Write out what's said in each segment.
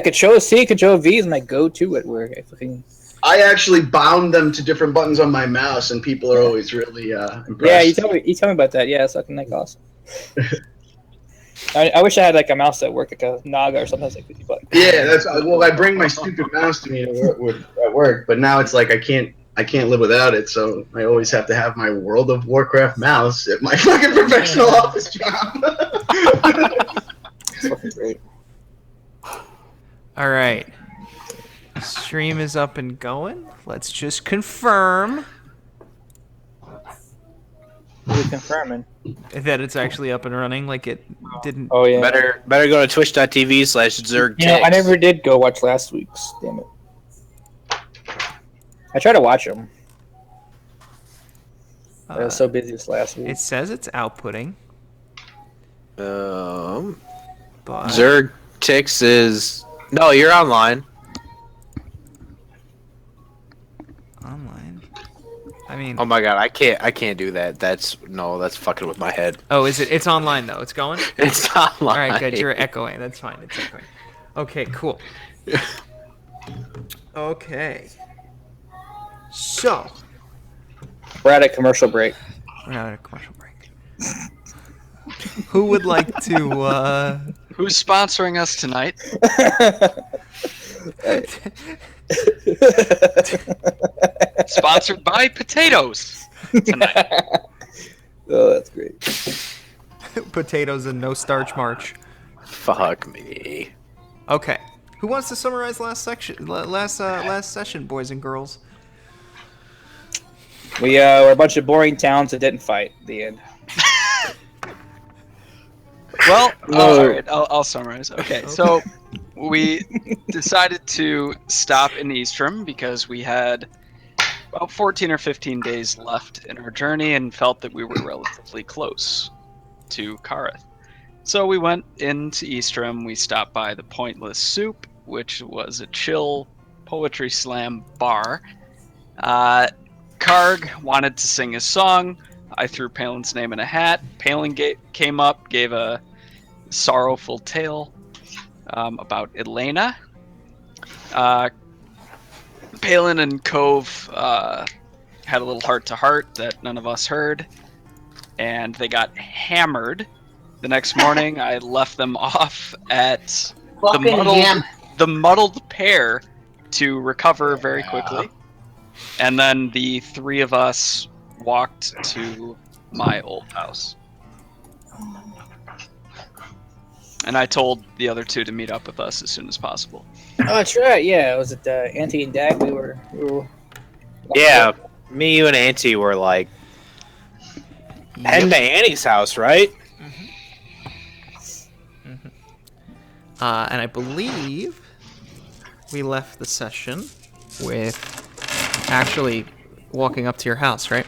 Control C, Control V is my go-to at work. I actually bound them to different buttons on my mouse, and people are always really impressed. Yeah, you tell me about that. Yeah, it's fucking like awesome. I wish I had like a mouse that worked like a Naga or something that's like 50 bucks. Yeah, that's well. I bring my stupid mouse to me at work, but now it's like I can't live without it. So I always have to have my World of Warcraft mouse at my fucking professional office job. It's fucking great. All right, stream is up and going. Let's just confirm We're confirming that it's actually up and running. Like it didn't. Oh yeah. Better go to twitch.tv/zergtix. Yeah, I never did go watch last week's. Damn it. I tried to watch them. I was so busy this last week. It says it's outputting. But Zergtix is no. You're online. Online. I mean. Oh my god, I can't do that. That's fucking with my head. Oh, is it? It's online though. It's going. It's online. All right, good. You're echoing. That's fine. It's echoing. Okay, cool. Okay. So. We're at a commercial break. We're not at a commercial break. Who would like to? Who's sponsoring us tonight? Sponsored by potatoes tonight. Oh, that's great. Potatoes and no starch march. Fuck me. Okay. Who wants to summarize last session, boys and girls? We were a bunch of boring towns that didn't fight. The end. Well, all right, I'll summarize. Okay, so we decided to stop in Eastrom because we had about 14 or 15 days left in our journey and felt that we were relatively close to Kareth. So we went into Eastrom. We stopped by the Pointless Soup, which was a chill poetry slam bar. Karg wanted to sing his song. I threw Palin's name in a hat. Palin came up, gave a sorrowful tale about Elena. Palin and Cove had a little heart-to-heart that none of us heard, and they got hammered. The next morning, I left them off at the muddled pair to recover very quickly. And then the three of us walked to my old house. And I told the other two to meet up with us as soon as possible. Oh, that's right. Yeah, was it Auntie and Dag? We were. Yeah, me, you, and Auntie were like heading to Annie's house, right? And I believe we left the session with actually walking up to your house, right?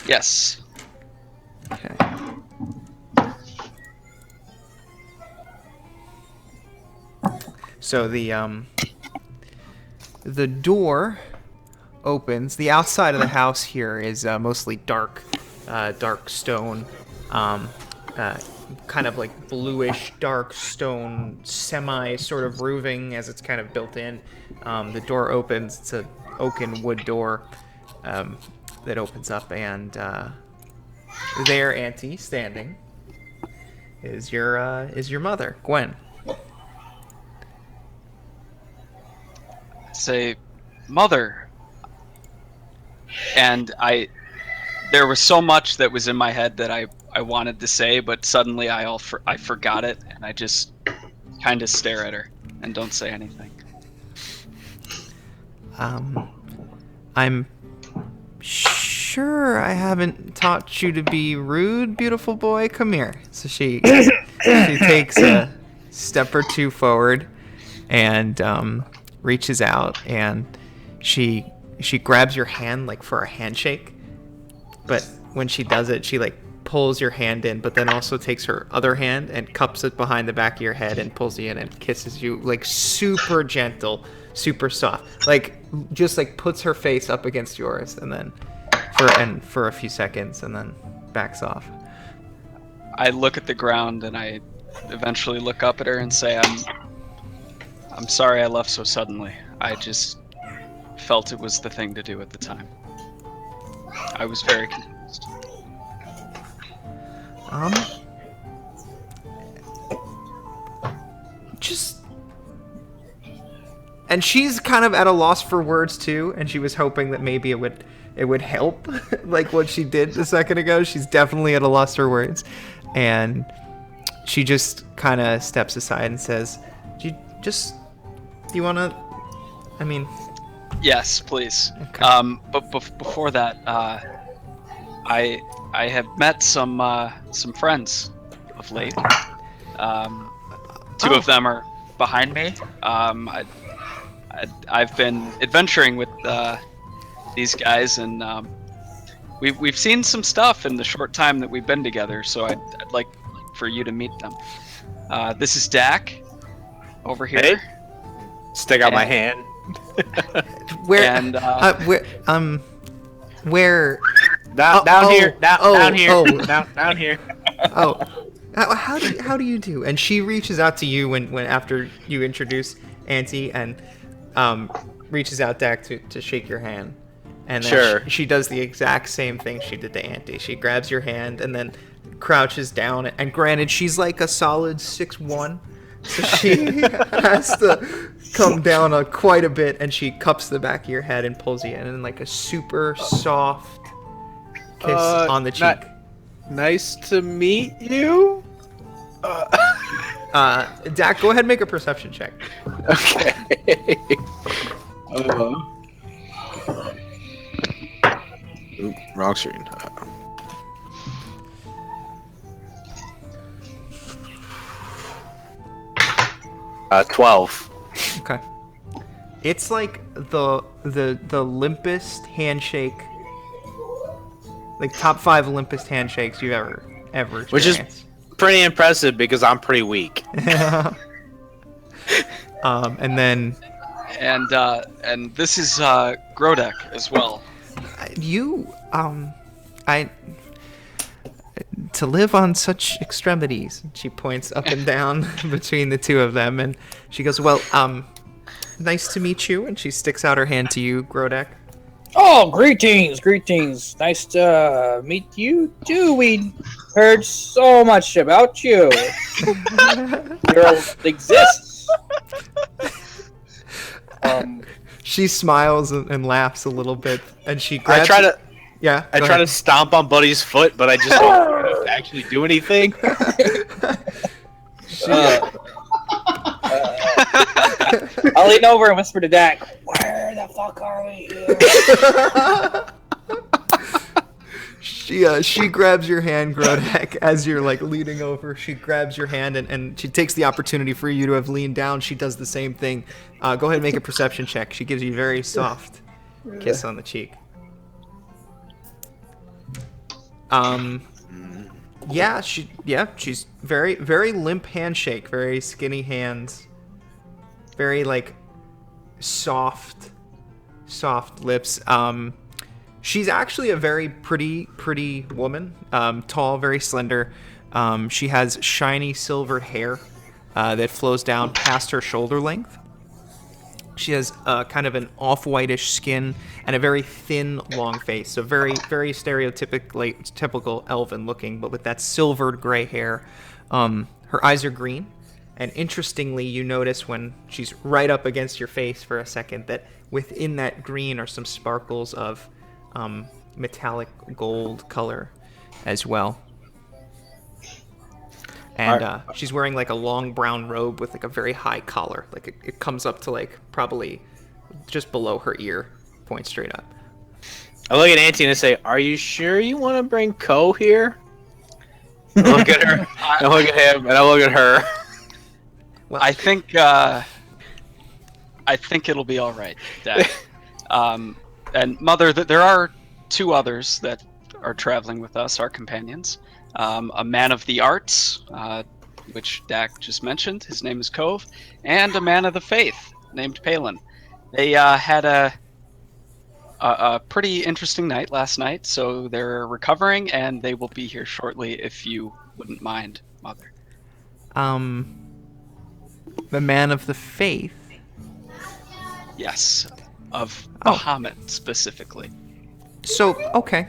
Yes. Okay. So the door opens. The outside of the house here is mostly dark stone, kind of like bluish dark stone, semi sort of roofing as it's kind of built in. The door opens. It's an oaken wood door that opens up, and there, Auntie, standing, is your mother, Gwen. Say, Mother. And there was so much that was in my head that I wanted to say, but suddenly I forgot it, and I just kind of stare at her and don't say anything. I'm sure I haven't taught you to be rude, beautiful boy. Come here. So she takes a step or two forward and reaches out, and she grabs your hand like for a handshake. But when she does it, she like pulls your hand in, but then also takes her other hand and cups it behind the back of your head and pulls you in and kisses you like super gentle, super soft, like just like puts her face up against yours, and then for a few seconds, and then backs off. I look at the ground and I eventually look up at her and say, I'm I'm sorry I left so suddenly. I just felt it was the thing to do at the time. I was very confused. Just... And she's kind of at a loss for words too, and she was hoping that maybe it would help, like what she did a second ago. She's definitely at a loss for words, and she just kind of steps aside and says, "Do you want to? I mean." Yes, please. Okay. But before that, I have met some friends of late. Two of them are behind me. I've been adventuring with these guys, and we've seen some stuff in the short time that we've been together. So I'd like for you to meet them. This is Dak over here. Hey. Stick out my hand. Where? And where? Down here. Down here. Oh. Down here. Oh, how do you do? And she reaches out to you when after you introduce Auntie, and reaches out Dak to shake your hand. And then Sure. she does the exact same thing she did to Auntie. She grabs your hand and then crouches down. And granted, she's like a solid 6'1", so she has to come down quite a bit. And she cups the back of your head and pulls you in, and like a super soft kiss on the cheek. Nice to meet you. Dak, go ahead and make a perception check. Okay. Oop, wrong screen. 12. Okay. It's like the limpest handshake, like top 5 limpest handshakes you've ever Which is experienced. pretty impressive because I'm pretty weak. And then and this is Grodek as well. To live on such extremities. She points up and down between the two of them, and she goes, "Well, nice to meet you." And she sticks out her hand to you, Grodek. Oh, greetings. Nice to meet you too. We heard so much about you. Your exists. She smiles and laughs a little bit, and she grabs. I try to stomp on Buddy's foot, but I just don't actually do anything. I'll lean over and whisper to Dak, "Where the fuck are we here?" She grabs your hand, Grodek, as you're like leaning over. She grabs your hand and she takes the opportunity for you to have leaned down. She does the same thing. Go ahead and make a perception check. She gives you a very soft kiss on the cheek. She's very, very limp handshake, very skinny hands, very like soft lips. She's actually a very pretty woman, tall, very slender. She has shiny silver hair that flows down past her shoulder length. She has kind of an off-whitish skin and a very thin, long face. So very, very typical elven looking, but with that silvered gray hair. Her eyes are green. And interestingly, you notice when she's right up against your face for a second that within that green are some sparkles of metallic gold color as well. And she's wearing like a long brown robe with like a very high collar. Like it comes up to like probably just below her ear, point straight up. I look at Auntie and I say, "Are you sure you want to bring Ko here?" I look at her, I look at him, and I look at her. Well, I think it'll be all right, Dad. And Mother, there are 2 others that are traveling with us, our companions. A man of the arts, which Dak just mentioned. His name is Cove, and a man of the faith named Palin. They had a pretty interesting night last night, so they're recovering, and they will be here shortly if you wouldn't mind, Mother. The man of the faith. Yes, of Oh. Bahamut specifically. So okay.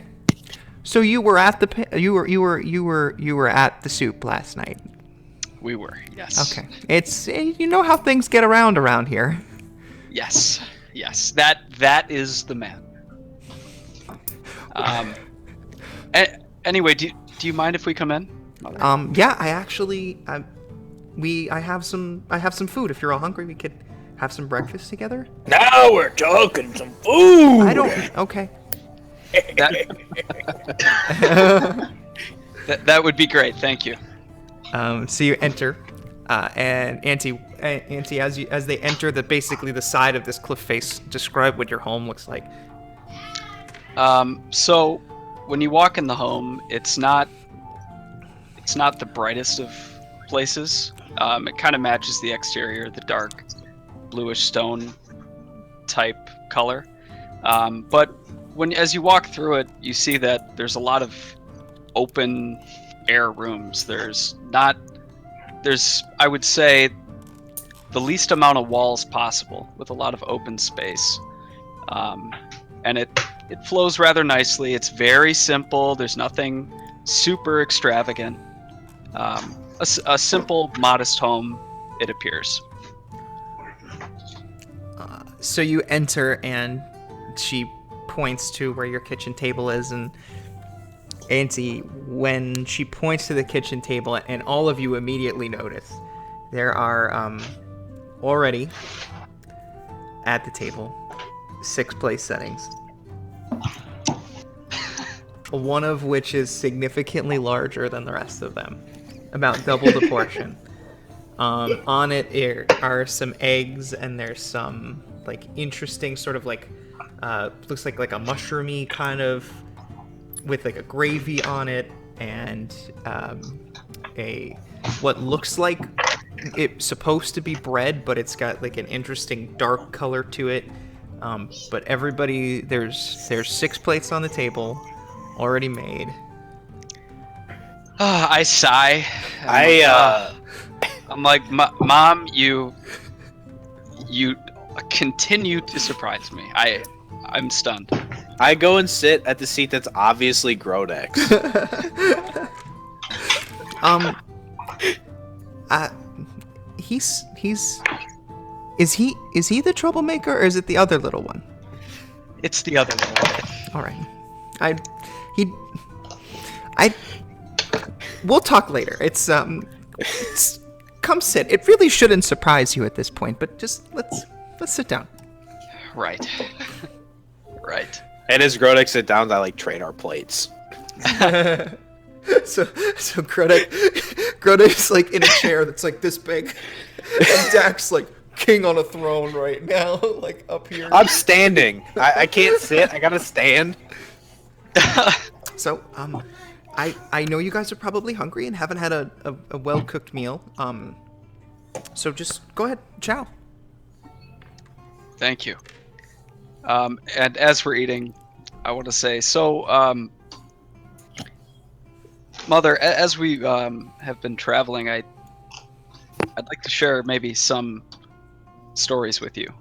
So you were at the you were at the soup last night. We were, yes. Okay. It's you know how things get around here. Yes, yes. That is the man. Anyway, do you mind if we come in, Mother? Yeah, I actually I have some food. If you're all hungry, we could have some breakfast together. Now we're talking some food. I don't. Okay. That would be great. Thank you. So you enter, and Auntie, as they enter basically the side of this cliff face, describe what your home looks like. So when you walk in the home, it's not the brightest of places. It kind of matches the exterior, the dark bluish stone type color. But as you walk through it, you see that there's a lot of open air rooms. There's I would say the least amount of walls possible, with a lot of open space. And it flows rather nicely. It's very simple. There's nothing super extravagant. A simple, modest home, it appears. So you enter, and she points to where your kitchen table is, and Auntie, when she points to the kitchen table, and all of you immediately notice, there are already at the table 6 place settings. One of which is significantly larger than the rest of them, about double the portion. On it are some eggs, and there's some like interesting sort of like looks like a mushroomy kind of with like a gravy on it, and what looks like it's supposed to be bread, but it's got like an interesting dark color to it. But everybody, there's 6 plates on the table, already made. I sigh. I'm like, Mom, you continue to surprise me. I'm stunned. I go and sit at the seat that's obviously Grodex. Is he the troublemaker, or is it the other little one? It's the other one. All right. We'll talk later. It's come sit. It really shouldn't surprise you at this point, but just let's sit down. Right. Right. And as Grodex sit down, I like trade our plates. So Grodex like in a chair that's like this big, and Dax like king on a throne right now, like up here. I'm standing. I can't sit. I gotta stand. So I know you guys are probably hungry and haven't had a well cooked meal. So just go ahead, chow. Thank you. And as we're eating, I want to say, so, Mother, as we have been traveling, I'd like to share maybe some stories with you,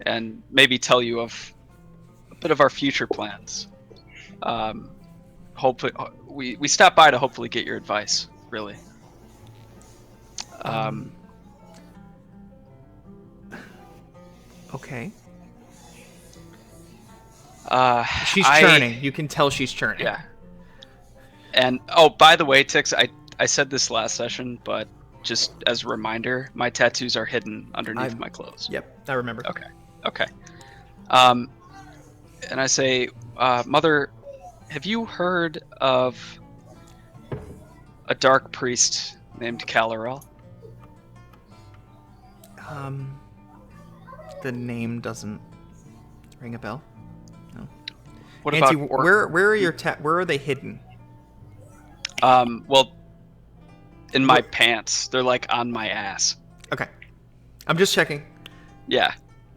and maybe tell you of a bit of our future plans. Hopefully, we stopped by to hopefully get your advice, really. Okay. She's churning. You can tell she's churning. Yeah. And by the way, Tix, I said this last session, but just as a reminder, my tattoos are hidden underneath my clothes. Yep, I remember. Okay. And I say, Mother, have you heard of a dark priest named Kal-El? The name doesn't ring a bell. No. What Auntie, about where are your where are they hidden? Well, in my pants. They're like on my ass. Okay. I'm just checking. Yeah.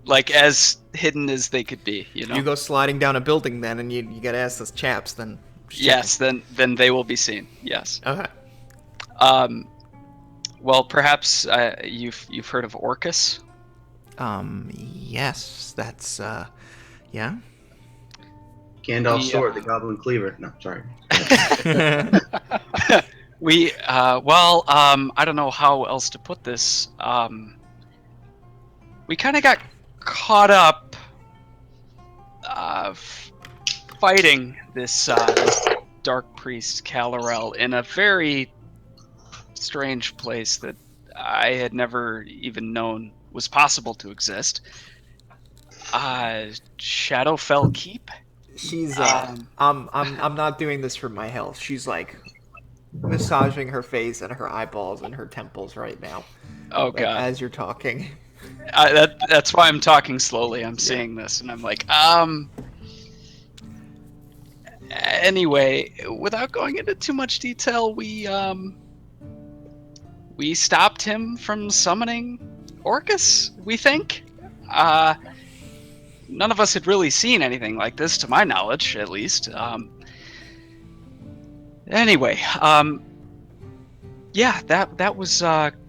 Like as hidden as they could be, you know. You go sliding down a building then, and you get ass those chaps then. Yes, then they will be seen. Yes. Okay. Well, perhaps you've heard of Orcus. Yes, that's, yeah? Gandalf's Yeah. sword, the Goblin Cleaver. No, sorry. I don't know how else to put this. We kind of got caught up fighting this dark priest Calorel in a very strange place that I had never even known was possible to exist. Shadowfell Keep. She's, Um, I'm not doing this for my health. She's, like, massaging her face and her eyeballs and her temples right now. Oh Like, god. as you're talking. That's why I'm talking slowly. I'm seeing this, and I'm like, Anyway, without going into too much detail, we stopped him from summoning Orcus. We think. None of us had really seen anything like this, to my knowledge, at least. Anyway, yeah, that was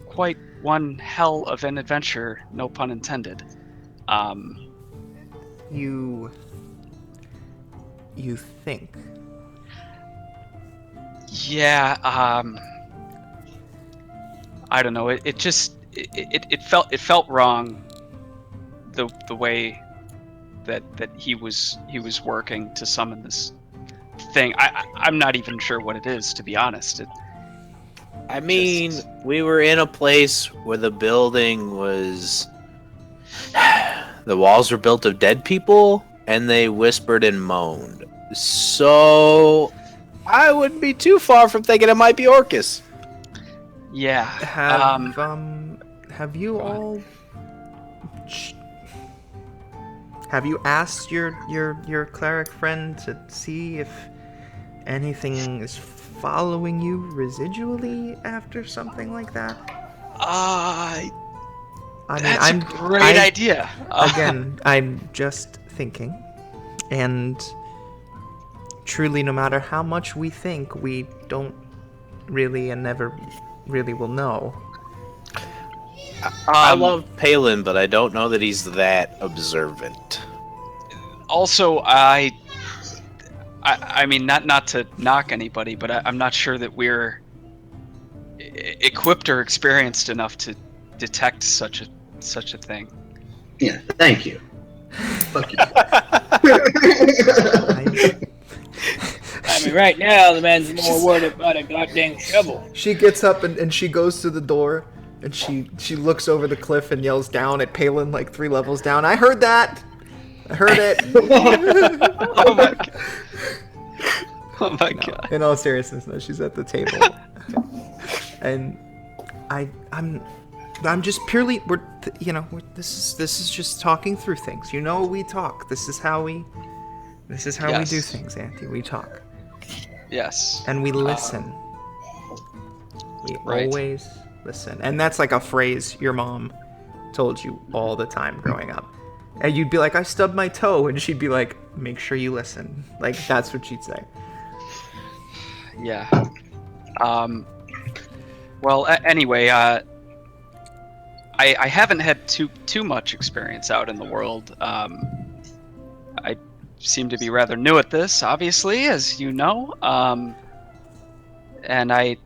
quite one hell of an adventure, no pun intended. You think. Yeah, I don't know. It felt wrong. The way that he was working to summon this thing. I'm not even sure what it is, to be honest. I mean, we were in a place where the building was... The walls were built of dead people, and they whispered and moaned. So... I wouldn't be too far from thinking it might be Orcus. Yeah. Have you all... Have you asked your cleric friend to see if anything is following you residually after something like that? That's a great idea. Again, I'm just thinking, and truly, no matter how much we think, we don't really and never really will know. I love Palin, but I don't know that he's that observant. Also, I mean, not to knock anybody, but I'm not sure that we're equipped or experienced enough to detect such a thing. Yeah, thank you. Fuck you. I mean, right now, the man's more worried about a goddamn shovel. She gets up and she goes to the door, and she looks over the cliff and yells down at Palin like 3 levels down. I heard that! I heard it! Oh my god. Oh my god. In all seriousness, no, she's at the table. And I'm just purely, this is just talking through things. You know, we talk. This is how we do things, Auntie. We talk. Yes. And we listen. We Right. always listen. And that's like a phrase your mom told you all the time growing up. And you'd be like, I stubbed my toe. And she'd be like, make sure you listen. Like, that's what she'd say. Yeah. Well, anyway, I haven't had too much experience out in the world. I seem to be rather new at this, obviously, as you know. And I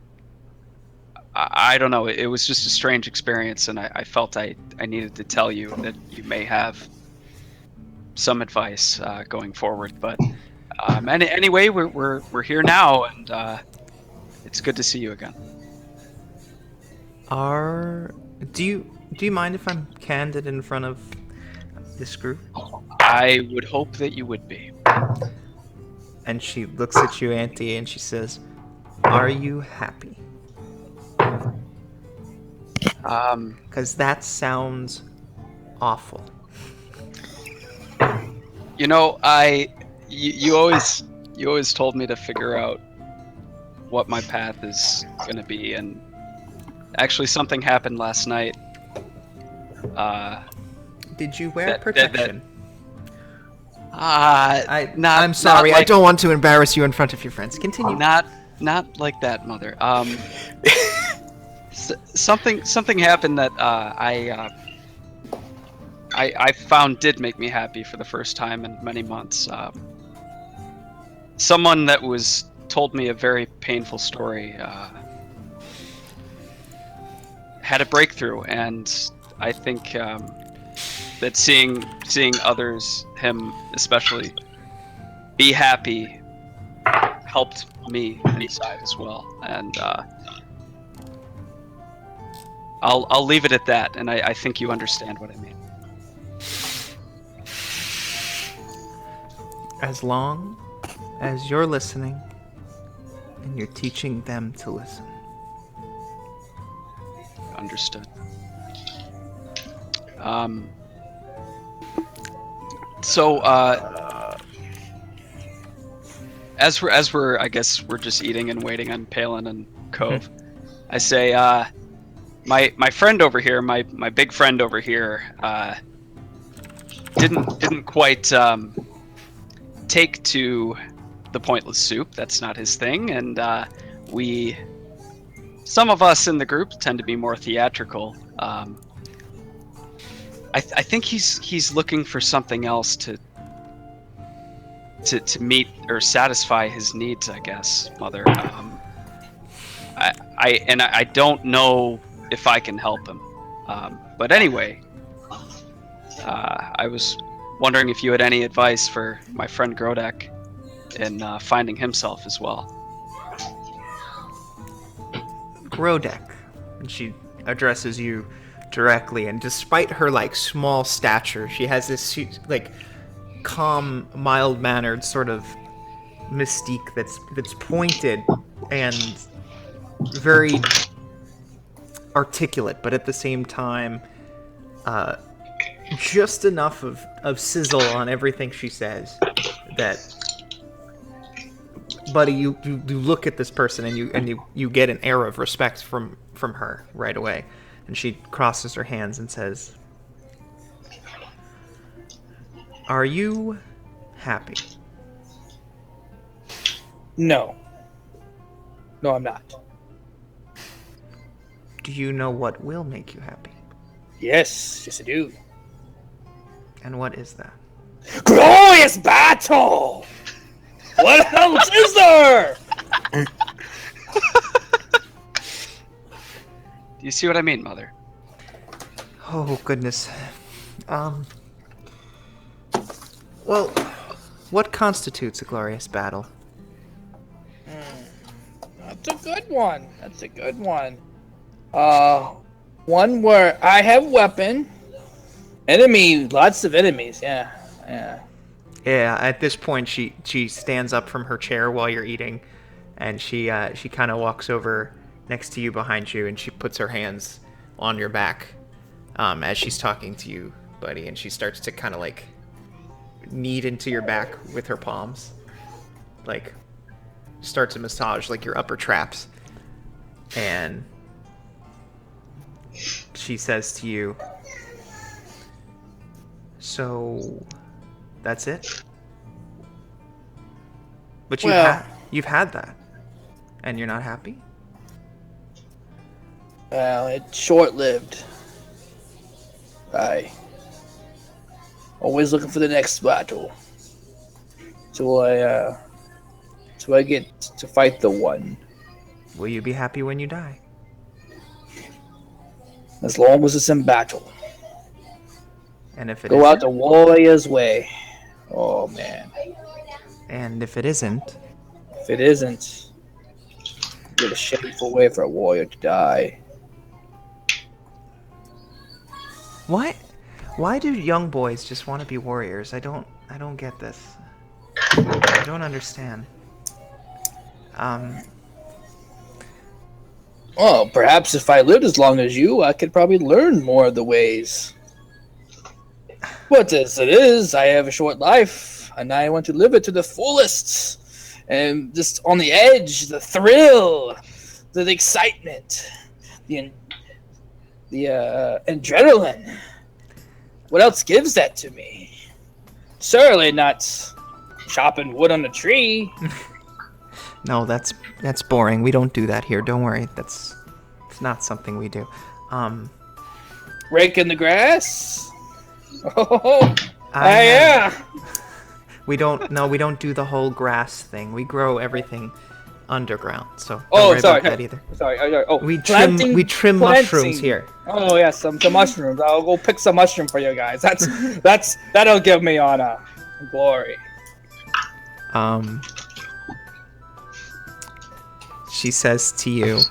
don't know. It was just a strange experience, and I felt I needed to tell you that you may have some advice going forward. But anyway, we're here now, and it's good to see you again. Do you mind if I'm candid in front of this group? I would hope that you would be. And she looks at you, Auntie, and she says, are you happy? Because that sounds awful. You know, you always told me to figure out what my path is gonna be, and actually something happened last night. Did you wear protection? I'm sorry. I don't want to embarrass you in front of your friends. Continue. Not like that, Mother. Something happened that I found did make me happy for the first time in many months. Someone that told me a very painful story had a breakthrough, and I think that seeing others, him especially, be happy helped me inside as well. And I'll leave it at that. And I think you understand what I mean. As long as you're listening and you're teaching them to listen. Understood. So as we're I guess we're just eating and waiting on Palin and Cove. I say my friend over here, my big friend over here, didn't quite take to the pointless soup. That's not his thing, and some of us in the group tend to be more theatrical. I think he's looking for something else to meet or satisfy his needs, I guess, Mother. I don't know if I can help him. But anyway, I was wondering if you had any advice for my friend Grodek in finding himself as well. Grodek, and she addresses you directly, and despite her like small stature, she has this like calm, mild-mannered sort of mystique that's pointed and very articulate, but at the same time just enough of sizzle on everything she says that, buddy, you look at this person and you get an air of respect from her right away. And she crosses her hands and says, "Are you happy?" No. No, I'm not. Do you know what will make you happy? Yes, I do. And what is that? Glorious battle! What else is there? Do you see what I mean, Mother? Oh, goodness. Well, what constitutes a glorious battle? That's a good one. That's a good one. One where I have weapon. Lots of enemies, yeah. Yeah, at this point, she stands up from her chair while you're eating, and she kind of walks over next to you behind you, and she puts her hands on your back as she's talking to you, buddy, and she starts to kind of like knead into your back with her palms, like start to massage like your upper traps, and she says to you, "So that's it? But you've had that, and you're not happy?" Well, it's short-lived. I always looking for the next battle. So I get to fight the one. Will you be happy when you die? As long as it's in battle. And if it Go out the warrior's way. Oh, man. And if it isn't? If it isn't, what a shameful way for a warrior to die. What? Why do young boys just want to be warriors? I don't get this. I don't understand. Well, perhaps if I lived as long as you, I could probably learn more of the ways. But as it is, I have a short life, and I want to live it to the fullest. And just on the edge, the thrill, the excitement, the adrenaline. What else gives that to me? Certainly not chopping wood on a tree. No, that's boring. We don't do that here. Don't worry. It's not something we do. Raking the grass. Oh, I yeah. We don't do the whole grass thing. We grow everything underground. So don't Oh, worry sorry. about that either. Sorry. Oh, We planting, trim mushrooms here. Oh yeah, some mushrooms. I'll go pick some mushroom for you guys. That'll give me honor, glory. She says to you,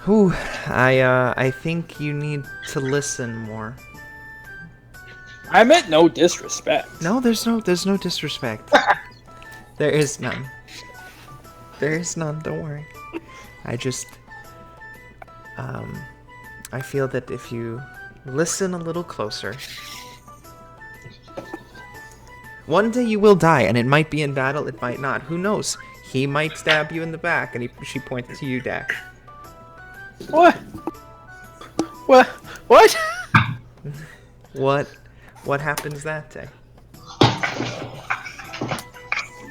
"Whew, I think you need to listen more." I meant no disrespect. No, there's no disrespect. There is none. There is none, don't worry. I just I feel that if you listen a little closer, one day you will die, and it might be in battle, it might not. Who knows? He might stab you in the back, and she pointed to you, Dak. What? What? What? What happens that day?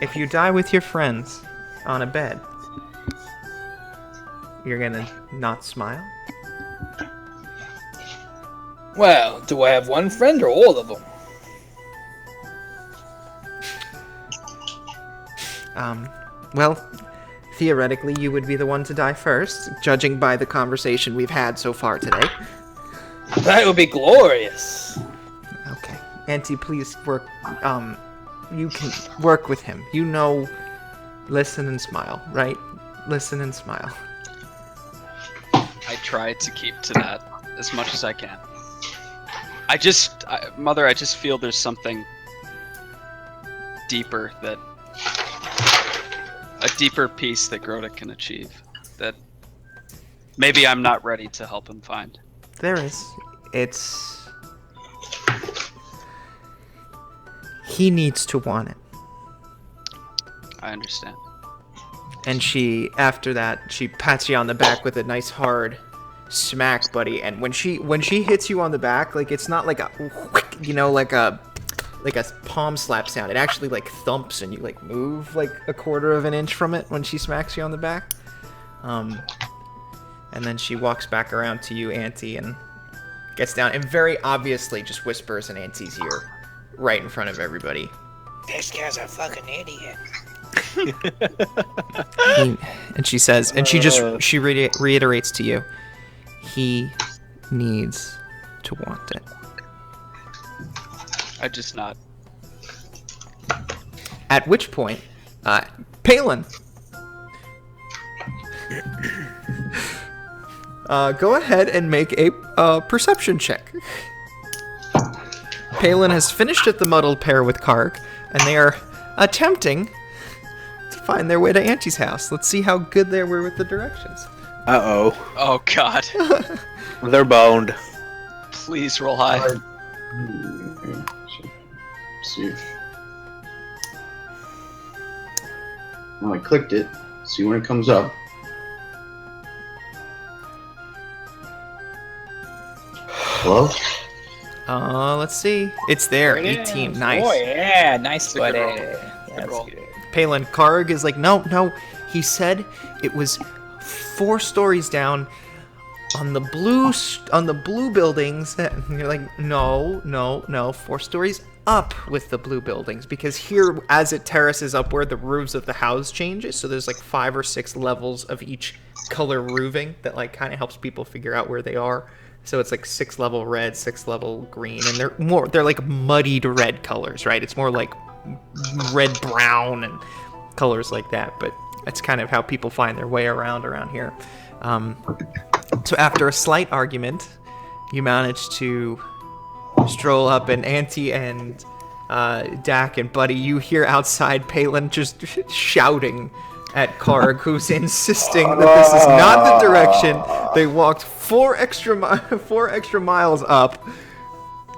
If you die with your friends on a bed, you're gonna not smile? Well, do I have one friend or all of them? Well, theoretically, you would be the one to die first, judging by the conversation we've had so far today. That would be glorious. Okay. Auntie, please work, you can work with him. You know, listen and smile, right? Listen and smile. I try to keep to that as much as I can. Mother, I just feel there's something deeper a deeper piece that Grota can achieve that maybe I'm not ready to help him find. There is. He needs to want it. I understand. And after that, she pats you on the back with a nice hard smack, buddy. And when she hits you on the back, like, it's not like a, like a palm slap sound. It actually like thumps, and you like move like a quarter of an inch from it when she smacks you on the back. And then she walks back around to you, Auntie, and gets down and very obviously just whispers in Auntie's ear, right in front of everybody. This guy's a fucking idiot. And she says, and she reiterates to you, he needs to want it. I just nod. At which point, Palin, go ahead and make a perception check. Palin has finished at the muddled pair with Karg, and they are attempting to find their way to Auntie's house. Let's see how good they were with the directions. Uh-oh. Oh god. They're boned. Please roll high. See. Well, I clicked it. See when it comes up. Hello? Let's see. It's there. 18. Nice. Oh yeah, nice, That's a good buddy. roll. That's roll. good. Palin, Karg is like, no. He said it was 4 stories down on the blue buildings. And you're like, no, 4 stories up with the blue buildings, because here, as it terraces upward, the roofs of the house changes. So there's like 5 or 6 levels of each color roofing that like kind of helps people figure out where they are. So it's like 6 level red, 6 level green, and they're like muddied red colors, right? It's more like red brown and colors like that, but that's kind of how people find their way around here. So after a slight argument, you manage to stroll up, and Auntie and Dak and Buddy, you hear outside Palin just shouting at Karg, who's insisting that this is not the direction. They walked 4 extra miles up.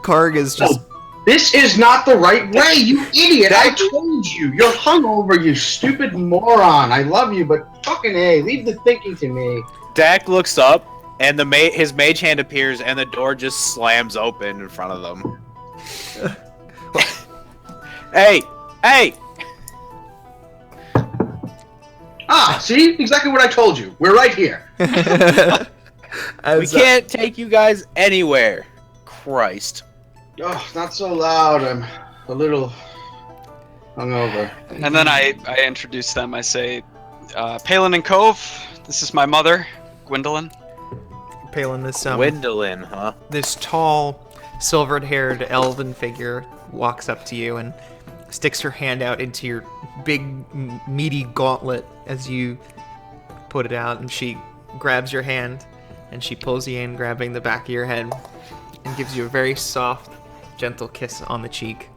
Karg is just... This is not the right way, you idiot! I told you! You're hungover, you stupid moron! I love you, but fucking A, leave the thinking to me. Dak looks up, and his mage hand appears, and the door just slams open in front of them. Hey! Ah, see? Exactly what I told you. We're right here. We can't take you guys anywhere. Christ. Oh, not so loud. I'm a little hungover. And then I introduce them. I say, Palin and Cove, this is my mother, Gwendolyn. Palin, this Gwendolyn, huh? this tall, silvered-haired elven figure walks up to you and sticks her hand out into your big, meaty gauntlet as you put it out, and she grabs your hand and she pulls you in, grabbing the back of your head, and gives you a very soft, gentle kiss on the cheek.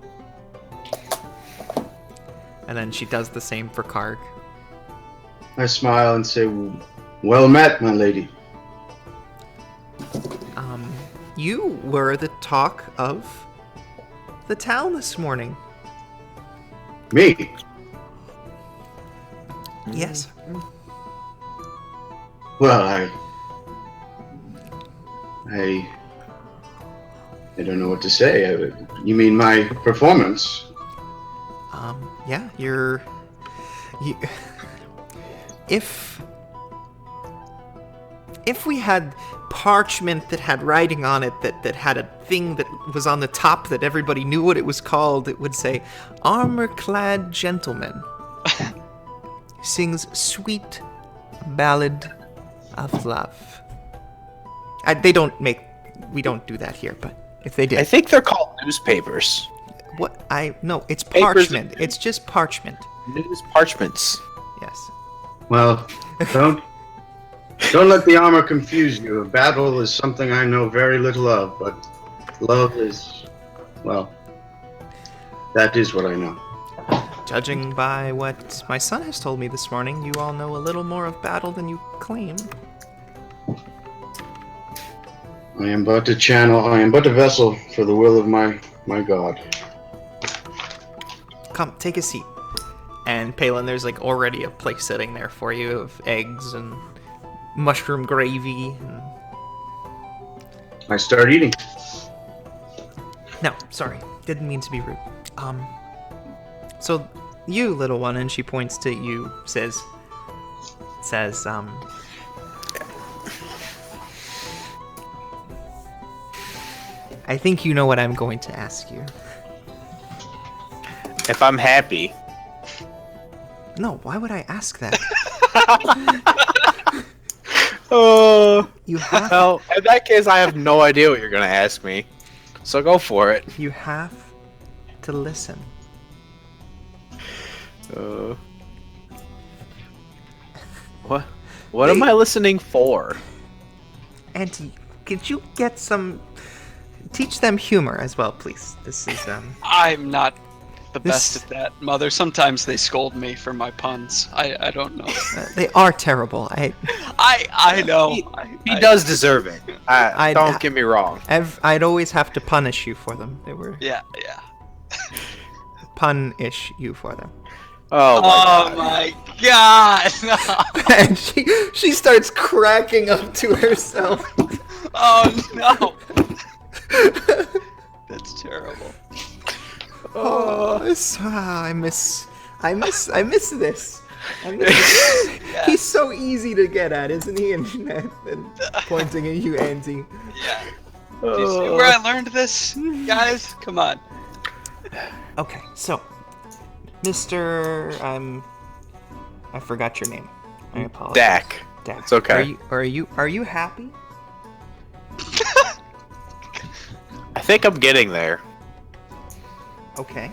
And then she does the same for Karg. I smile and say, well met, my lady. You were the talk of the town this morning. Me? Yes. Well, I don't know what to say. You mean my performance? Yeah, if we had parchment that had writing on it that had a thing that was on the top that everybody knew what it was called, it would say, Armor-clad gentleman sings sweet ballad of love. We don't do that here, but if they did. I think they're called newspapers. What? No, it's Papers parchment. of- It's just parchment. News parchments. Yes. Well, don't let the armor confuse you. Battle is something I know very little of, but love is, well, that is what I know. Judging by what my son has told me this morning, you all know a little more of battle than you claim. I am but a vessel for the will of my God. Come, take a seat. And Palin, there's like already a place sitting there for you of eggs and mushroom gravy. And... I start eating. No, sorry, didn't mean to be rude. So you, little one, and she points to you, says, I think you know what I'm going to ask you. If I'm happy. No, why would I ask that? You have Well, in that case, I have no idea what you're gonna ask me. So go for it. you have to listen. What? What am I listening for? Auntie, could you get some... Teach them humor as well, please. This is, I'm not the This- best at that, Mother. Sometimes they scold me for my puns. I don't know. they are terrible. I know. He does deserve it. Don't get me wrong. I'd always have to punish you for them. They were Yeah. pun-ish you for them. Oh Oh my my god! No. And she starts cracking up to herself. Oh no! That's terrible. I miss this. I miss this. Yeah. He's so easy to get at, isn't he? And pointing at you, Auntie. Yeah. Do you see where I learned this, guys? Come on. Okay, so, Mr. I forgot your name. I apologize. Dak. Dak. It's okay. Are you happy? I think I'm getting there. Okay.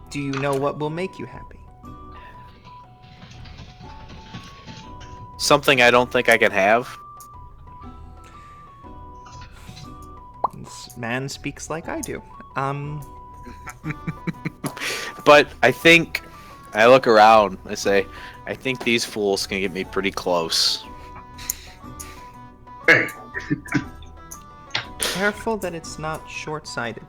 Do you know what will make you happy? Something I don't think I can have. This man speaks like I do. But I think I look around. I say, I think these fools can get me pretty close. Hey, Careful that it's not short-sighted.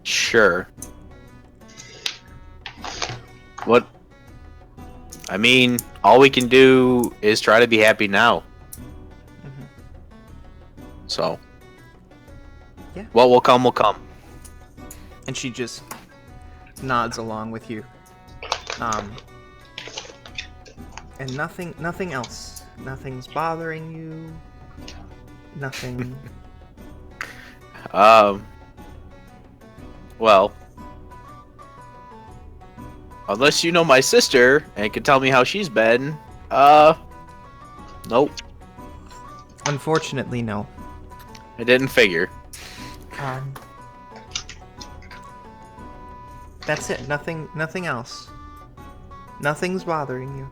Sure. What? I mean, all we can do is try to be happy now. So. Yeah. What will come will come. And she just nods along with you. And nothing else Nothing's bothering you. Nothing. Well, unless you know my sister and can tell me how she's been, nope. Unfortunately, no. I didn't figure. That's it. Nothing else. Nothing's bothering you.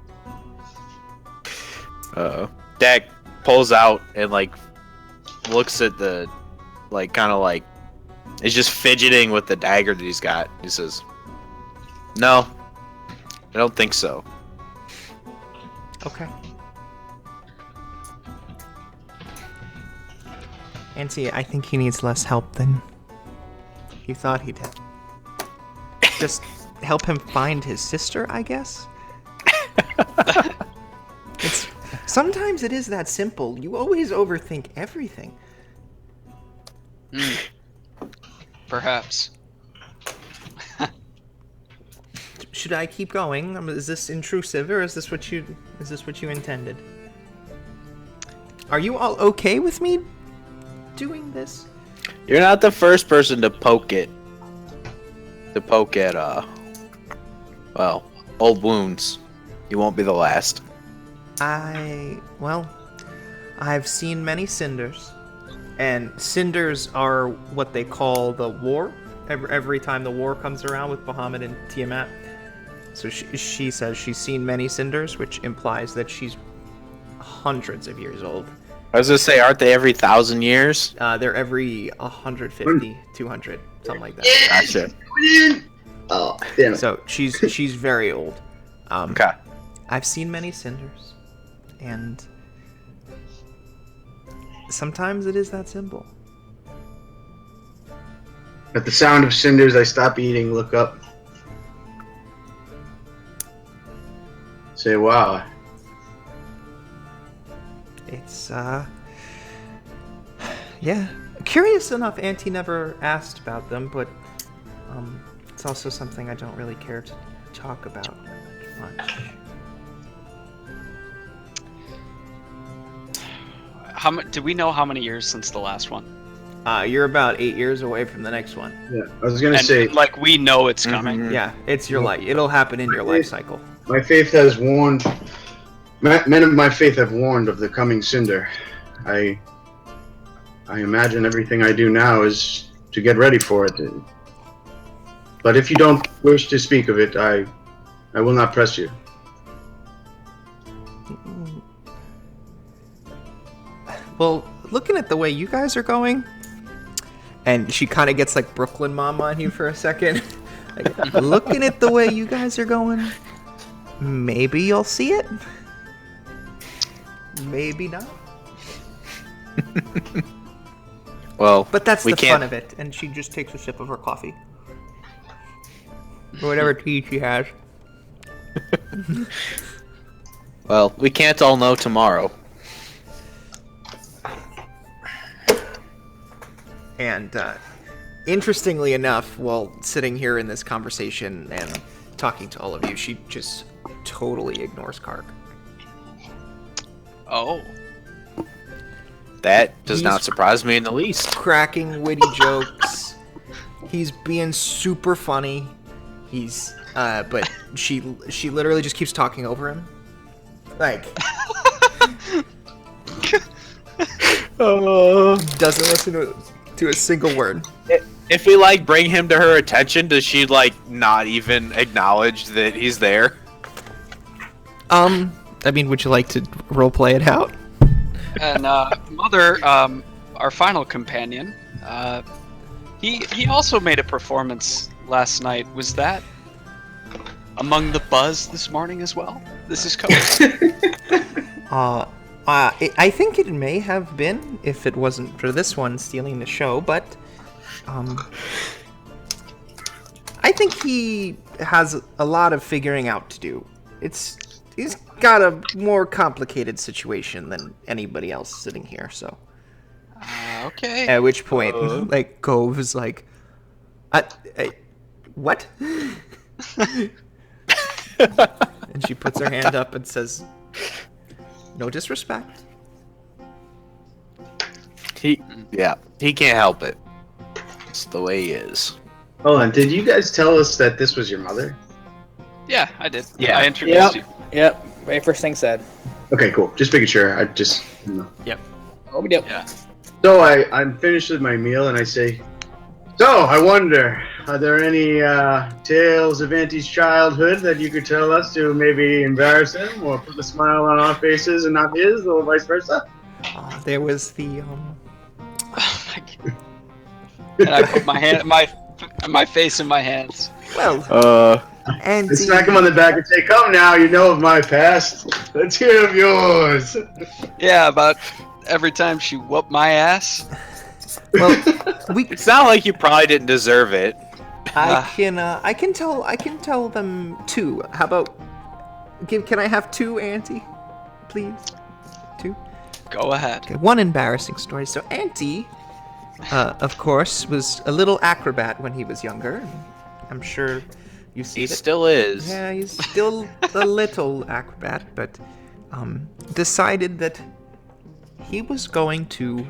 Dak pulls out and like looks at the kind of like is just fidgeting with the dagger that he's got. He says, "No, I don't think so." Okay. Auntie, I think he needs less help than you thought he'd have. Just help him find his sister, I guess? Sometimes it is that simple. You always overthink everything. Perhaps. Should I keep going? Is this intrusive, or is this what you intended? Are you all okay with me doing this? You're not the first person to poke at old wounds. You won't be the last. I've seen many cinders, and cinders are what they call the war. Every time the war comes around with Bahamut and Tiamat. So she says she's seen many cinders, which implies that she's hundreds of years old. I was gonna say, aren't they every 1,000 years? They're every 150, 200, something like that. Gotcha. Oh, damn it. So she's very old. Okay. I've seen many cinders, and sometimes it is that simple. At the sound of cinders, I stop eating, look up. Say, wow. It's, yeah. Curious enough, Auntie never asked about them, but, it's also something I don't really care to talk about much. Do we know how many years since the last one? You're about 8 years away from the next one. Yeah, I was gonna say, like, we know it's coming. Yeah, it's your life. It'll happen in your life cycle. my faith has warned. Men of my faith have warned of the coming cinder. I imagine everything I do now is to get ready for it. But if you don't wish to speak of it, I will not press you. Well, looking at the way you guys are going, and she kind of gets like Brooklyn Mom on you for a second. Like, looking at the way you guys are going, maybe you'll see it. Maybe not. Well, but that's we the can't... fun of it. And she just takes a sip of her coffee. Or whatever tea she has. Well, we can't all know tomorrow. And interestingly enough, while sitting here in this conversation and talking to all of you, she just totally ignores Kark. Oh. That does not surprise me in the least. Cracking witty jokes. He's being super funny. He's but she literally just keeps talking over him. Like doesn't listen to a single word. If we like bring him to her attention, does she like not even acknowledge that he's there? I mean, would you like to roleplay it out? And Mother, our final companion, he also made a performance last night. Was that among the buzz this morning as well? This is Cody. I think it may have been if it wasn't for this one stealing the show, but I think he has a lot of figuring out to do. He's got a more complicated situation than anybody else sitting here, so. Okay. At which point, like, Gove is like, what? And she puts her hand up and says, No disrespect. He can't help it. It's the way he is. Hold on, did you guys tell us that this was your mother? Yeah, I did. Yeah. I introduced you. Yep. Very first thing said. Okay, cool. Just making sure. I just. Oh, we do. Yeah. So I'm finished with my meal and I say, so I wonder, are there any tales of Auntie's childhood that you could tell us to maybe embarrass him or put a smile on our faces and not his, or vice versa? There was the Oh my God. And I put my face in my hands. well, Auntie. I smack him on the back and say, come now, you know of my past. Let's hear of yours. Yeah, about every time she whooped my ass. Well, we. It's not like you probably didn't deserve it. I can tell them two. How about? Can I have two, Auntie? Please, two. Go ahead. Okay, one embarrassing story. So Auntie, of course, was a little acrobat when he was younger. I'm sure you see He that. still is. Yeah, he's still a little acrobat, but decided that he was going to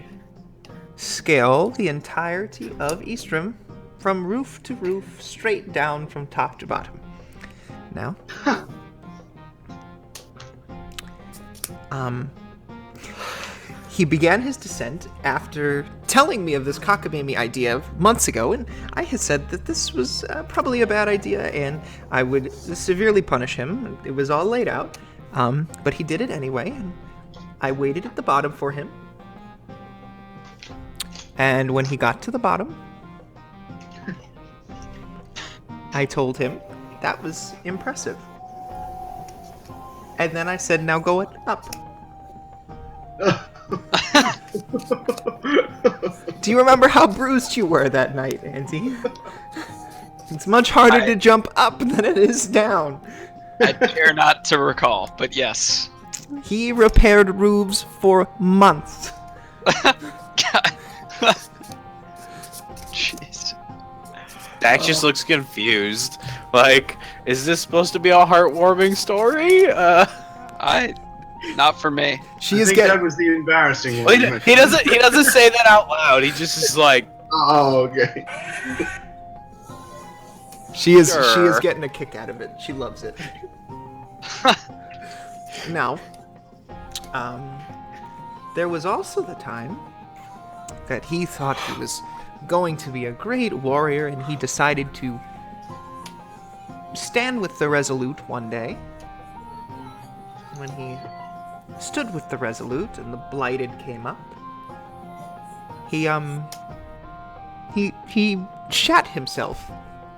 scale the entirety of Eastrim from roof to roof, straight down from top to bottom. Now, he began his descent after telling me of this cockamamie idea months ago, and I had said that this was probably a bad idea, and I would severely punish him. It was all laid out, but he did it anyway, and I waited at the bottom for him. And when he got to the bottom, I told him that was impressive. And then I said, now go it up. Do you remember how bruised you were that night, Auntie? It's much harder to jump up than it is down. I dare not to recall, but yes. He repaired roofs for months. Jeez. Dak just looks confused. Like, is this supposed to be a heartwarming story? Not for me. She I is think that getting. was the embarrassing Well, one. he doesn't say that out loud. He just is like, Oh, okay. She is Sure. getting a kick out of it. She loves it. Now, there was also the time that he thought he was going to be a great warrior, and he decided to stand with the Resolute one day. When he stood with the Resolute and the Blighted came up, he shat himself.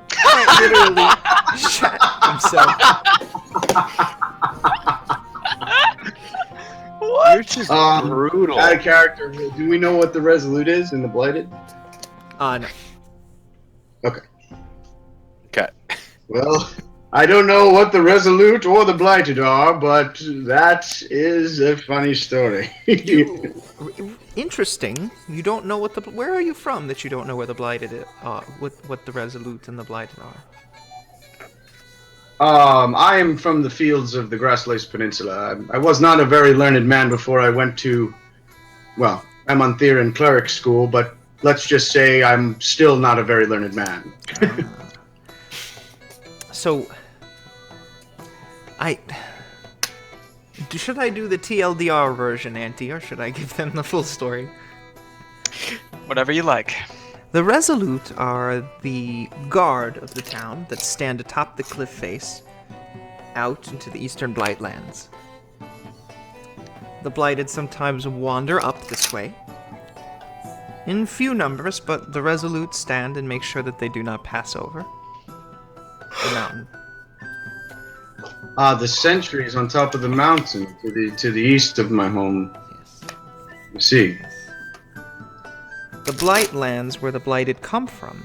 Quite literally shat himself. you're just brutal. Out of character. Do we know what the Resolute is in the Blighted? No. Okay. Okay. Well, I don't know what the Resolute or the Blighted are, but that is a funny story. Interesting. You don't know what the. Where are you from that you don't know where the Blighted is? What the Resolute and the Blighted are? I am from the fields of the Grasslace Peninsula. I was not a very learned man before I went to, well, I'm on Theron Cleric School, but let's just say I'm still not a very learned man. So, should I do the TLDR version, Auntie, or should I give them the full story? Whatever you like. The Resolute are the guard of the town that stand atop the cliff face out into the eastern Blightlands. The Blighted sometimes wander up this way, in few numbers, but the Resolute stand and make sure that they do not pass over the mountain. The sentries on top of the mountain to the east of my home. Yes. You see. The Blightlands, where the Blighted come from,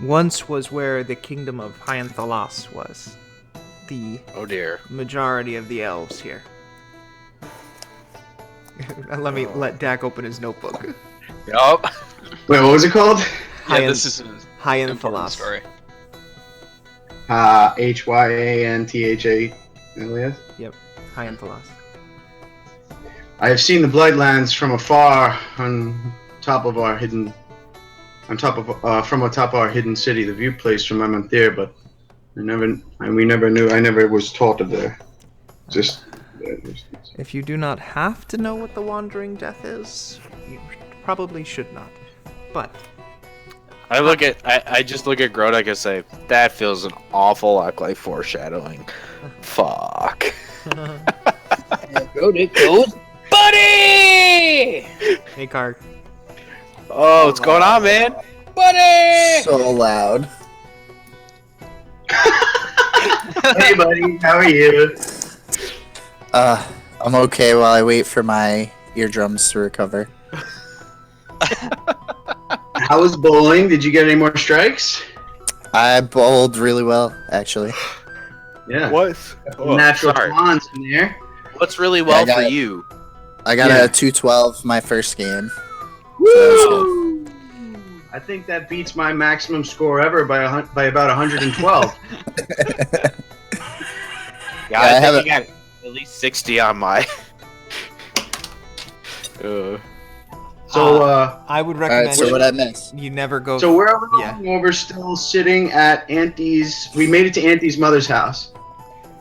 once was where the kingdom of Hyanthalos was. The Oh dear. majority of the elves here. Let Dak open his notebook. Yup. Wait, what was it called? Yeah, this is an important Hyanthalos. story. Hyantha. Elias? Yep, High Enthalos. I have seen the Blightlands from afar on top of our hidden, from atop our hidden city, the view place from Amanthir, but we never knew. I never was taught of there. Just. If you do not have to know what the Wandering Death is, you probably should not. But I just look at Grodek and say, that feels an awful lot like foreshadowing. Fuck. And Grodek goes, buddy! hey, Card. Oh, what's going on, man? Buddy! So loud. Hey, buddy, how are you? I'm okay while I wait for my eardrums to recover. How was bowling? Did you get any more strikes? I bowled really well, actually. Yeah. What? Natural sorry. blondes in there. What's really well Yeah, I for got- you? I got Yeah. a 212 my first game. Woo! I think that beats my maximum score ever by about 112. Yeah, I I have think you got at least 60 on my. So, I would Alright, recommend so what I miss? you never go. so we're Yeah. over still sitting at Auntie's. We made it to Auntie's mother's house,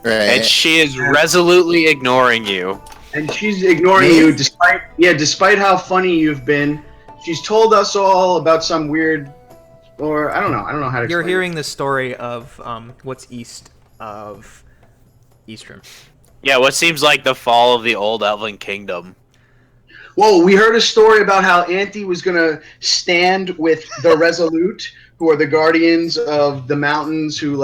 Right. And she is resolutely ignoring you. and she's ignoring Me? you despite how funny you've been. She's told us all about some weird, or I don't know how to. You're explain hearing the story of what's east of Eastrim. Yeah, what seems like the fall of the old Elven Kingdom. Whoa, we heard a story about how Auntie was gonna stand with the Resolute, who are the guardians of the mountains who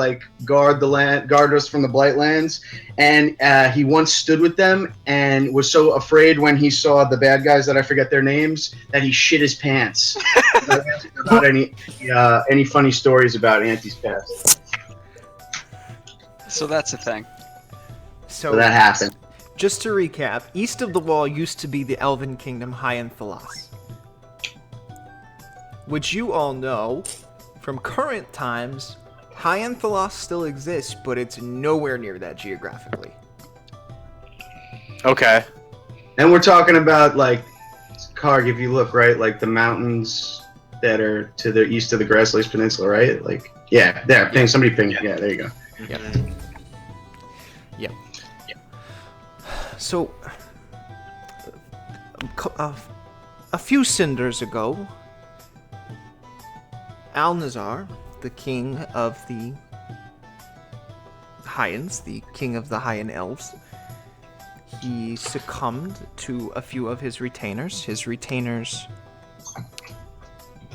guard us from the Blightlands, and he once stood with them and was so afraid when he saw the bad guys that I forget their names that he shit his pants. About any funny stories about Auntie's past? So that's the thing. So that happened. Just to recap, east of the wall used to be the Elven Kingdom High Enthalos, which you all know from current times. High Enthalos still exists, but it's nowhere near that geographically. Okay. And we're talking about Karg, if you look right, the mountains that are to the east of the Grassley's Peninsula, right? Yeah, there. Ping, somebody ping. Yeah, there you go. Yep. So, a few cinders ago, Alnazar, the king of the Hyans, the king of the Hyan elves, he succumbed to a few of his retainers. His retainers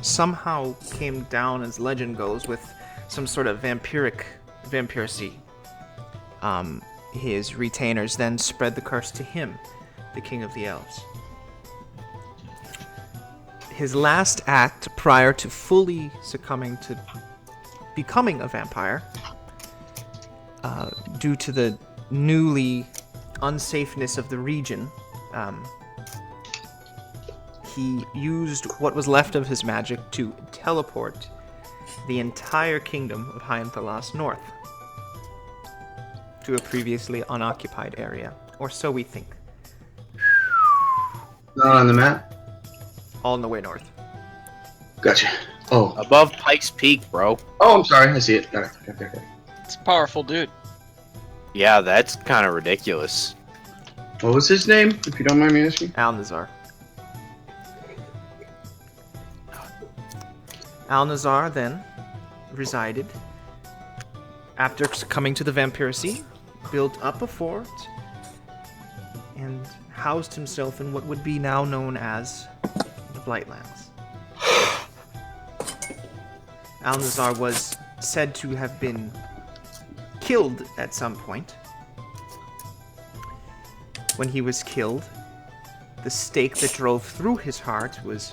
somehow came down, as legend goes, with some sort of vampiracy. His retainers then spread the curse to him, the king of the elves. His last act prior to fully succumbing to becoming a vampire, due to the newly unsafeness of the region, he used what was left of his magic to teleport the entire kingdom of High Enthalos north to a previously unoccupied area, or so we think. Not on the map. All in the way north. Gotcha. Oh, Above Pike's Peak, bro. I'm sorry. I see it. Got it. Okay. It's a powerful dude. Yeah, that's kind of ridiculous. What was his name, if you don't mind me asking? Alnazar. Alnazar then resided, after succumbing to the vampiracy, built up a fort and housed himself in what would be now known as the Blightlands. Alnazar was said to have been killed at some point. When he was killed, the stake that drove through his heart was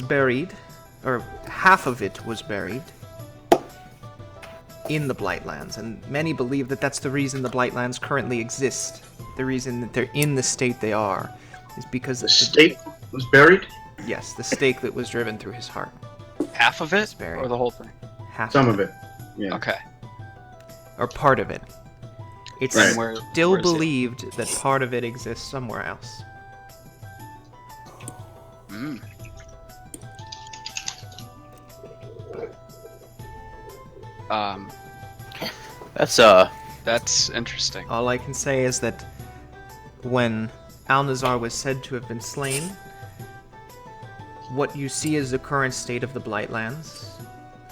buried, or half of it was buried, in the Blightlands, and many believe that that's the reason the Blightlands currently exist. The reason that they're in the state they are is because The stake was buried? yes, the stake that was driven through his heart. Half of it, Spare. or the whole thing? Half Some of it. Yeah. Okay. or part of it. It's Right. still where's it? believed that part of it exists somewhere else. Mm. That's interesting. All I can say is that when Alnazar was said to have been slain, what you see as the current state of the Blightlands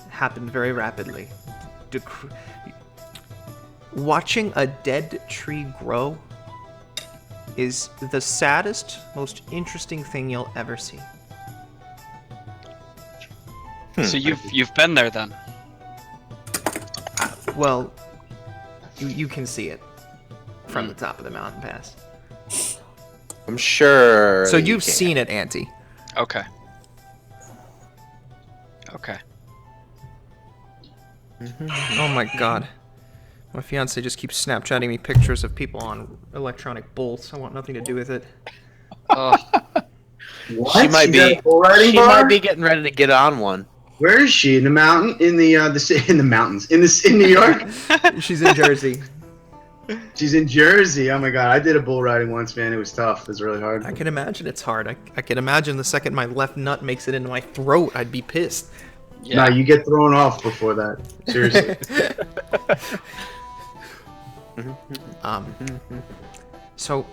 happened very rapidly. Watching a dead tree grow is the saddest, most interesting thing you'll ever see. So you've been there then? Well, you can see it from the top of the mountain pass. I'm sure. So you you've can. seen it, Auntie. Okay. Okay. Oh my god. My fiance just keeps Snapchatting me pictures of people on electronic bolts. I want nothing to do with it. Oh, What? She might She's be. at a bull riding She bar? might be getting ready to get on one. Where is she? In the mountain? In the in the mountains? In New York? She's in Jersey. She's in Jersey. Oh my god, I did a bull riding once, man. It was tough. It was really hard. I can imagine it's hard. I can imagine the second my left nut makes it into my throat, I'd be pissed. yeah. Nah, you get thrown off before that. Seriously. So,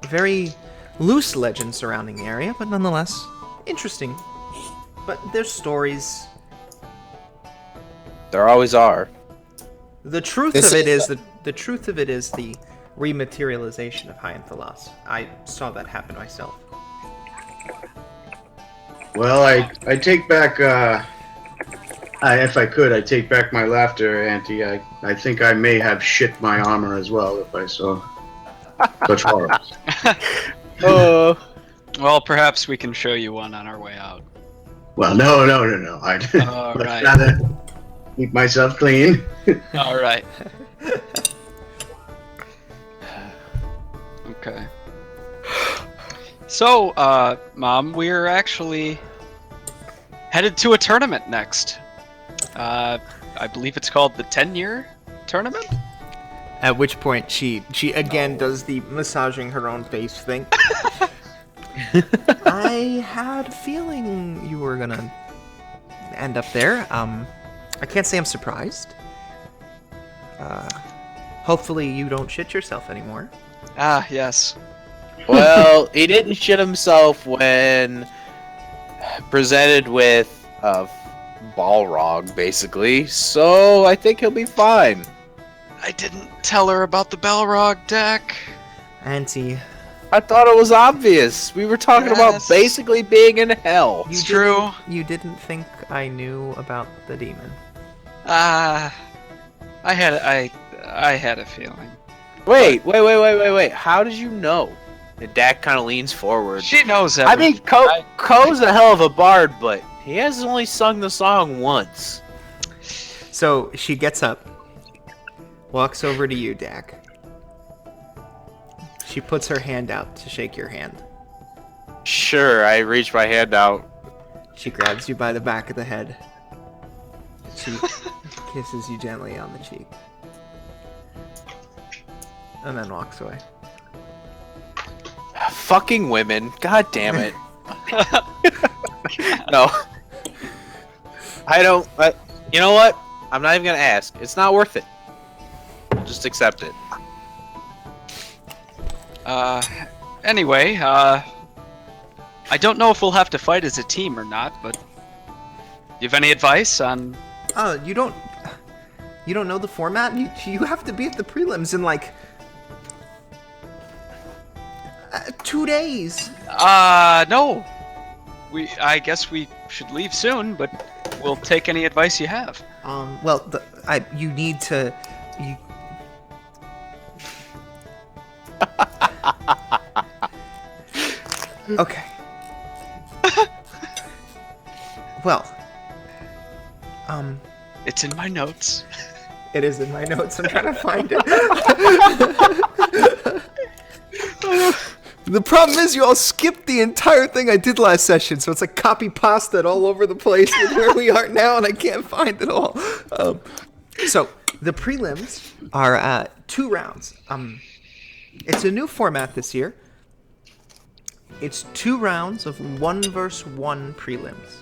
very loose legend surrounding the area, but nonetheless interesting. But there's stories. There always are. The truth This of it is- is the truth of it is the rematerialization of High Thalas. I saw that happen myself. Well, I take back. If I could, I take back my laughter, Auntie. I think I may have shit my armor as well if I saw such horrors. Well, perhaps we can show you one on our way out. Well, no. I'd All much right. rather keep myself clean. All right. Okay. So, Mom, we're actually headed to a tournament next. I believe it's called the 10-year tournament? At which point she again does the massaging her own face thing. I had a feeling you were gonna end up there. I can't say I'm surprised. Hopefully you don't shit yourself anymore. Ah, yes. Well, he didn't shit himself when presented with a Balrog, basically. So I think he'll be fine. I didn't tell her about the Balrog deck. Auntie, I thought it was obvious. We were talking about Yes. basically being in hell. It's true. you didn't think I knew about the demon. I had a feeling. Wait. How did you know? And Dak kind of leans forward. She knows I mean, everything. Ko's a hell of a bard, but he has only sung the song once. So she gets up, walks over to you, Dak. She puts her hand out to shake your hand. Sure, I reach my hand out. She grabs you by the back of the head. She kisses you gently on the cheek. And then walks away. Fucking women. God damn it. No. I don't. You know what? I'm not even gonna ask. It's not worth it. Just accept it. Anyway, I don't know if we'll have to fight as a team or not, but you have any advice on? Oh, you don't know the format? You have to be at the prelims in like 2 days. No. I guess we should leave soon, but we'll take any advice you have. Well, you need to. Okay. Well. It's in my notes. It is in my notes. I'm trying to find it. The problem is you all skipped the entire thing I did last session, so it's like copy pasted all over the place with where we are now, and I can't find it all. So The prelims are 2 rounds. It's a new format this year. It's 2 rounds of 1 versus 1 prelims.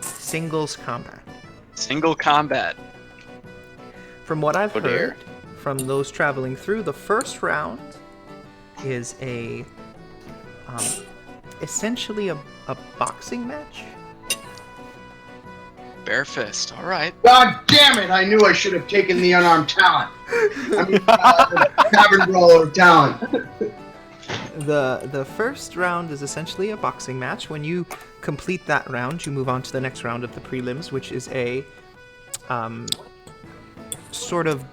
Singles combat. Single combat. From what I've Oh, dear. heard from those traveling through, the first round is essentially a boxing match. Bare fist. All right. God damn it! I knew I should have taken the unarmed talent. I mean, the tavern brawler talent. The first round is essentially a boxing match. When you complete that round, you move on to the next round of the prelims, which is a sort of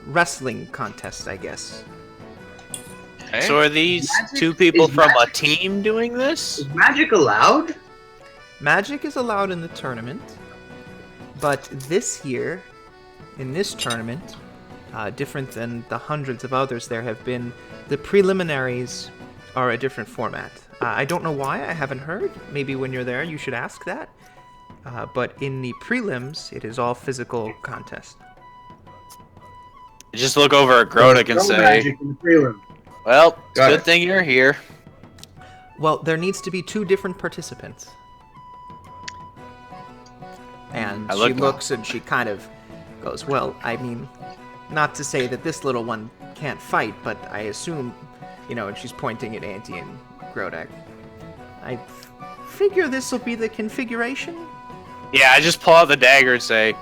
wrestling contest, I guess. Okay. So are these Magic 2 people is from a magic. team doing this? Is magic allowed? Magic is allowed in the tournament, but this year, in this tournament, different than the hundreds of others there have been, the preliminaries are a different format. I don't know why, I haven't heard. Maybe when you're there you should ask that. But in the prelims, it is all physical contest. Just look over at Grodek and No say, magic in the prelim. well, it's a Got good it. thing you're here. Well, there needs to be 2 different participants. And I she look- looks and she kind of goes, well, I mean, not to say that this little one can't fight, but I assume, and she's pointing at Auntie and Grodek. I figure this will be the configuration. Yeah, I just pull out the dagger and say,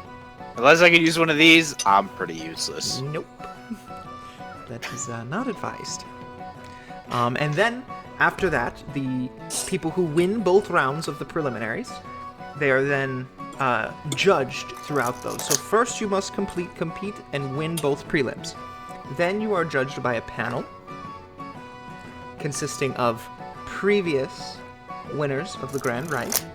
unless I can use one of these, I'm pretty useless. Nope. That is not advised. And then, after that, the people who win both rounds of the preliminaries, they are then judged throughout those. So first you must compete, and win both prelims. Then you are judged by a panel consisting of previous winners of the Grand Rite.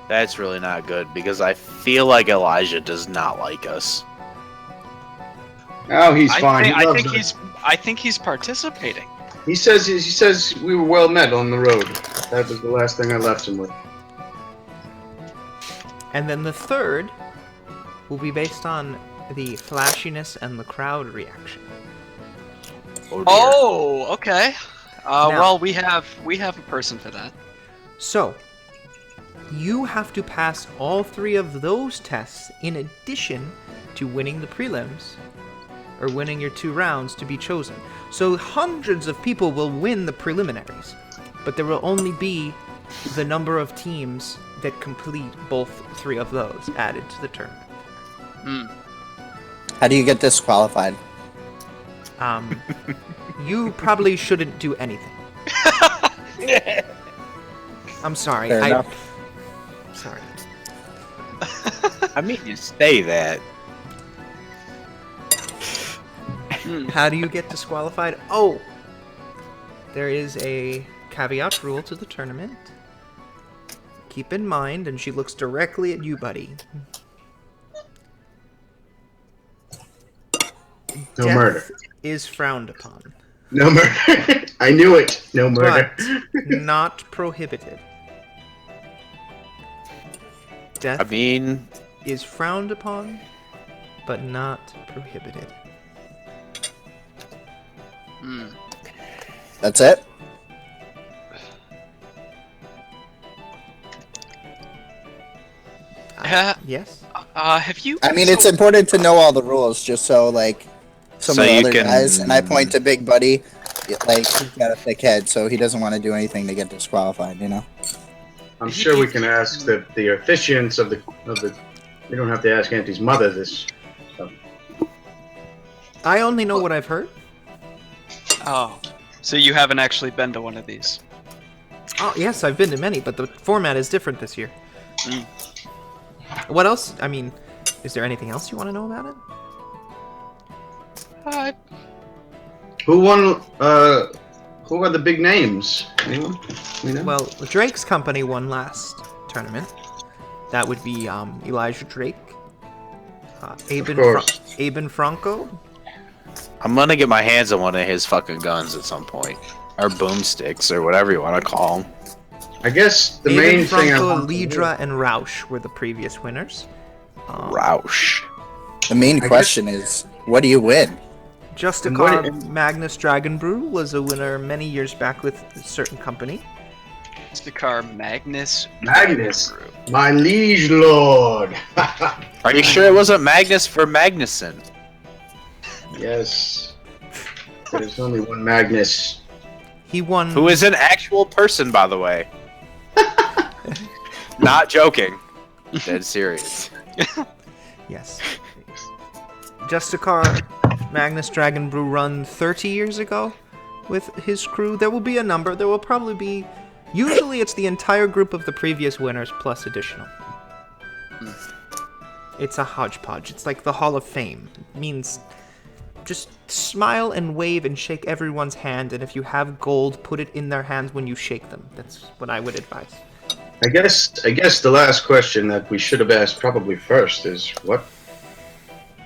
That's really not good, because I feel like Elijah does not like us. Oh, he's fine. I loves think us. I think he's participating. He says we were well met on the road. That was the last thing I left him with. And then the third will be based on the flashiness and the crowd reaction. Oh, dear. Oh, okay. Now- Well, we have a person for that. So, you have to pass all 3 of those tests in addition to winning the prelims, or winning your 2 rounds to be chosen. So hundreds of people will win the preliminaries, but there will only be the number of teams that complete both 3 of those added to the tournament. How do you get disqualified? You probably shouldn't do anything. I'm sorry. Fair enough. Sorry. I mean, you say that. How do you get disqualified? Oh! There is a caveat rule to the tournament. Keep in mind, and she looks directly at you, buddy. No Death murder. is frowned upon, No murder. I knew it. No murder. but not prohibited. Death I mean, is frowned upon, but not prohibited. That's it? Yes? Have you? I mean, it's important to know all the rules, just so, like, some So of the you other can- guys, and I point to Big Buddy, like, he's got a thick head, so he doesn't want to do anything to get disqualified, I'm sure we can ask the officiants of the. We don't have to ask Auntie's mother this. I only know what I've heard. Oh, so you haven't actually been to one of these? Oh, yes, I've been to many, but the format is different this year. Mm. What else? I mean, is there anything else you want to know about it? Who won? Who are the big names? Anyone? We know? Well, Drake's company won last tournament. That would be Elijah Drake, course. Aben Franco. I'm gonna get my hands on one of his fucking guns at some point. Or boomsticks, or whatever you want to call them. I guess the Aben main thing. Franco, Lidra, and Rausch were the previous winners. Roush. The main question is, what do you win? Justicar Magnus Dragon Brew was a winner many years back with a certain company. Justicar Magnus. Magnus, my liege lord. Are you sure it wasn't Magnus for Magnuson? Yes. There's only one Magnus. He won. Who is an actual person, by the way. Not joking. Dead serious. Yes. Justicar Magnus Dragon Brew run 30 years ago with his crew. There will be a number. There will probably be. Usually it's the entire group of the previous winners plus additional. It's a hodgepodge. It's like the Hall of Fame. It means just smile and wave and shake everyone's hand, and if you have gold, put it in their hands when you shake them. That's what I would advise. I guess the last question that we should have asked probably first is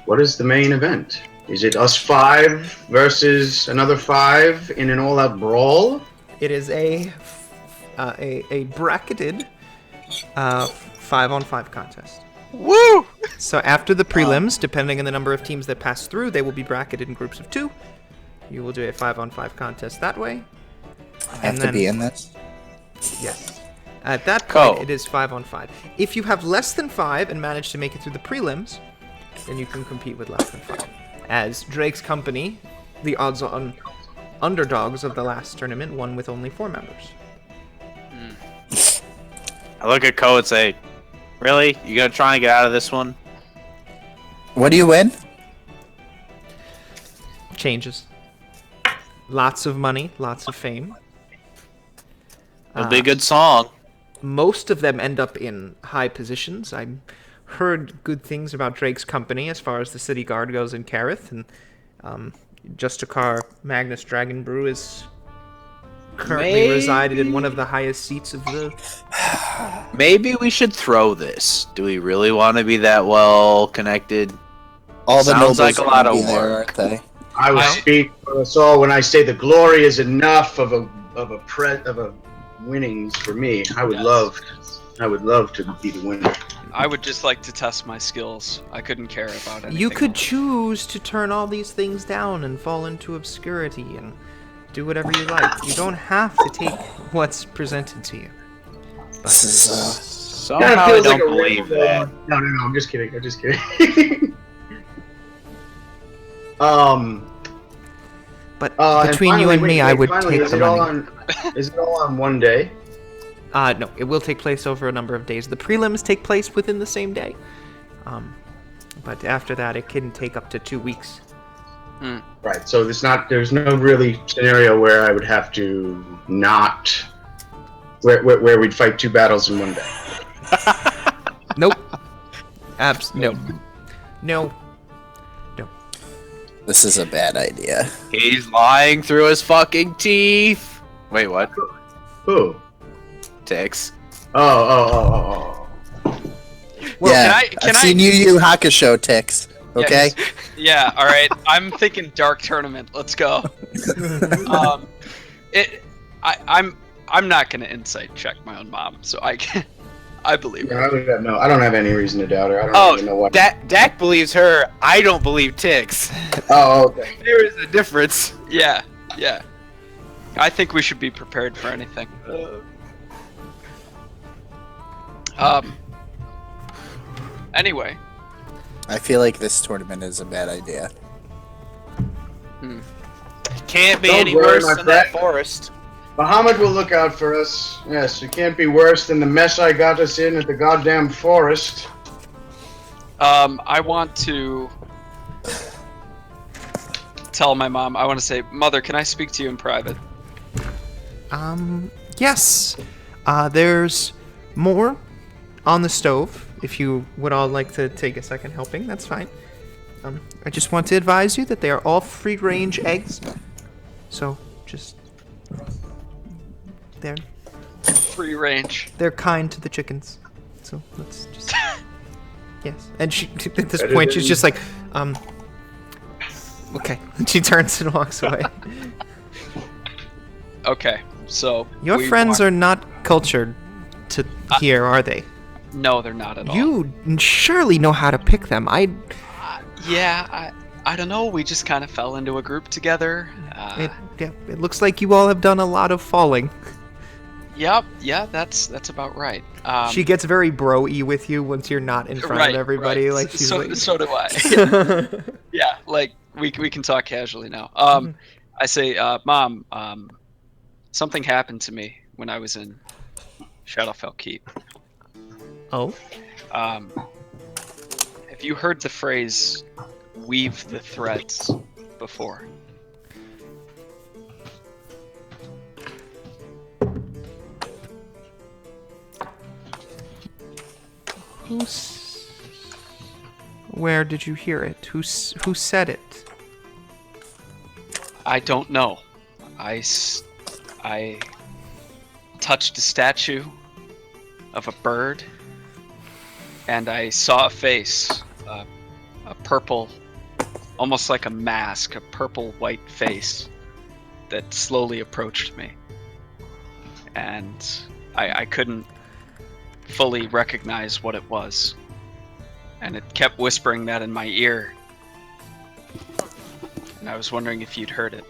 what is the main event? Is it us 5 versus another 5 in an all-out brawl? It is a bracketed 5-on-5 contest. Woo! So after the prelims, depending on the number of teams that pass through, they will be bracketed in groups of 2. You will do a 5-on-5 contest that way. I have to be in this? Yes. At that point, it is 5-on-5. If you have less than 5 and manage to make it through the prelims, then you can compete with less than 5. As Drake's company, the odds-on underdogs of the last tournament, won with only 4 members. I look at Ko and say, really? You gonna try and get out of this one? What do you win? Changes. Lots of money, lots of fame. It'll be a good song. Most of them end up in high positions. I heard good things about Drake's company as far as the city guard goes in Kareth, and Justicar Magnus Dragon Brew is currently resided in one of the highest seats of the... Maybe we should throw this. Do we really want to be that well connected? All the Sounds nobles like a lot of will be there, work. aren't they? I will speak for us all when I say the glory is enough of a winnings for me. I would love to be the winner. I would just like to test my skills. I couldn't care about anything. You could else. choose to turn all these things down and fall into obscurity and do whatever you like. You don't have to take what's presented to you. This is, Somehow I don't believe that. No, I'm just kidding. But between you and me, I would take the money. Is it all on one day? No, it will take place over a number of days. The prelims take place within the same day. But after that, it can take up to 2 weeks. Right, so there's no really scenario where I would have to not... Where we'd fight 2 battles in one day. Nope. No. This is a bad idea. He's lying through his fucking teeth. Wait, what? Who? Tix. Oh. Well, yeah, can I've seen Yu Hakusho ticks. Okay. Yeah. All right. I'm thinking Dark Tournament. Let's go. I'm not gonna insight check my own mom, so I believe her. I don't have any reason to doubt her. I don't even know what. Dak believes her. I don't believe Tix. Oh, okay. There is a difference. Yeah. I think we should be prepared for anything. Anyway. I feel like this tournament is a bad idea. Can't be Don't any worry, worse my than that friend. forest. Muhammad will look out for us. Yes, it can't be worse than the mess I got us in at the goddamn forest. I want to tell my mom. I want to say, Mother, can I speak to you in private? Yes. There's more on the stove. If you would all like to take a second helping, that's fine. I just want to advise you that they are all free-range eggs. So, just... Free range. They're kind to the chickens. So, let's just... Yes. And she, at this point, she's just like, okay. And she turns and walks away. Okay, so... Your friends are not cultured to here, are they? No, they're not at all. You surely know how to pick them. Yeah, I don't know. We just kind of fell into a group together. It looks like you all have done a lot of falling. Yep. Yeah, that's about right. She gets very bro-y with you once you're not in front of everybody. Right. Like she's like, So do I. Yeah, like we can talk casually now. I say, Mom, something happened to me when I was in Shadowfell Keep. oh, Have you heard the phrase "weave the threads" before? where did you hear it? Who said it? I don't know. I touched a statue of a bird, and I saw a face, a purple, almost like a mask, a purple-white face that slowly approached me. And I couldn't fully recognize what it was. And it kept whispering that in my ear. And I was wondering if you'd heard it.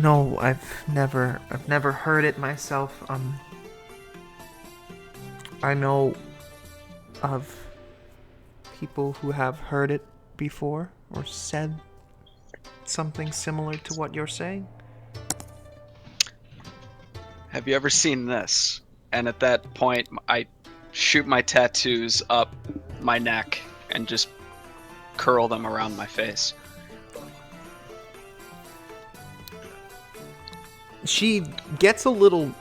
No, I've never heard it myself. I know of people who have heard it before or said something similar to what you're saying. Have you ever seen this? And at that point, I shoot my tattoos up my neck and just curl them around my face. She gets a little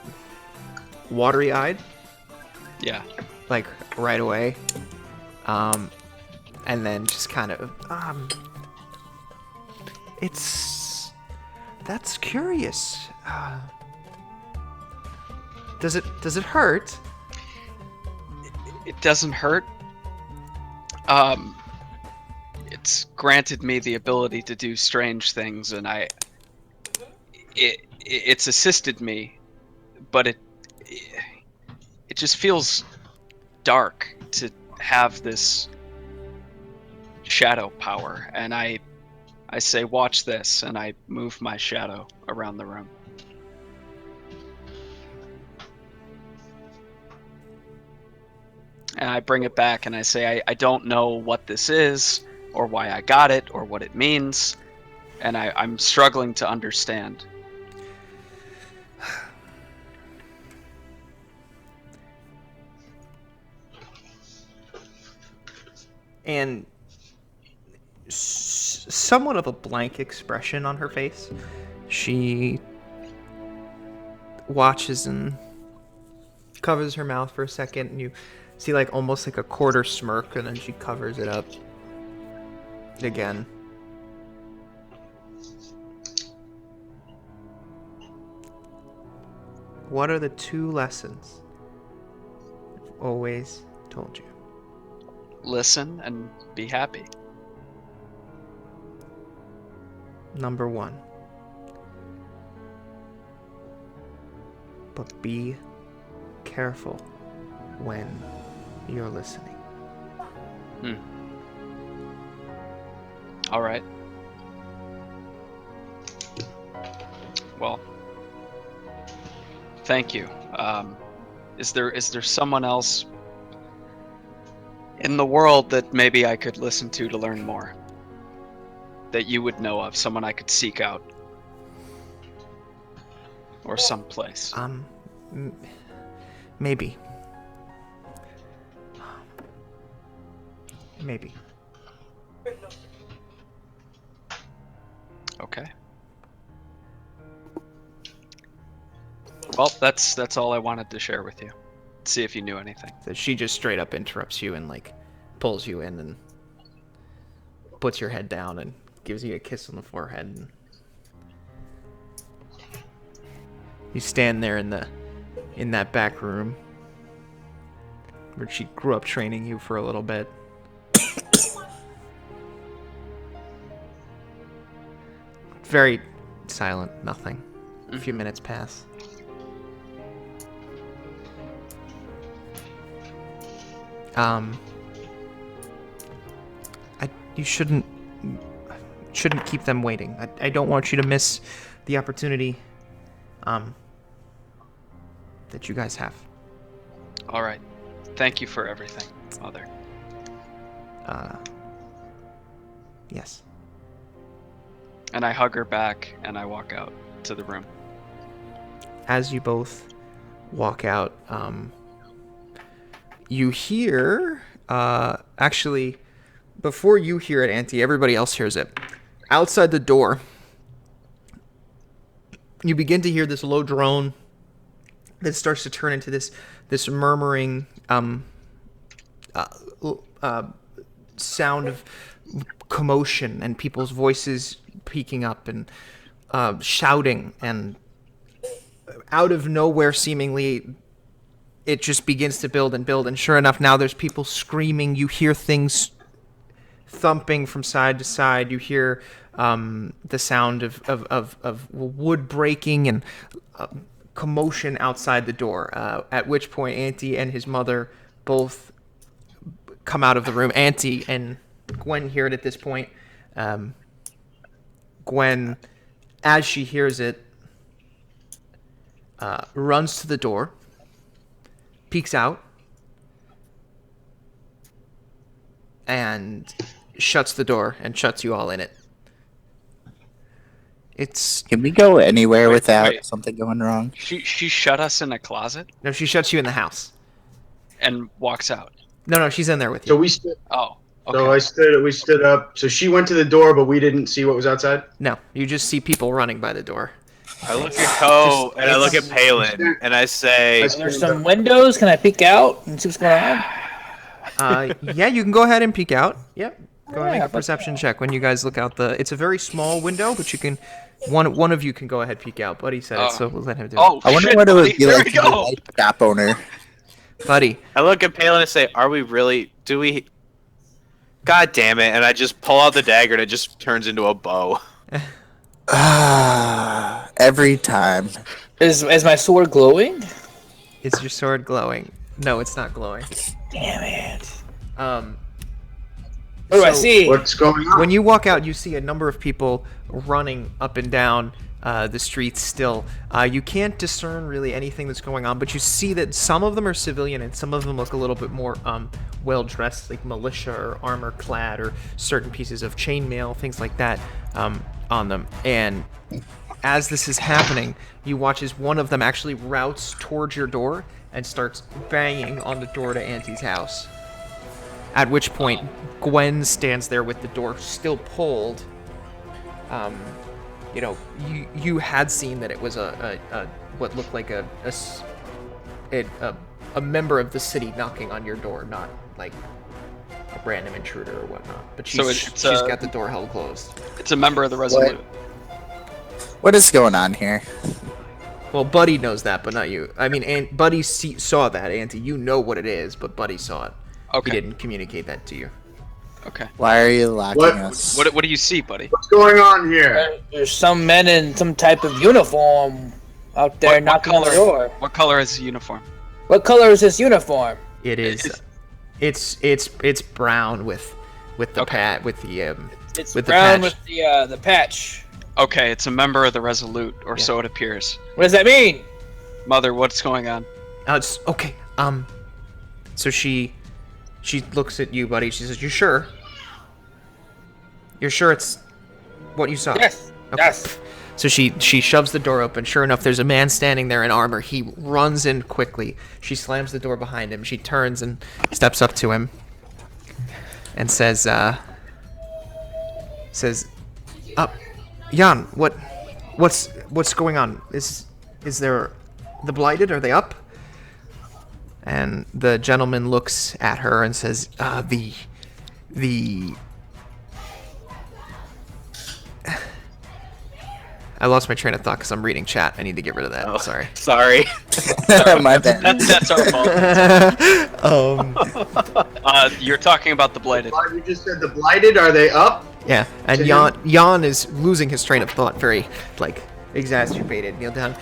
watery-eyed. Yeah. Like right away. And then just kind of that's curious. Does it hurt? It doesn't hurt. It's granted me the ability to do strange things, and it's assisted me, but it just feels dark to have this shadow power. And I say, watch this, and I move my shadow around the room. And I bring it back and I say, I don't know what this is, or why I got it, or what it means, and I'm struggling to understand. And somewhat of a blank expression on her face. She watches and covers her mouth for a second, and you see like almost like a quarter smirk, and then she covers it up again. What are the 2 lessons I've always told you? Listen and be happy. Number 1. But be careful when you're listening. All right. Well, thank you. Is there someone else in the world that maybe I could listen to learn more? That you would know of, someone I could seek out, or someplace. Maybe. Maybe. Okay. Well, that's all I wanted to share with you. See if you knew anything. So she just straight up interrupts you and like pulls you in and puts your head down and gives you a kiss on the forehead. And you stand there in that back room where she grew up training you for a little bit. Very silent, nothing. A few minutes pass. you shouldn't keep them waiting. I don't want you to miss the opportunity that you guys have. All right. Thank you for everything, Mother. Yes. And I hug her back and I walk out to the room. As you both walk out, you hear, actually, before you hear it, Auntie, everybody else hears it. Outside the door, you begin to hear this low drone that starts to turn into this murmuring sound of commotion and people's voices peaking up and shouting, and out of nowhere, seemingly, it just begins to build and build. And sure enough, now there's people screaming. You hear things thumping from side to side. You hear the sound of wood breaking and commotion outside the door. At which point, Auntie and his mother both come out of the room. Auntie and Gwen hear it at this point. Gwen, as she hears it, runs to the door, peeks out, and shuts the door and shuts you all in it. Can we go anywhere without wait. something going wrong? She shut us in a closet No, she shuts you in the house. and walks out. No, she's in there with you. So we stood. Oh, okay. So we stood up. So she went to the door, but we didn't see what was outside. No, you just see people running by the door. I look at Ko and I look at Palin and I say, There's some windows. Can I peek out and see what's going on? Yeah, you can go ahead and peek out. Yep. Go ahead and Yeah, make a perception check when you guys look out the... It's a very small window, but you can... One of you can go ahead peek out. Buddy said it, so we'll let him do it. Oh, I wonder shit, what it would buddy. be There like we to be a go. light shop owner. Buddy. I look at Palin and say, are we really... Do we... God damn it. And I just pull out the dagger and it just turns into a bow. Every time. Is my sword glowing? Is your sword glowing? No, it's not glowing. Damn it. What do I So- see? What's going on? When you walk out, you see a number of people running up and down the streets still. You can't discern really anything that's going on, but you see that some of them are civilian and some of them look a little bit more well-dressed, like militia or armor-clad or certain pieces of chainmail, things like that on them. And as this is happening, you watch as one of them actually routes towards your door and starts banging on the door to Auntie's house. At which point, Gwen stands there with the door still pulled. You know, you had seen that it was a what looked like a member of the city knocking on your door, not like a random intruder or whatnot. But she's got the door held closed. It's a member of the Resolute. What is going on here? Well, Buddy knows that, but not you. I mean, Buddy saw that, Auntie. You know what it is, but Buddy saw it. Okay. He didn't communicate that to you. Okay. Why are you locking us? What do you see, buddy? What's going on here? There's some men in some type of uniform out there What knocking on the color? door. What color is the uniform? What color is this uniform? It is. It's brown with the Okay. It's with the brown patch. with the patch. Okay, it's a member of the Resolute, or Yeah. so it appears. What does that mean? Mother, what's going on? It's okay. So she looks at you, buddy. She says, "You sure? You're sure it's what you saw?" Yes. Okay. Yes. So she shoves the door open. Sure enough, there's a man standing there in armor. He runs in quickly. She slams the door behind him. She turns and steps up to him and says, Jan, what's going on? Is there the blighted? Are they up?" And the gentleman looks at her and says, the I lost my train of thought because I'm reading chat. I need to get rid of that. Oh. Sorry. Sorry. My bad. That's our fault. You're talking about the Blighted. You just said the blighted. Are they up? Yeah, and To Jan is losing his train of thought, very exacerbated. Kneel down.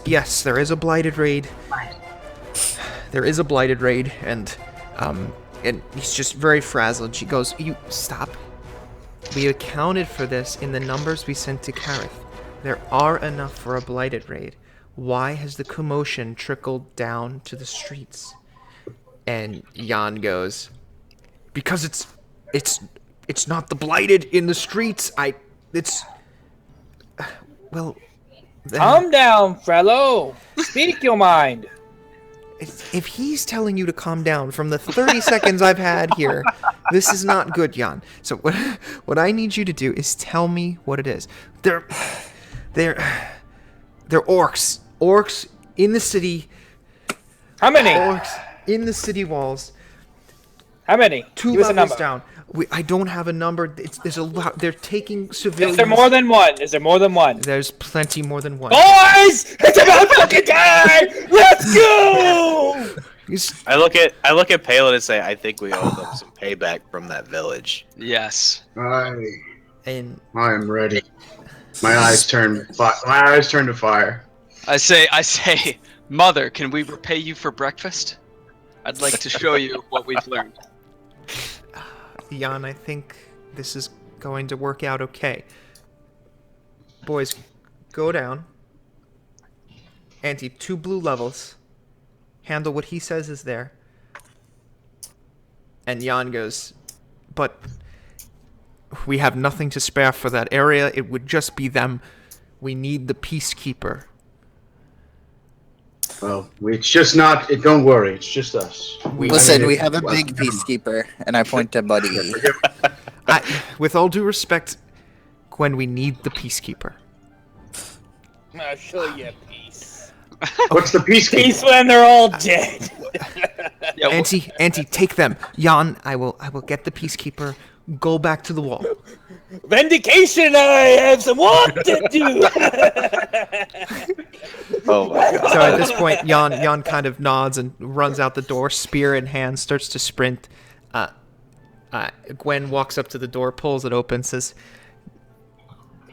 Yes, there is a blighted raid. There is a blighted raid, and he's just very frazzled. She goes, "You stop. We accounted for this in the numbers we sent to Kareth. There are enough for a blighted raid. Why has the commotion trickled down to the streets? And Jan goes, because it's not the blighted in the streets. Well, Calm down, fellow. Speak your mind. if he's telling you to calm down from the 30 seconds I've had here, this is not good, Jan. So what I need you to do is tell me what it is. They're orcs. Orcs in the city. How many? Orcs in the city walls. How many? 2 Give us a levels number. down. I don't have a number. There's a lot. They're taking civilians. Is there more than one? Is there more than one? There's plenty more than one. Boys, it's about fucking time. Let's go. I look at Palin and say, I think we owe them some payback from that village. Yes. I And am ready. My eyes turn to fire. I say, Mother, can we repay you for breakfast? I'd like to show you what we've learned. Jan, I think this is going to work out okay. Boys, go down. Auntie, 2 blue levels. Handle what he says is there. And Jan goes, but we have nothing to spare for that area. It would just be them. We need the Peacekeeper. Well, it's just not. Don't worry. It's just us. Listen, we have a big peacekeeper, and I point to Buddy. With all due respect, Gwen, we need the Peacekeeper. I'll show you peace. What's the peacekeeper? Peace when they're all dead. Yeah, Auntie, take them. Jan, I will get the Peacekeeper. Go back to the wall. Vindication, I have some work to do. Oh my god. So at this point, Jan kind of nods and runs out the door, spear in hand, starts to sprint. Gwen walks up to the door, pulls it open, says,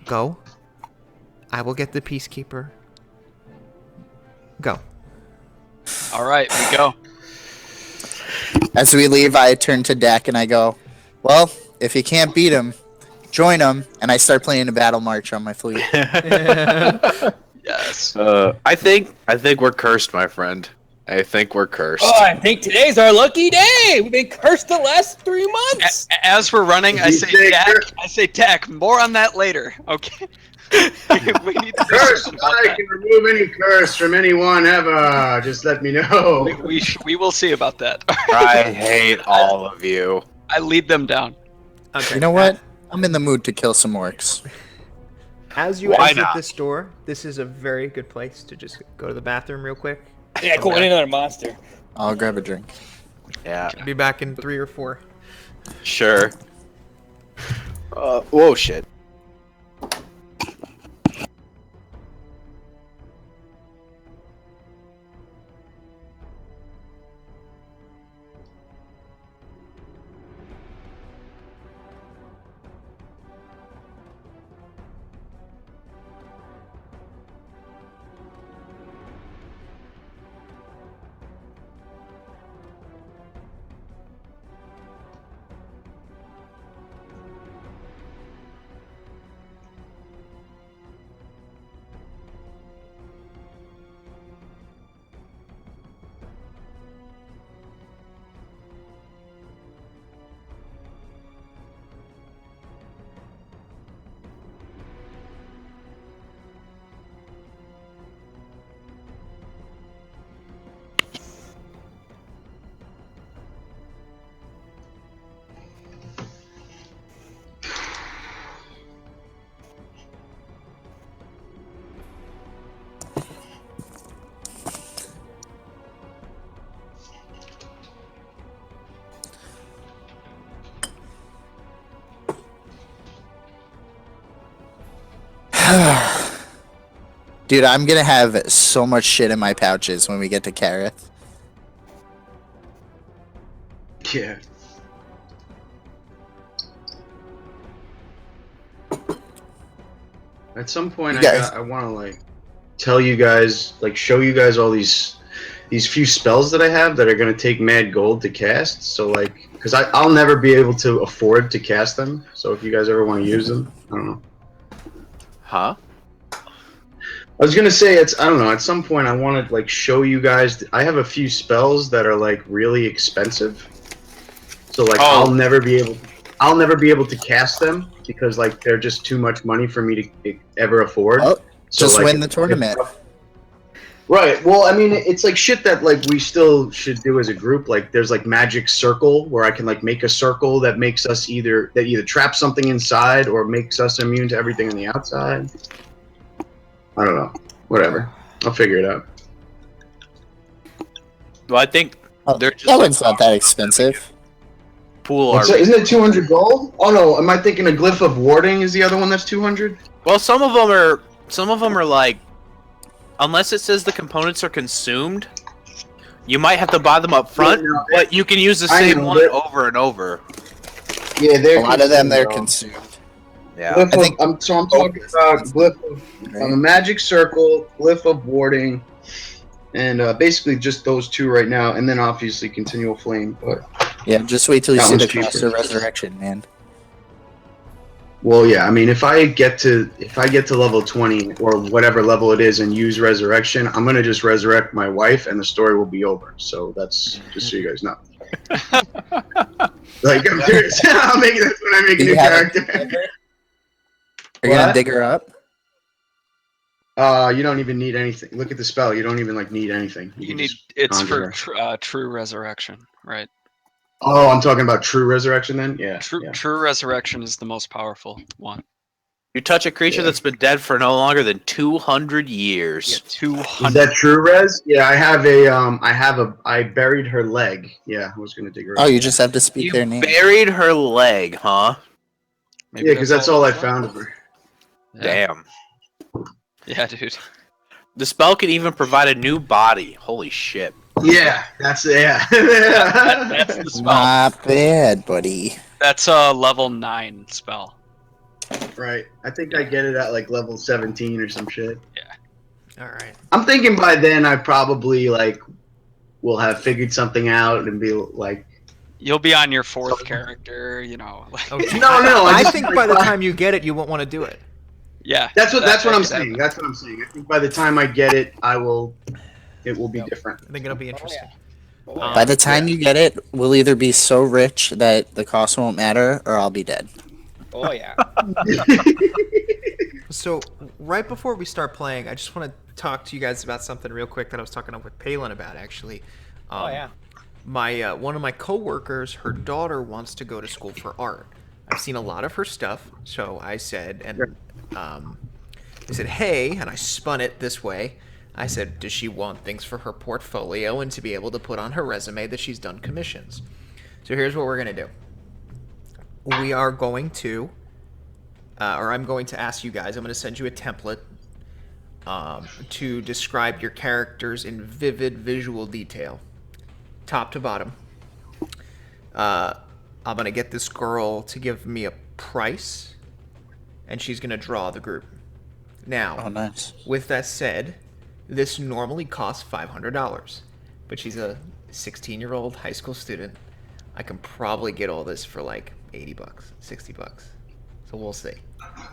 go. I will get the Peacekeeper. Go. All right, we go. As we leave, I turn to Dak and I go, well, if you can't beat him, join him. And I start playing a battle march on my flute. Yes. I think we're cursed, my friend. I think we're cursed. Oh, I think today's our lucky day. We've been cursed the last 3 months. As we're running, I say, Dak, more on that later. Okay. We need to do Curse! something about I that. can remove any curse from anyone ever. Just let me know. We will see about that. I hate all of you. I lead them down. Okay. You know what? I'm in the mood to kill some orcs. As you Why exit not? this door, this is a very good place to just go to the bathroom real quick. Yeah, cool. We need another monster. I'll grab a drink. Yeah, Be back in 3 or 4. sure. Whoa, shit. Dude, I'm gonna have so much shit in my pouches when we get to Kareth. Yeah. At some point, You guys- I want to like tell you guys, like show you guys all these few spells that I have that are gonna take mad gold to cast. So like, because I'll never be able to afford to cast them. So if you guys ever want to use them, I don't know. Huh? I was gonna say I don't know. At some point, I want to like show you guys. I have a few spells that are like really expensive, so like I'll never be able to cast them because like they're just too much money for me to ever afford. Oh, So, just like, win the tournament. Right. Well, I mean, it's like shit that like we still should do as a group. Like, there's like magic circle where I can like make a circle that makes us either traps something inside or makes us immune to everything on the outside. I don't know. Whatever. I'll figure it out. Well, I think Oh, they're just that one's not that expensive. pool Isn't it 200 gold? Oh no, am I thinking a glyph of warding is the other one that's 200? Well, some of them are like, unless it says the components are consumed, you might have to buy them up front, Yeah, no, but you can use the I same know, one they're- over and over. Yeah, A lot of them they're consumed. Yeah. Glyph I think- I'm talking about glyph of a magic circle, glyph of warding, and basically just those two right now, and then obviously continual flame. But Yeah, just wait till you That see one's the cost cheaper. of resurrection, man. well, yeah, I mean, if I get to level 20 or whatever level it is and use resurrection, I'm gonna just resurrect my wife, and the story will be over. So that's just so you guys know. Like I'm serious. I'll make this when I make a Do new you have a character. digger? Are you gonna What? dig her up? You don't even need anything. Look at the spell. You don't even like need anything. You can need just it's conjure for her. true resurrection, right? Oh, I'm talking about true resurrection then. Yeah. True yeah. true resurrection is the most powerful one. You touch a creature Yeah. that's been dead for no longer than 200 years. Yeah, Is 200. that true res? Yeah, I buried her leg. Yeah, I was gonna dig her Oh, up. you just have to speak You their name. buried her leg, huh? Maybe Yeah, because that's all I it's found of her. Yeah. Damn. Yeah, dude. The spell can even provide a new body. Holy shit. Yeah, that's yeah. That's the spell. Not bad, buddy. That's a level 9 spell. Right. I think I get it at like level 17 or some shit. All right. I'm thinking by then I probably like will have figured something out and be like, You'll be on your 4th character, you know. Like, Oh, gee, No, I I just think like by the why- time you get it, you won't want to do it. yeah. that's what I'm could saying. happen. That's what I'm saying. I think by the time I get it, it will be different. I think it'll be interesting. By the time you get it, we'll either be so rich that the cost won't matter, or I'll be dead. Oh yeah. So, right before we start playing, I just want to talk to you guys about something real quick that I was talking up with Palin about, actually. Oh yeah. My one of my coworkers, her daughter wants to go to school for art. I've seen a lot of her stuff, so I said, I said, hey, and I spun it this way. I said, does she want things for her portfolio and to be able to put on her resume that she's done commissions? So here's what we're gonna do. We are going to, or I'm going to ask you guys. I'm going to send you a template to describe your characters in vivid visual detail, top to bottom. I'm going to get this girl to give me a price, and she's going to draw the group. Now, Oh, nice. with that said, this normally costs $500, but she's a 16-year-old high school student. I can probably get all this for like $80, $60. So we'll see.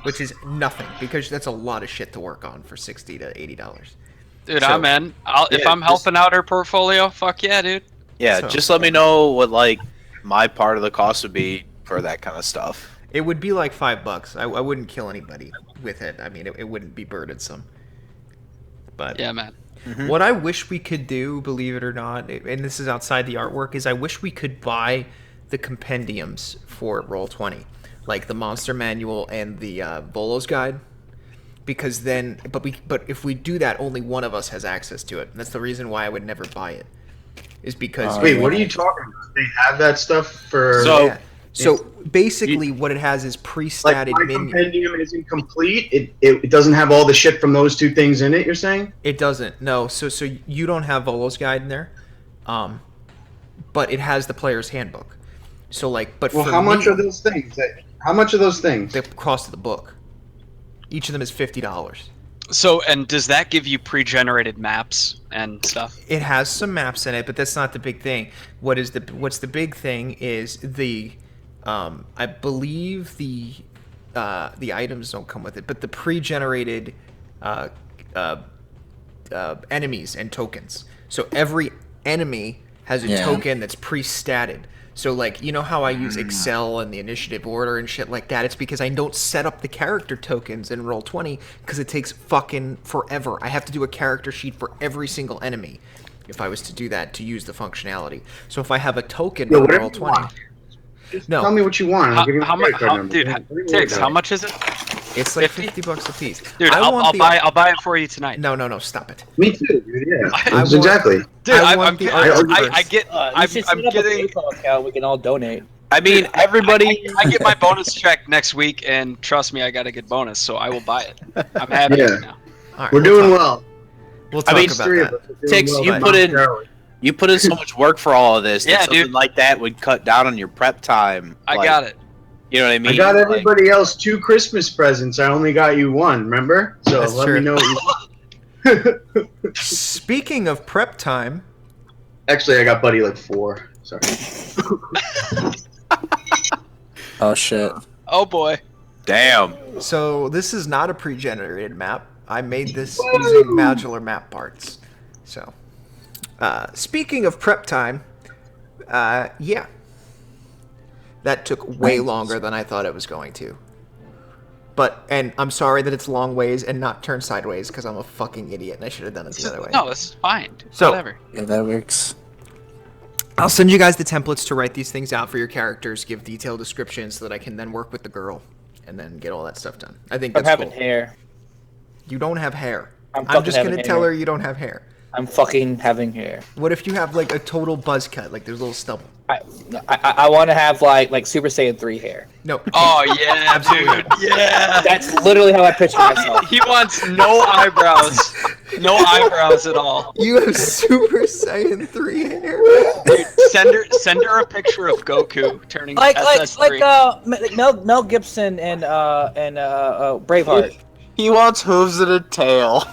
Which is nothing, because that's a lot of shit to work on for $60 to $80. Dude, So- I'm in. If Yeah, I'm helping out her portfolio, fuck yeah, dude. Yeah, So- just let me know what like my part of the cost would be for that kind of stuff. It would be like $5. I wouldn't kill anybody with it. I mean, it wouldn't be burdensome. But Yeah, man. what I wish we could do, believe it or not, and this is outside the artwork, is I wish we could buy the compendiums for Roll20, like the Monster Manual and the Volo's Guide, because then, but if we do that, only one of us has access to it. And that's the reason why I would never buy it, is because Wait, what are you talking about? They have that stuff for So- yeah. So basically, what it has is like pre-statted my minions. compendium isn't complete. It doesn't have all the shit from those two things in it. You're saying? It doesn't. No. So you don't have Volo's Guide in there, but it has the player's handbook. So like, but Well, for how much me, are those things? How much are those things? the cost of the book? Each of them is $50. So, and does that give you pre-generated maps and stuff? It has some maps in it, but that's not the big thing. What's the big thing is the I believe the items don't come with it, but the pre-generated enemies and tokens. So every enemy has a token that's pre-statted. So, like, you know how I use Excel and the initiative order and shit like that? It's because I don't set up the character tokens in Roll20 because it takes fucking forever. I have to do a character sheet for every single enemy if I was to do that to use the functionality. So if I have a token in Roll20... No. Tell me what you want. I'll give you my credit card number. Dude, Tiggs, how much is it? It's like 50 bucks a piece. Dude, I'll buy it for you tonight. No, stop it. Me too, dude. Yeah, want- exactly. Dude, I'm I'm getting. PayPal account we can all donate. I mean, everybody. I get my bonus check next week, and trust me, I got a good bonus, so I will buy it. I'm happy now. All right, We're doing well. We'll talk about that. Tiggs, you put in so much work for all of this. Yeah, that something dude. like that would cut down on your prep time. I got it. You know what I mean? I got everybody else 2 Christmas presents. I only got you 1. Remember? So That's let true. me know. What you... Speaking of prep time, Actually, I got Buddy like 4. Sorry. Oh shit. Oh boy. Damn. so this is not a pre-generated map. I made this using modular map parts. So, speaking of prep time, yeah. That took way longer than I thought it was going to. And I'm sorry that it's long ways and not turn sideways because I'm a fucking idiot and I should have done it the other way. No, this is fine. So- Whatever. Yeah, that works. I'll send you guys the templates to write these things out for your characters, give detailed descriptions so that I can then work with the girl and then get all that stuff done. I think I'm that's having cool. hair. You don't have hair. I'm I'm just fucking going to having tell hair. her you don't have hair. I'm fucking having hair. What if you have like a total buzz cut, like there's a little stubble? I want to have like Super Saiyan 3 hair. No. Oh yeah, dude. Yeah. That's literally how I picture myself. He wants no eyebrows. No eyebrows at all. You have Super Saiyan 3 hair? Dude, send her a picture of Goku turning SS3. Mel Gibson and Braveheart. He wants hooves and a tail.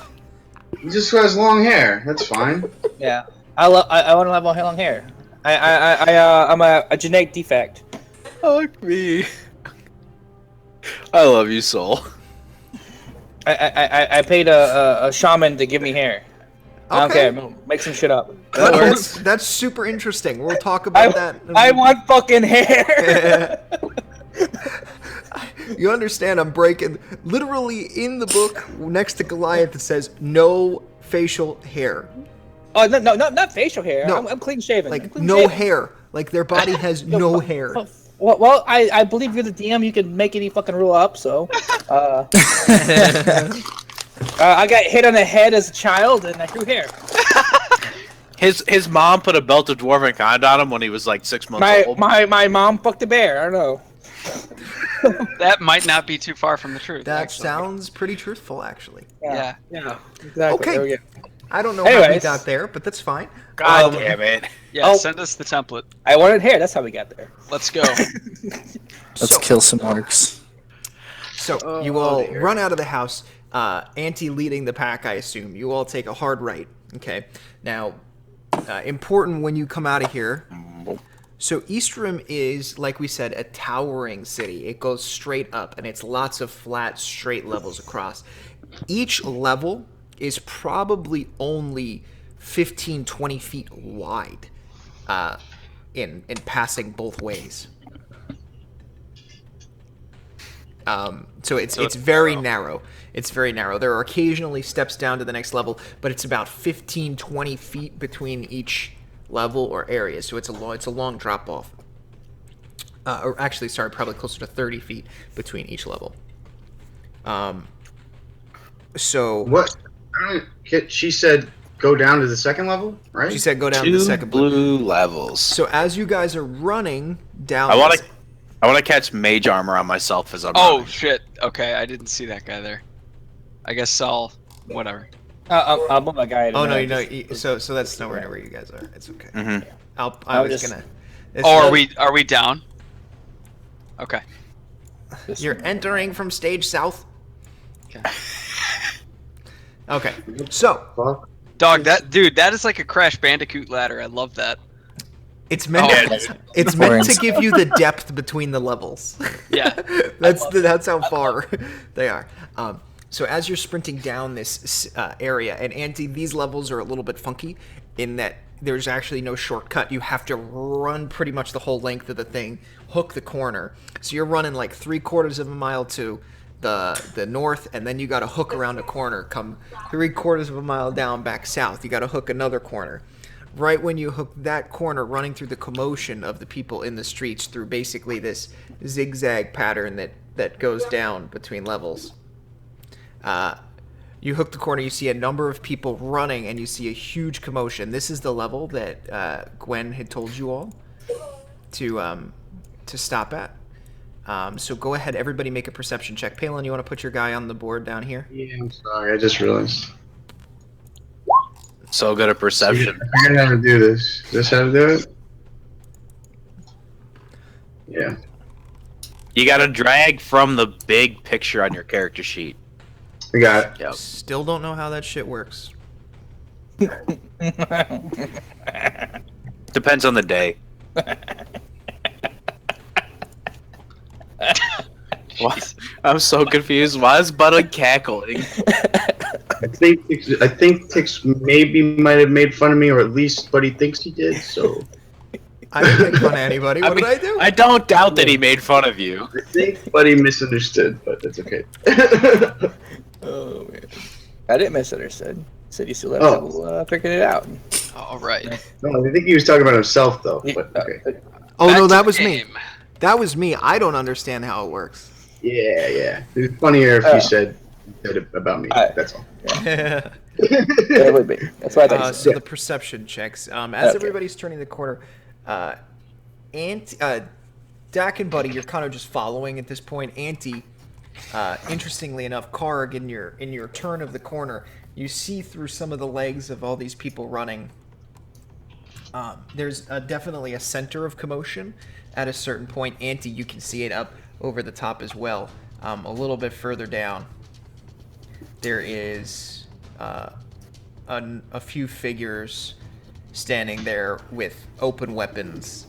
He just has long hair. That's fine. Yeah, I want to have long hair. I'm a genetic defect. Fuck me. I love you, Soul. I paid a shaman to give me hair. I don't Okay. care. Make some shit up. That's super interesting. We'll talk about that. I want fucking hair. You understand, I'm breaking... Literally, in the book, next to Goliath, it says, no facial hair. Oh, no, not facial hair. No. I'm clean shaven. Like, no hair. Like, their body has no hair. Well, I believe you're the DM. You can make any fucking rule up, so... I got hit on the head as a child, and I grew hair. His mom put a belt of dwarven kind on him when he was like 6 months old. My mom fucked a bear. I don't know. That might not be too far from the truth. That actually. sounds pretty truthful, actually. Yeah. Exactly. Okay. There we go. I don't know how we Anyways. got there, but that's fine. God damn it. Yeah, Oh. send us the template. I wanted hair. That's how we got there. Let's go. Let's kill some orcs. So, you all run out of the house, Auntie leading the pack, I assume. You all take a hard right, okay? Now, important when you come out of here. So, Eastrim is, like we said, a towering city. It goes straight up, and it's lots of flat, straight levels across. Each level is probably only 15, 20 feet wide in passing both ways. So it's very narrow. It's very narrow. There are occasionally steps down to the next level, but it's about 15, 20 feet between each level or area. So it's a long drop off. Or actually, sorry, probably closer to 30 feet between each level. So What? She said go down to the second level, right? she said go down to Two the second blue levels. So as you guys are running down, I want to catch mage armor on myself as I'm Oh running. shit. Okay, I didn't see that guy there. I guess I'll whatever. I'll put my guy in. Oh no, a so that's nowhere near where you guys are. It's okay. Mhm. I was gonna. Oh, are we down? Okay. You're entering from stage south. Okay. Okay, so Fuck. Dog, that is like a Crash Bandicoot ladder. I love that. it's meant it's meant to give you the depth between the levels. Yeah, that's how far they are. So as you're sprinting down this area, and Andy, these levels are a little bit funky in that there's actually no shortcut. You have to run pretty much the whole length of the thing, hook the corner. So you're running like 3/4 of a mile to the north, and then you got to hook around a corner, come 3/4 of a mile down back south. You got to hook another corner. Right when you hook that corner, running through the commotion of the people in the streets through basically this zigzag pattern that goes down between levels. You hook the corner, you see a number of people running, and you see a huge commotion. This is the level that Gwen had told you all to stop at. So go ahead, everybody make a perception check. Palin, you want to put your guy on the board down here? Yeah, I'm sorry. I just realized. So good at perception. I figured out how to do this. Is this how to do it? Yeah. You gotta drag from the big picture on your character sheet. We got it. Yep. Still don't know how that shit works. Depends on the day. What? I'm so confused. Why is Button cackling? I think Tix maybe might have made fun of me, or at least Buddy thinks he did. So I didn't make fun of anybody. What did I do? I don't doubt that he made fun of you. I think Buddy misunderstood, but that's okay. Oh man, I didn't misunderstand. Said you still have trouble figuring it out. all right. No, I think he was talking about himself though. But okay. Oh Back no, to that the was me. game. That was me. I don't understand how it works. Yeah. It'd be funnier if you said it about me. That's all. That would be. That's why I thought you So said. the perception checks. As Okay. everybody's turning the corner, Dak and Buddy, you're kind of just following at this point. Auntie, interestingly enough, Karg, in your turn of the corner, you see through some of the legs of all these people running. There's definitely a center of commotion at a certain point. Auntie, you can see it up over the top as well. A little bit further down, there is a few figures standing there with open weapons,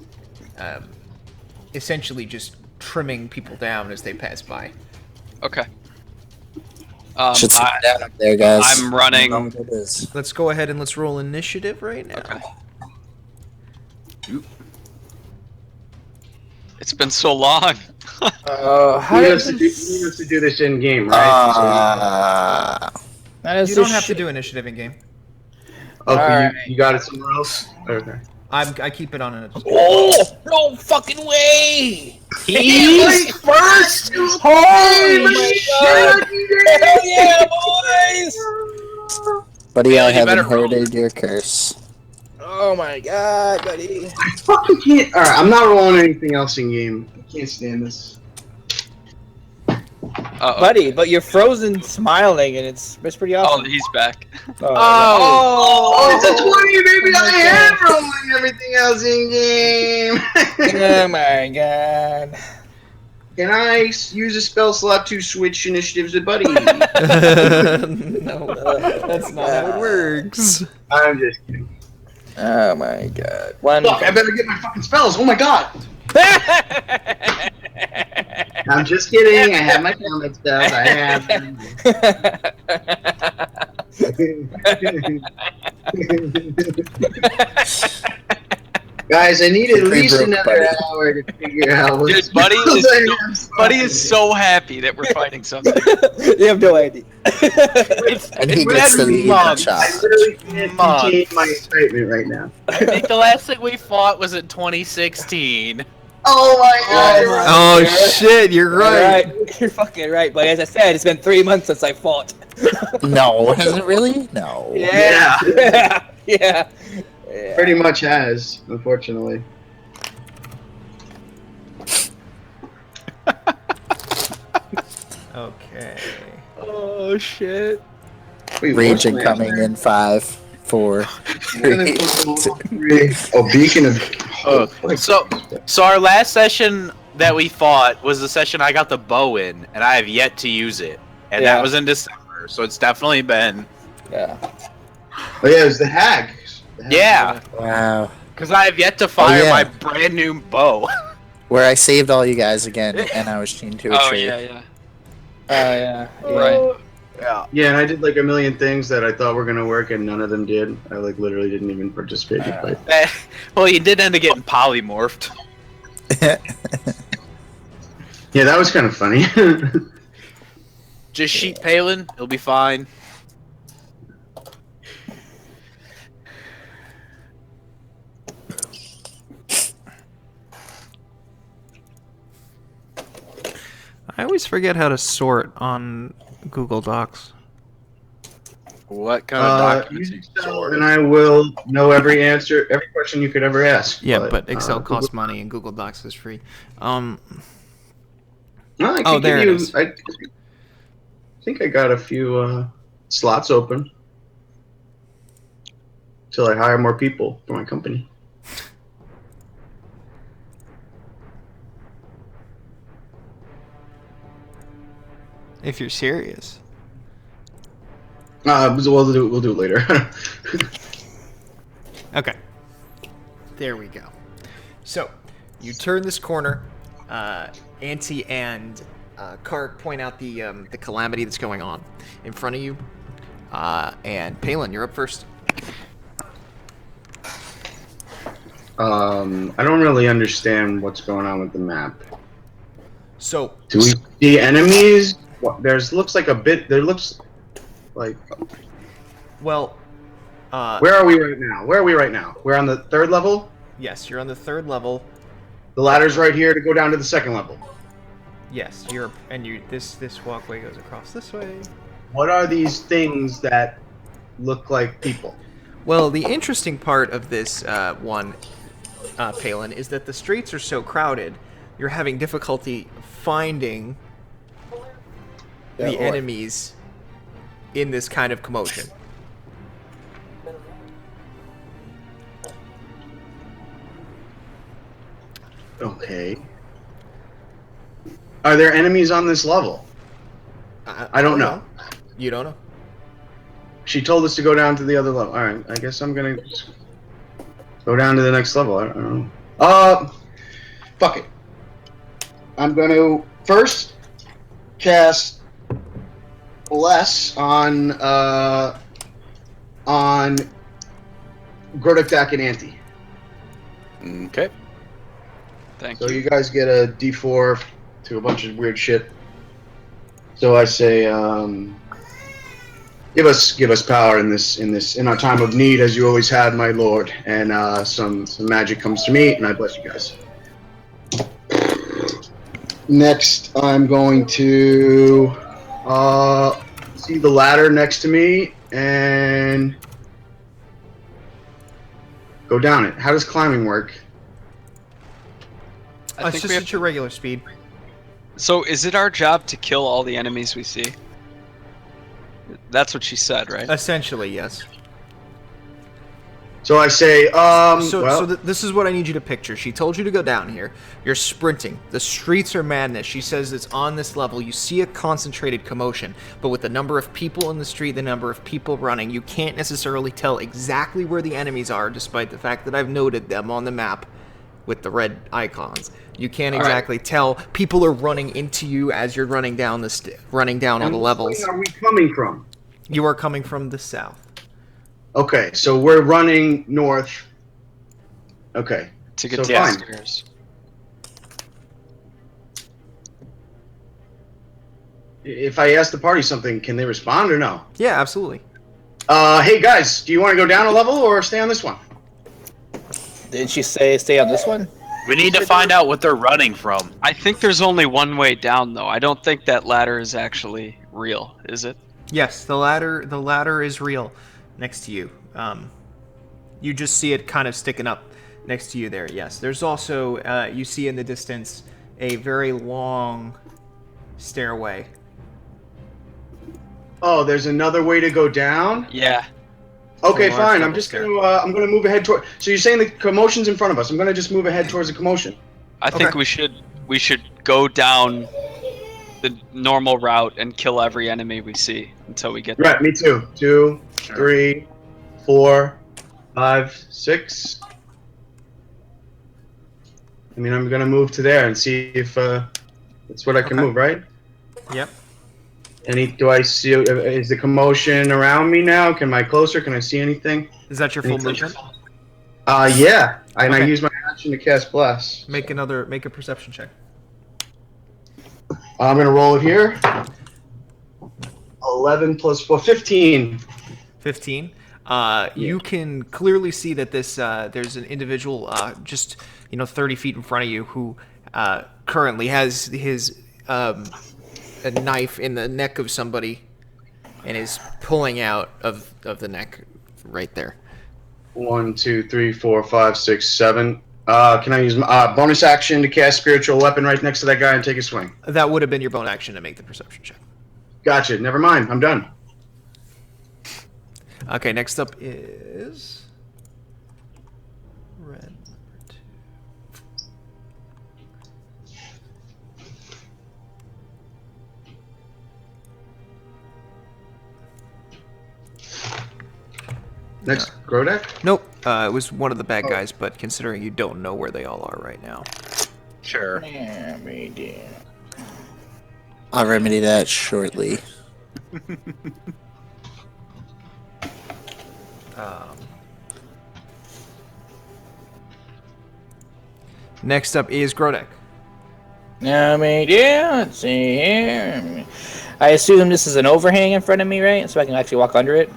essentially just trimming people down as they pass by. Okay. Should sit down up there, guys. I'm running. I don't know what it is. Let's go ahead and let's roll initiative right now. Okay. It's been so long. How You need does us to do this in game, right? You don't have to do initiative in game. Okay, you got it somewhere else? Okay. I keep it on an. Oh, no fucking way! He's first! Holy shit! Hell yeah, boys! Buddy, I have better roll. inherited your curse. Oh my god, buddy. I fucking can't. Alright, I'm not rolling anything else in game. I can't stand this. Uh-oh. Buddy, but you're frozen smiling and it's pretty Oh, awesome. he's back. Oh, it's a 20, baby! I am rolling everything else in game! Oh my god. Can I use a spell slot to switch initiatives with Buddy? No, that's not how it works. I'm just kidding. Oh my god. One. Fuck, I better get my fucking spells. Oh my god! I'm just kidding. I have my combat spells. I have them. Guys, I need at least broke another Buddy. hour to figure out what Dude, Buddy is so happy that we're fighting something. You have no idea. And he It's gets the been lead months. shot. I literally can't contain my excitement right now. I think the last thing we fought was in 2016. Oh my god! Oh shit, you're right. Right. You're fucking right, but as I said, it's been 3 months since I fought. No, has it really? No. Yeah. Yeah. Yeah. Pretty much has, unfortunately. Okay. Oh shit. Wait, Rage what's incoming in 5, 4, 3, 2. Oh, Beacon of. So our last session that we fought was the session I got the bow in, and I have yet to use it. And Yeah. that was in December, so it's definitely been Yeah. Oh yeah, it was the hag. The hag. Yeah, Wow. because I have yet to fire yeah. my brand new bow. Where I saved all you guys again, and I was chained to a Oh tree. yeah. Yeah. Right. Yeah. Yeah, and I did like a million things that I thought were gonna work, and none of them did. I like literally didn't even participate in the fight. Well, you did end up getting polymorphed. Yeah, that was kind of funny. Just sheep Palin, he'll be fine. I always forget how to sort on Google Docs. What kind of documents use you Excel, sort? and I will know every answer, every question you could ever ask. Yeah, but Excel Google- costs money and Google Docs is free. No, I Oh, can there give it you, is. I think I got a few slots open till I hire more people for my company. If you're serious. We'll do it later. Okay. There we go. So, you turn this corner. Auntie and Kark point out the calamity that's going on in front of you. And Palin, you're up first. I don't really understand what's going on with the map. So, Do we see enemies? Looks like a bit. There looks like. well, Where are we right now? We're on the 3rd level. yes, you're on the 3rd level. The ladder's right here to go down to the 2nd level. Yes, this walkway goes across this way. What are these things that look like people? Well, the interesting part of this Palin, is that the streets are so crowded, you're having difficulty finding the enemies in this kind of commotion. Okay. Are there enemies on this level? I don't know. You don't know? She told us to go down to the other level. All right, I guess I'm gonna just go down to the next level. I don't know. Fuck it. I'm gonna first cast Bless on Grodakdak and Anti. Okay. Thank So you. you guys get a D4 to a bunch of weird shit. So I say, give us power in our time of need, as you always had, my lord. And some magic comes to me, and I bless you guys. Next, I'm going to see the ladder next to me and go down it. How does climbing work? I It's think just we have at your regular speed. So is it our job to kill all the enemies we see? That's what she said, right? Essentially, yes. So I say, This is what I need you to picture. She told you to go down here. You're sprinting. The streets are madness. She says it's on this level. You see a concentrated commotion, but with the number of people in the street, the number of people running, you can't necessarily tell exactly where the enemies are, despite the fact that I've noted them on the map with the red icons. You can't exactly tell. People are running into you as you're running down on the levels. Where are we coming from? You are coming from the south. Okay, so we're running north. Okay. To get So to fine. the stairs. If I ask the party something, can they respond or no? Yeah, absolutely. Hey guys, do you want to go down a level or stay on this one? Didn't she say stay on this one? We need to find out what they're running from. I think there's only one way down, though. I don't think that ladder is actually real, is it? Yes, the ladder is real next to you. You just see it kind of sticking up next to you there. Yes, there's also you see in the distance a very long stairway. Oh, there's another way to go down? Yeah. Okay, It's a large fine. I'm double just stair. gonna move ahead toward. So you're saying the commotion's in front of us? I'm gonna just move ahead towards the commotion. I think Okay. we should go down the normal route and kill every enemy we see until we get there. Right, me too. 2, Sure. 3, 4, 5, 6. I mean, I'm gonna move to there and see if that's what I can Okay. move, right? Yep. Do I see? Is the commotion around me now? Can I closer? Can I see anything? Is that your full movement? Yeah. And I Okay. use my action to cast bless. Make a perception check. I'm gonna roll it here. 11 plus 4, 15. 15. You can clearly see that there's an individual just 30 feet in front of you who currently has his a knife in the neck of somebody and is pulling out of the neck right there. 1, 2, 3, 4, 5, 6, 7. Can I use bonus action to cast spiritual weapon right next to that guy and take a swing? That would have been your bone action to make the perception check. Gotcha. Never mind. I'm done. Okay, next up is red number 2. Next, Grodek? Nope, it was one of the bad guys, but considering you don't know where they all are right now. Sure. Yeah, we did. I'll remedy that shortly. Next up is Grodek. I mean, yeah, let's see here. I assume this is an overhang in front of me, right? So I can actually walk under it?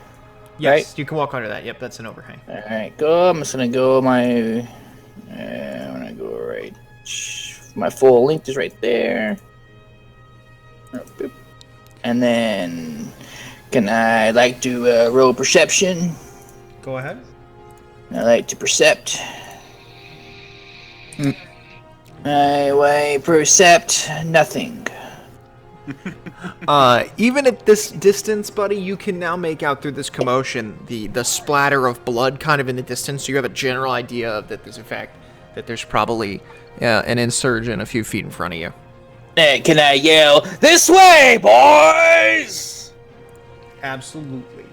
Yes, Right. you can walk under that. Yep, that's an overhang. Alright, go. I'm just gonna go I'm gonna go right. My full length is right there. Boop. And then, can I like to roll perception? Go ahead. I like to percept. I percept nothing. Even at this distance, buddy, you can now make out through this commotion the splatter of blood kind of in the distance, so you have a general idea of that there's probably an insurgent a few feet in front of you. Can I yell, "This way, boys"? Absolutely.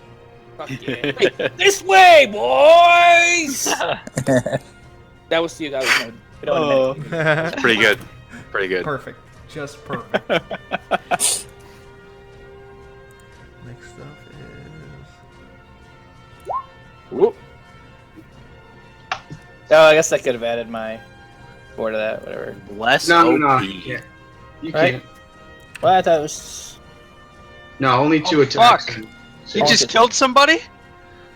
Fuck yeah. Hey, this way, boys! That was you guys. That's pretty good. Pretty good. Perfect. Just perfect. Next up is... Whoop. Oh, I guess I could have added my 4 to that, whatever. Less No, OP. you can't. You Right? can't. Well, I thought it was. No, only 2 Oh, attacks. fuck. You just killed somebody?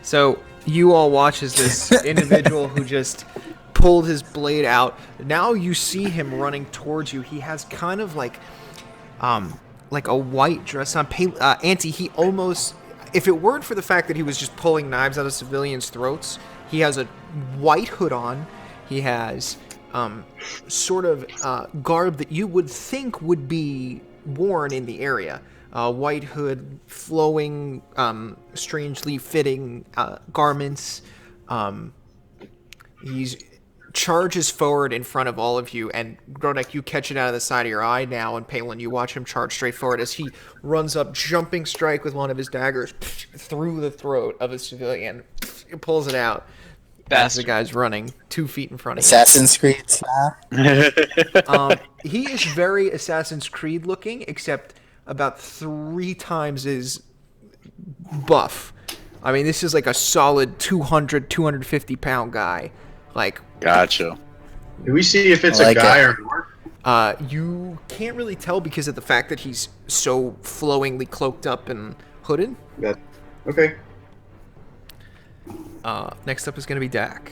So, you all watch as this individual who just pulled his blade out. Now you see him running towards you. He has kind of like a white dress on. Auntie, he almost... If it weren't for the fact that he was just pulling knives out of civilians' throats, he has a white hood on. He has sort of garb that you would think would be worn in the area. White hood, flowing, strangely fitting garments. He charges forward in front of all of you, and Grodek, you catch it out of the side of your eye now, and Palin, you watch him charge straight forward as he runs up, jumping strike with one of his daggers through the throat of a civilian. He pulls it out. As the guy's running 2 feet in front of you. Assassin's Creed style. He is very Assassin's Creed looking, except about 3 times as buff. I mean, this is like a solid 200, 250 pound guy. Like, Gotcha. Do we see if it's I like a guy it. or not? you can't really tell because of the fact that he's so flowingly cloaked up and hooded. Okay. Next up is going to be Dak.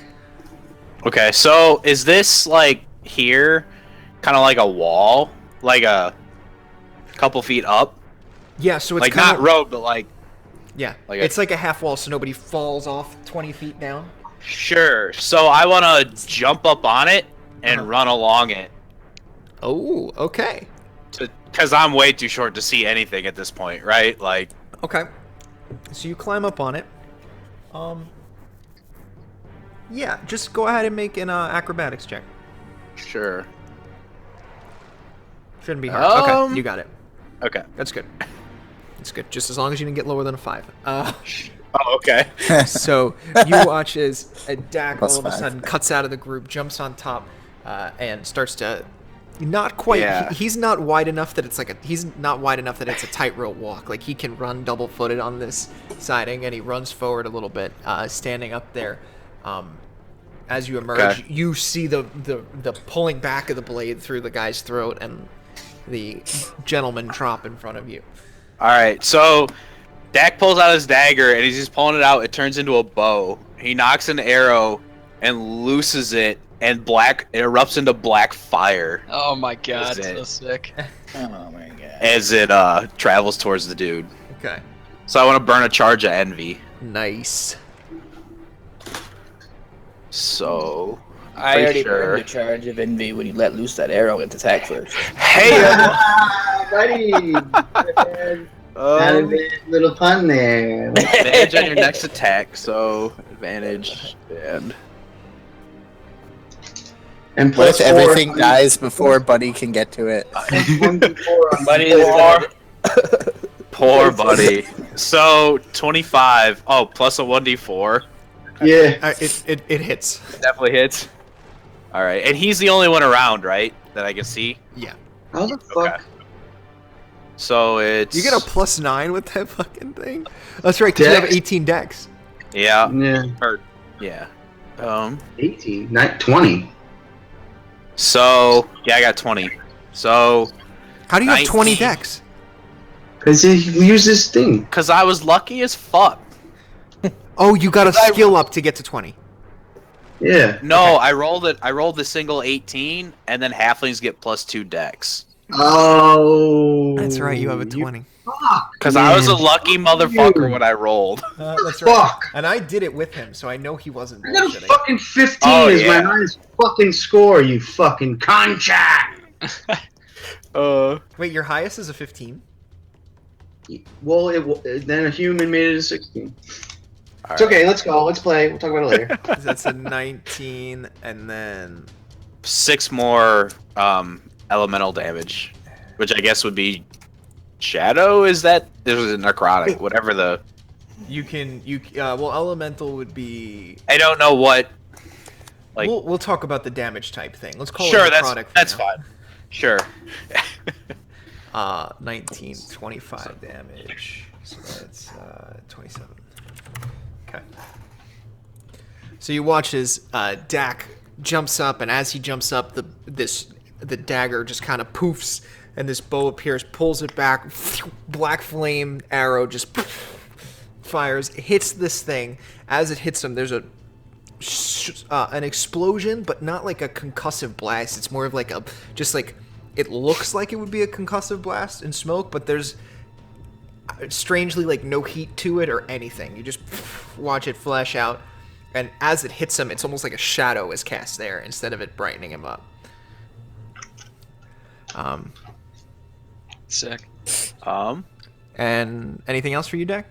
Okay, so is this like here, kind of like a wall, like a couple feet up, Yeah, so it's like kind not of... road, but like Yeah, like it's like a half wall so nobody falls off 20 feet down. sure. So I want to jump up on it and Uh-huh. run along it, Oh, okay. because I'm way too short to see anything at this point, right? Like, Okay. So you climb up on it. Yeah, just go ahead and make an acrobatics check. sure. Shouldn't be hard. Okay, you got it. Okay. That's good. That's good. Just as long as you didn't get lower than a 5. Oh, okay. So you watch as Dak Plus all of a 5. sudden cuts out of the group, jumps on top, and starts to not quite. Yeah. He's not wide enough that it's like he's not wide enough that it's a tightrope walk. Like he can run double-footed on this siding, and he runs forward a little bit, standing up there. As you emerge, Okay. you see the pulling back of the blade through the guy's throat, and the gentleman drop in front of you. All right, so Dak pulls out his dagger and he's just pulling it out. It turns into a bow. He knocks an arrow and looses it, and it erupts into black fire Oh my god, That's so it. sick. Oh my god. as it travels towards the dude. Okay. So I want to burn a charge of envy. Nice. So I pretty already sure. burned the charge of envy when you let loose that arrow and attack first. Hey, Buddy. Had a little pun there. advantage on your next attack. So advantage And What plus if everything dies before Buddy can get to it? Buddy is gonna poor buddy. So 25. Oh, plus a 1d4. Yeah. It hits. Definitely hits. All right, and he's the only one around, right? That I can see. Yeah. How the fuck? Okay. So it's You get a +9 with that fucking thing. That's right, because you have Dex? 18 decks. yeah, Yeah. or yeah. 18, not 20. So yeah, I got 20. So How do you have 20 19. decks? Because he used this thing. because I was lucky as fuck. Oh, you got a skill up to get to 20. Yeah. No, I rolled it. I rolled the single 18, and then halflings get +2 decks. Oh. That's right, you have a 20. Fuck. Because I was a man. lucky motherfucker You. when I rolled. That's Fuck. And I did it with him, so I know he wasn't I got a bullshitting. fucking 15 Oh, is my yeah. highest fucking score, you fucking concha. Wait, your highest is a 15? Well, then a human made it a 16. All It's right. okay, let's go. Let's play. We'll talk about it later. That's a 19, and then 6 more elemental damage, which I guess would be shadow. Is that this was a necrotic? Whatever the well, elemental would be. I don't know what. Like We'll talk about the damage type thing. Let's call sure, it necrotic. that's for now. fine. Sure. 19, 25 damage. So that's 27. Okay. So you watch as Dak jumps up, and as he jumps up, the dagger just kind of poofs, and this bow appears, pulls it back, black flame arrow just fires, hits this thing. As it hits him, there's an explosion, but not like a concussive blast. It's more of like it looks like it would be a concussive blast in smoke, but there's strangely like no heat to it or anything. You just watch it flash out, and as it hits him, it's almost like a shadow is cast there instead of it brightening him up. Sick. And anything else for you, Dak?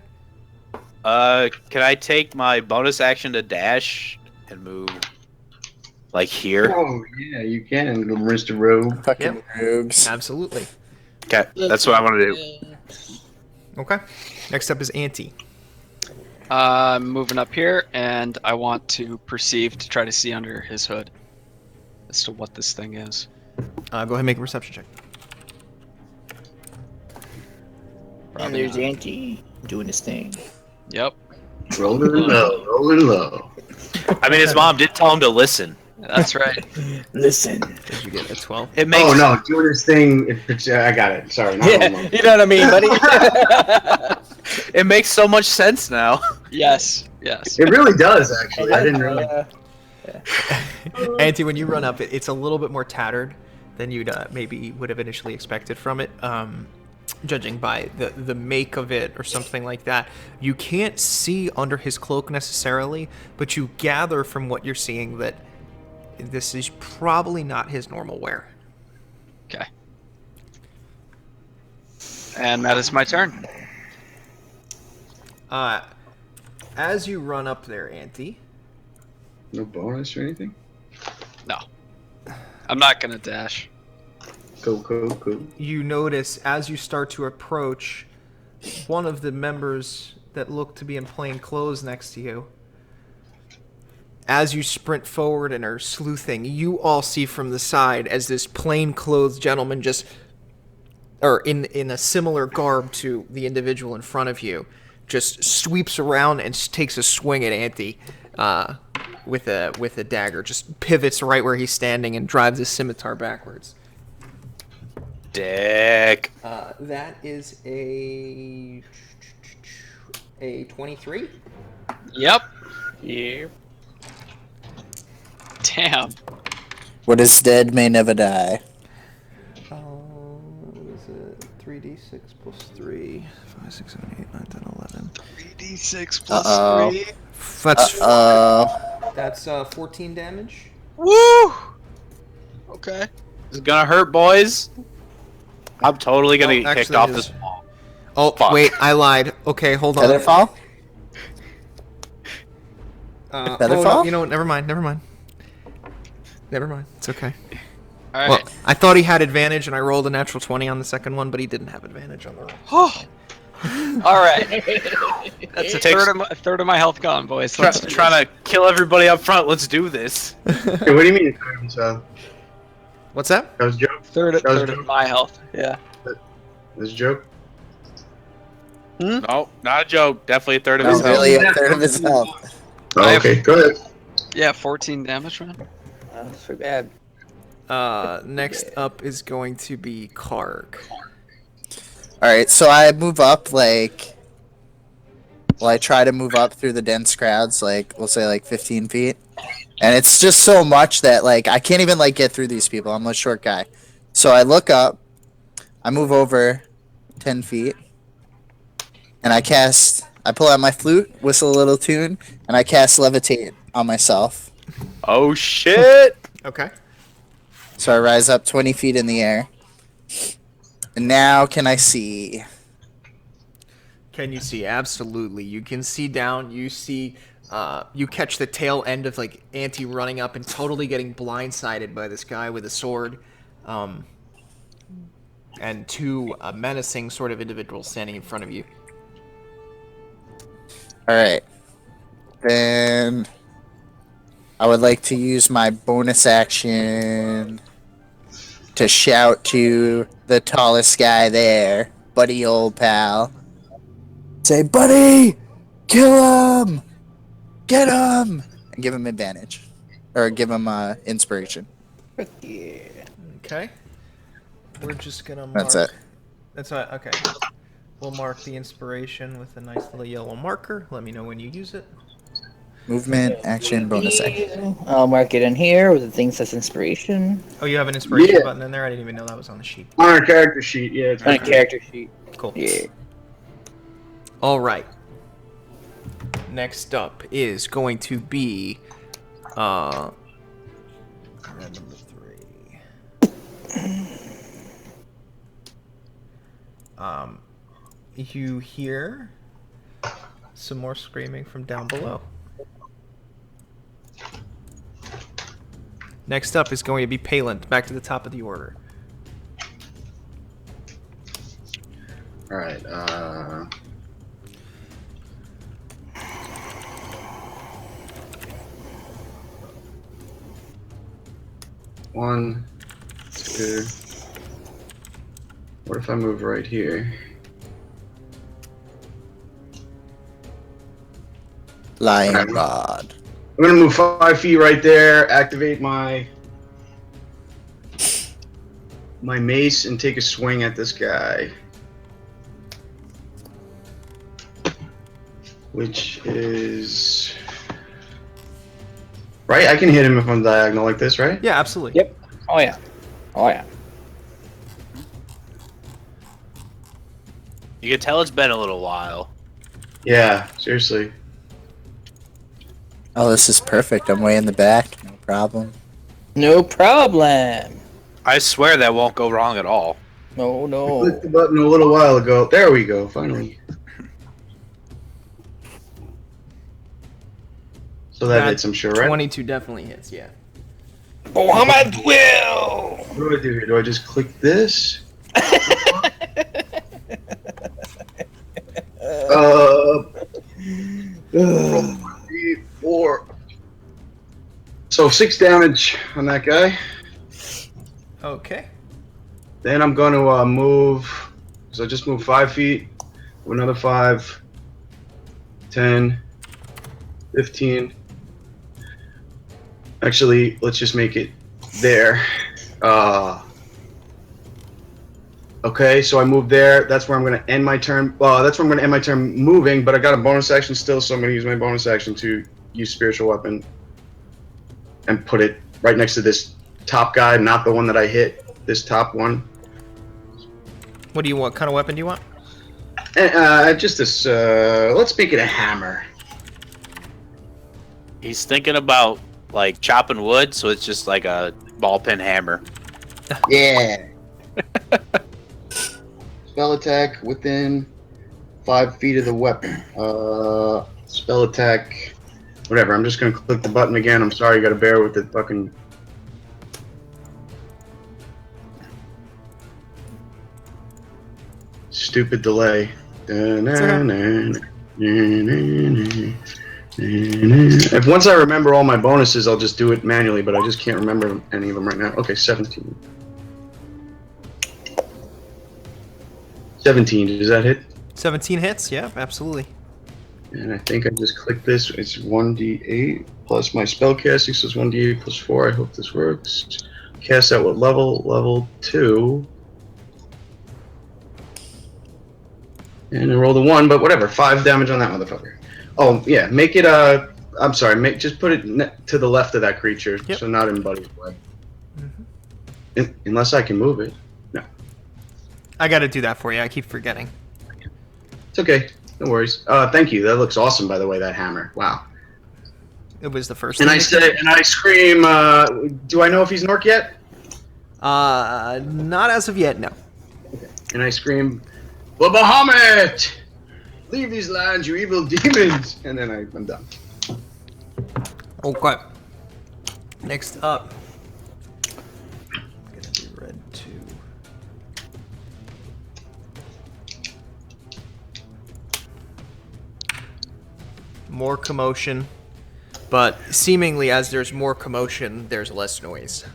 Can I take my bonus action to dash and move like here? Oh, yeah, you can, Mr. Rogue. Fucking rogues. Absolutely. Okay, that's what I want to do. Okay. Next up is Auntie. I'm moving up here, and I want to perceive to try to see under his hood as to what this thing is. Go ahead and make a perception check. And there's Auntie doing his thing. Yep, Rolling low, rolling low. I mean, his mom did tell him to listen. that's right. Listen. Did you get a 12? It makes Oh, no, doing this thing. I got it. Sorry, not Yeah, rolling low. you know what I mean, buddy? it makes so much sense now. Yes, yes. It really does, actually. I didn't realize. Auntie, when you run up, it's a little bit more tattered than you'd maybe would have initially expected from it. Judging by the make of it or something like that. You can't see under his cloak necessarily, but you gather from what you're seeing that this is probably not his normal wear. Okay. And that is my turn. As you run up there, Auntie, No bonus or anything? No, I'm not gonna dash. Cool. you notice as you start to approach, one of the members that look to be in plain clothes next to you. As you sprint forward and are sleuthing, you all see from the side as this plain-clothed gentleman or in a similar garb to the individual in front of you, just sweeps around and takes a swing at Auntie with a dagger. Just pivots right where he's standing and drives his scimitar backwards. Dick. That is a 23. Yep. Yeah. Damn. What is dead may never die. What is it? 3d6 plus 3. 5, 6, 7, 8, 9, 10, 11. 3d6 plus Uh-oh. 3. That's 14 damage. Woo! Okay. This is gonna hurt, boys. I'm totally gonna get kicked actually off it is. this wall. Oh, Fuck. wait, I lied. Okay, hold on. Featherfall? Featherfall? No, you know what? Never mind. It's okay. All right. Well, I thought he had advantage, and I rolled a natural 20 on the second one, but he didn't have advantage on the roll. All right. That's a third of my health gone, boys. Trying to kill everybody up front. Let's do this. Hey, what do you mean? What's that? That was a joke. Third That was of my health. Yeah. That was a joke. No, not a joke. Definitely a third of That his was health. really a third of his health. Oh, okay, go ahead. Yeah, 14 damage, man. That's too bad. Next up is going to be Karg. Alright, so I move up, like... Well, I try to move up through the dense crowds, like, we'll say, like, 15 feet. And it's just so much that, like, I can't even, like, get through these people. I'm a short guy. So I look up, I move over 10 feet, and I pull out my flute, whistle a little tune, and I cast Levitate on myself. Oh shit! Okay. So I rise up 20 feet in the air. And now can I see? Can you see? Absolutely. You can see down. You see. You catch the tail end of like Auntie running up and totally getting blindsided by this guy with a sword, and two menacing sort of individuals standing in front of you. All right. Then I would like to use my bonus action to shout to the tallest guy there, buddy old pal. Say, buddy, kill him! Get him! And give him advantage. Or give him inspiration. Yeah. Okay. We're just gonna mark. That's it. That's right. Okay. We'll mark the inspiration with a nice little yellow marker. Let me know when you use it. Movement, action, bonus action. I'll mark it in here with the thing that says inspiration. Oh, you have an inspiration Yeah. button in there? I didn't even know that was on the sheet. On our character sheet, yeah. It's On a character sheet. Cool. Yeah. All right. Next up is going to be number 3. You hear some more screaming from down below. Next up is going to be Palin, back to the top of the order. Alright, one, two. What if I move right here? Lion rod. I'm gonna move 5 feet right there, activate my mace, and take a swing at this guy. Which is... Right? I can hit him if I'm diagonal like this, right? Yeah, absolutely. Yep. Oh yeah. Oh yeah. You can tell it's been a little while. Yeah, seriously. Oh, this is perfect. I'm way in the back. No problem. No problem. I swear that won't go wrong at all. No, I no. clicked the button a little while ago. There we go, finally. So that hits, I'm sure, right? 22 definitely hits, yeah. Muhammad will. What do I do here? Do I just click this? 4. So 6 damage on that guy. Okay. Then I'm going to move. So I just moved 5 feet. Another 5. 10. 15. Actually, let's just make it there. Okay, so I moved there. That's where I'm going to end my turn. That's where I'm going to end my turn moving, but I got a bonus action still, so I'm going to use my bonus action to use Spiritual Weapon and put it right next to this top guy, not the one that I hit, this top one. What do you want? What kind of weapon do you want? Just this, let's make it a hammer. He's thinking about like chopping wood, so it's just like a ball peen hammer. Yeah. Spell attack within 5 feet of the weapon. Spell attack, whatever. I'm just gonna click the button again. I'm sorry, you gotta bear with the fucking. Stupid delay. If once I remember all my bonuses, I'll just do it manually, but I just can't remember any of them right now. Okay, 17. 17, does that hit? 17 hits, yeah, absolutely. And I think I just clicked this. It's 1d8 plus my spell casting, so it's 1d8 plus 4. I hope this works. Cast at what level? Level 2. And I rolled a 1, but whatever. 5 damage on that motherfucker. Oh, yeah, make it, I'm sorry, just put it to the left of that creature, Yep. so not in Buddy's way. Unless I can move it. No. I got to do that for you. I keep forgetting. It's okay. No worries. Thank you. That looks awesome, by the way, that hammer. Wow. It was the first And thing I say, and I scream, do I know if he's an orc yet? Not as of yet, no. And I scream, "For Bahamut! Leave these lands, you evil demons!" And then I'm done. Okay. Next up. Gonna be red 2. More commotion. But seemingly as there's more commotion, there's less noise.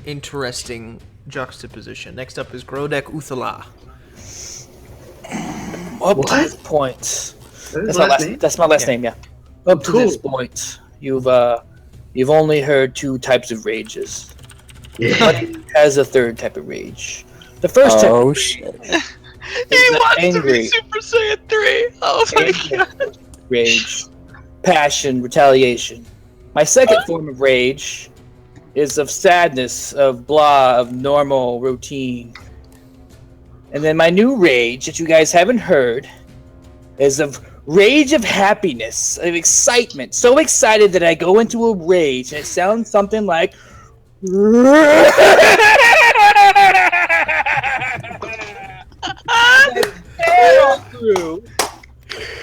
Interesting juxtaposition. Next up is Grodek Uthala. Up to this point, that's my last name. Yeah. Up to this point, you've only heard 2 types of rages. Yeah. Buddy has a 3rd type of rage. The first type of shit. He wants to angry. be Super Saiyan 3. Oh my Angry. god. Rage, passion, retaliation. My second form of rage is of sadness, of blah, of normal routine. And then my new rage that you guys haven't heard is of rage of happiness, of excitement. So excited that I go into a rage and it sounds something like through,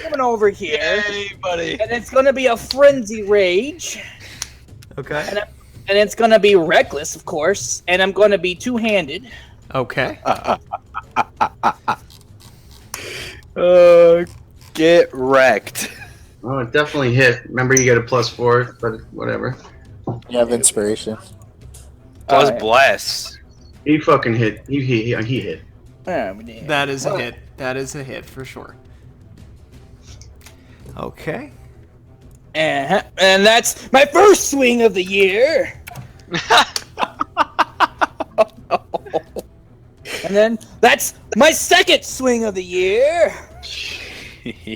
coming over here. Hey, buddy. And it's gonna be a frenzy rage. Okay. And it's gonna be reckless, of course. And I'm gonna be two-handed. Okay. Get wrecked. Oh, it definitely hit. Remember, you get a +4, but whatever. You have inspiration. Plus yeah. bless. He fucking hit. He hit. That is a hit. That is a hit for sure. Okay. And that's my first swing of the year. And then that's my second swing of the year.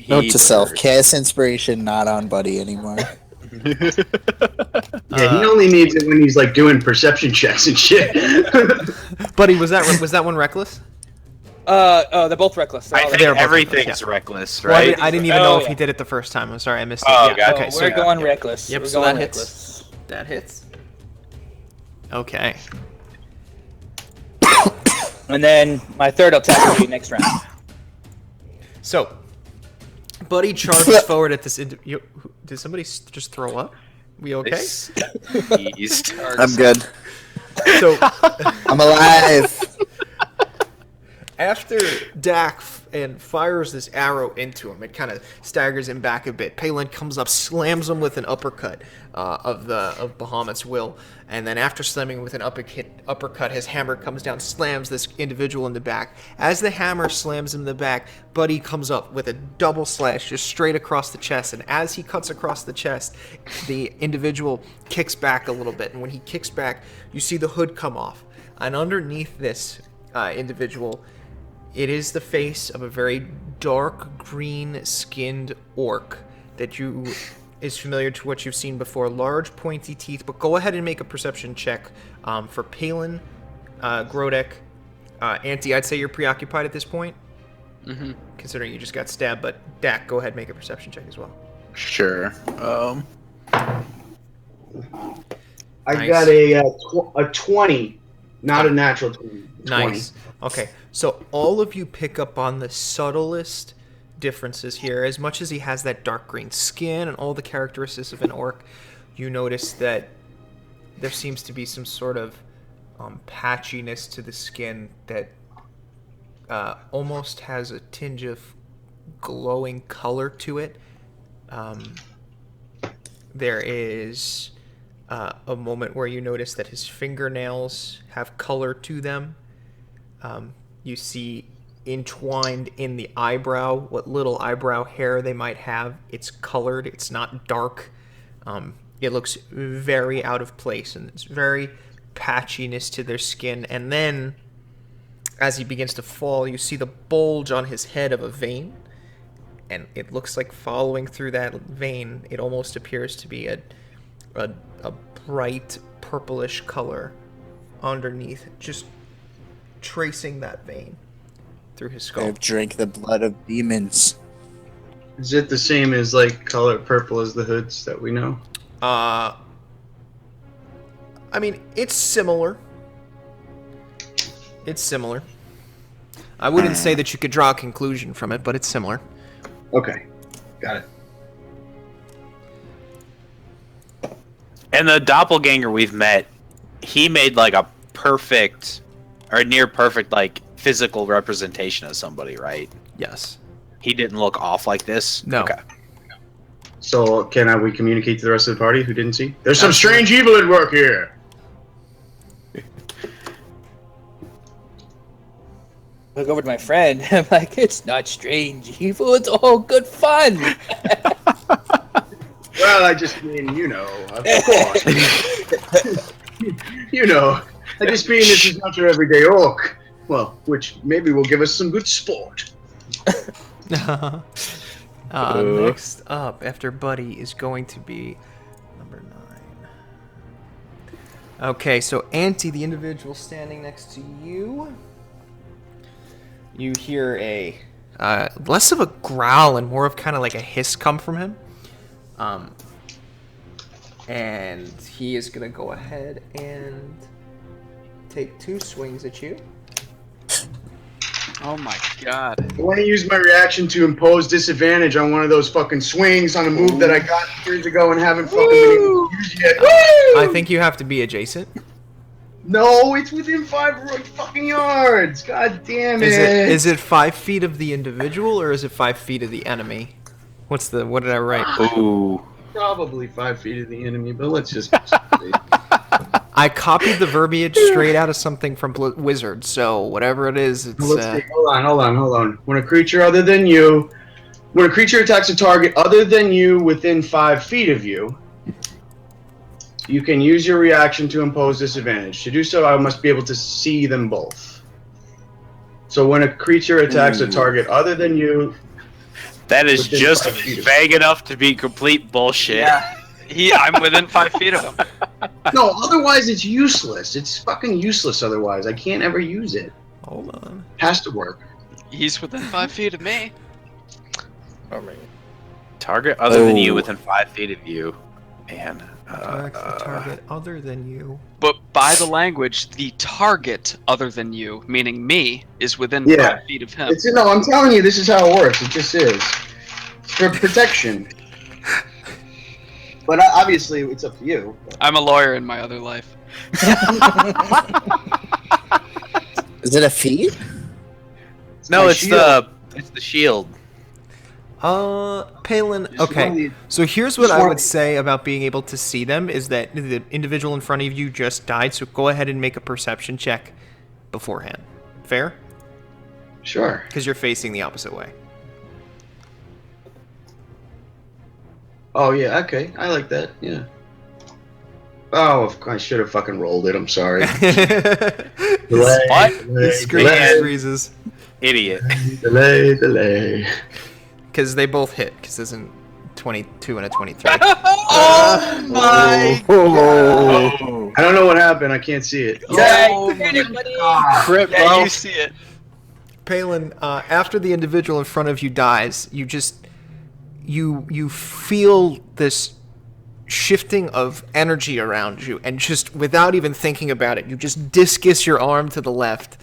Note to self: cast inspiration not on Buddy anymore. Yeah, he only needs it when he's like doing perception checks and shit. Buddy, was that one reckless? They're both reckless. I think They're both everything's reckless, Well, I, right? didn't even Oh, know if yeah. he did it the first time. I'm sorry, I missed it. Oh, Yeah, gotcha. okay, We're so going reckless. Yep, We're so going that reckless. hits. That hits. Okay. And then my third attack will be next round. So, Buddy charges forward at this. Did somebody just throw up? We okay? East. I'm good. So, I'm alive. after Dak and fires this arrow into him. It kind of staggers him back a bit. Palin comes up, slams him with an uppercut of Bahamut's will, and then after slamming with an uppercut, his hammer comes down, slams this individual in the back. As the hammer slams him in the back, Buddy comes up with a double slash just straight across the chest, and as he cuts across the chest, the individual kicks back a little bit, and when he kicks back, you see the hood come off, and underneath this individual, it is the face of a very dark green skinned orc that is familiar to what you've seen before. Large pointy teeth, but go ahead and make a perception check for Palin, Grodek, Auntie. I'd say you're preoccupied at this point, considering you just got stabbed, but Dak, go ahead and make a perception check as well. Sure. I got a 20, not a natural 20. Nice. Okay, so all of you pick up on the subtlest differences here. As much as he has that dark green skin and all the characteristics of an orc, you notice that there seems to be some sort of patchiness to the skin that almost has a tinge of glowing color to it. There is a moment where you notice that his fingernails have color to them. You see entwined in the eyebrow, what little eyebrow hair they might have, it's colored, it's not dark. It looks very out of place, and it's very patchiness to their skin. And then, as he begins to fall, you see the bulge on his head of a vein, and it looks like following through that vein, it almost appears to be a bright purplish color underneath, just tracing that vein through his skull. I've drank the blood of demons. Is it the same as like color purple as the hoods that we know? I mean, it's similar. It's similar. I wouldn't say that you could draw a conclusion from it, but it's similar. Okay, got it. And the doppelganger we've met, he made like a perfect or near perfect like physical representation of somebody, right? Yes. He didn't look off like this? No. Okay. So we communicate to the rest of the party who didn't see? There's some strange evil at work here. Look over to my friend. I'm like, it's not strange evil. It's all good fun. Well, I just mean, of course. I just mean this is not your everyday orc. Well, which maybe will give us some good sport. Next up, after Buddy, is going to be number 9. Okay, so Auntie, the individual standing next to you, you hear a less of a growl and more of kind of like a hiss come from him. And he is going to go ahead and take 2 swings at you. Oh my god. I want to use my reaction to impose disadvantage on one of those fucking swings on a move that I got years ago and haven't fucking been able to use yet. I think you have to be adjacent. No, it's within 5 fucking yards. God damn it. Is it 5 feet of the individual or is it 5 feet of the enemy? What did I write? Ooh. Probably 5 feet of the enemy, but let's just... I copied the verbiage straight out of something from Wizard, so whatever it is, it's... Let's see. Hold on. When a creature attacks a target other than you within 5 feet of you, you can use your reaction to impose disadvantage. To do so, I must be able to see them both. So when a creature attacks a target other than you... That is just vague enough to be complete bullshit. Yeah. I'm within 5 feet of him. No, otherwise it's useless. It's fucking useless otherwise. I can't ever use it. Hold on. Has to work. He's within 5 feet of me. Target other than you within 5 feet of you. Man. Target other than you. But by the language, the target other than you, meaning me, is within 5 feet of him. No, I'm telling you, this is how it works. It just is. It's for protection. But obviously, it's up to you. I'm a lawyer in my other life. Is it a feat? No, it's the It's the shield. Palin. Okay, so here's what I would say about being able to see them is that the individual in front of you just died, so go ahead and make a perception check beforehand. Fair? Sure. Because you're facing the opposite way. Oh yeah, okay. I like that. Yeah. Oh, I should have fucking rolled it. I'm sorry. What? The screen freezes. Idiot. Delay. Because they both hit, because there's a 22 and a 23. Oh my! Oh. I don't know what happened. I can't see it. Oh my Crip, yeah, bro. you see it. Palin, after the individual in front of you dies, you just you feel this shifting of energy around you, and just without even thinking about it, you just discus your arm to the left.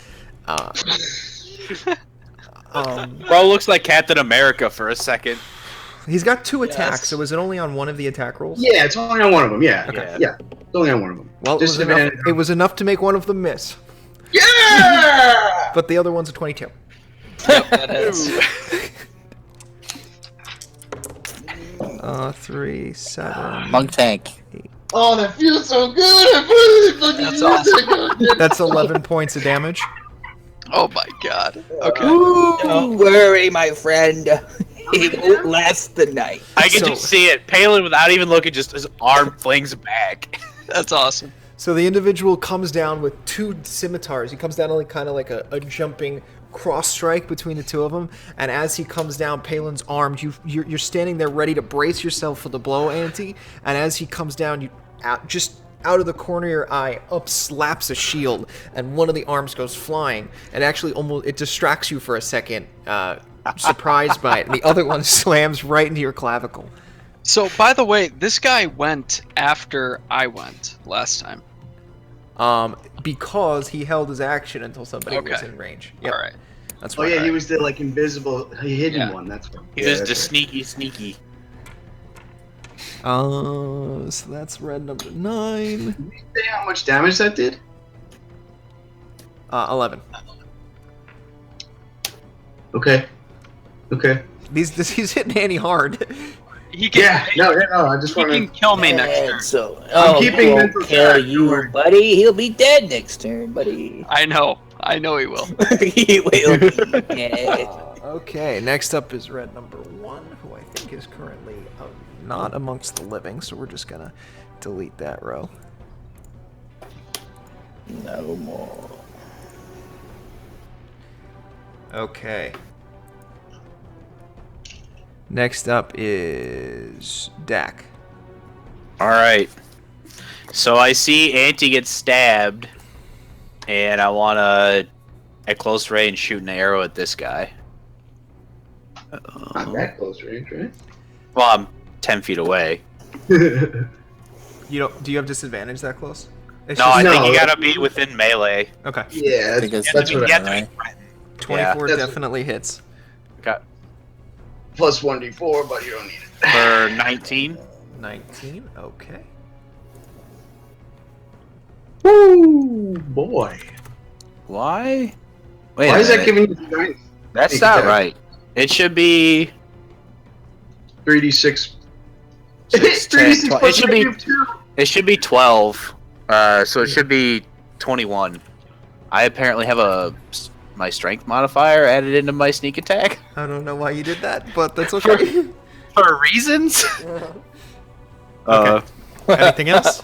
Bro looks like Captain America for a second. He's got 2 attacks, so was it only on one of the attack rolls? Yeah, it's only on one of them. Yeah. Okay. Yeah. It's only on one of them. Well, it was enough to make one of them miss. Yeah. But the other one's a 22. Yep, that is. 3, 7. Monk tank. Oh, that feels so good. That's awesome. That's 11 points of damage. Oh my god. Okay. Don't worry, my friend. It won't last the night. I can So- just see it. Palin, without even looking, just his arm flings back. That's awesome. So the individual comes down with 2 scimitars. He comes down like kind of like a jumping cross strike between the 2 of them. And as he comes down, Palin's armed. You're standing there ready to brace yourself for the blow, Auntie. And as he comes down, you just out of the corner of your eye, up slaps a shield, and one of the arms goes flying. And actually, it distracts you for a second, surprised by it. And the other one slams right into your clavicle. So, by the way, this guy went after I went last time. Because he held his action until somebody was Okay. in range. Yep. All right. That's Oh right. yeah, he was the like invisible, hidden Yeah. one. That's what. He was just sneaky. So that's red number 9. Did you say how much damage that did? 11. Okay. He's hitting Annie hard. He can, No. I just he want can to. kill me next turn. And so, I'm keeping he'll mental kill track, you, George. buddy. He'll be dead next turn, buddy. I know he will. He will be dead. Okay, next up is red number 1, who I think is currently not amongst the living, so we're just gonna delete that row. No more. Okay. Next up is Dak. All right. So I see Auntie get stabbed, and I want to, at close range, shoot an arrow at this guy. Not that close range, right? Well, I'm 10 feet away. Do you have disadvantage that close? It's No, I just- think you No. gotta be within melee. Okay. Yeah, I think it's that's You what have I to be threatened. 24 that's- definitely hits. Got plus 1d4, but you don't need it. for 19. 19. Okay. Woo, boy. Why? Wait. Why a is that minute. giving you strength? That's Sneak not attack? right. It should be 3d6. 6, 10, 3d6 12. plus It should be. negative 2. It should be 12. So it should be 21. I apparently have my strength modifier added into my sneak attack I don't know why you did that, but that's okay. for reasons. Anything else?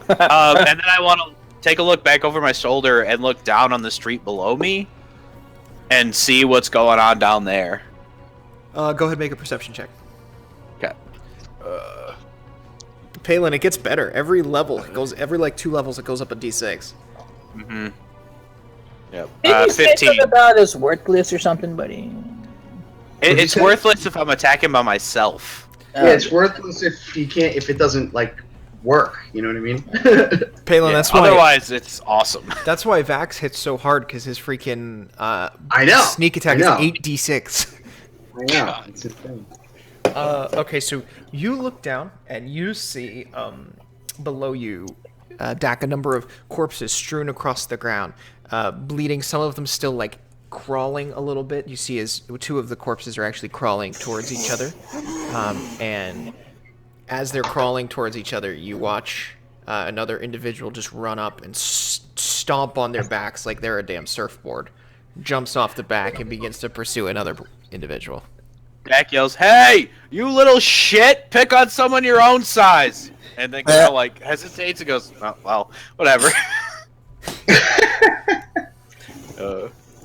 And then I want to take a look back over my shoulder and look down on the street below me and see what's going on down there. Go ahead and make a perception check. Okay. Palin, it gets better. Every level, every like 2 levels, it goes up a d6. Mm-hmm. Yep. Didn't you say 15. something about it's worthless or something, buddy? It's worthless if I'm attacking by myself. Yeah, it's worthless if it doesn't like work. You know what I mean? Palin, Yeah, that's why. otherwise, it's awesome. That's why Vax hits so hard, because his freaking I know. sneak attack I is know. 8d6. I know. It's a thing. Okay, so you look down and you see below you, Dak, a number of corpses strewn across the ground, bleeding. Some of them still like crawling a little bit. You see as two of the corpses are actually crawling towards each other. And as they're crawling towards each other, you watch another individual just run up and stomp on their backs like they're a damn surfboard. Jumps off the back and begins to pursue another individual. Jack yells, "Hey, you little shit! Pick on someone your own size!" And then kind of like hesitates and goes, "Oh, well, whatever."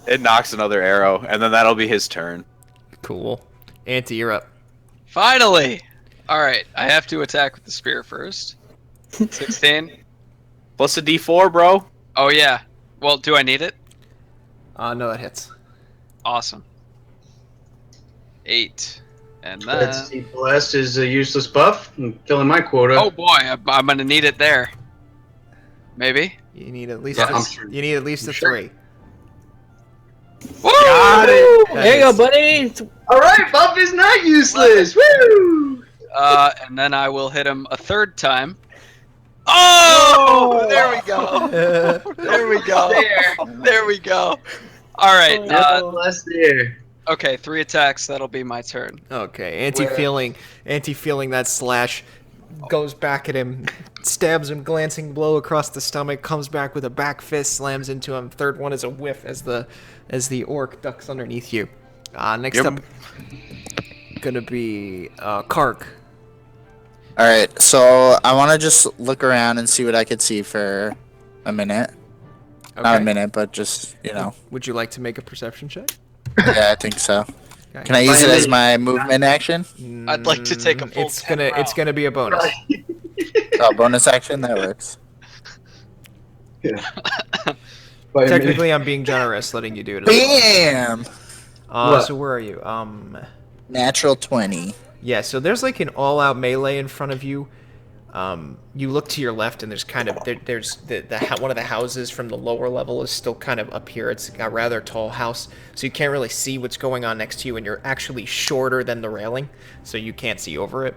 It knocks another arrow, and then that'll be his turn. Cool. Auntie, you're up. Finally! Alright, I have to attack with the spear first. 16. Plus a D4, bro. Oh, yeah. Well, do I need it? No, that hits. Awesome. 8. And That's then... Blast is a useless buff. I'm filling my quota. Oh boy, I'm gonna need it there. Maybe? You need at least Yeah, a, I'm sure. you need at least a Sure. 3. Woo! Got it. That There you go, is- buddy. All right, buff is not useless. Woo! And then I will hit him a third time. Oh! There we go. There we go. There we go. Alright, Blast there. okay, 3 attacks, that'll be my turn. Okay, Auntie feeling that slash, goes back at him, stabs him, glancing blow across the stomach, comes back with a back fist, slams into him. Third one is a whiff as the orc ducks underneath you. Next up, gonna be Kark. All right, so I want to just look around and see what I could see for a minute. Okay. Not a minute, but just, you know. Would you like to make a perception check? Yeah, I think so. Okay. Can I use it as my movement action? I'd like to take a full It's 10 gonna rounds. be a bonus. Oh, bonus action? That works. Technically, I'm being generous, letting you do it. Bam! So where are you? Natural 20. Yeah, so there's like an all-out melee in front of you. You look to your left, and there's kind of there's one of the houses from the lower level is still kind of up here. It's a rather tall house, so you can't really see what's going on next to you, and you're actually shorter than the railing, so you can't see over it.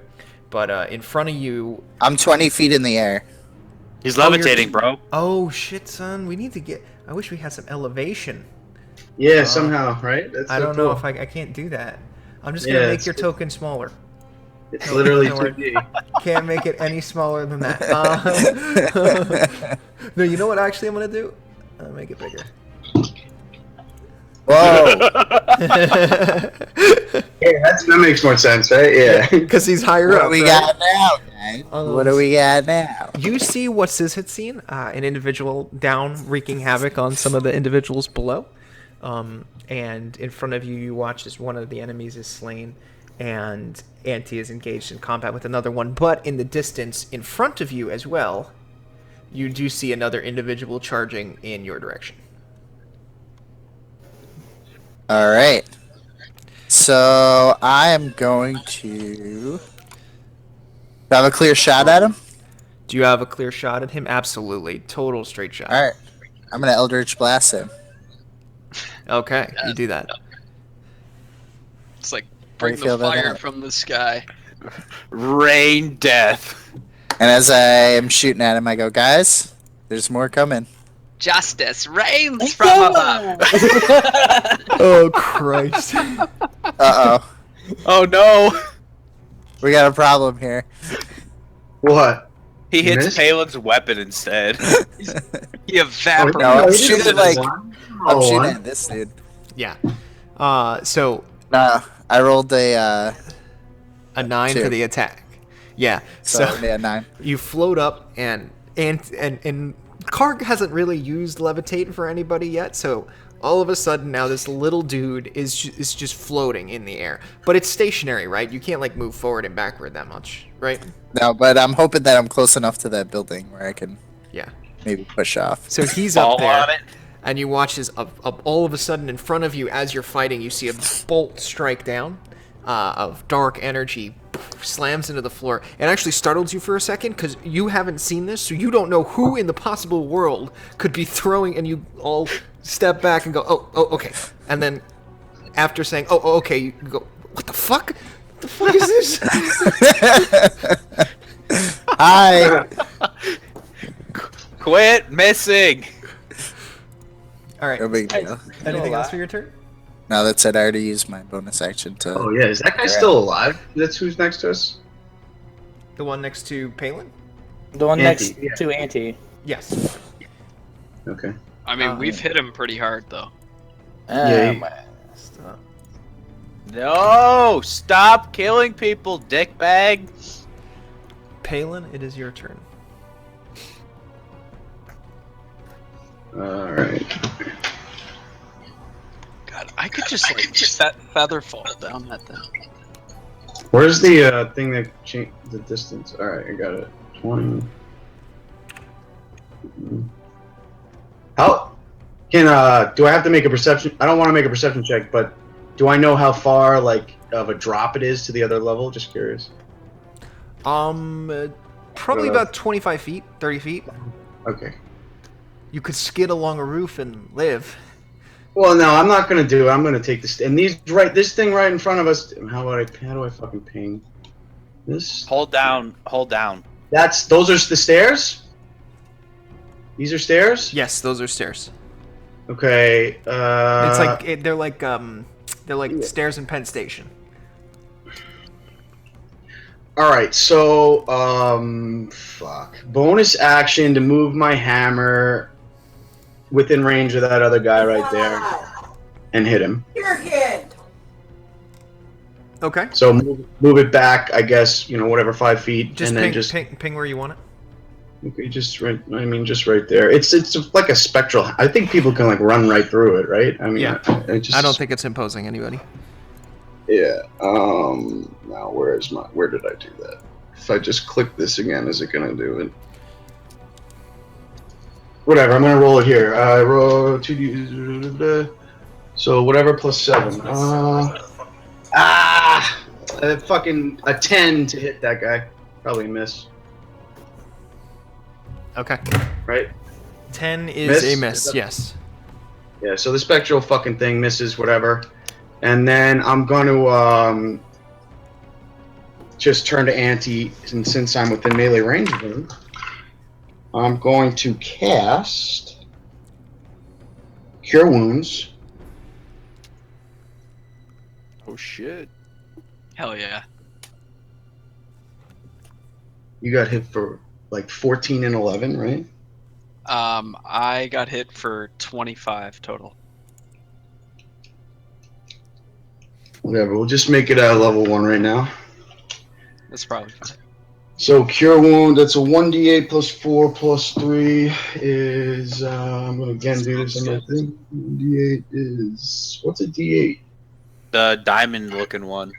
But in front of you, I'm 20 feet in the air. He's levitating, bro. oh shit, son, we need to get. I wish we had some elevation. Yeah, somehow, right? That's I so don't know cool. if I can't do that. I'm just gonna Yeah, make it's your cool. token smaller. It's literally Don't worry. 2D. Can't make it any smaller than that. No, you know what actually I'm gonna do? I'll make it bigger. Whoa! Yeah, that makes more sense, right? Yeah. Because he's higher What up. do we right? got now, guys? What do we got now? You see what Sis had seen? An individual down, wreaking havoc on some of the individuals below. And in front of you, you watch as one of the enemies is slain, and Auntie is engaged in combat with another one. But in the distance, in front of you as well, you do see another individual charging in your direction. All right. So I am going to have a clear shot at him. Do you have a clear shot at him? Absolutely. Total straight shot. All right. I'm gonna Eldritch Blast him. Okay, you do that. It's like, How do bring you the feel about fire that? from the sky. Rain death. And as I am shooting at him, I go, guys, there's more coming. Justice reigns from above. Oh, Christ. Uh-oh. Oh no. We got a problem here. What? He hits Missed? Palin's weapon instead. He evaporates. No, I'm he shooting did like- one. I'm Oh, shooting one. at this dude. Yeah. So, I rolled a, a 9 Two. for the attack. Yeah. so, So, yeah, 9. you float up, and Karg hasn't really used levitate for anybody yet, so all of a sudden now this little dude is just floating in the air. But it's stationary, right? You can't, like, move forward and backward that much, right? No, but I'm hoping that I'm close enough to that building where I can Yeah. maybe push off. So he's Fall up there. on it. And you watch as all of a sudden in front of you as you're fighting, you see a bolt strike down of dark energy, slams into the floor. It actually startles you for a second because you haven't seen this, so you don't know who in the possible world could be throwing, and you all step back and go, oh, okay. And then after saying, oh, okay, you go, what the fuck? What the fuck is this? Hi! Quit missing. All right. No big deal. Anything else for your turn? No, that said, I already used my bonus action to. Oh yeah, is that guy still alive? That's who's next to us. The one next to Palin? The one Auntie, next to Auntie. Yes. Okay. I mean, we've hit him pretty hard though. Stop. No! Stop killing people, dickbag! Palin, it is your turn. All right. God, I could just like feather fall down that thing. Where's the thing that changed the distance? All right, I got it. 20. How can do I have to make a perception? I don't want to make a perception check, but do I know how far like of a drop it is to the other level? Just curious. Probably about 25 feet, 30 feet. Okay. You could skid along a roof and live. Well, no, I'm not gonna do it. I'm gonna take this and this thing right in front of us. How do I fucking ping this? Hold down. Those are the stairs. These are stairs. Yes, those are stairs. Okay. It's like they're like stairs in Penn Station. All right, so fuck. Bonus action to move my hammer within range of that other guy right there and hit him. Okay. So move it back, I guess, whatever, 5 feet, Just and ping, then ping where you want it. Okay, just right there. It's like a spectral. I think people can like run right through it, right? I mean, Yeah. I don't think it's imposing anybody. Yeah. Now where did I do that? If I just click this again, is it gonna do it? Whatever. I'm gonna roll it here. I roll 2d. So whatever plus 7. Fucking a 10 to hit that guy. Probably miss. Okay. Right. 10 is Miss? a miss. Yes. Yeah. So the spectral fucking thing misses. Whatever. And then I'm going to just turn to Auntie, and since I'm within melee range of him, I'm going to cast Cure Wounds. Oh shit. Hell yeah. You got hit for like 14 and 11, right? I got hit for 25 total. Whatever. We'll just make it a level 1 right now. That's probably fine. So Cure Wound, that's a 1d8 plus 4 plus 3 is, I'm going to again do this on my thing. 1d8 is, what's a d8? The diamond looking one.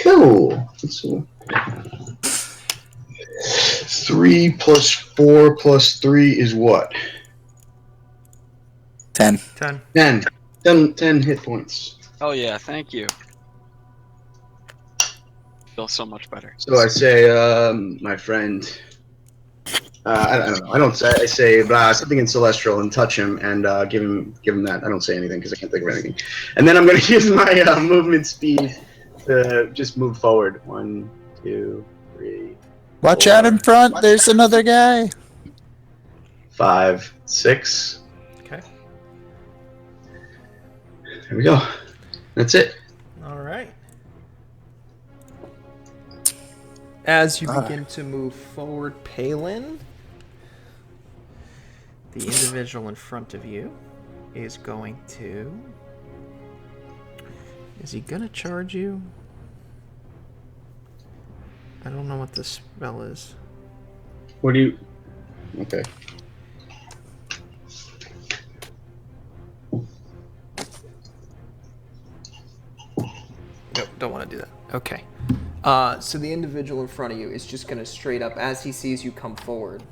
Cool. Let's see. 3 plus 4 plus 3 is what? 10. 10. 10 hit points. Oh yeah, thank you. Feel so much better. So I say, my friend, I don't know. I don't say. I say something in Celestial and touch him and give him that. I don't say anything because I can't think of anything. And then I'm going to use my movement speed to just move forward. 1, 2, 3. Watch 4, out in front. There's another guy. 5, 6. Okay. There we go. That's it. All right. As you begin to move forward, Palin, the individual in front of you is going to... Is he going to charge you? I don't know what this spell is. What do you... Okay. Nope, don't want to do that. Okay. So the individual in front of you is just going to straight up, as he sees you come forward,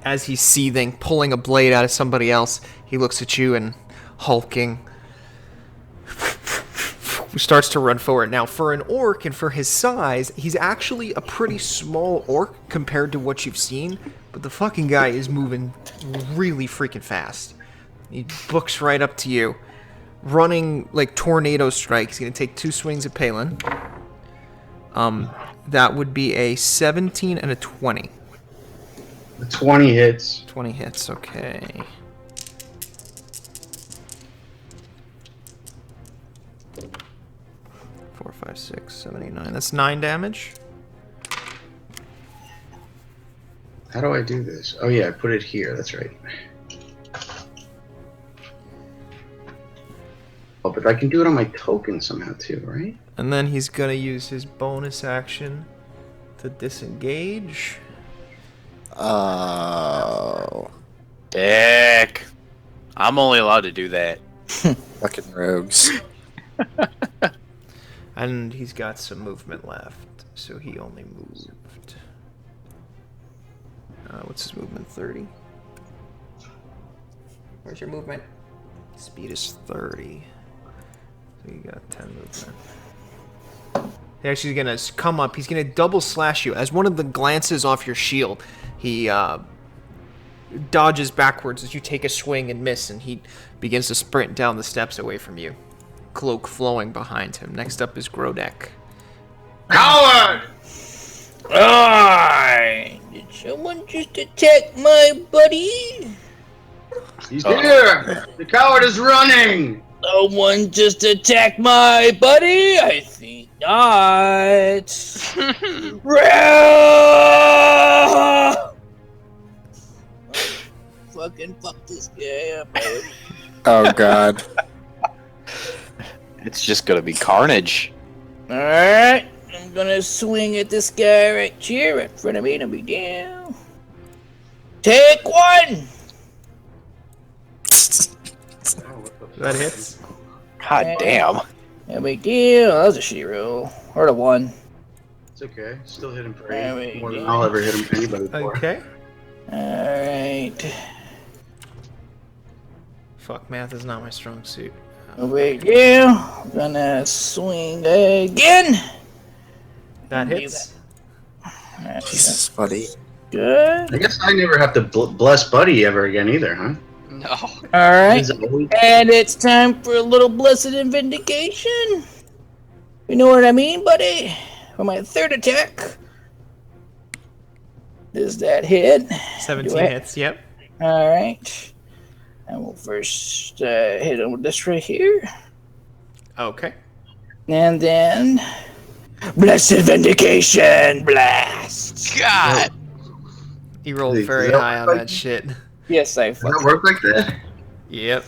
as he's seething, pulling a blade out of somebody else, he looks at you and hulking, starts to run forward. Now, for an orc and for his size, he's actually a pretty small orc compared to what you've seen, but the fucking guy is moving really freaking fast. He books right up to you, running like tornado strike. He's going to take 2 swings at Palin. That would be a 17 and a 20. 20 hits. 20 hits, okay. Four, 5, 6, 7, 8, 9. That's 9 damage. How do I do this? Oh yeah, I put it here. That's right. Oh, but I can do it on my token somehow too, right? And then he's gonna use his bonus action to disengage. Oh. Dick. I'm only allowed to do that. Fucking rogues. And he's got some movement left, so he only moved. What's his movement? 30? Where's your movement? Speed is 30. So you got 10 movement. He's actually gonna come up. He's gonna double slash you. As one of the glances off your shield, he dodges backwards as you take a swing and miss, and he begins to sprint down the steps away from you. Cloak flowing behind him. Next up is Grodek. Coward! Did someone just attack my buddy? He's here! The coward is running! Someone just attacked my buddy? I think not. Fucking fuck this guy up. Oh god. It's just gonna be carnage. Alright, I'm gonna swing at this guy right here in front of me to be down. Take one! That hits. God damn. No big deal. That was a shitty roll. Or a 1. It's okay. Still hit him for Yeah, 8. we- More than I'll ever hit him anybody for. Okay. Alright. Fuck, math is not my strong suit. No big deal. I'm gonna swing again. That hits. That's Jesus, buddy. good. I guess I never have to bless Buddy ever again either, huh? No. Alright. He's always- And it's time for a little blessed and vindication. You know what I mean, buddy? For my third attack. Is that hit? 17 Do I- hits, yep. Alright. And we'll first hit him with this right here. Okay. And then. Blessed vindication! Blast! God. He rolled Does very that high on work? that shit. Yes, I Does that work like that? Yep.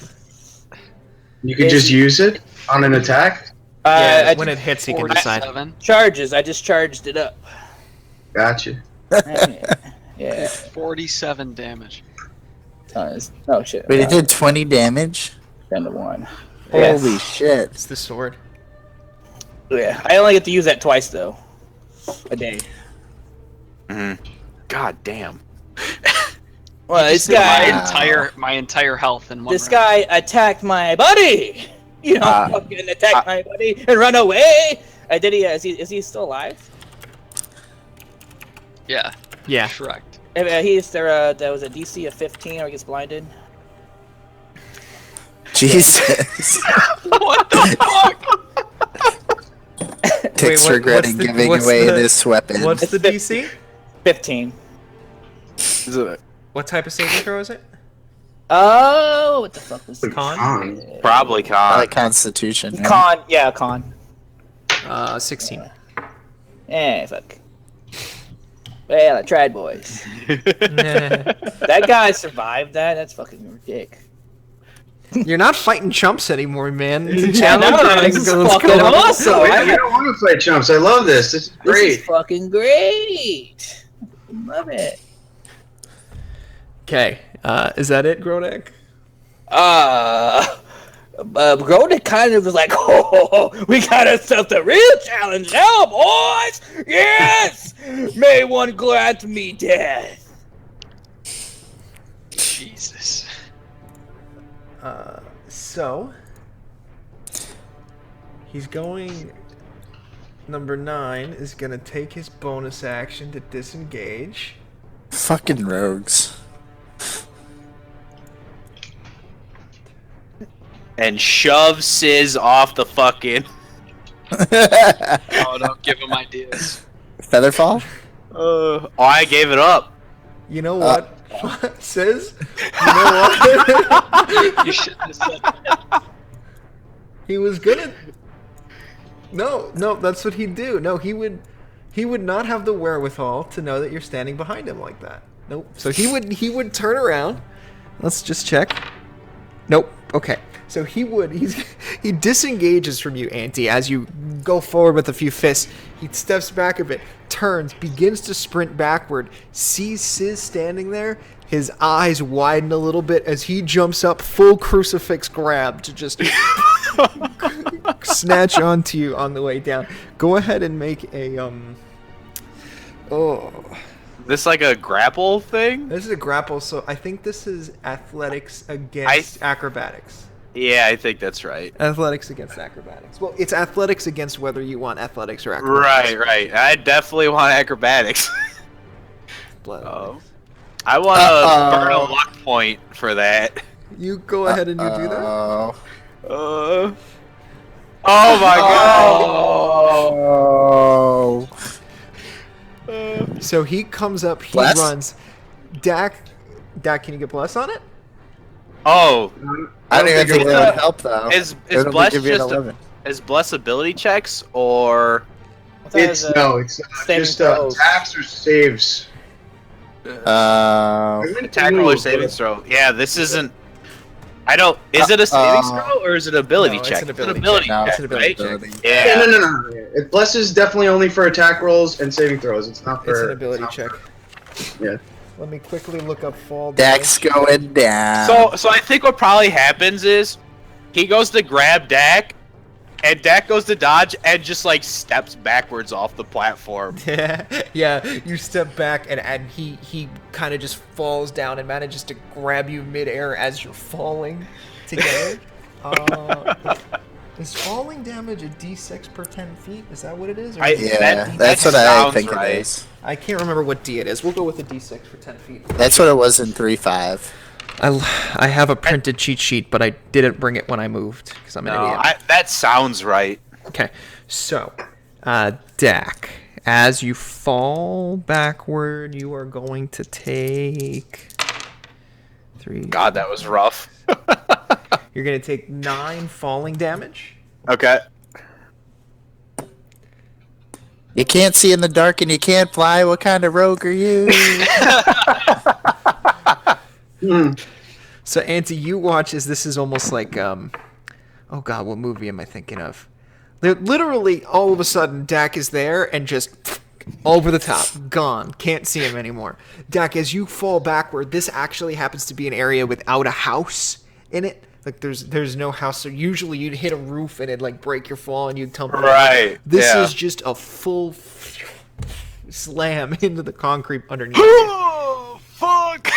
You could just use it on an attack? Yeah, I when it just hits, he can decide. 47. charges. I just charged it up. Gotcha. Yeah. 47 damage. Oh shit. Wait, it did 20 damage? 10 to 1. Holy shit. It's the sword. Yeah. I only get to use that twice though. A day. God damn. Well, this My guy. entire health in one This round. guy attacked my buddy. You know, fucking attack my buddy and run away. Did he? Is he still alive? Yeah. Yeah. Correct. He's there. That was a DC of 15, or he gets blinded. Jesus. What the fuck? Tick's what- regretting what's the- giving what's away the- this weapon. What's the DC? 15. What type of saving throw is it? Oh, what the fuck was Con? Probably I con. like Constitution. right? Con? Yeah, con. 16. Fuck. Well, I tried, boys. That guy survived that. That's fucking ridiculous. You're not fighting chumps anymore, man. It's a Yeah, challenge. no, this is fucking awesome. I don't want to fight chumps. I love this. This is This great. is fucking great. Love it. Okay. Is that it, Grodek? Groda kind of was like, oh, we got ourselves a real challenge now, boys! Yes! May one grant me death. Jesus. So he's going. Number 9 is gonna take his bonus action to disengage. Fucking rogues. And shove Sizz off the fucking. Oh, don't give him ideas. Featherfall? Oh, I gave it up. You know what? Says, you know what? You should have said that. He was gonna. No, that's what he'd do. No, he would not have the wherewithal to know that you're standing behind him like that. Nope. So he would turn around. Let's just check. Nope. Okay. So he disengages from you, Auntie, as you go forward with a few fists. He steps back a bit, turns, begins to sprint backward, sees Sis standing there. His eyes widen a little bit as he jumps up, full crucifix grab to just snatch onto you on the way down. Go ahead and make a This like a grapple thing? This is a grapple, so I think this is athletics against acrobatics. Yeah, I think that's right. Athletics against acrobatics. Well, it's athletics against whether you want athletics or acrobatics. Right. I definitely want acrobatics. Athletics. I want to burn a luck point for that. You go ahead and you do that. Oh my god! So he comes up, he Bless? runs. Dak, can you get bless on it? Oh, I don't even think that would help though. is It'll bless give you an just 11. is bless ability checks or? I thought it was, It's saving just throws. attacks or saves. Attack roll or saving throw. Yeah, this isn't. I don't. Is it a saving throw or is it an ability No, it's check? an ability ability check. No, check, it's an ability right? check. Yeah. No. It blesses definitely only for attack rolls and saving throws. It's not for. It's an ability check. Yeah. Let me quickly look up fall Dak's damage. going down. So I think what probably happens is he goes to grab Dak, and Dak goes to dodge and just like steps backwards off the platform. Yeah, you step back and he kind of just falls down and manages to grab you midair as you're falling together. Is falling damage a d6 per 10 feet? Is that what it is? Or is it- That's what I sounds think right. it is. I can't remember what d it is. We'll go with a d6 for 10 feet. That's what it was in 3.5. I have a printed cheat sheet, but I didn't bring it when I moved because I'm an idiot. That sounds right. Okay, so, Dak, as you fall backward, you are going to take 3. God, that was rough. You're going to take 9 falling damage. Okay. You can't see in the dark and you can't fly. What kind of rogue are you? So, Auntie, you watch as this is almost like, oh God, what movie am I thinking of? Literally, all of a sudden, Dak is there and just over the top, gone. Can't see him anymore. Dak, as you fall backward, this actually happens to be an area without a house in it. Like there's no house, so usually you'd hit a roof and it'd like break your fall and you'd tumble. Right. This yeah. is just a full slam into the concrete underneath. Oh, fuck.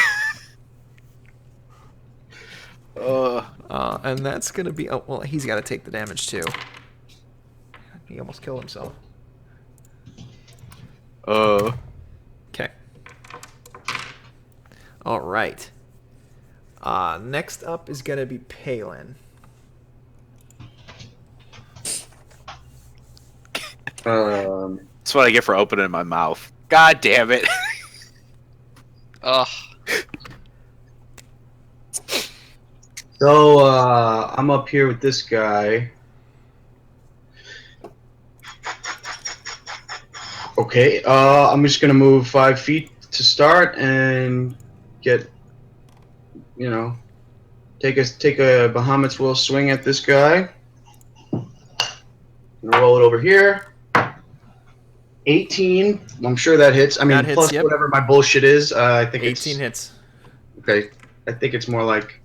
And that's gonna be. Oh well, he's got to take the damage too. He almost killed himself. Okay. All right. Next up is gonna be Palin. That's what I get for opening my mouth. God damn it. Ugh. So I'm up here with this guy. Okay, I'm just gonna move 5 feet to start and get, take a Bahamut's Will swing at this guy. Roll it over here. 18. I'm sure that hits. I mean, That hits, plus yep. whatever my bullshit is. I think 18 hits. Okay, I think it's more like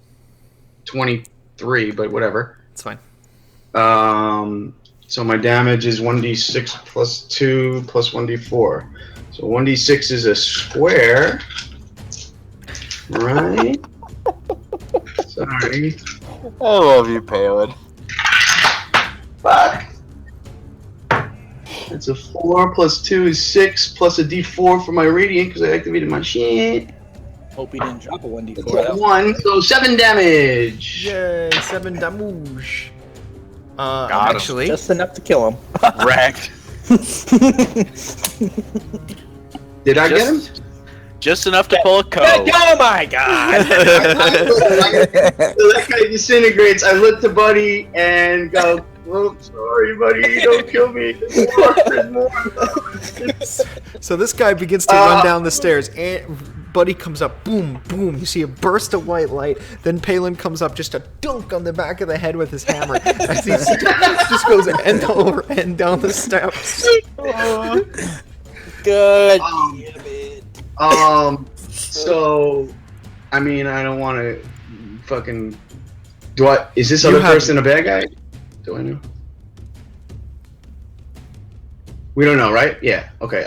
23, but whatever. It's fine. So my damage is 1d6 plus 2 plus 1d4. So 1d6 is a square. Right? Sorry. I love you, Palin. Fuck. It's a 4 plus 2 is 6 plus a d4 for my radiant because I activated my shit. Hope he didn't drop a 1d4. It's a 1, so 7 damage. Yay! 7 damage. Got him. Actually, Just enough to kill him. Wrecked. Did I get him? Just enough to pull a code. Oh my god! So that guy disintegrates. I look to Buddy and go, "Oh, sorry, buddy. Don't kill me. There's more." So this guy begins to run down the stairs, and Buddy comes up, boom, boom. You see a burst of white light. Then Palin comes up, just a dunk on the back of the head with his hammer, as he just goes end over end down the steps. Good. So, I mean, I don't want to fucking. Is this You other have- person a bad guy? Do I know? We don't know, right? Yeah. Okay.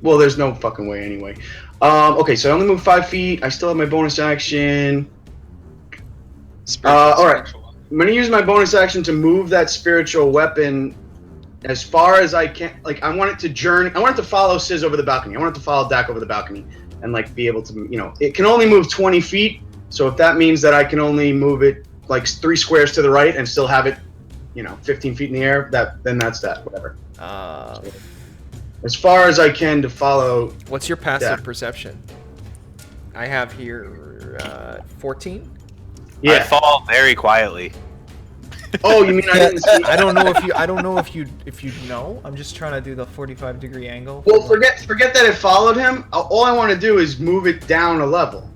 Well, there's no fucking way anyway. Okay, so I only move 5 feet. I still have my bonus action. All right. I'm gonna use my bonus action to move that spiritual weapon as far as I can. Like, I want it to journey. I want it to follow Sizz over the balcony. I want it to follow Dak over the balcony, and like be able to, it can only move 20 feet. So if that means that I can only move it like 3 squares to the right and still have it, 15 feet in the air, then that's that. Whatever. As far as I can to follow. What's your passive Yeah. perception? I have here 14. I Yeah. fall very quietly. Oh, you mean I didn't see? I don't know if you know. I'm just trying to do the 45-degree angle. Well, forget that it followed him. All I want to do is move it down a level.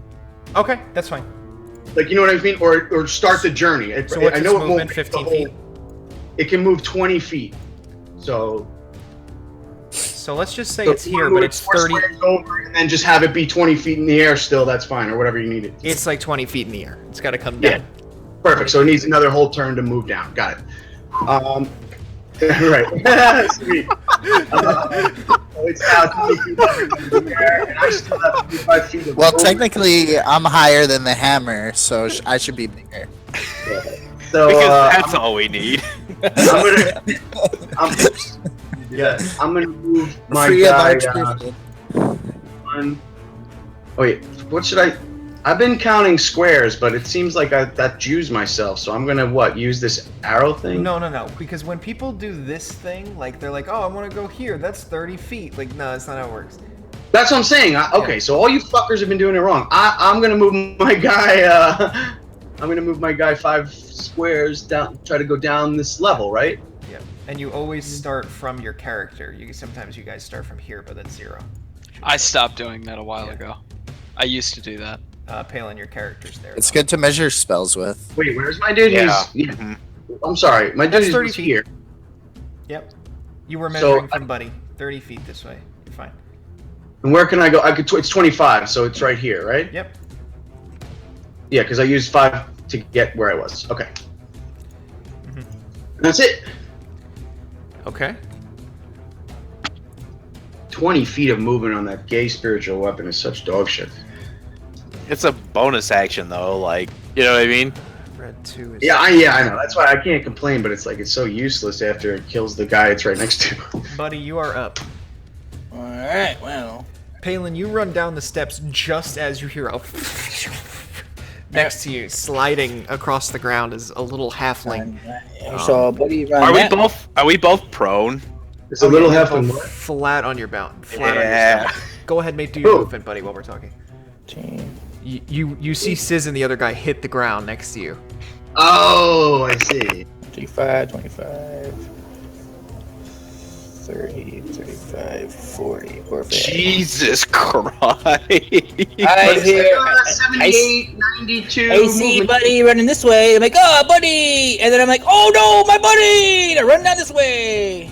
Okay, that's fine. Like, you know what I mean? Or start the journey. So what's I its know it movement? won't 15 the whole- feet? It can move 20 feet. So let's just say so it's if you here, wanna but move it's 4 30. squares over and then just have it be 20 feet in the air still, that's fine, or whatever you need it. It's like 20 feet in the air. It's got to come Yeah. down. Perfect. So it needs another whole turn to move down. Got it. Right. Sweet. So it's now 20 feet up in the air, and I still have 25 feet of Well, movement. technically, I'm higher than the hammer, so I should be bigger. So, Because that's all we need. I'm gonna move my Free of guy. artificial. One. Oh wait, what should I? I've been counting squares, but it seems like that Jews myself. So I'm gonna use this arrow thing? No. Because when people do this thing, like they're like, "Oh, I want to go here. That's 30 feet." Like, no, that's not how it works. That's what I'm saying. Okay, so all you fuckers have been doing it wrong. I'm gonna move my guy. I'm gonna move my guy 5 squares down. Try to go down this level, right? Yeah. And you always start from your character. Sometimes you guys start from here, but that's 0. I stopped doing that a while Yeah. ago. I used to do that. Palin, your character's there. It's good to measure spells with. Wait, where's my dude? Yeah. I'm sorry, my dude That's is 30 feet. here. Yep. You were So, measuring from Buddy. 30 feet this way. You're fine. And where can I go? It's 25, so it's right here, right? Yep. Yeah, because I used 5 to get where I was. Okay. Mhm. That's it. Okay. 20 feet of movement on that gay spiritual weapon is such dog shit. It's a bonus action though, like, you know what I mean? Red 2 is... Yeah, I know. That's why I can't complain, but it's like it's so useless after it kills the guy it's right next to. Buddy, you are up. Alright, well. Palin, you run down the steps just as you hear a... next to you, sliding across the ground is a little halfling. So, buddy, run Are that. we both prone? It's a little half Go and what? flat on your bound. Flat Yeah. on your stomach. Go ahead, do your Ooh. movement, buddy, while we're talking. 10. You see Sizz and the other guy hit the ground next to you. Oh, I see. 25, 25, 30, 35, 40. Perfect. Jesus Christ. I It's hear. like, 78, 92. I see movement. buddy running this way. I'm like, oh, buddy! And then I'm like, oh no, my buddy! Now run down this way.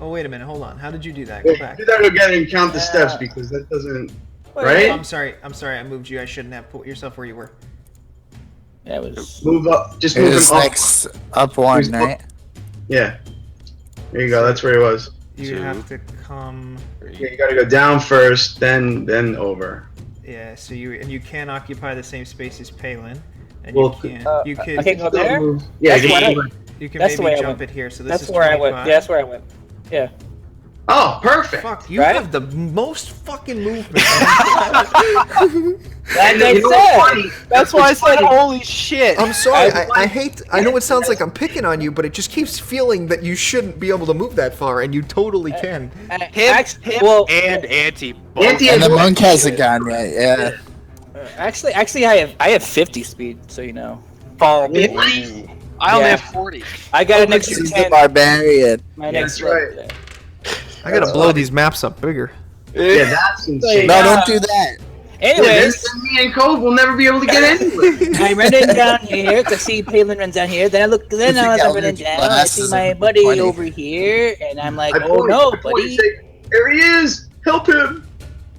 Oh, wait a minute, hold on. How did you do that? Go Wait, back. do that again and count the steps because that doesn't. Right? I'm sorry, I moved you. I shouldn't have put yourself where you were. That was. Move up. Just It move is him up. next up one, Who's right? Yeah. There you go. That's where he was. You 2, have to come... Yeah, you gotta go down first, then over. Yeah, so you can't occupy the same space as Palin. And Well, you can't... I can't go there? Yeah, That's you what can I- move. You can That's the way maybe I jump went. it here, so this That's is where I 25. went. Yeah, that's where I went. Yeah. Oh, perfect. Fuck, you Right? have the most fucking movement. That makes You know what's sense. funny? That's why I said, holy shit. I'm sorry, I hate. I know it sounds like I'm picking on you, but it just keeps feeling that you shouldn't be able to move that far, and you totally can. Him, Actually, well, and Auntie both. Auntie And has the monk hasn't gone yet. Yeah. actually, I have 50 speed, so you know. Really? I only Yeah. have 40. I got an extra He's 10. the barbarian. My That's next right. I gotta blow these maps up bigger. Yeah, that's insane. No, Yeah. don't do that. Anyways, Then me and Cove will never be able to get anywhere. I'm running down here to see Palin runs down here. Then I look. Then If you as got I'm running allergic down, I see glasses my and buddy 20. over here, and I'm like, I "Oh point, no, I point, buddy!" say, there he is. Help him.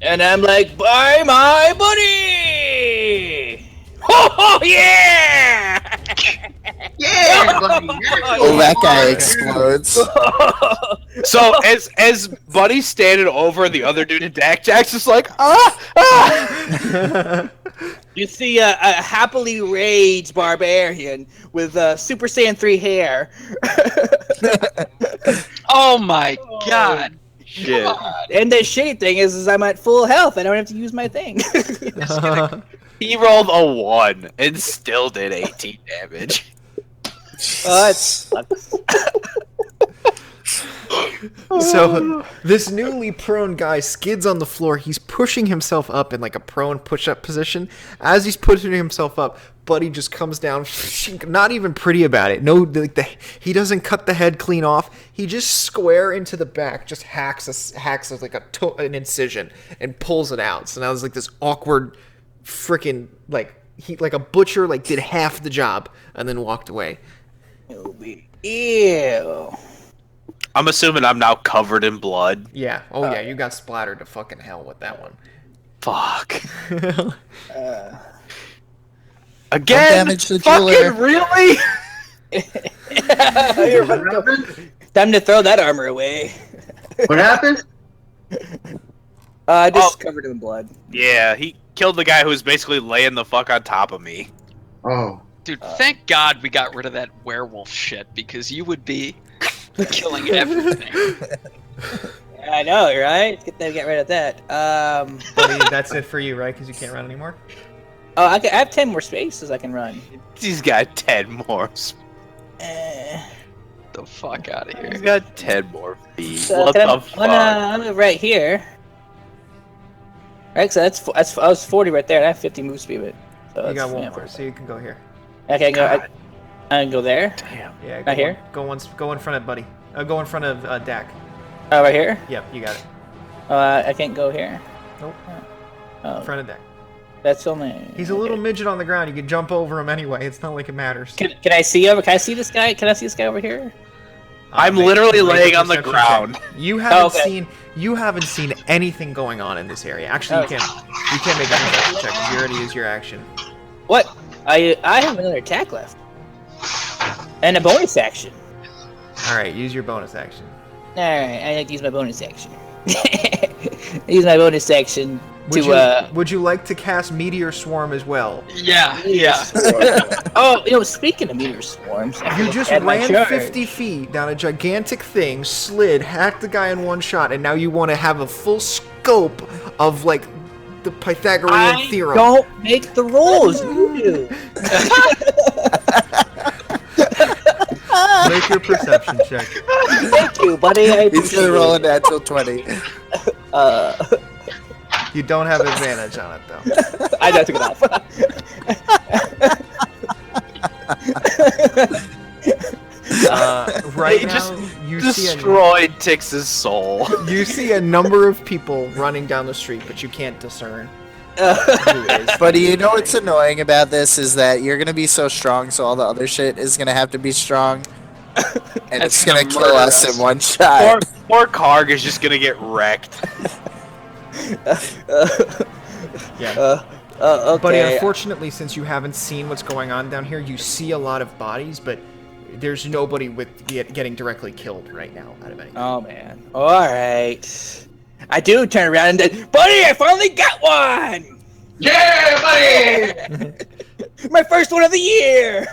And I'm like, "Bye, my buddy!" Oh yeah! Yeah, buddy. Oh, that guy explodes. So as Buddy's standing over the other dude, and Jack's just like, You see a happily raged barbarian with Super Saiyan 3 hair. Oh my god. shit. And the shade thing is I'm at full health. I don't have to use my thing. He rolled a 1 and still did 18 damage. That sucks. So this newly prone guy skids on the floor. He's pushing himself up in like a prone push-up position. As he's pushing himself up, Buddy just comes down, not even pretty about it. No, like he doesn't cut the head clean off. He just square into the back, just hacks like an incision and pulls it out. So now there's like this awkward, freaking like a butcher like did half the job and then walked away. Ew. I'm assuming I'm now covered in blood. Yeah. Oh yeah, you got splattered to fucking hell with that one. Fuck. Don't Again? damage the Fucking jeweler. really? Time to throw that armor away. What happened? Just covered in blood. Yeah, he killed the guy who was basically laying the fuck on top of me. Oh. Dude, thank God we got rid of that werewolf shit, because you would be killing everything. I know, right? Get rid of that. Buddy, that's it for you, right? Because you can't run anymore. Oh, I have 10 more spaces I can run. He's got 10 more. The fuck out of He's here. got 10 more feet. So What the fuck? I'm right here. Right, so that's I was 40 right there, and I have 50 move speed. So You got that's- one yeah. more, so you can go here. Okay, I can go there. Damn. Yeah, Right here? Go in front of Buddy. Go in front of Dak. Oh, right here. Yep, you got it. I can't go here. Nope. Oh, In front of Dak. that's only. He's a little midget on the ground. You can jump over him anyway. It's not like it matters. Can I see over? Can I see this guy? Can I see this guy over here? I'm Make- literally make a laying on the perception ground. check. You haven't okay. seen anything going on in this area. Actually, you can't make a perception check because you already used your action. What? I have another attack left, and a bonus action. All right, use your bonus action. All right, I like to use my bonus action. Use my bonus action Would you like to cast Meteor Swarm as well? Yeah. Oh, speaking of meteor swarms, I You forgot just to add my ran charge. 50 feet down a gigantic thing, slid, hacked the guy in one shot, and now you want to have a full scope of like the Pythagorean theorem. Don't make the rules. You do. Make your perception check. Thank you, buddy. I He's gonna roll a natural 20. You don't have advantage on it though. I just took it off. Right They now, just you see Destroyed Tix's soul. a number of people running down the street, but you can't discern who is. But you know what's annoying about this is that you're gonna be so strong, so all the other shit is gonna have to be strong. And it's gonna kill us in one shot. Poor Karg is just gonna get wrecked. Yeah. Okay. But unfortunately, since you haven't seen what's going on down here, you see a lot of bodies, but there's nobody getting directly killed right now out of any. Oh man. All right. I do turn around and then, buddy, I finally got one. Yeah, buddy! My first one of the year.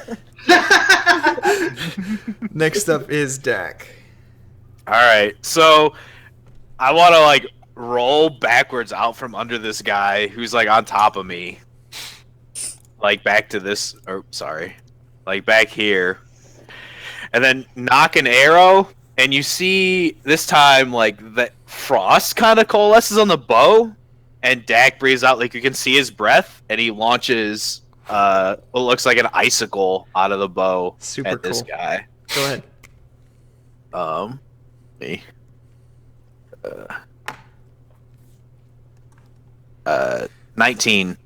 Next up is Dak. Alright, so I want to like roll backwards out from under this guy who's like on top of me, like back to this. Or sorry, like back here, and then knock an arrow. And you see this time like the frost kind of coalesces on the bow, and Dak breathes out like you can see his breath, and he launches what looks like an icicle out of the bow Super at this cool. guy. Go ahead. Me. 19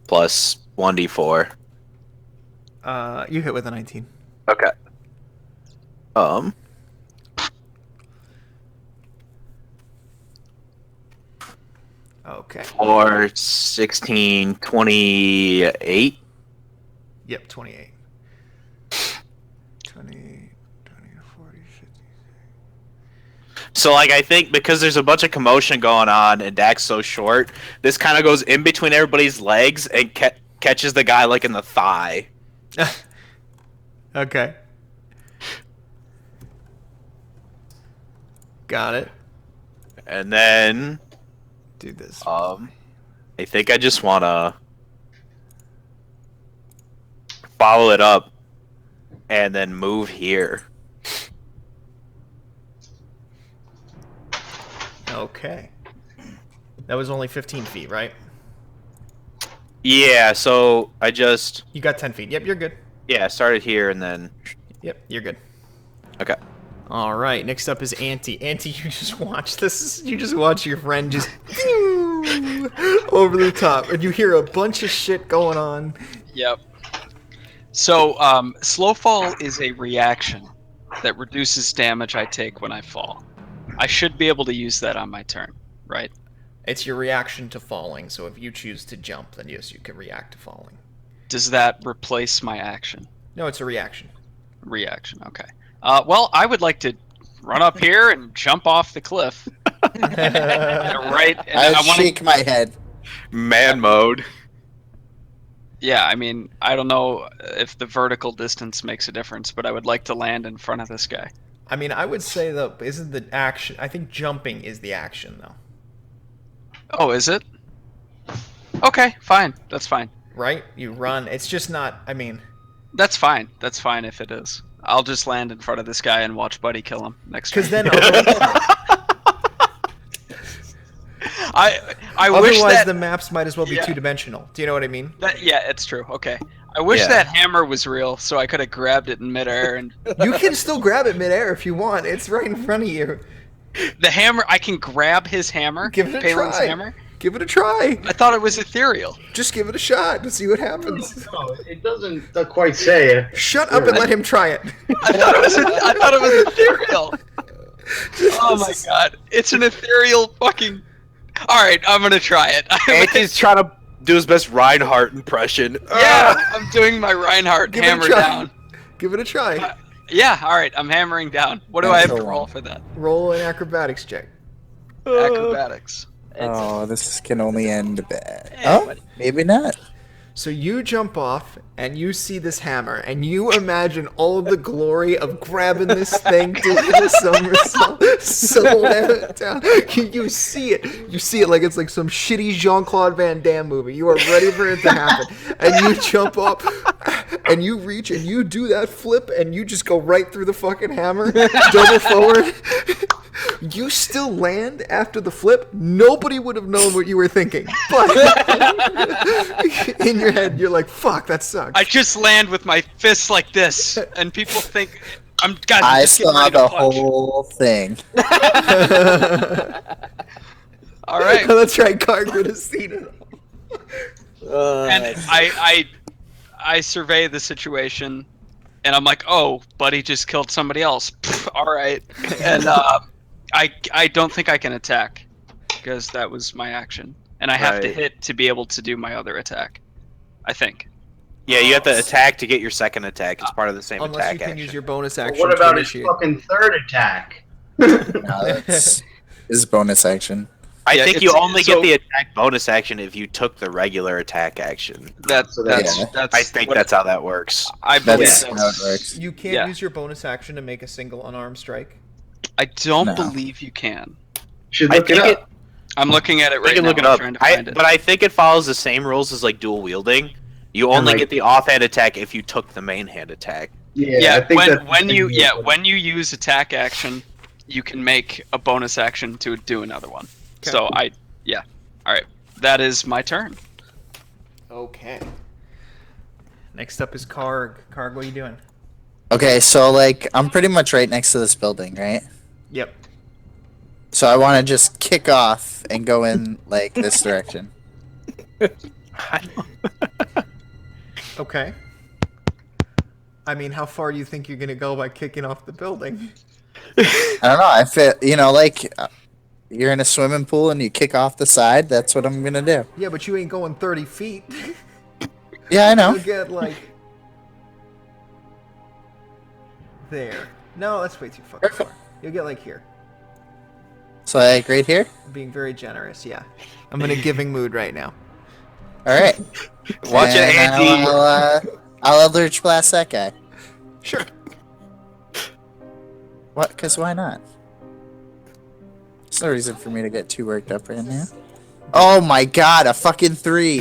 plus 1d4. You hit with a 19. Okay. Okay. Or 16, 28. Yep, 28. 20, 40, 50. So, like, I think because there's a bunch of commotion going on and Dak's so short, this kind of goes in between everybody's legs and catches the guy, like, in the thigh. Okay. Got it. And then, Do this. I think I just want to follow it up and then move here. Okay. That was only 15 feet, right? Yeah, so I just, You got 10 feet. Yep, you're good. yeah, started here and then, Yep, you're good. okay. All right, next up is Auntie. Auntie, you just watch this. You just watch your friend just over the top, and you hear a bunch of shit going on. Yep. So, slow fall is a reaction that reduces damage I take when I fall. I should be able to use that on my turn, right? It's your reaction to falling, so if you choose to jump, then yes, you can react to falling. Does that replace my action? No, it's a reaction. Reaction, okay. Well, I would like to run up here and jump off the cliff. Right? And I wanna- shake my head. Man mode. Yeah, I mean, I don't know if the vertical distance makes a difference, but I would like to land in front of this guy. I mean, I would say, though, isn't the action... I think jumping is the action, though. Oh, is it? Okay, fine. That's fine. Right? You run. It's just not... I mean... That's fine. That's fine if it is. I'll just land in front of this guy and watch Buddy kill him next Because turn. then... I wish Otherwise, that the maps might as well be Yeah. two-dimensional. Do you know what I mean? yeah, it's true. Okay. I wish Yeah. that hammer was real, so I could have grabbed it in midair and You can still grab it midair if you want. It's right in front of you. the hammer. I can grab his hammer. Give it a Palin's try. hammer. Give it a try. I thought it was ethereal. Just give it a shot to see what happens. No, it doesn't quite say it. Shut up and let him try it. I thought it was ethereal. Oh my god, it's an ethereal fucking. All right, I'm gonna try it. Auntie's trying to do his best Reinhardt impression. Yeah, I'm doing my Reinhardt Give it a hammer try. down. Give it a try. Yeah, all right, I'm hammering down. What do I have to roll for that? Roll an acrobatics check. Acrobatics. Oh, this can only end bad. Yeah, Oh, maybe not. So you jump off and you see this hammer and you imagine all of the glory of grabbing this thing, doing the somersault, slowing down. You see it. You see it like it's like some shitty Jean-Claude Van Damme movie. You are ready for it to happen. And you jump up and you reach and you do that flip and you just go right through the fucking hammer, double forward. You still land after the flip. Nobody would have known what you were thinking. But in your head, you're like, fuck, that sucks. I just land with my fists like this, and people think I'm. God, I just getting saw ready to the punch. whole thing. All right, That's right, Car could have seen it. and I survey the situation, and I'm like, oh, Buddy just killed somebody else. Pfft, all right, and I don't think I can attack because that was my action, and I have to Right. hit to be able to do my other attack. I think. Yeah, you have to attack to get your second attack. It's part of the same Unless attack you can action. use your bonus Well, action what to about his initiate. fucking third attack? No, that's his bonus action. I Yeah, think you it's- only so- get the attack bonus action if you took the regular attack action. That's So that's yeah. that's. I think what- that's how that works. I believe That's that's. how it works. You can't Yeah. use your bonus action to make a single unarmed strike. I don't No. believe you can. Should I look it think up. I'm looking at it We right can now. look it I'm up. trying to find it. But I think it follows the same rules as like dual wielding. You only like- get the offhand attack if you took the main hand attack. Yeah, I think when you use attack action, you can make a bonus action to do another one. Okay. So all right, that is my turn. Okay. Next up is Karg. Karg, what are you doing? Okay, so like I'm pretty much right next to this building, right? Yep. So I want to just kick off and go in like this direction. Okay. I mean, how far do you think you're gonna go by kicking off the building? I don't know. I feel, like you're in a swimming pool and you kick off the side. That's what I'm gonna do. Yeah, but you ain't going 30 feet. Yeah, I know. You'll get like there. No, that's way too fucking far. You'll get like here. So like right here. Being very generous, yeah. I'm in a giving mood right now. All right. Watch it, And Andy. I'll Eldritch Blast that guy. Sure. What? Because why not? There's no reason for me to get too worked up right now. Oh my god, a fucking 3.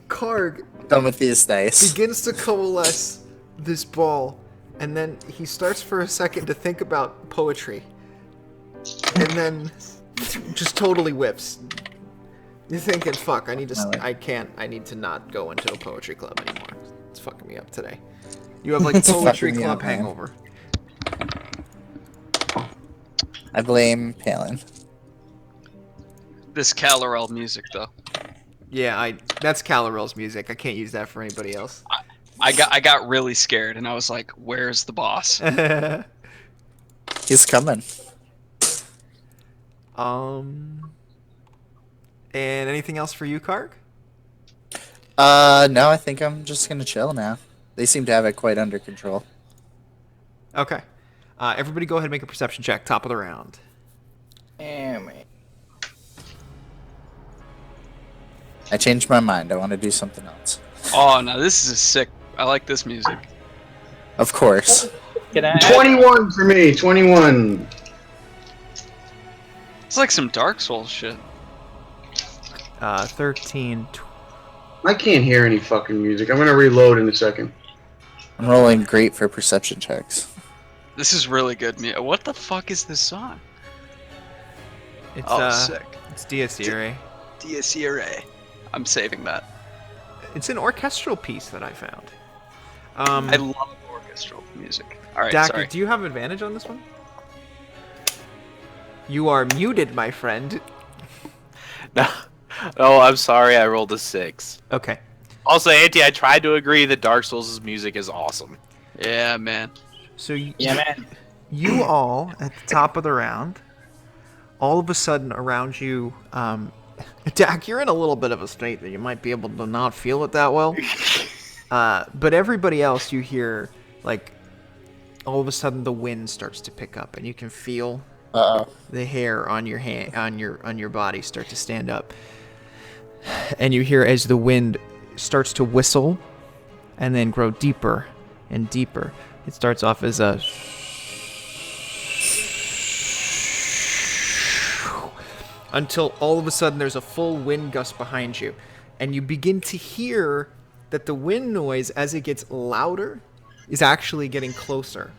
Karg Done with these dice. begins to coalesce this ball, and then he starts for a second to think about poetry, and then just totally whips. You're thinking, "Fuck! I need to not go into a poetry club anymore. It's fucking me up today." You have like It's poetry fucking me club up, man. hangover. I blame Palin. This Calorel music though. Yeah, that's Calorel's music. I can't use that for anybody else. I got really scared and I was like, "Where's the boss?" He's coming. And anything else for you, Karg? No, I think I'm just gonna chill now. They seem to have it quite under control. Okay. Everybody go ahead and make a perception check. Top of the round. I changed my mind. I want to do something else. Oh no, this is sick. I like this music. Of course. Can I? 21 for me. 21. It's like some Dark Souls shit. 13. I can't hear any fucking music. I'm gonna reload in a second. I'm rolling great for perception checks. This is really good. What the fuck is this song? It's Sick. it's Dies Irae. Dies Irae. I'm saving that. It's an orchestral piece that I found. I love orchestral music. All right, Dak, sorry. do you have advantage on this one? You are muted, my friend. No, I'm sorry. I rolled a 6. Okay. Also, Auntie, I tried to agree that Dark Souls' music is awesome. Yeah, man. So Yeah, man. you all at the top of the round, all of a sudden around you, Dak, you're in a little bit of a state that you might be able to not feel it that well. But everybody else, you hear like all of a sudden the wind starts to pick up, and you can feel the hair on your hand, on your body start to stand up, and you hear as the wind starts to whistle, and then grow deeper and deeper. It starts off as a until all of a sudden there's a full wind gust behind you, and you begin to hear that the wind noise, as it gets louder, is actually getting closer.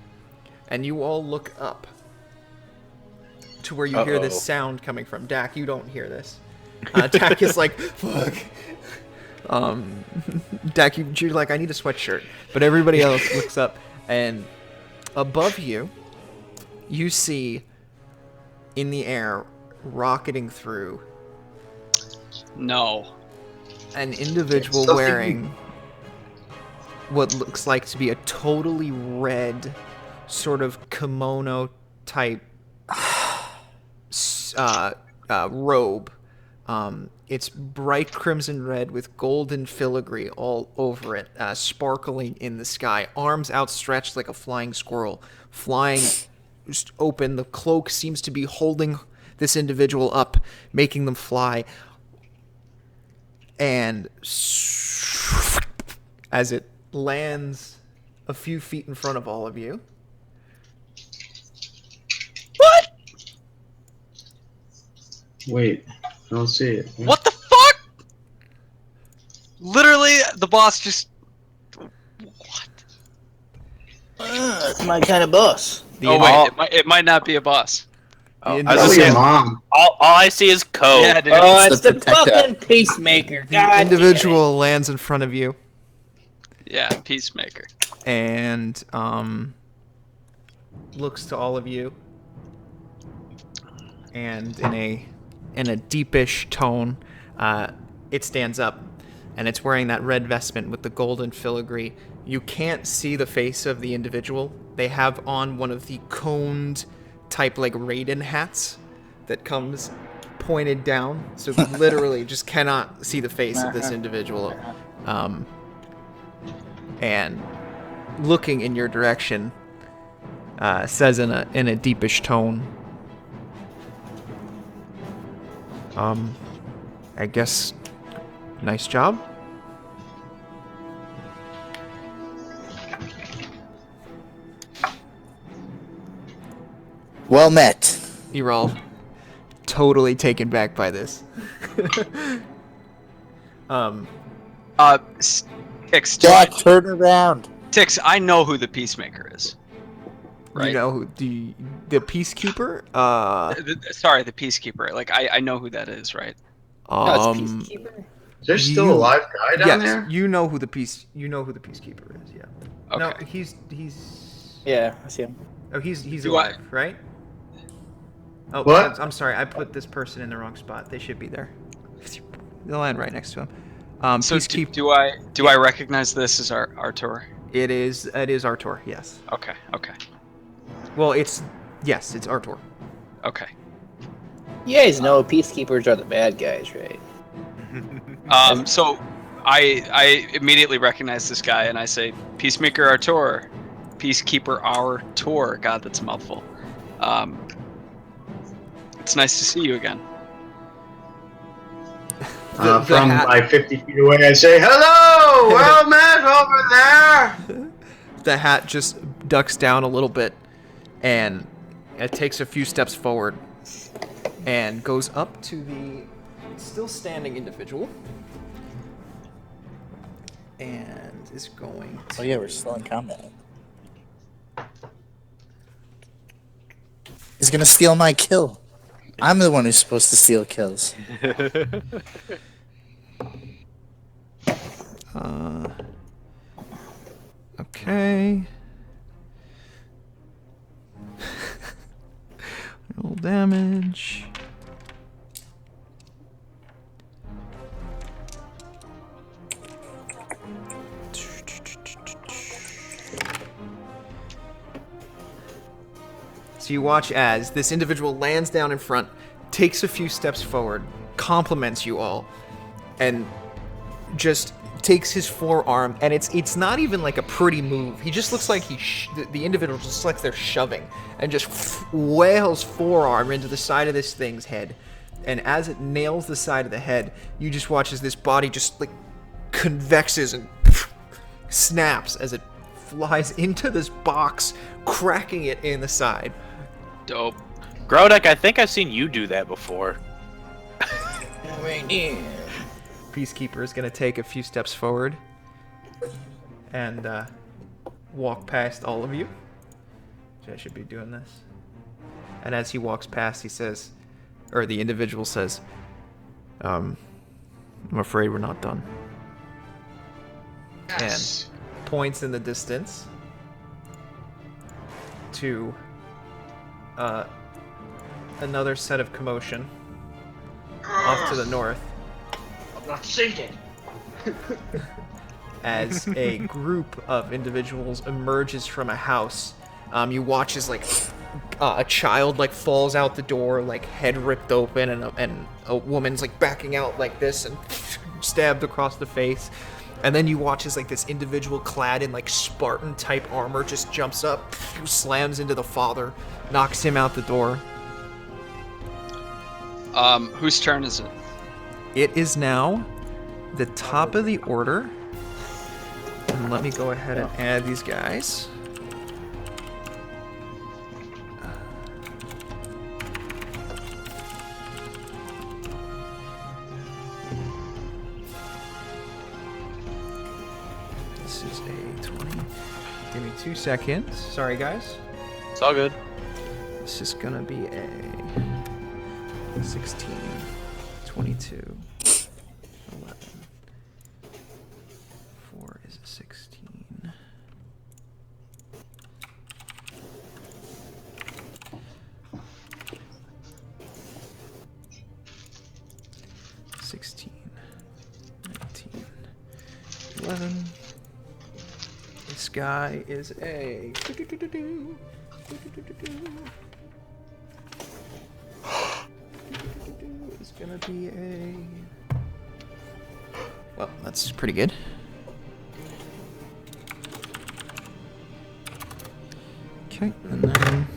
And you all look up to where you hear this sound coming from. Dak, you don't hear this. Dak is like, fuck. Dak, you're like, I need a sweatshirt. But everybody else looks up, and above you, you see in the air, rocketing through, No. an individual wearing what looks like to be a totally red sort of kimono type robe. It's bright crimson red with golden filigree all over it, sparkling in the sky. Arms outstretched like a flying squirrel, flying just open. The cloak seems to be holding this individual up, making them fly. And as it lands a few feet in front of all of you, Wait, I don't see it. What the fuck? Literally, the boss just. What? That's my kind of boss. Oh wait, it might not be a boss. Oh, The I was Probably gonna your say, mom. all I see is code. Yeah, dude. Oh, It's it's the the protector. fucking peacemaker. The God individual lands in front of you Yeah, Peacemaker. and looks to all of you, and in a deepish tone, it stands up, and it's wearing that red vestment with the golden filigree. You can't see the face of the individual. They have on one of the coned type like Raiden hats that comes pointed down, so literally just cannot see the face of this individual. And looking in your direction, says in a deepish tone, I guess, nice job. Well met. You're all totally taken back by this. Tix, Jack, turn around. Tix, I know who the Peacemaker is. Right. You know who the Peacekeeper? Sorry, the Peacekeeper. Like, I know who that is, right? No, it's Peacekeeper. Is there still a live guy down yes, there? you know who the Peacekeeper is. Yeah. No, Okay. he's Yeah, I see him. oh he's Do I- alive, right? Oh, What? I'm sorry, I put this person in the wrong spot. They should be there. They'll land right next to him. So Peacekeep. do I recognize this as Artur? It is Artur. Yes. Okay. Well, it's Artur. Okay. You guys know Peacekeepers are the bad guys, right? So I immediately recognize this guy and I say, Peacemaker Artur, Peacekeeper Artur. God, that's a mouthful. It's nice to see you again. The From hat- like 50 feet away, I say, "Hello, well met over there." The hat just ducks down a little bit, and it takes a few steps forward, and goes up to the still standing individual, and is going to... Oh yeah, we're still in combat. He's gonna steal my kill. I'm the one who's supposed to steal kills. Okay. Roll damage. So you watch as this individual lands down in front, takes a few steps forward, compliments you all, and just takes his forearm, and it's not even like a pretty move. He just looks like the individual just looks like they're shoving, and just wails forearm into the side of this thing's head. And as it nails the side of the head, you just watch as this body just like convexes and snaps as it flies into this box, cracking it in the side. Dope. Grodek, I think I've seen you do that before. Peacekeeper is going to take a few steps forward and walk past all of you. So I should be doing this. And as he walks past, he says, or the individual says, I'm afraid we're not done. Yes. And points in the distance to another set of commotion off to the north. I'm not sinking. As a group of individuals emerges from a house. You watch as like a child like falls out the door, like head ripped open, and a woman's like backing out like this and stabbed across the face. And then you watch as like this individual clad in like Spartan type armor just jumps up, slams into the father, knocks him out the door. Whose turn is it? It is now the top of the order. And let me go ahead and add these guys. This is a 20. Give me 2 seconds. Sorry, guys. It's all good. This is gonna be a 16, 22, 11. 4 is a 16. 16, 19, 11. This guy is a. It's gonna be a. Well, that's pretty good. Okay, and then.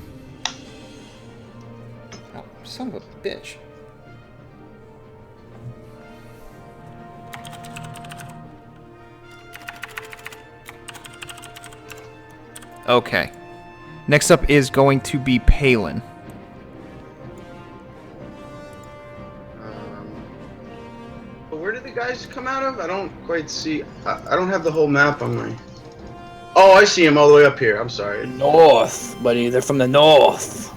Oh, son of a bitch. Okay. Next up is going to be Palin. But where did the guys come out of? I don't quite see. I don't have the whole map on my. Oh, I see him all the way up here. I'm sorry. North, buddy. They're from the north.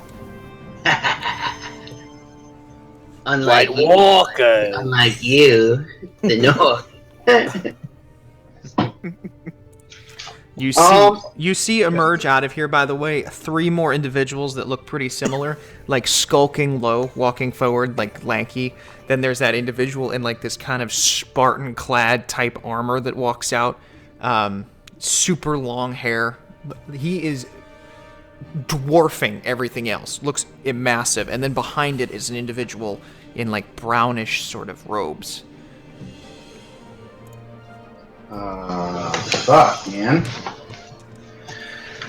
Unlike White Walker. Unlike you, the north. You see emerge out of here, by the way, 3 more individuals that look pretty similar, like skulking low, walking forward, like lanky. Then there's that individual in like this kind of Spartan-clad type armor that walks out. Super long hair. He is dwarfing everything else. Looks massive. And then behind it is an individual in like brownish sort of robes. Fuck, man.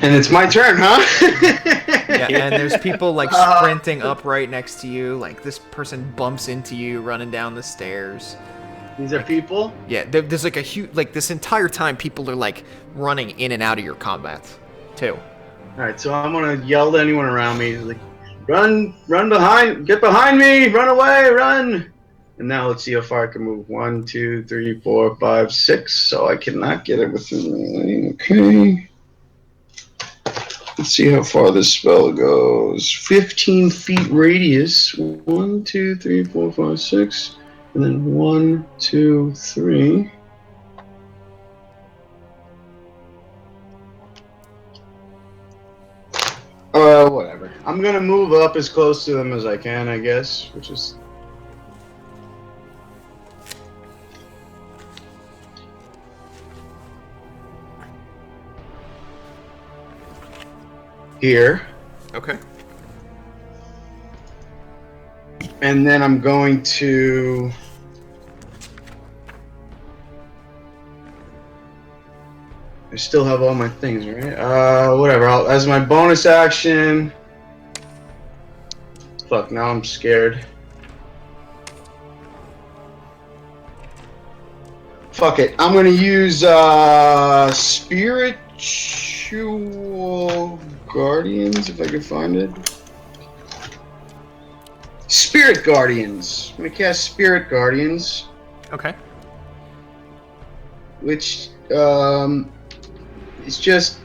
And it's my turn, huh? Yeah, and there's people like sprinting up right next to you. Like this person bumps into you running down the stairs. These are people? Yeah, there's like a huge, like this entire time people are like running in and out of your combat, too. Alright, so I'm gonna yell to anyone around me, like, run behind, get behind me, run away, run! And now let's see how far I can move. 1, 2, 3, 4, 5, 6. So I cannot get it within the. Okay. Let's see how far this spell goes. 15 feet radius. 1, 2, 3, 4, 5, 6. And then 1, 2, 3. Whatever. I'm gonna move up as close to them as I can, I guess, which is. Here. Okay. And then I'm going to. I still have all my things, right? Whatever. As my bonus action. Fuck, now I'm scared. Fuck it. I'm gonna use Spiritual Guardians, if I can find it. Spirit Guardians. I'm gonna cast Spirit Guardians. Okay. Which, it's just,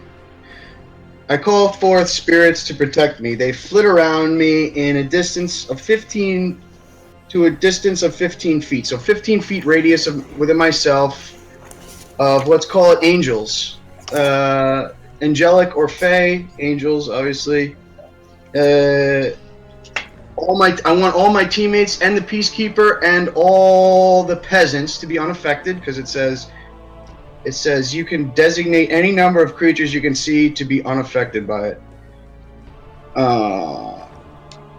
I call forth spirits to protect me. They flit around me in a distance of 15 feet. So 15 feet radius within myself of, let's call it angels. Angelic or Fey, angels, obviously. I want all my teammates and the Peacekeeper and all the peasants to be unaffected, because it says you can designate any number of creatures you can see to be unaffected by it.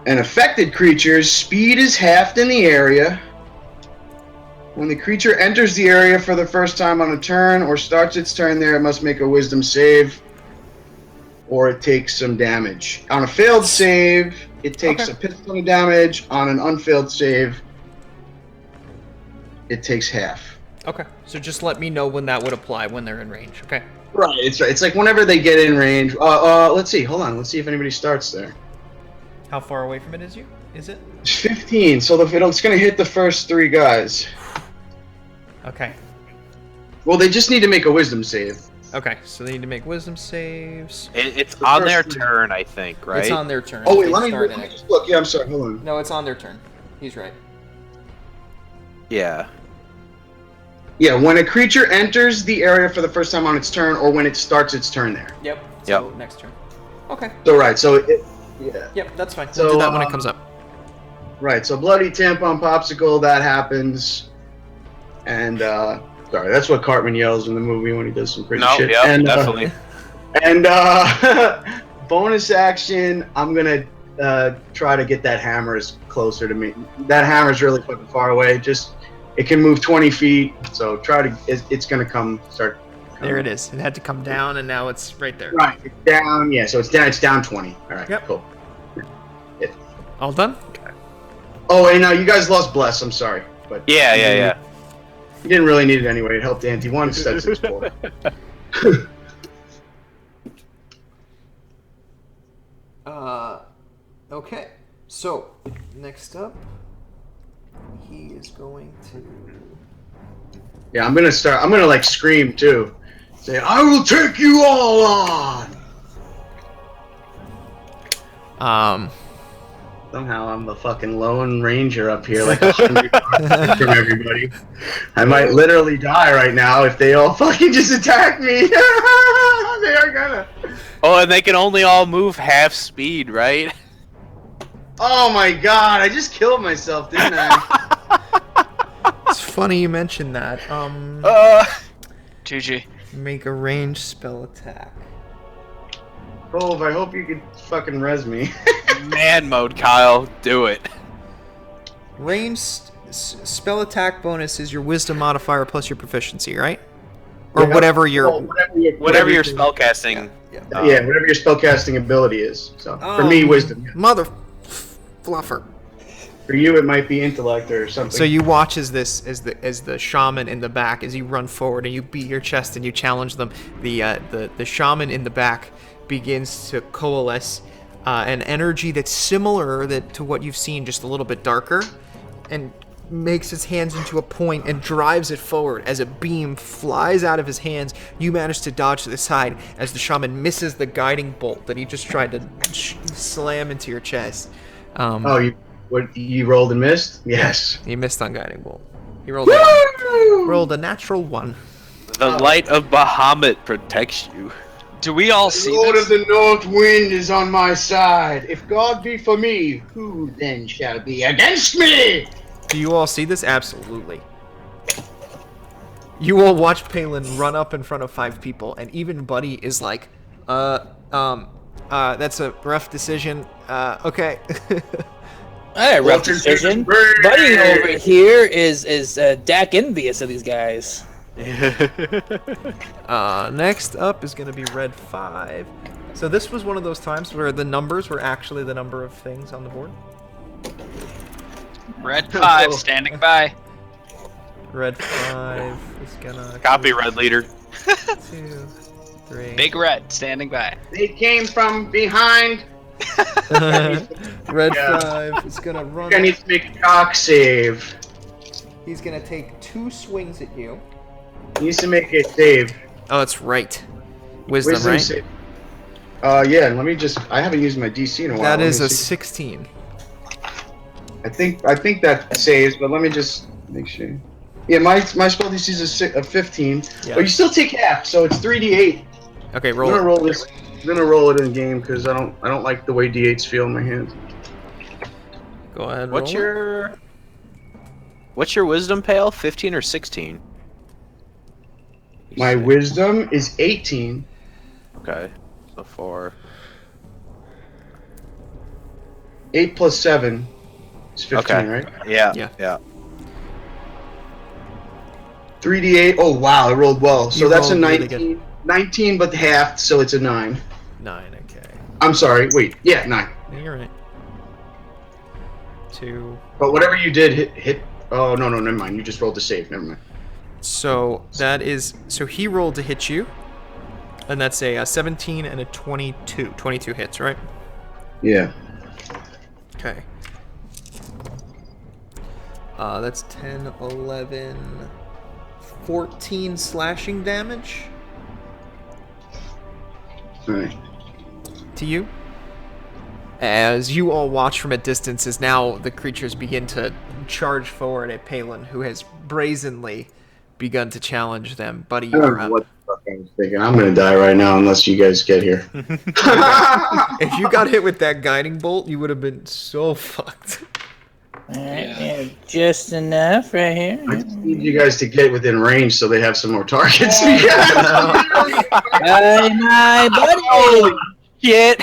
And affected creatures, speed is halved in the area. When the creature enters the area for the first time on a turn or starts its turn there, it must make a wisdom save or it takes some damage. On a failed save, it takes a pistol of damage. On an unfailed save, it takes half. Okay, so just let me know when that would apply when they're in range, okay? Right, it's like whenever they get in range. Let's see, hold on, let's see if anybody starts there. How far away from it is it? It's 15, so it's going to hit the first 3 guys. Okay. Well, they just need to make a wisdom save. Okay, so they need to make wisdom saves. It's The on first their three. turn, I think, right? It's on their turn. Oh wait, They let me start in it. just look. Yeah, I'm sorry. Hold on. No, it's on their turn. He's right. Yeah. Yeah, when a creature enters the area for the first time on its turn, or when it starts its turn there. Yep. So next turn. Okay. So right, so yeah. Yep, that's fine. So, We'll do that when it comes up. Right, so bloody tampon popsicle, that happens, and sorry, that's what Cartman yells in the movie when he does some crazy shit. Yeah, and, definitely. And bonus action, I'm gonna try to get that hammer as closer to me. That hammer's really fucking far away. Just it can move 20 feet, so try to. It's gonna start. There it is. It had to come down, and now it's right there. Right, it's down. Yeah, so it's down. It's down 20. All right, Yep. cool. All done? Oh, and you guys lost bless. I'm sorry, but Yeah. you didn't really need it anyway. It helped Anti 1 instead of 6-4. Okay. So, next up, he is going to... Yeah, I'm gonna start. I'm gonna like scream too. Say, "I will take you all on." Somehow I'm the fucking lone ranger up here, like 100 yards from everybody. I might literally die right now if they all fucking just attack me. They are gonna. Oh, and they can only all move half speed, right? Oh my god! I just killed myself, didn't I? It's funny you mentioned that. GG. Make a ranged spell attack. Cove, I hope you could fucking res me. Man mode, Kyle. Do it. Ranged spell attack bonus is your wisdom modifier plus your proficiency, right? Or Yeah, whatever your... well, Whatever your spellcasting. Yeah. yeah, whatever your spellcasting ability is. So for me, wisdom. Mother fluffer. For you, it might be intellect or something. So you watch as the shaman in the back, as you run forward and you beat your chest and you challenge them. The shaman in the back begins to coalesce an energy that's similar to what you've seen, just a little bit darker, and makes his hands into a point and drives it forward. As a beam flies out of his hands, you manage to dodge to the side as the shaman misses the guiding bolt that he just tried to slam into your chest. You rolled and missed? Yes. He missed on guiding bolt. He rolled a natural 1. The light of Bahamut protects you. Do we all see The Lord this? of the North Wind is on my side. If God be for me, who then shall be against me? Do you all see this? Absolutely. You all watch Palin run up in front of 5 people, and even Buddy is like, that's a rough decision. Okay. Alright, rough decision. Buddy over here is Dak envious of these guys. Next up is going to be Red 5. So this was one of those times where the numbers were actually the number of things on the board. Red 5 standing by. Red 5 is gonna... Copy, Red Leader. 2, 3... Big Red standing by. They came from behind. Red 5 is gonna run... I need to make a cock save. He's gonna take 2 swings at you. He needs to make a save. Oh, that's right. Wisdom, right? Save. Yeah, let me just... I haven't used my DC in a while. That Let is me a see. 16. I think that saves, but let me just make sure. Yeah, my spell DC is a 15, Yeah. but you still take half, so it's 3d8. Okay, I'm roll gonna it. roll this. I'm gonna roll it in game because I don't like the way d8s feel in my hands. Go ahead, What's roll it. What's your wisdom, Pale? 15 or 16? My wisdom is 18. Okay, so 4. 8 plus 7 is 15, Okay. right? Yeah. 3d8. Oh wow, I rolled well. So You that's a rolled really 19. good. 19, but half, so it's a 9. 9, okay. I'm sorry. Wait. Yeah, 9. Yeah, you're right. 2. But whatever you did hit. Oh no, never mind. You just rolled the save. Never mind. So that is... So he rolled to hit you. And that's a 17 and a 22. 22 hits, right? Yeah. Okay. That's 10, 11, 14 slashing damage Alright. to you. As you all watch from a distance, as now the creatures begin to charge forward at Palin, who has brazenly begun to challenge them. Buddy, I you don't are know up. what the fuck I was thinking. I'm gonna die right now unless you guys get here. If you got hit with that guiding bolt, you would have been so fucked. Yeah, just enough right here. I just need you guys to get within range so they have some more targets. Hey, my buddy! Shit.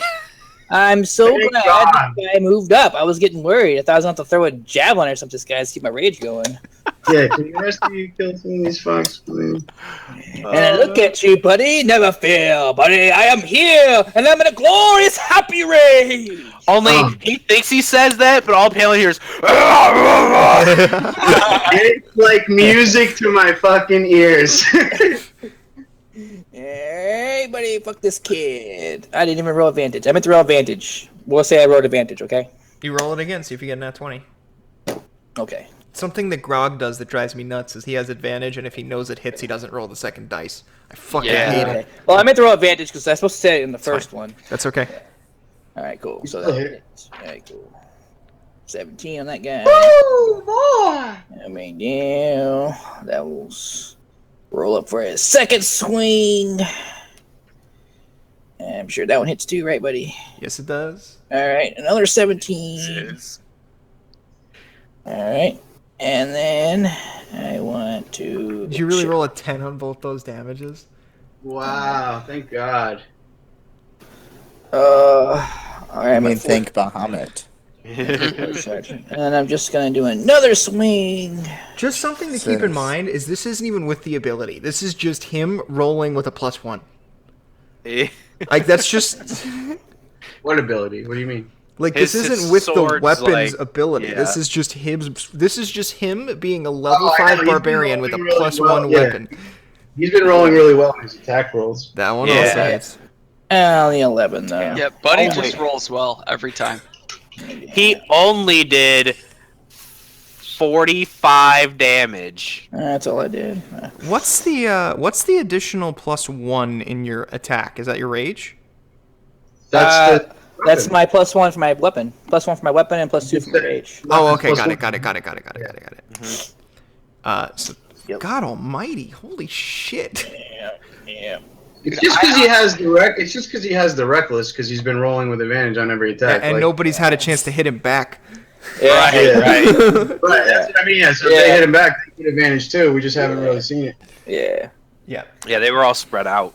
I'm so Thank glad God. this guy moved up. I was getting worried. I thought I was going to have to throw a javelin or something, guys, to keep my rage going. Yeah, can you rest of you kill some of these fucks, please? And I look at you, buddy. Never fear, buddy. I am here, and I'm in a glorious, happy rage. Only he thinks he says that, but all Palin hears. It's like music to my fucking ears. Hey, buddy, fuck this kid. I didn't even roll advantage. I meant to roll advantage. We'll say I rolled advantage, okay? You roll it again, see if you get a nat 20. Okay. Something that Grog does that drives me nuts is he has advantage, and if he knows it hits, he doesn't roll the second dice. I fucking hate it. Okay. Well, I meant to roll advantage because I was supposed to say it in the first one. That's okay. All right, cool. So still that hit. hits. All right, cool. 17 on that guy. Oh, boy! I mean, yeah, that was roll up for his second swing. I'm sure that one hits too, right, buddy? Yes, it does. All right, another 17. All right, and then I want to. Did you really roll a 10 on both those damages? Wow, thank God. All right, I mean, think Bahamut. and I'm just gonna do another swing. Just something to keep in mind is this isn't even with the ability. This is just him rolling with a +1. Like, that's just... What ability? What do you mean? Like, His this isn't with the sword's weapons like- ability. yeah. This is just him. This is just him being a level Oh, I know, 5 he's been barbarian with a rolling really +1 well, yeah. weapon. He's been rolling really well in his attack rolls. That one Yeah. also hits. Only 11 though. Yeah, Buddy Oh, just wait. rolls well every time. He only did 45 damage. That's all I did. What's the additional +1 in your attack? Is that your rage? That's That's my +1 for my weapon. +1 for my weapon and +2 for my rage. Oh, okay, Plus got it. So, Yep. God Almighty, holy shit! Yeah. It's just because he has the It's just because he has the reckless because he's been rolling with advantage on every attack. And like, nobody's had a chance to hit him back. Yeah. Yeah. Right. Right. That's what I mean. Yeah. So if they hit him back, they get advantage too. We just haven't really seen it. Yeah. Yeah, they were all spread out.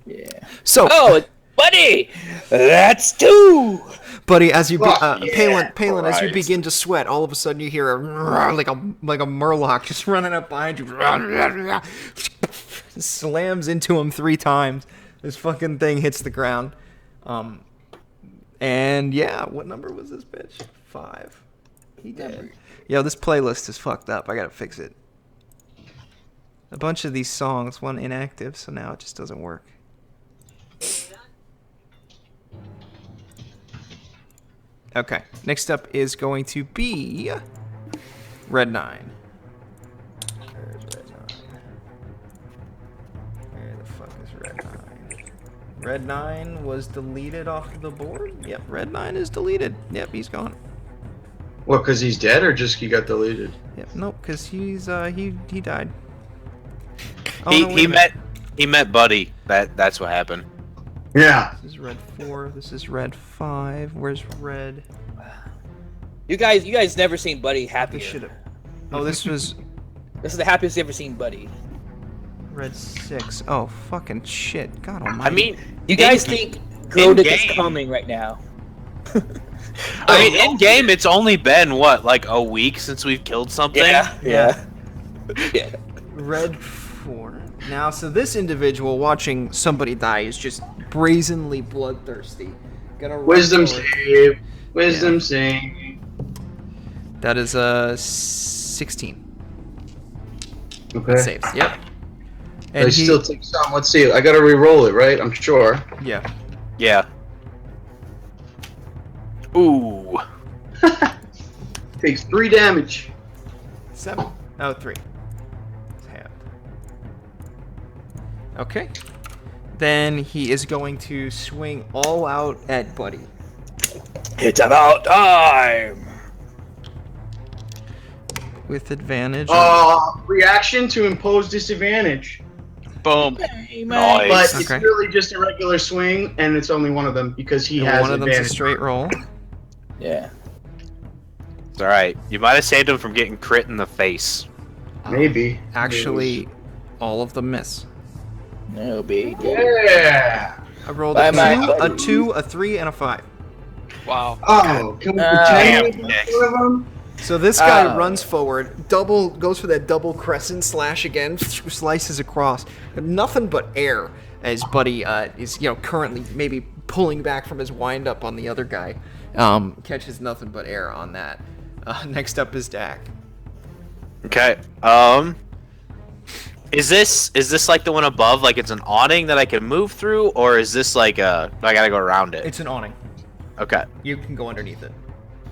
Yeah. So, Oh, buddy, that's 2. buddy, as you Oh, Palin, as you right. begin to sweat, all of a sudden you hear a like a murloc just running up behind you. Slams into him 3 times. This fucking thing hits the ground. And yeah, what number was this bitch? 5. He did. Yo, this playlist is fucked up. I gotta fix it. A bunch of these songs, one inactive, so now it just doesn't work. Okay, next up is going to be Red 9. Where's Red 9? Where the fuck is Red 9? Red 9 was deleted off the board? Yep, Red 9 is deleted. Yep, he's gone. What? Because he's dead, or just he got deleted? Yep, nope, because he's he died. Oh, he no, wait he a minute. met Buddy. That's what happened. Yeah. This is Red 4. This is Red 5. Where's Red? You guys never seen Buddy This happier. should have. Oh, this was This is the happiest you ever seen Buddy. Red 6. Oh, fucking shit. God almighty. I mean, You guys in- think Grodic is in-game. coming right now? in game, it's only been what, like a week since we've killed something. Yeah. Red 4. Now, so this individual watching somebody die is just brazenly bloodthirsty. Gonna run Wisdom forward. save. Wisdom save. That is a 16. Okay. Saves. Yep. I And he, still take some. Let's see. I gotta re-roll it, right? I'm sure. yeah. Yeah. Ooh. Takes 3 damage. 7. Oh, 3. It's half. Okay. Then he is going to swing all out at Buddy. It's about time. With advantage. Reaction to impose disadvantage. Boom. But it's Okay. really just a regular swing, and it's only one of them because he has one of them's a advantage. straight roll. Yeah. It's alright. You might have saved him from getting crit in the face. Maybe. Actually, all of them miss. No big. Yeah. I rolled Bye, a bye. 2, a 3, and a 5. Wow. Oh, can we Damn, pretend Nick. one of them? So this guy Oh. runs forward, goes for that double crescent slash again, slices across. Nothing but air as Buddy is currently maybe pulling back from his wind up on the other guy. Catches nothing but air on that. Next up is Dak. Okay. Is this like the one above? Like it's an awning that I can move through, or is this like I gotta go around it? It's an awning. Okay. You can go underneath it.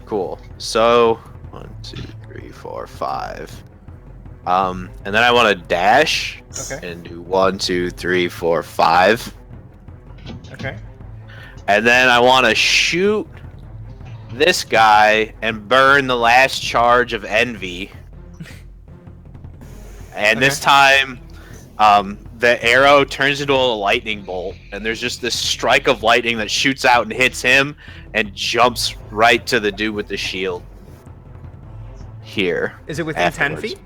Cool. So 1, 2, 3, 4, 5. And then I want to dash. Okay. And do 1, 2, 3, 4, 5. Okay. And then I want to shoot this guy and burn the last charge of envy. And this time, the arrow turns into a lightning bolt, and there's just this strike of lightning that shoots out and hits him, and jumps right to the dude with the shield. Here. Is it within 10 afterwards. feet?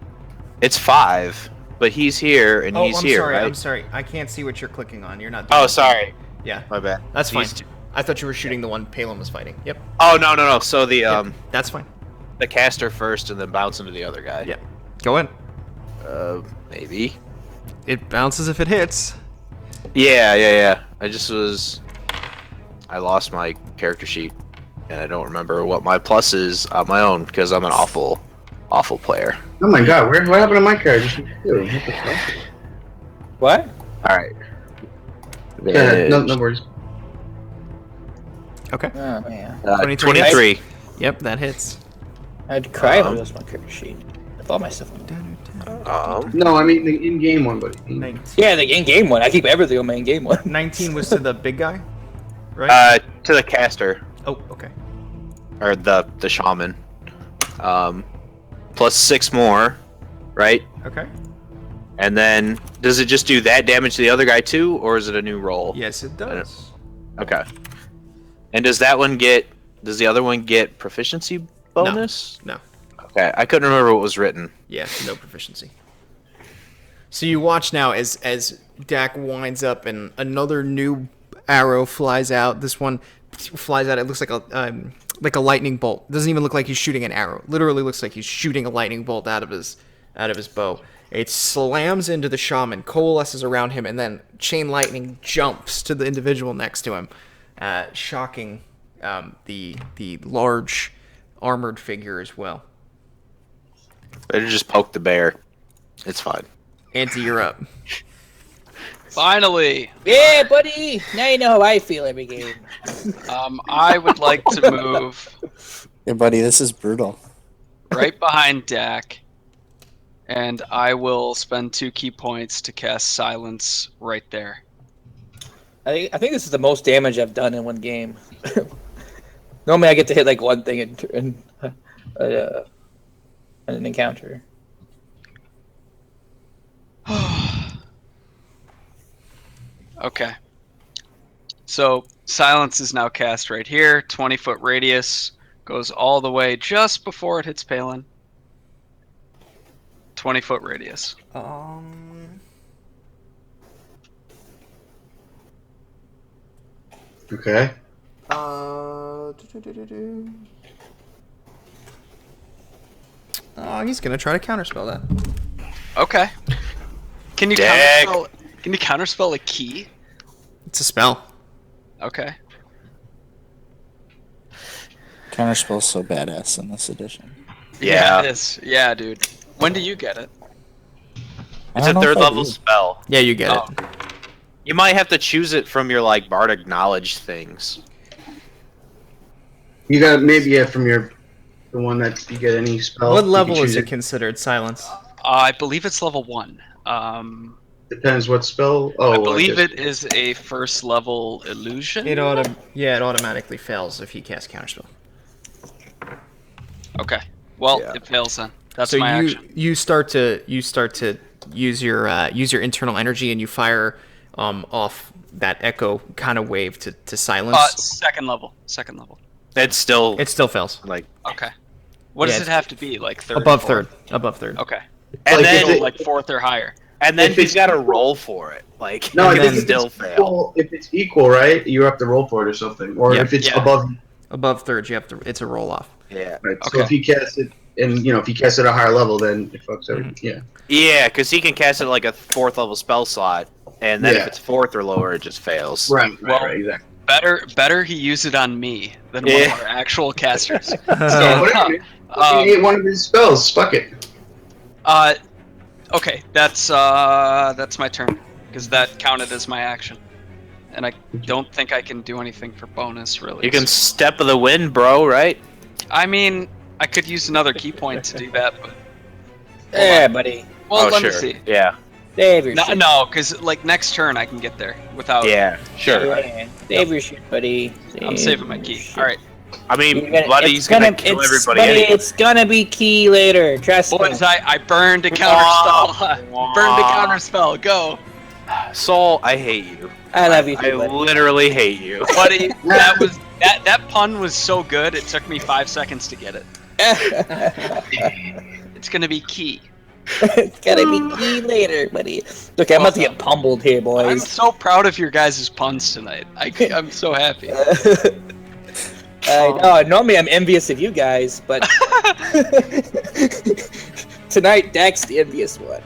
It's 5, but he's here and he's I'm here, sorry. right? I'm sorry. I can't see what you're clicking on. You're not. Oh, sorry. Yeah. My bad. That's fine. These two- I thought you were shooting the one Palin was fighting. Yep. Oh no. So the That's fine. the caster first, and then bounce into the other guy. Yeah. Go in. Maybe. It bounces if it hits. Yeah. I lost my character sheet, and I don't remember what my plus is on my own because I'm an awful player. Oh my god, what happened to my character sheet? What the fuck? What? All right. Yeah, no worries. Okay. Oh man. 23. 23. Yep, that hits. I'd cry if I lost my character sheet. With all my stuff on it. No, I mean the in-game one, buddy. 19. Yeah, the in-game one. I keep everything on my in-game one. 19 was to the big guy, right? To the caster Oh, okay. or the shaman. Plus 6 more, right? Okay. And then does it just do that damage to the other guy too, or is it a new roll? Yes, it does. Okay. And does the other one get proficiency bonus? No. Okay, I couldn't remember what was written. Yeah, no proficiency. So you watch now as Dak winds up and another new arrow flies out. This one flies out. It looks like a lightning bolt. It doesn't even look like he's shooting an arrow. It literally looks like he's shooting a lightning bolt out of his bow. It slams into the shaman, coalesces around him, and then chain lightning jumps to the individual next to him, shocking the large armored figure as well. Better just poke the bear. It's fine. Anti, you're up. Finally, Yeah, buddy. Now you know how I feel every game. I would like to move Yeah, buddy, this is brutal. right behind Dak, and I will spend 2 key points to cast Silence right there. I think this is the most damage I've done in one game. Normally, I get to hit like one thing in an encounter. Okay. So Silence is now cast right here. 20-foot radius goes all the way just before it hits Palin. 20-foot radius. Okay. He's gonna try to counterspell that. Okay. Can you Dak. counterspell? Can you counterspell a key? It's a spell. Okay. Counterspell's so badass in this edition. Yeah. it is. Yeah, dude. When do you get it? It's a 3rd level spell. Yeah, you get Oh. it. You might have to choose it from your like bardic knowledge things. You got maybe from the one that you get any spell. What you level can is choose it considered silence? I believe it's level 1. Depends what spell. Oh, I believe guess- it is a first level illusion. It automatically fails if he casts counterspell. Okay. Well, Yeah. it fails then. That's So my action. you start to use your internal energy and you fire off that echo kind of wave to silence. Second level. It still fails. like Okay. What Yeah, does it have to be? Like third? Above fourth? third. Above third. Okay. and Like, then if it- Like fourth or higher. and then if he's it's- got to roll for it. Like No, I and think then if still it's fail. equal, if it's equal, right? You have to roll for it or something. Or Yeah. if it's Yeah. above, Above third, you have to. It's a roll off. Yeah. right? So Okay. if he casts it, and if he casts it at a higher level, then it fucks everything. Yeah. Yeah, because he can cast it like a 4th level spell slot, and then Yeah. if it's 4th or lower, it just fails. Right. Well- Exactly. Better he use it on me than Yeah. one of our actual casters. So whatever. Um, He ate one of his spells. Fuck it. Okay, that's my turn because that counted as my action, and I don't think I can do anything for bonus really. You can step of the wind, bro, right? I mean, I could use another key point to do that, but Yeah, buddy. well, oh, let sure. me see. Yeah. Save your shit. No, because like next turn I can get there without. Yeah, sure. Yeah, save your shit, buddy. I'm saving my key. All right, I mean, You're gonna- Buddy's it's gonna kill everybody buddy, anyway. it's gonna be key later. Trust me. boys, I burned a counter spell. Burned a counter spell. Go, Soul, I hate you. I love you I too, buddy. literally hate you. buddy. That pun was so good. It took me 5 seconds to get it. It's gonna be key. It's gonna be key later, buddy. Look, I'm about to get pummeled here, I'm boys. so proud of your guys' puns tonight. I'm so happy. Normally I'm envious of you guys, but tonight Dak's the envious one.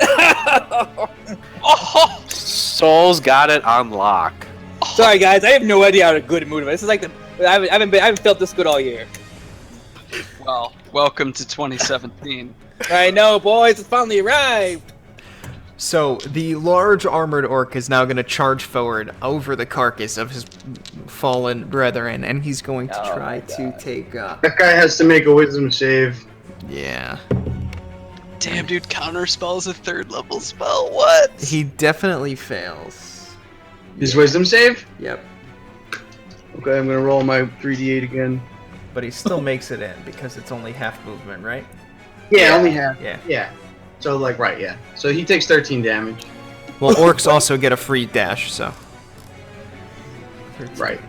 Oh, Soul's got it on lock. Sorry, guys, I have no idea how to good mood. This is like I haven't felt this good all year. well, welcome to 2017. I know, boys, it's finally arrived. So the large armored orc is now going to charge forward over the carcass of his fallen brethren, and he's going to Oh try my to God. take. That guy has to make a wisdom save. Yeah, Damn, dude, counter spell is a 3rd level spell. What? he definitely fails. His wisdom save? Yep, Okay, I'm gonna roll my 3d8 again. but he still makes it in because it's only half movement, right? Yeah, only half. Yeah. Yeah. So right, yeah. So he takes 13 damage. Well, orcs also get a free dash, so. 13. Right.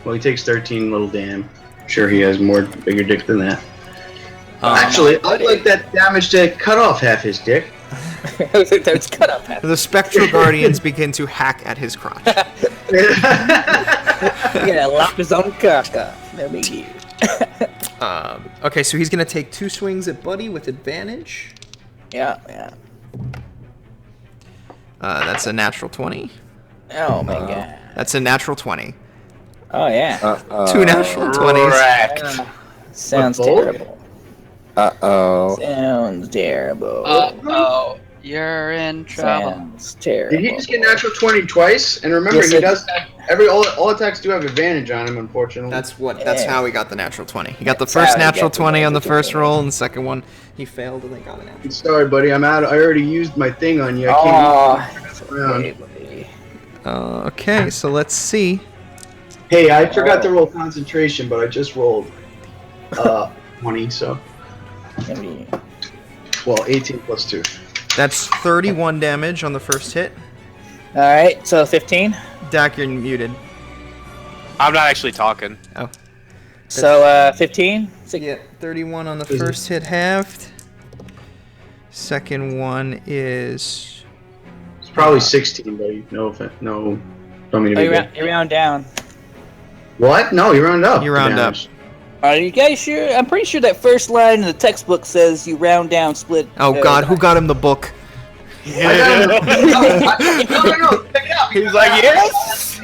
Well, he takes 13 little damn. I'm sure he has bigger dick than that. Actually, I'd like that damage to cut off half his dick. There's cut up. The spectral guardians begin to hack at his crotch. Yeah, lop his own cock off. No biggie. Okay, so he's gonna take 2 swings at Buddy with advantage. Yeah. That's a natural 20. Oh my god. That's a natural 20. Oh yeah. 2 natural 20s. Correct. Sounds What, both? terrible. Uh-oh. Sounds terrible. Oh, you're in trouble. Sounds terrible. Did he just get natural 20 twice? And remember, Yes, he it- does have all attacks do have advantage on him, unfortunately. That's how he got the natural 20. He got the That's first how he natural got the 20 on the natural first 20. roll, and the second one he failed, and they got an natural. Sorry, buddy. I'm out. I already used my thing on you. I can't use it around. okay, buddy. Okay, so let's see. Hey, I forgot to roll concentration, but I just rolled 20, so. I mean, Well, 18 plus 2. That's 31 damage on the first hit. all right, so 15. Dak, you're muted. I'm not actually talking. So 15. Yeah, 31 on the first hit halved. Second one is It's probably 16, buddy. No offense. No. Don't mean to Oh, be good. you round down. What? No, you round up. You round up. Are you guys sure? I'm pretty sure that first line in the textbook says you round down, split. Oh God, who got him the book? I got it. No. Check it out. He's like, yes.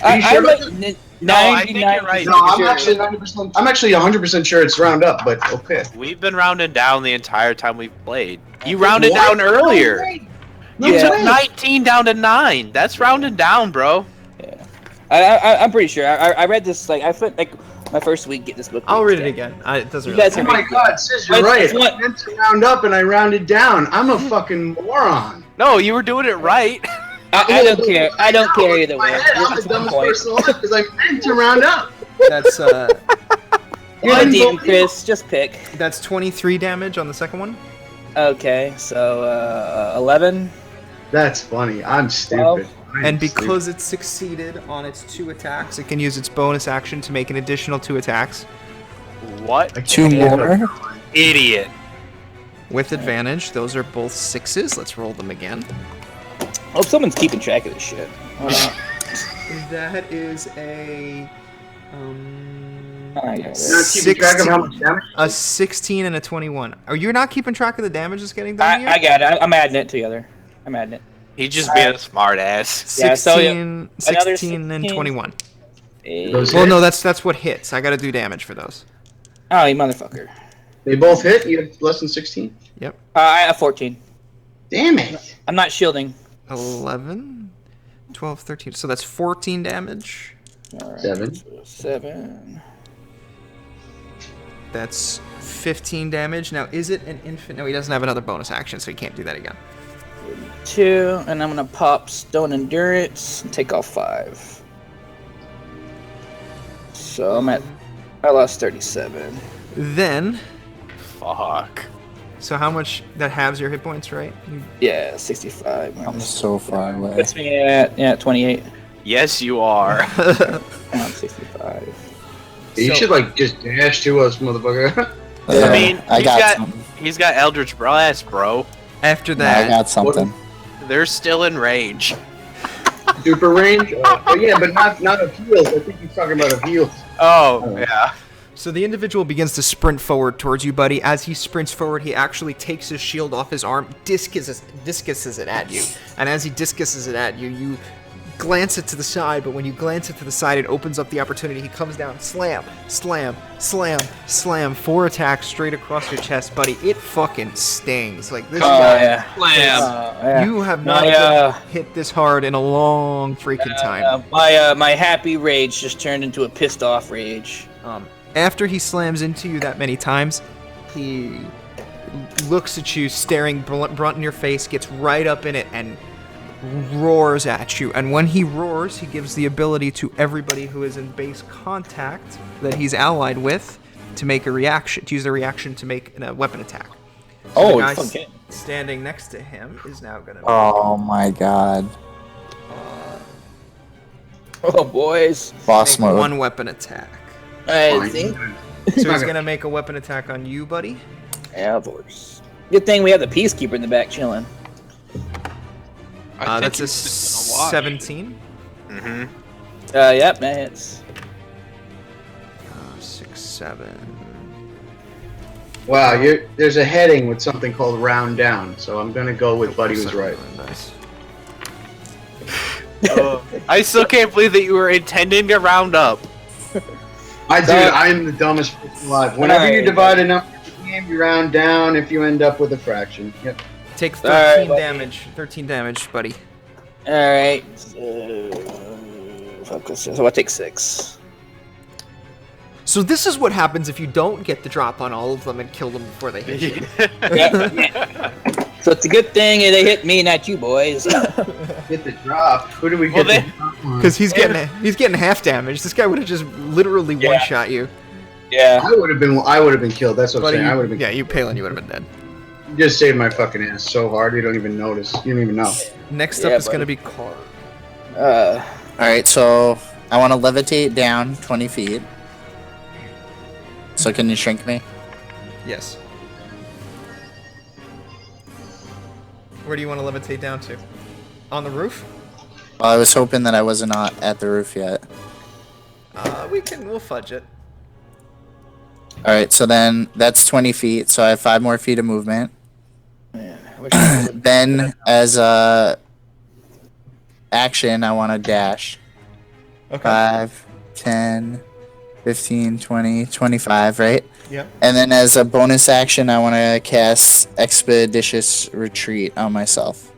I'm sure like about No, I think you're right. No, I'm actually 90%. I'm actually 100% sure it's round up, but okay. We've been rounding down the entire time we've played. You rounded What? down earlier. You Yeah. took 19 down to 9. That's rounding down, bro. I'm pretty sure. I read this I spent my first week getting this book. I'll read it again. It doesn't You really guys Oh matter. my God, sis, you're It's right. what- I meant to round up and I rounded down. I'm a fucking moron. No, you were doing it right. I don't care. I don't care either way. I'm the dumbest person alive because I meant to round up. That's You're the DM, Chris. Just pick. that's 23 damage on the second one. Okay, so 11. That's funny. I'm stupid. And because it succeeded on its 2 attacks, it can use its bonus action to make an additional 2 attacks What? 2 more. Idiot. with advantage. Those are both 6s. Let's roll them again. Hope someone's keeping track of this shit. That is a You're not keeping track of how much damage? a 16 and a 21. Are you not keeping track of the damage that's getting done here? I got it. I'm adding it together. I'm adding it. He just being a smart ass. Yeah, so, 16, another 16 and 16. 21. Those Well, hit? no, that's what hits. I got to do damage for those. Oh, you motherfucker. They both hit? You have less than 16? I have 14. Damn it. I'm not shielding. 11, 12, 13. So that's 14 damage. All right, 7. so 7. That's 15 damage. Now, is it an infant? No, he doesn't have another bonus action, so he can't do that again. 2, and I'm gonna pop Stone Endurance and take off 5. So I lost 37. Then, Fuck. so how much? That halves your hit points, right? Yeah, 65. I'm so far away. Puts me at 28. Yes, you are. I'm 65. You should, like, just dash to us, motherfucker. Yeah, I mean, I got he's something. got Eldritch Blast, bro. After I that, got something. They're still in range. Super range? Oh, yeah, but not of heals. I think he's talking about of heals. Oh, yeah. so the individual begins to sprint forward towards you, buddy. As he sprints forward, he actually takes his shield off his arm, discuses it at you. And as he discusses it at you, you glance it to the side, but when you glance it to the side, it opens up the opportunity. He comes down, slam, slam, slam, slam, 4 attacks straight across your chest, buddy. It fucking stings. Like this guy, yeah. Slam. Yeah. you have not hit this hard in a long freaking time. My happy rage just turned into a pissed off rage. After he slams into you that many times, he looks at you, staring brunt in your face, gets right up in it, and roars at you. And when he roars, he gives the ability to everybody who is in base contact that he's allied with to make a reaction, to use a reaction to make a weapon attack. So Oh, the guy okay. standing next to him is now gonna. Oh my god. Oh, boys. Boss make mode. one weapon attack. I think. So he's gonna make a weapon attack on you, buddy. Yeah, boys. Good thing we have the Peacekeeper in the back chilling. I think That's a he's just gonna watch. 17. Mm-hmm. Yep, man. It's 6, 7. Wow, there's a heading with something called round down, so I'm gonna go with Buddy was right. Nice. I still can't believe that you were intending to round up. I'm the dumbest person alive. Whenever you Alright. divide a number in the game, you round down if you end up with a fraction. Yep. Take Alright, 13 buddy. damage. 13 damage, buddy. alright. Focus. So I'll take 6. So this is what happens if you don't get the drop on all of them and kill them before they hit you. So it's a good thing they hit me, not you, boys. Get the drop. Who do we Well, get they- the drop on? Because he's getting half damage. This guy would have just literally Yeah. one-shot you. Yeah. I would have been killed. That's what I'm Buddy, saying. I would have been. yeah, you Palin, you would have been dead. You just saved my fucking ass so hard. You don't even notice. You don't even know. Next Yeah, up is buddy. going to be Carl. Alright, so I want to levitate down 20 feet. So can you shrink me? Yes. Where do you want to levitate down to? On the roof? Well, I was hoping that I wasn't at the roof yet. We'll fudge it. Alright, so then that's 20 feet, so I have 5 more feet of movement. Man, I wish I could- Then, as a action, I want to dash. Okay. 5, 10, 15, 20, 25, right? Yep. And then as a bonus action, I want to cast Expeditious Retreat on myself.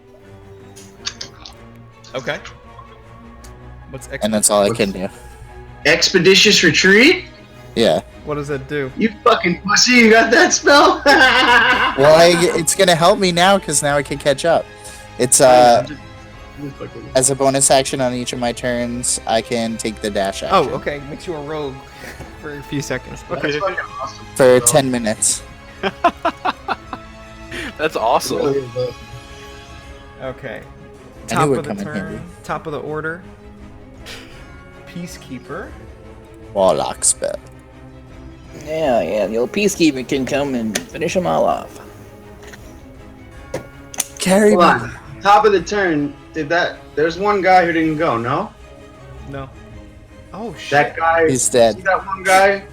Okay. What's And that's all I can do. Expeditious retreat? Yeah. What does that do? You fucking pussy! You got that spell? Well, it's going to help me now because now I can catch up. It's as a bonus action on each of my turns, I can take the dash action. Oh, okay. Makes you a rogue for a few seconds. Okay. That's fucking awesome. For 10 minutes. That's awesome. Really is awesome. Okay. I Top knew it of would the come in turn. handy. Top of the order. Peacekeeper. Warlock spell. Yeah, the old peacekeeper can come and finish them all off. Carry Hold me. on. Top of the turn. There's one guy who didn't go. No. No. Oh shit. That guy. He's dead. See that one guy?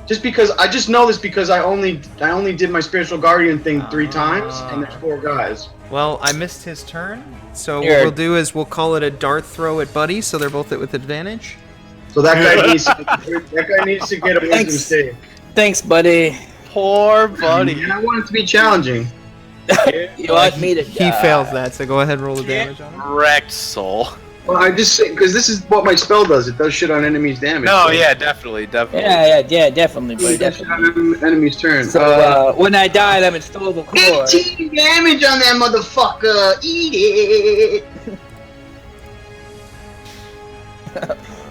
Just because I just know this because I only did my spiritual guardian thing 3 times, and there's 4 guys. Well, I missed his turn, so Here. what we'll do is we'll call it a dart throw at Buddy, so they're both with advantage. So that guy needs to get a wisdom Thanks. save. Thanks, buddy. Poor buddy. And I want it to be challenging. You want me to He fails that, so go ahead and roll the damage on him. Wrecked soul. Well, I just say because this is what my spell does. It does shit on enemies' damage. No, So yeah, definitely. Yeah, definitely, buddy, it does shit definitely. on enemy's turn. So, when I died, I'm in stolen core. 18 damage on that motherfucker. Eat it.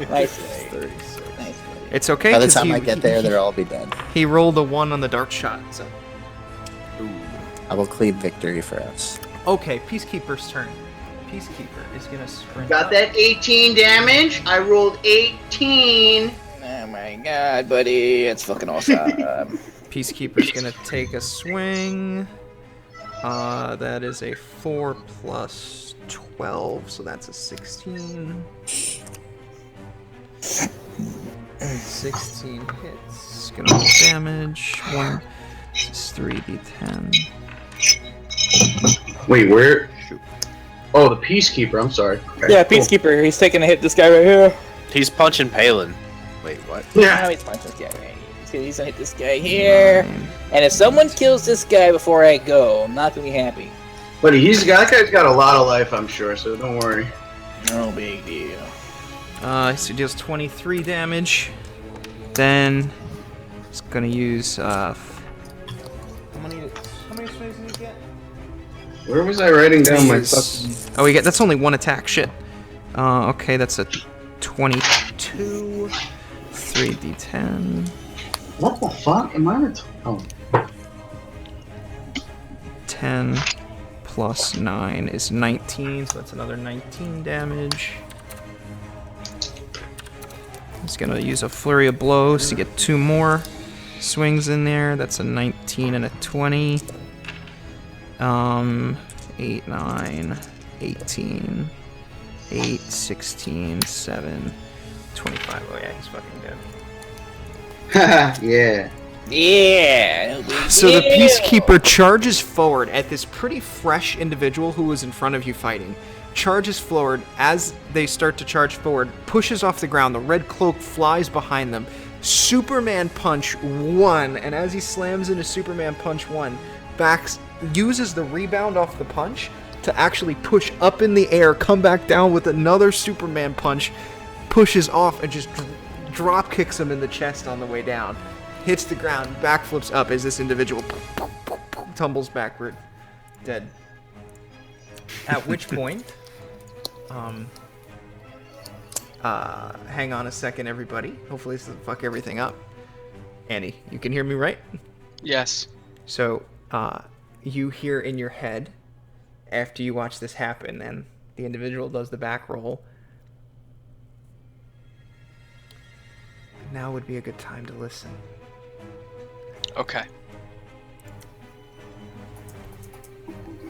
Nice. 36. Nice, buddy. It's okay. By the 'cause time I get there, they'll all be dead. he rolled a 1 on the dart shot. So I will claim victory for us. okay, Peacekeeper's turn. Peacekeeper is gonna sprint. Got up. that 18 damage. I rolled 18. Oh my god, buddy, it's fucking awesome. Peacekeeper's gonna take a swing. That is a 4 plus 12, so that's a 16. 16 hits. Gonna roll damage. 1. This is 3d10. Wait, where? Oh, the peacekeeper. I'm sorry. Okay, Yeah, cool. peacekeeper, he's taking a hit. This guy right here. He's punching Palin. Wait, what? Now Yeah. he's punching this guy right here. He's gonna hit this guy here. And if someone kills this guy before I go, I'm not gonna be happy. But that guy's got a lot of life, I'm sure. So don't worry. No big deal. So he deals 23 damage. Then he's gonna use how many swings did he get? Where was I writing down my Use- fucking? Oh, that's only 1 attack. Shit. Okay, that's a 22. 3d10. What the fuck? Am I? Oh. 10 plus 9 is 19, so that's another 19 damage. He's gonna use a flurry of blows to get 2 more swings in there. That's a 19 and a 20. 8, 9, 18, 8, 16, 7, 25. Oh yeah, he's fucking dead. Yeah. Yeah. No big So the deal. Peacekeeper charges forward at this pretty fresh individual who was in front of you fighting. Charges forward as they start to charge forward, pushes off the ground. The red cloak flies behind them. Superman punch 1, and as he slams into Superman punch 1, uses the rebound off the punch to actually push up in the air, come back down with another Superman punch, pushes off and just drop kicks him in the chest on the way down. Hits the ground, backflips up as this individual tumbles backward, dead. At which point, hang on a second, everybody. Hopefully this doesn't fuck everything up. Andy, you can hear me, right? Yes. So, you hear in your head, after you watch this happen, and the individual does the back roll, now would be a good time to listen. Okay.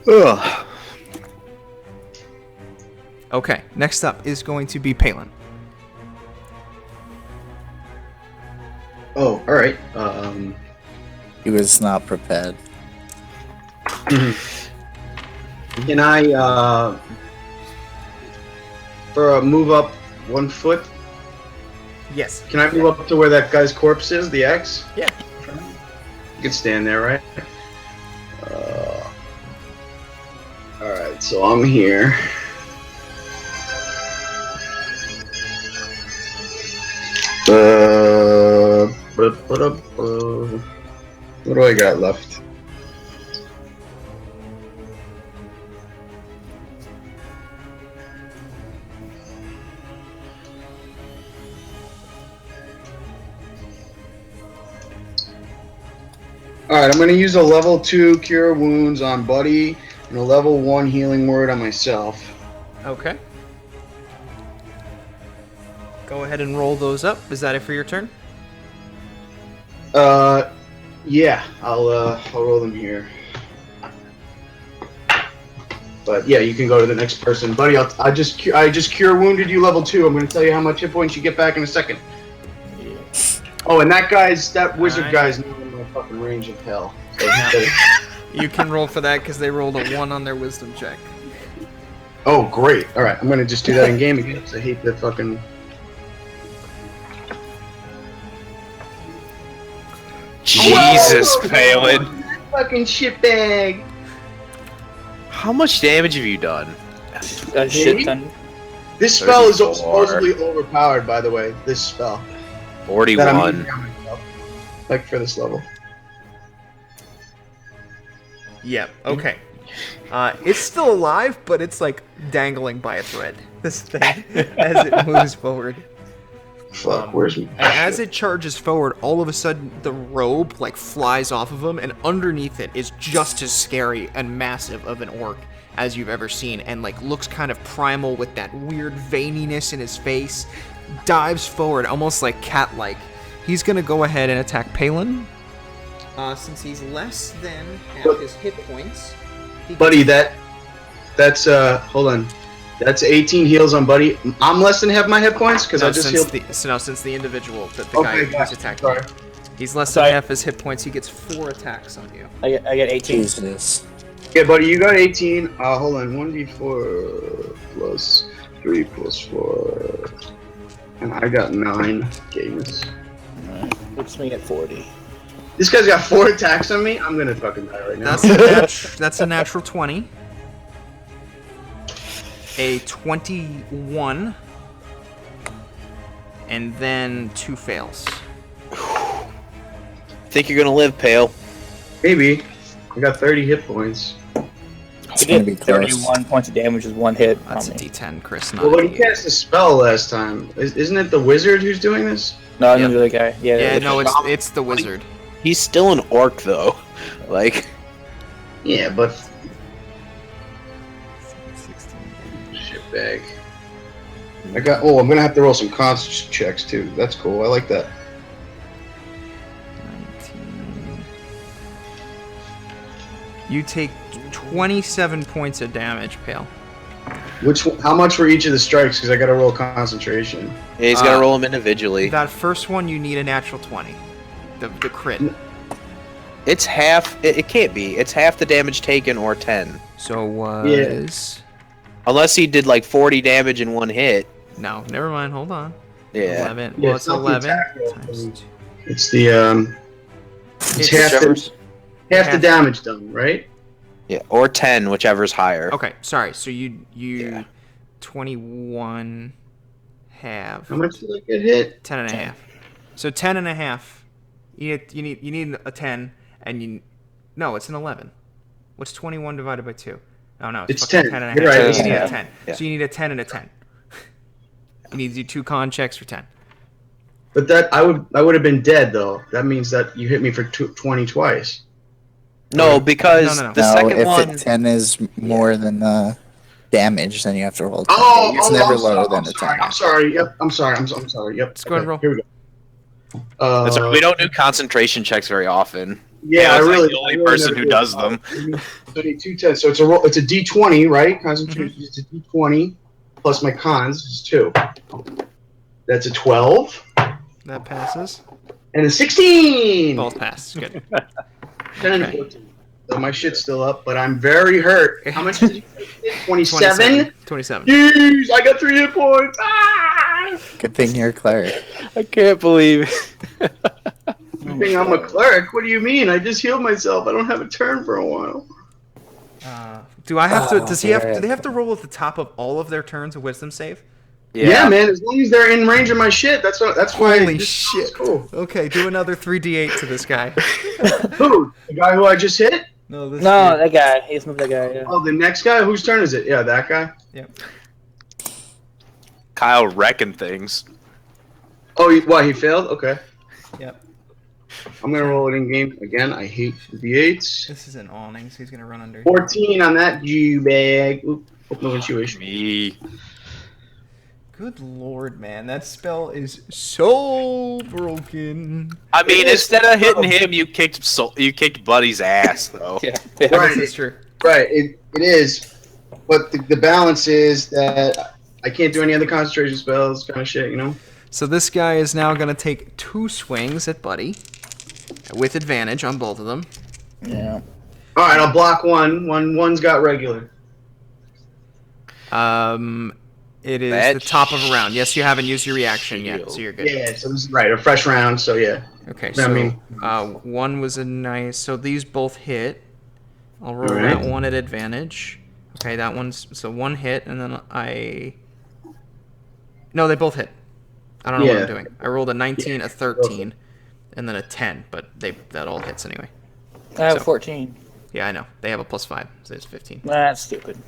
Ugh. Okay, next up is going to be Palin. Oh, all right. He was not prepared. Can I for a move up 1 foot? Yes. Can I move up to where that guy's corpse is? The X? Yeah. You can stand there, right? All right. So I'm here. What do I got left? Alright, I'm gonna use a level 2 Cure Wounds on Buddy and a level 1 Healing Word on myself. Okay. Go ahead and roll those up. Is that it for your turn? Yeah, I'll roll them here. But yeah, you can go to the next person, buddy. I just Cure Wounded you level 2. I'm gonna tell you how much hit points you get back in a second. Oh, and that wizard guy's not in my fucking range of hell. So You can roll for that because they rolled a 1 on their wisdom check. Oh, great. All right, I'm gonna just do that in game again. 'Cause I hate the fucking. Jesus, Palin. Fucking shitbag. How much damage have you done? A shit ton. This spell is 34. supposedly overpowered, by the way. This spell. That I'm 41. using on myself, like for this level. Yep. Okay. It's still alive, but it's like dangling by a thread. This thing as it moves forward. Fuck, where's my? And as it charges forward, all of a sudden the robe like flies off of him, and underneath it is just as scary and massive of an orc as you've ever seen, and like looks kind of primal with that weird veininess in his face. Dives forward, almost like cat-like. He's gonna go ahead and attack Palin. Since he's less than half his hit points. Buddy, that's hold on. That's 18 heals on Buddy. I'm less than half my hit points because I just healed. Since the individual, the guy who's attacking you. He's less than half his hit points. He gets 4 attacks on you. I get 18. Jesus. Okay, buddy, you got 18. Hold on. 1d4 plus 3 plus 4. And I got 9 games. Alright, puts me at 40. This guy's got 4 attacks on me. I'm gonna fucking die right now. That's a natural 20. A 21. And then 2 fails. Think you're gonna live, Pale? Maybe. I got 30 hit points. It's He gonna did be close. 31 points of damage with 1 hit That's a on me. D10, Chris. Not Well, when a he D8. cast a spell last time, isn't it the wizard who's doing this? No, Yep. the other guy. Yeah, Yeah, the- no, it's the wizard. He's still an orc, though. Like, Yeah, but shitbag. I'm gonna have to roll some cons checks too. That's cool. I like that. 19. You take 27 points of damage, Pale. How much for each of the strikes? Because I gotta roll concentration. yeah, he's gotta roll them individually. That first one, you need a natural 20. The crit. It's half. It can't be. It's half the damage taken or 10. So was... Unless he did like 40 damage in 1 hit. No, never mind. Hold on. Yeah. 11. Yeah, Well, it's it's not the 11 attack roll. times 2. It's the it's half the damage done, right? Yeah, or 10, whichever's higher. Okay, sorry. So you Yeah. 21 half. How much did I get hit? 10 and a half. So 10 and a half. You need a 10 and you no, it's an 11. What's 21 divided by 2? Oh no, It's fucking 10. 10 and a half. You're right, So it's you need a 10. 10. Yeah. So you need a 10 and a 10. You need to do 2 con checks for 10. But that I would have been dead though. That means that you hit me for 20 twice. No, because No. the No, second if one. 10 is more than the damage, then you have to roll 10. Oh, It's never lower I'm than a sorry. 10. I'm sorry. Yep. I'm sorry. I'm sorry. Yep. Let's go ahead and roll. Here we go. That's right, we don't do concentration checks very often. Yeah, I Pale's, like, really. the only I really person never who did. does them. So I need 2 10s. So it's a D20, right? Concentration is a D20 plus my cons is 2. That's a 12 That passes. and a 16. Both pass. Good. 10 and Okay. 14. So my shit's still up, but I'm very hurt. How much did you get? 27? 27. Jeez, I got 3 hit points. Ah! Good thing you're a cleric. I can't believe it. Good thing I'm a cleric. What do you mean? I just healed myself. I don't have a turn for a while. Do I have to? Oh, Does he have? yeah. Do they have to roll at the top of all of their turns a wisdom save? Yeah, man. As long as they're in range of my shit, that's why. Holy this shit! is cool. Okay, do another 3d8 to this guy. Who? The guy who I just hit? No, this. No, that guy. He just moved that guy. Yeah. Oh, the next guy. Whose turn is it? Yeah, that guy. Yep. Kyle wrecking things. Oh, he failed. Okay. Yep. I'm gonna roll it in game again. I hate the D8s. This is an awning, so he's gonna run under. 14 on that Jew bag. Oop, hope no one chewish. Me. Good lord, man, that spell is so broken. I mean, instead of hitting him, you kicked Buddy's ass, though. Yeah. Right. This is true. Right, it is. But the balance is that I can't do any other concentration spells, kind of shit, you know? So this guy is now gonna take 2 swings at Buddy, with advantage on both of them. Yeah. Alright, I'll block one. One's got regular. It is Bad the top of a round. Yes, you haven't used your reaction yet, shield. so you're good. Yeah, so this is right, a fresh round, so yeah. Okay, I so mean- one was a nice. So these both hit. I'll roll Alright. that one at advantage. Okay, that one's so one hit, and then I. No, they both hit. I don't know what I'm Yeah. doing. I rolled a 19, a 13, and then a 10, but that all hits anyway. I have So- 14. Yeah, I know. They have a +5, so it's 15. That's stupid.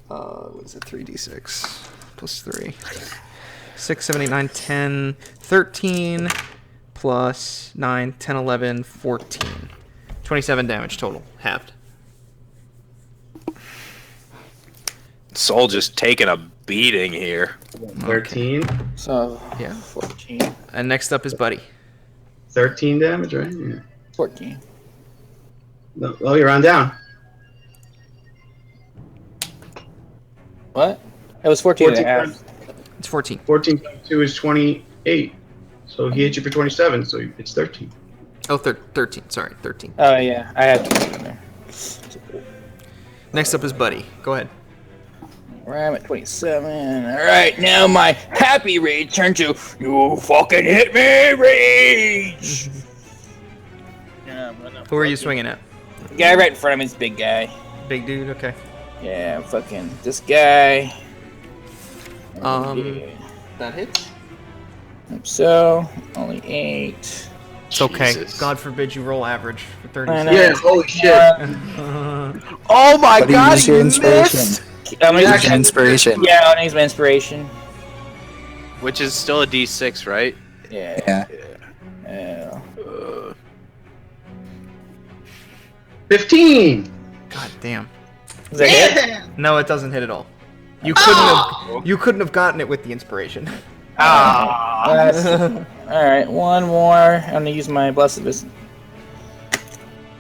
What is it? 3d6 plus 3. 6, 7, 8, 9, 10, 13 plus 9, 10, 11, 14. 27 damage total, halved. Soul just taking a beating here. 13. So, Yeah. 14. And next up is Buddy. 13 damage, right? Yeah. 14. No, oh, you're on down. What? It was 14 and a 14 half. It's 14. 14 times 2 is 28. So he hit you for 27, so it's 13. Oh, 13. Sorry, 13. Oh, yeah. I had 20 in there. Next up is Buddy. Go ahead. Right, I'm at 27. Alright, now my happy rage turned to you fucking hit me rage! Who are you swinging at? The guy right in front of me is big guy. Big dude. Okay. Yeah, fucking this guy. Yeah. That hits. Hope so, only 8. It's okay. Jesus. God forbid you roll average for 30. I know. Yeah, holy shit. Oh my But God! use your You inspiration. missed! I'm gonna Use your inspiration. Yeah, I'll use my inspiration. Which is still a D6, right? Yeah. Yeah. Yeah. 15! God damn. Is that hit? No, it doesn't hit at all. You couldn't have gotten it with the inspiration. Alright, one more. I'm gonna use my blessed wisdom.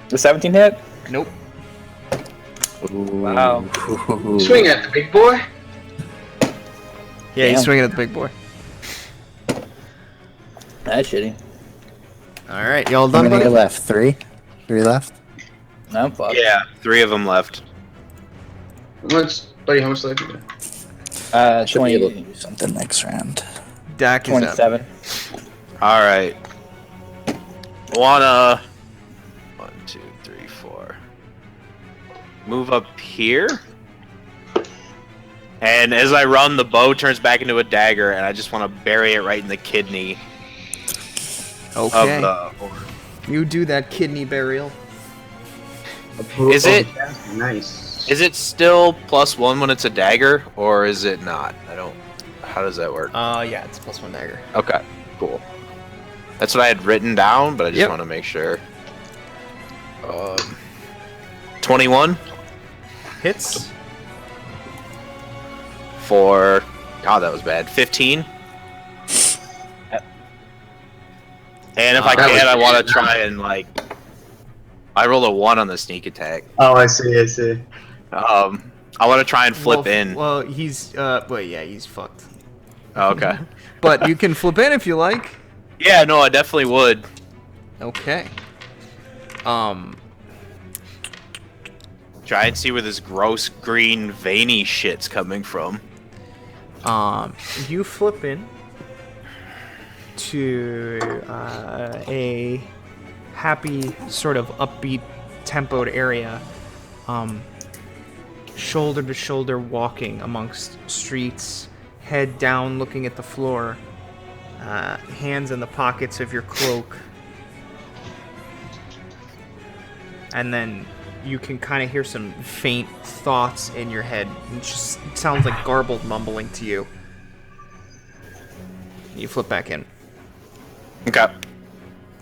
The 17 hit? Nope. Wow. Swing at the big boy. Yeah, he's Damn. swinging at the big boy. That's shitty. All right, y'all How done, many buddy? left? 3? 3 left? I'm fucked. Yeah, 3 of them left. How much, buddy, how much left you got? Should be able to 20, do something next round. Dak is up. 27. All right. Wanna 1, 2, 3, 4. Move up here. And as I run, the bow turns back into a dagger, and I just want to bury it right in the kidney Okay. of the. You do that kidney burial. Is it- Nice. Is it still +1 when it's a dagger, or is it not? I don't. How does that work? Yeah, it's +1 dagger. Okay, cool. That's what I had written down, but I just Yep. want to make sure. 21 Hits. for. God, that was bad. 15. And if I That was can, I want to bad. try and like. I rolled a 1 on the sneak attack. Oh, I see. I want to try and flip in. Well, he's yeah, he's fucked. Oh, okay. But you can flip in if you like. Yeah, no, I definitely would. Okay. Try and see where this gross green veiny shit's coming from. You flip in to a happy, sort of upbeat, tempoed area, shoulder to shoulder walking amongst streets, head down looking at the floor, hands in the pockets of your cloak. And then you can kind of hear some faint thoughts in your head. It just sounds like garbled mumbling to you. You flip back in. Okay.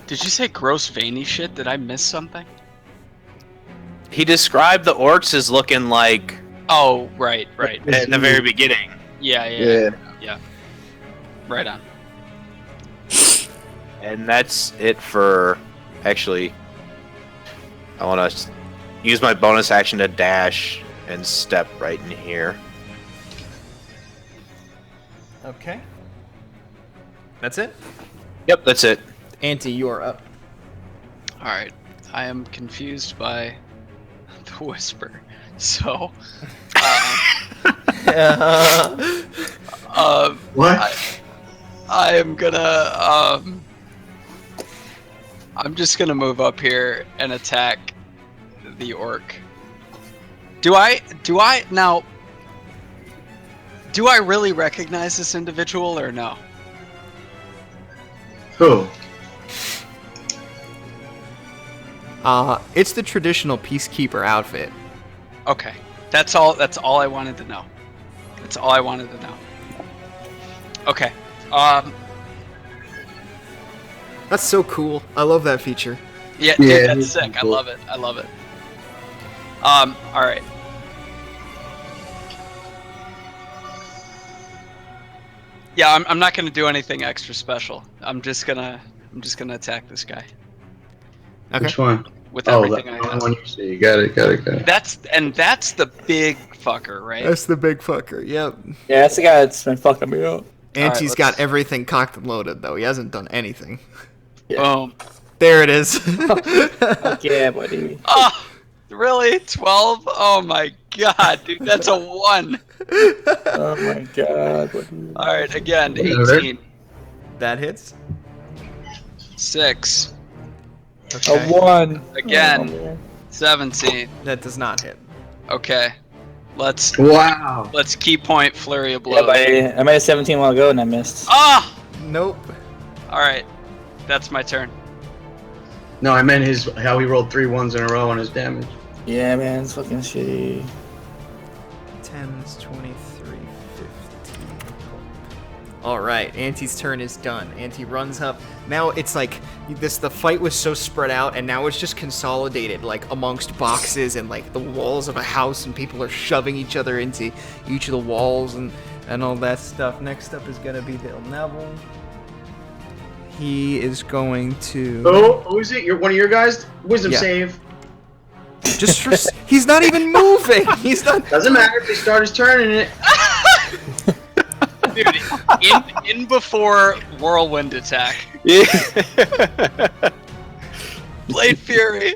Did you say gross veiny shit? Did I miss something? He described the orcs as looking like Oh, right. at the very beginning. Yeah. Right on. And that's it for... Actually, I want to use my bonus action to dash and step right in here. Okay. That's it? Yep, that's it. Auntie, you are up. All right. I am confused by the whisper. So, What? I am gonna I'm just gonna move up here and attack the orc. Do I really recognize this individual or no? Who? It's the traditional peacekeeper outfit. Okay. That's all I wanted to know. That's all I wanted to know. Okay. That's so cool. I love that feature. Yeah, Yeah, dude, that's it's sick. cool. I love it. All right. Yeah, I'm not gonna do anything extra special. I'm just gonna attack this guy Okay. Which one? with Oh, everything that I have. one you see. Got it. That's the big fucker, right? That's the big fucker. Yep. Yeah, that's the guy that's been fucking me up. Auntie's let's- got everything cocked and loaded, though. He hasn't done anything. Boom. There it is. Fuck yeah, buddy. Oh, really? 12? Oh my god, dude, that's a 1. Oh my god, buddy. All right, again, Whatever. 18, That hits. 6, A 1. Again. Oh, man. 17. That does not hit. Okay, let's Wow. key point flurry of Yeah, blows. buddy. I made a 17 while ago and I missed. Ah! Nope. All right, that's my turn. No, I meant how he rolled 3 1s in a row on his damage. Yeah, man, it's fucking shitty. 10s, 23, 15. All right, Auntie's turn is done. Auntie runs up. Now it's like the fight was so spread out, and now it's just consolidated, like amongst boxes and like the walls of a house, and people are shoving each other into each of the walls and all that stuff. Next up is gonna be Bill Neville. He is going to Oh, who is it? One of your guys? Wisdom Yeah. save. just for, he's not even moving. He's not. Doesn't matter if he starts turning it. Dude, in before whirlwind attack. Blade Fury.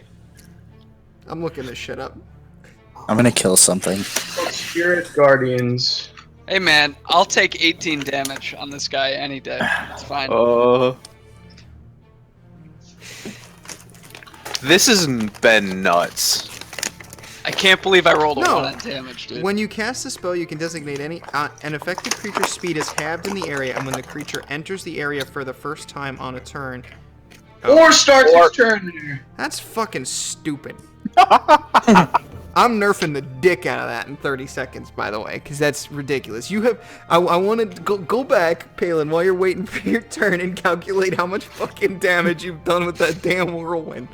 I'm looking this shit up. I'm gonna kill something. Spirit Guardians. Hey man, I'll take 18 damage on this guy any day. It's fine. This has been nuts. I can't believe I rolled a No. 1 on damage, dude. When you cast a spell, you can designate an affected creature's speed is halved in the area, and when the creature enters the area for the first time on a turn. Or starts his turn there. That's fucking stupid. I'm nerfing the dick out of that in 30 seconds, by the way, because that's ridiculous. You have, I want to go back, Palin, while you're waiting for your turn and calculate how much fucking damage you've done with that damn whirlwind.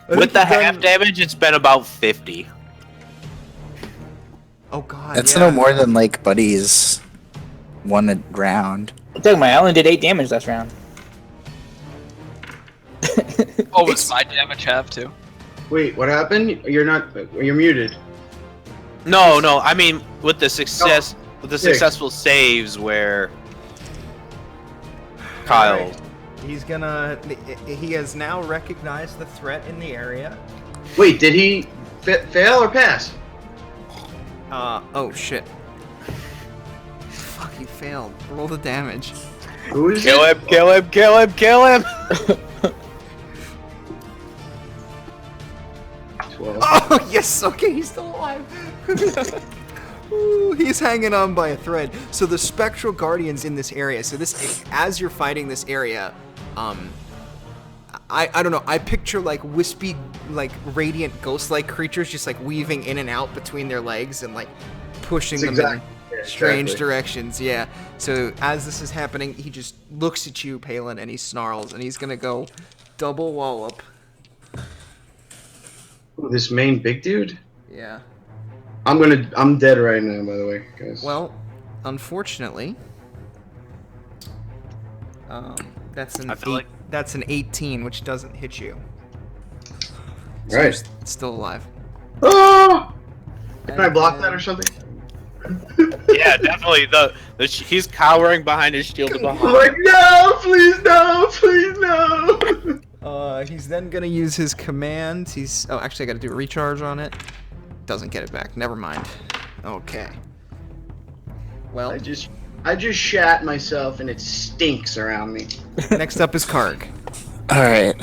I think With the you've done- half damage, it's been about 50. Oh god, That's yeah. no more than like Buddy's one round. I'm talking about I only did 8 damage last round. Oh, was my damage half too? Wait, what happened? You're muted. No, I mean with the successful saves where Kyle. Alright. He has now recognized the threat in the area. Wait, did he fail or pass? Oh shit. Fuck, he failed. Roll the damage. Who is Kill it? him, kill him, kill him, kill him! 12. Oh, yes, okay, he's still alive. Ooh, he's hanging on by a thread. So the spectral guardians in this area, so this, as you're fighting this area, I don't know, I picture like wispy, like radiant ghost-like creatures just like weaving in and out between their legs and like pushing That's them. exactly. strange exactly. directions. Yeah. So as this is happening, he just looks at you, Palin, and he snarls, and he's gonna go double wallop. Ooh, this main big dude? Yeah. I'm dead right now, by the way, guys. Well, unfortunately, that's an I feel that's an 18, which doesn't hit you. So Right. you're still alive. Oh! Can I block that or something? Yeah, definitely. He's cowering behind his shield I'm behind. like, no, please no, please no. He's then gonna use his command. Oh, actually, I gotta do a recharge on it. Doesn't get it back. Never mind. Okay. Well, I just shat myself and it stinks around me. next up is Karg. All right.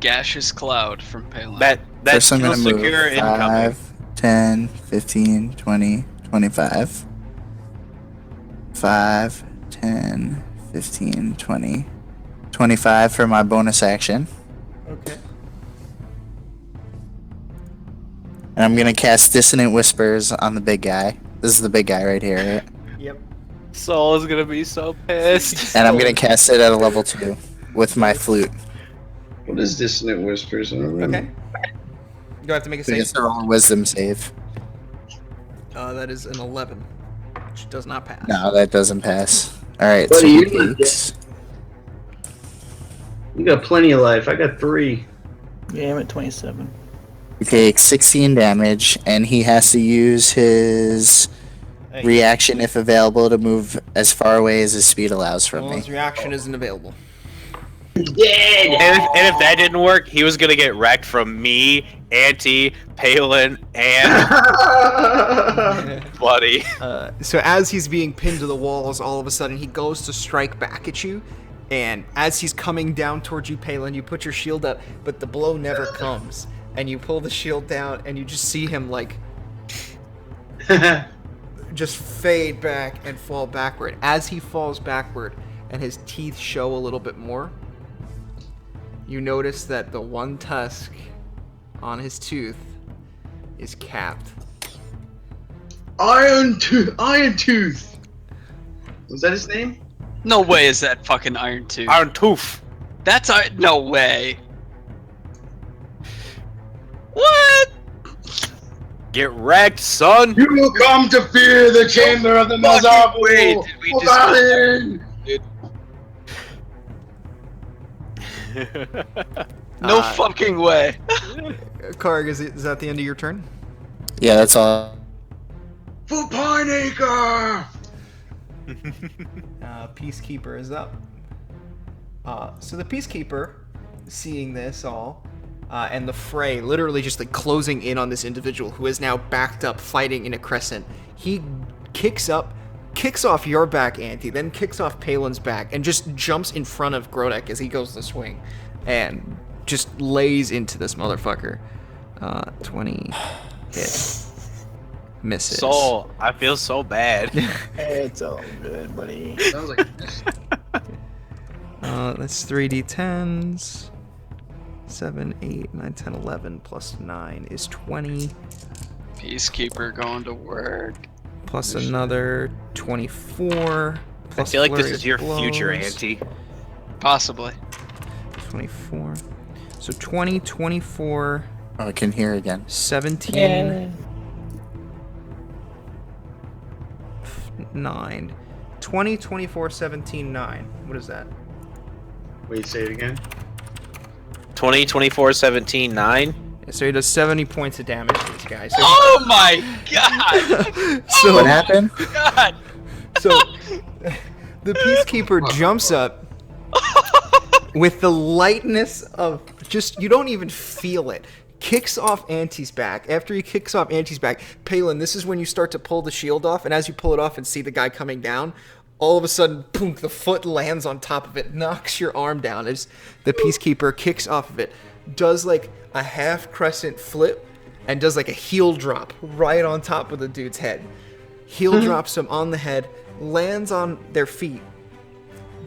Gaseous cloud from Palin. That First, I'm kill gonna move secure incoming. 5, 10, 15, 20, 25. 5, 10, 15, 20, 25 for my bonus action. Okay. And I'm gonna cast Dissonant Whispers on the big guy. This is the big guy right here, right? Yep. Soul is gonna be so pissed. And I'm gonna cast it at a level 2 with my flute. What is Dissonant Whispers? I don't remember. Okay. You have to make a So save. it's a roll wisdom save. That is an 11, which does not pass. No, that doesn't pass. Alright, Buddy, so you he need takes. You got plenty of life. I got 3. Yeah, I'm at 27. He takes 16 damage, and he has to use his reaction, if available, to move as far away as his speed allows from Well, me. his reaction isn't available. Dead. And if that didn't work, he was gonna get wrecked from me, Auntie, Palin, and Buddy. So as he's being pinned to the walls, all of a sudden he goes to strike back at you, and as he's coming down towards you, Palin, you put your shield up, but the blow never comes, and you pull the shield down, and you just see him like just fade back and fall backward. As he falls backward and his teeth show a little bit more, you notice that the one tusk on his tooth is capped. Iron Tooth. Was that his name? No way is that fucking Iron Tooth. Iron Tooth. That's no way. What? Get wrecked, son. You will come to fear the chamber of the Mazar. Wait, did we just? No fucking way. Karg, is that the end of your turn? Yeah, that's all. For Pineacre. Peacekeeper is up. So the Peacekeeper, seeing this all, and the fray literally just like closing in on this individual who is now backed up fighting in a crescent, he kicks off your back, Auntie, then kicks off Palin's back, and just jumps in front of Grodek as he goes to swing, and just lays into this motherfucker. 20 hit. Misses. Soul, I feel so bad. It's all good, buddy. Sounds like That's 3d10s. 7, 8, 9, 10, 11 plus 9 is 20. Peacekeeper going to work. Plus another 24. I Plus feel like this flurry is of your blows. future, Auntie. Possibly. 24. So 20, 24, Oh, I can hear again. 17, 9. 20, 24, 17, 9. What is that? Wait, say it again. 20, 24, 17, 9. So he does 70 points of damage to this guy. So, Oh my god! so, What happened? God! so the Peacekeeper jumps up with the lightness of just, you don't even feel it. Kicks off Auntie's back. After he kicks off Auntie's back, Palin, this is when you start to pull the shield off, and as you pull it off and see the guy coming down, all of a sudden, boom, the foot lands on top of it, knocks your arm down as the Peacekeeper kicks off of it, does like a half crescent flip, and does like a heel drop right on top of the dude's head. Heel drops him on the head, lands on their feet.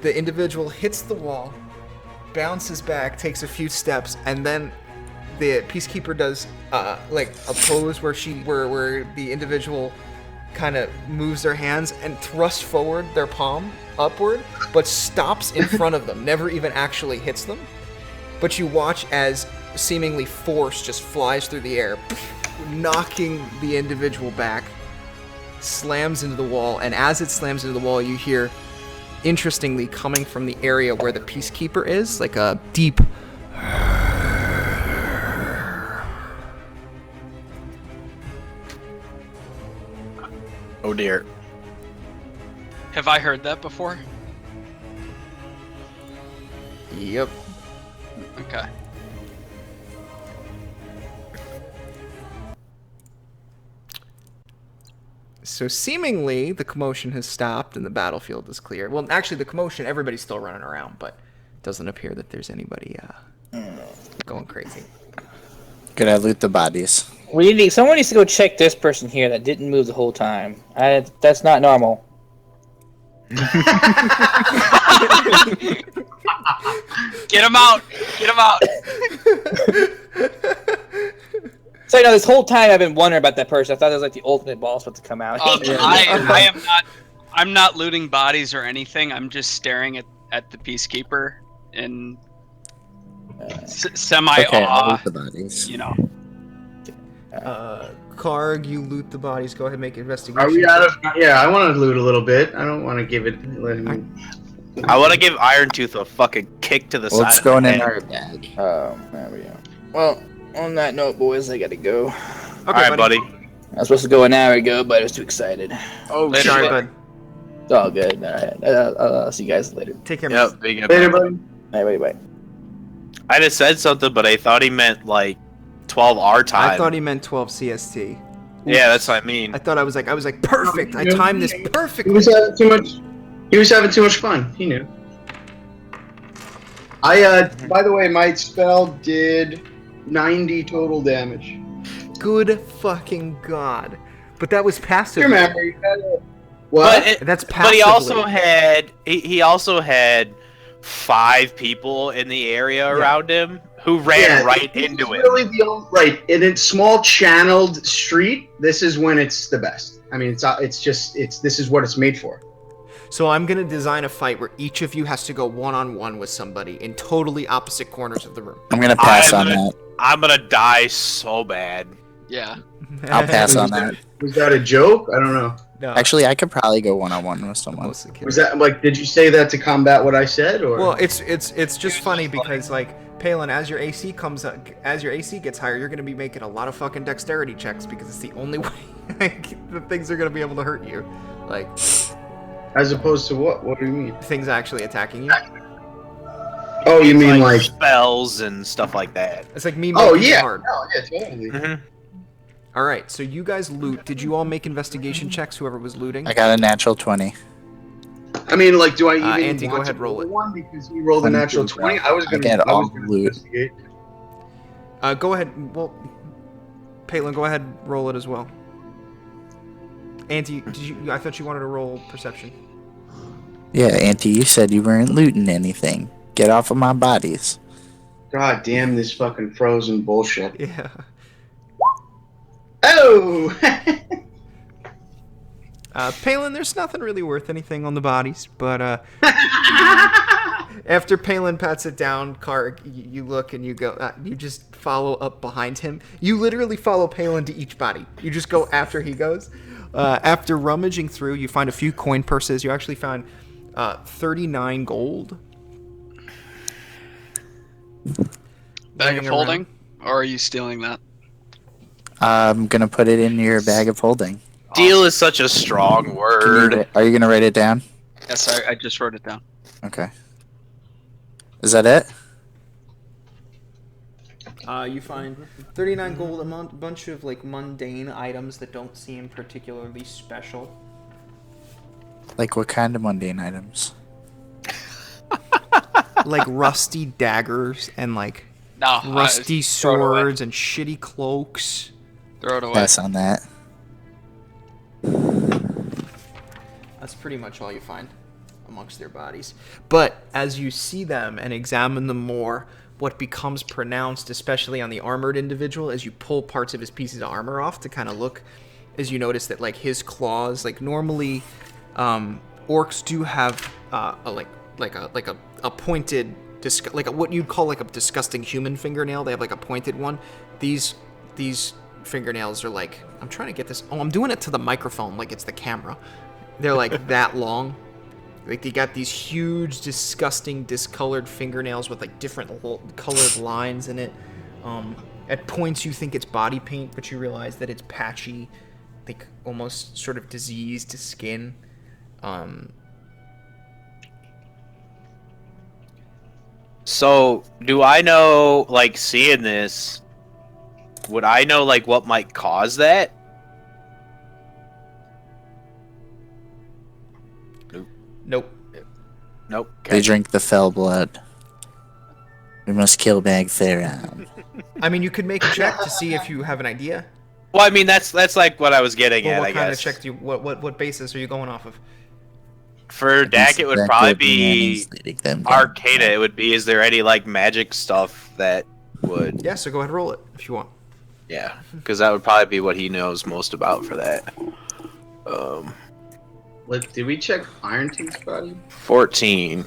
The individual hits the wall, bounces back, takes a few steps, and then the Peacekeeper does like a pose where the individual kind of moves their hands and thrusts forward their palm upward, but stops in front of them, never even actually hits them. But you watch as seemingly force just flies through the air, knocking the individual back, slams into the wall, and as it slams into the wall, you hear, interestingly, coming from the area where the Peacekeeper is, like a deep... Oh dear. Have I heard that before? Yep. Okay. So seemingly the commotion has stopped and the battlefield is clear. Well, actually the commotion, everybody's still running around, but it doesn't appear that there's anybody going crazy. Could I loot the bodies? Someone needs to go check this person here that didn't move the whole time. That's not normal. Get him out! Get him out! So this whole time I've been wondering about that person. I thought it was like the ultimate boss about to come out. I am not. I'm not looting bodies or anything. I'm just staring at the Peacekeeper in semi Okay, I'll awe. loot the bodies. You know. Karg, you loot the bodies. Go ahead and make investigation. Are we out of? Yeah, I want to loot a little bit. I don't want to give it. I want to give Iron Tooth a fucking kick to the side. What's of the going in head. our bag? There we go. Well, on that note, boys, I gotta go. Okay, All right, buddy. I was supposed to go an hour ago, but I was too excited. Oh, Later, sorry, bud. bud. It's all good. All right. I'll see you guys later. Take care, man. Yep, big up. Later, buddy. All right, bye. I just said something, but I thought he meant like 12 our time. I thought he meant 12 CST. Yeah, that's what I mean. I thought I was like perfect. I timed this He perfectly. was having too much. He was having too much fun. He knew. By the way, my spell did 90 total damage. Good fucking god. But that was passive. Remember, you gotta. What? That's But passively. he also had he also had 5 people in the area around him who ran right it's into him. really the only, right in a small channeled street. This is when it's the best. I mean, this is what it's made for. So I'm gonna design a fight where each of you has to go one-on-one with somebody in totally opposite corners of the room. I'm gonna pass on I'm that. I'm gonna die so bad. Yeah. I'll pass on that. Was that a joke? I don't know. No, Actually, I could probably go one-on-one with someone. mostly kidding. Was that like? Did you say that to combat what I said, or? Well, it's just funny because like Palin, as your AC comes up, as your AC gets higher, you're gonna be making a lot of fucking dexterity checks because it's the only way that things are gonna be able to hurt you. Like As opposed to what? What do you mean? things actually attacking you. Oh, you mean like? spells and stuff like that. It's like me Oh making it yeah. hard. Oh yeah, totally. Mm-hmm. All right, so you guys loot. Did you all make investigation checks? Whoever was looting. I got a natural 20. I mean, like, do I even Andy, go want ahead, to roll it. one because he rolled a natural 20? I was gonna. get I was all gonna loot. investigate. Go ahead. Well, Palin, go ahead. Roll it as well. Auntie, did you? I thought you wanted to roll perception. Yeah, Auntie, you said you weren't looting anything. Get off of my bodies. God damn this fucking frozen bullshit. Yeah. Oh! Palin, there's nothing really worth anything on the bodies, but after Palin pats it down, Karg, you look and you go, you just follow up behind him. You literally follow Palin to each body. You just go after he goes. After rummaging through, you find a few coin purses. You actually found 39 gold. Bag of Laying holding, or are you stealing that? I'm gonna put it in your bag of holding. Deal is such a strong Can word. are you gonna write it down? Yes, I just wrote it down. Okay. Is that it? You find 39 gold, a bunch of like mundane items that don't seem particularly special. Like what kind of mundane items? Like rusty daggers and like No, rusty throw it away. swords and shitty cloaks. Throw it away. Pass on that. That's pretty much all you find amongst their bodies. But as you see them and examine them more, what becomes pronounced, especially on the armored individual, as you pull parts of his pieces of armor off to kind of look as you notice that like his claws, like normally, orcs do have a pointed, what you'd call like a disgusting human fingernail. They have like a pointed one. These fingernails are like, I'm trying to get this. Oh, I'm doing it to the microphone like it's the camera. They're like that long. Like they got these huge, disgusting, discolored fingernails with like different colored lines in it. At points you think it's body paint, but you realize that it's patchy, like almost sort of diseased skin. So, do I know, like, seeing this, would I know, like, what might cause that? Nope. Nope. They drink the fell blood. We must kill Bagtheron. I mean, you could make a check to see if you have an idea. Well, I mean, that's like what I was getting Well, at, what I kind guess. of check do you, what basis are you going off of? For Dak, it would probably be them. Arcada. It would be, is there any, like, magic stuff that would... Yeah, so go ahead and roll it if you want. Yeah, because that would probably be what he knows most about for that. Did we check Iron Tooth's body? 14.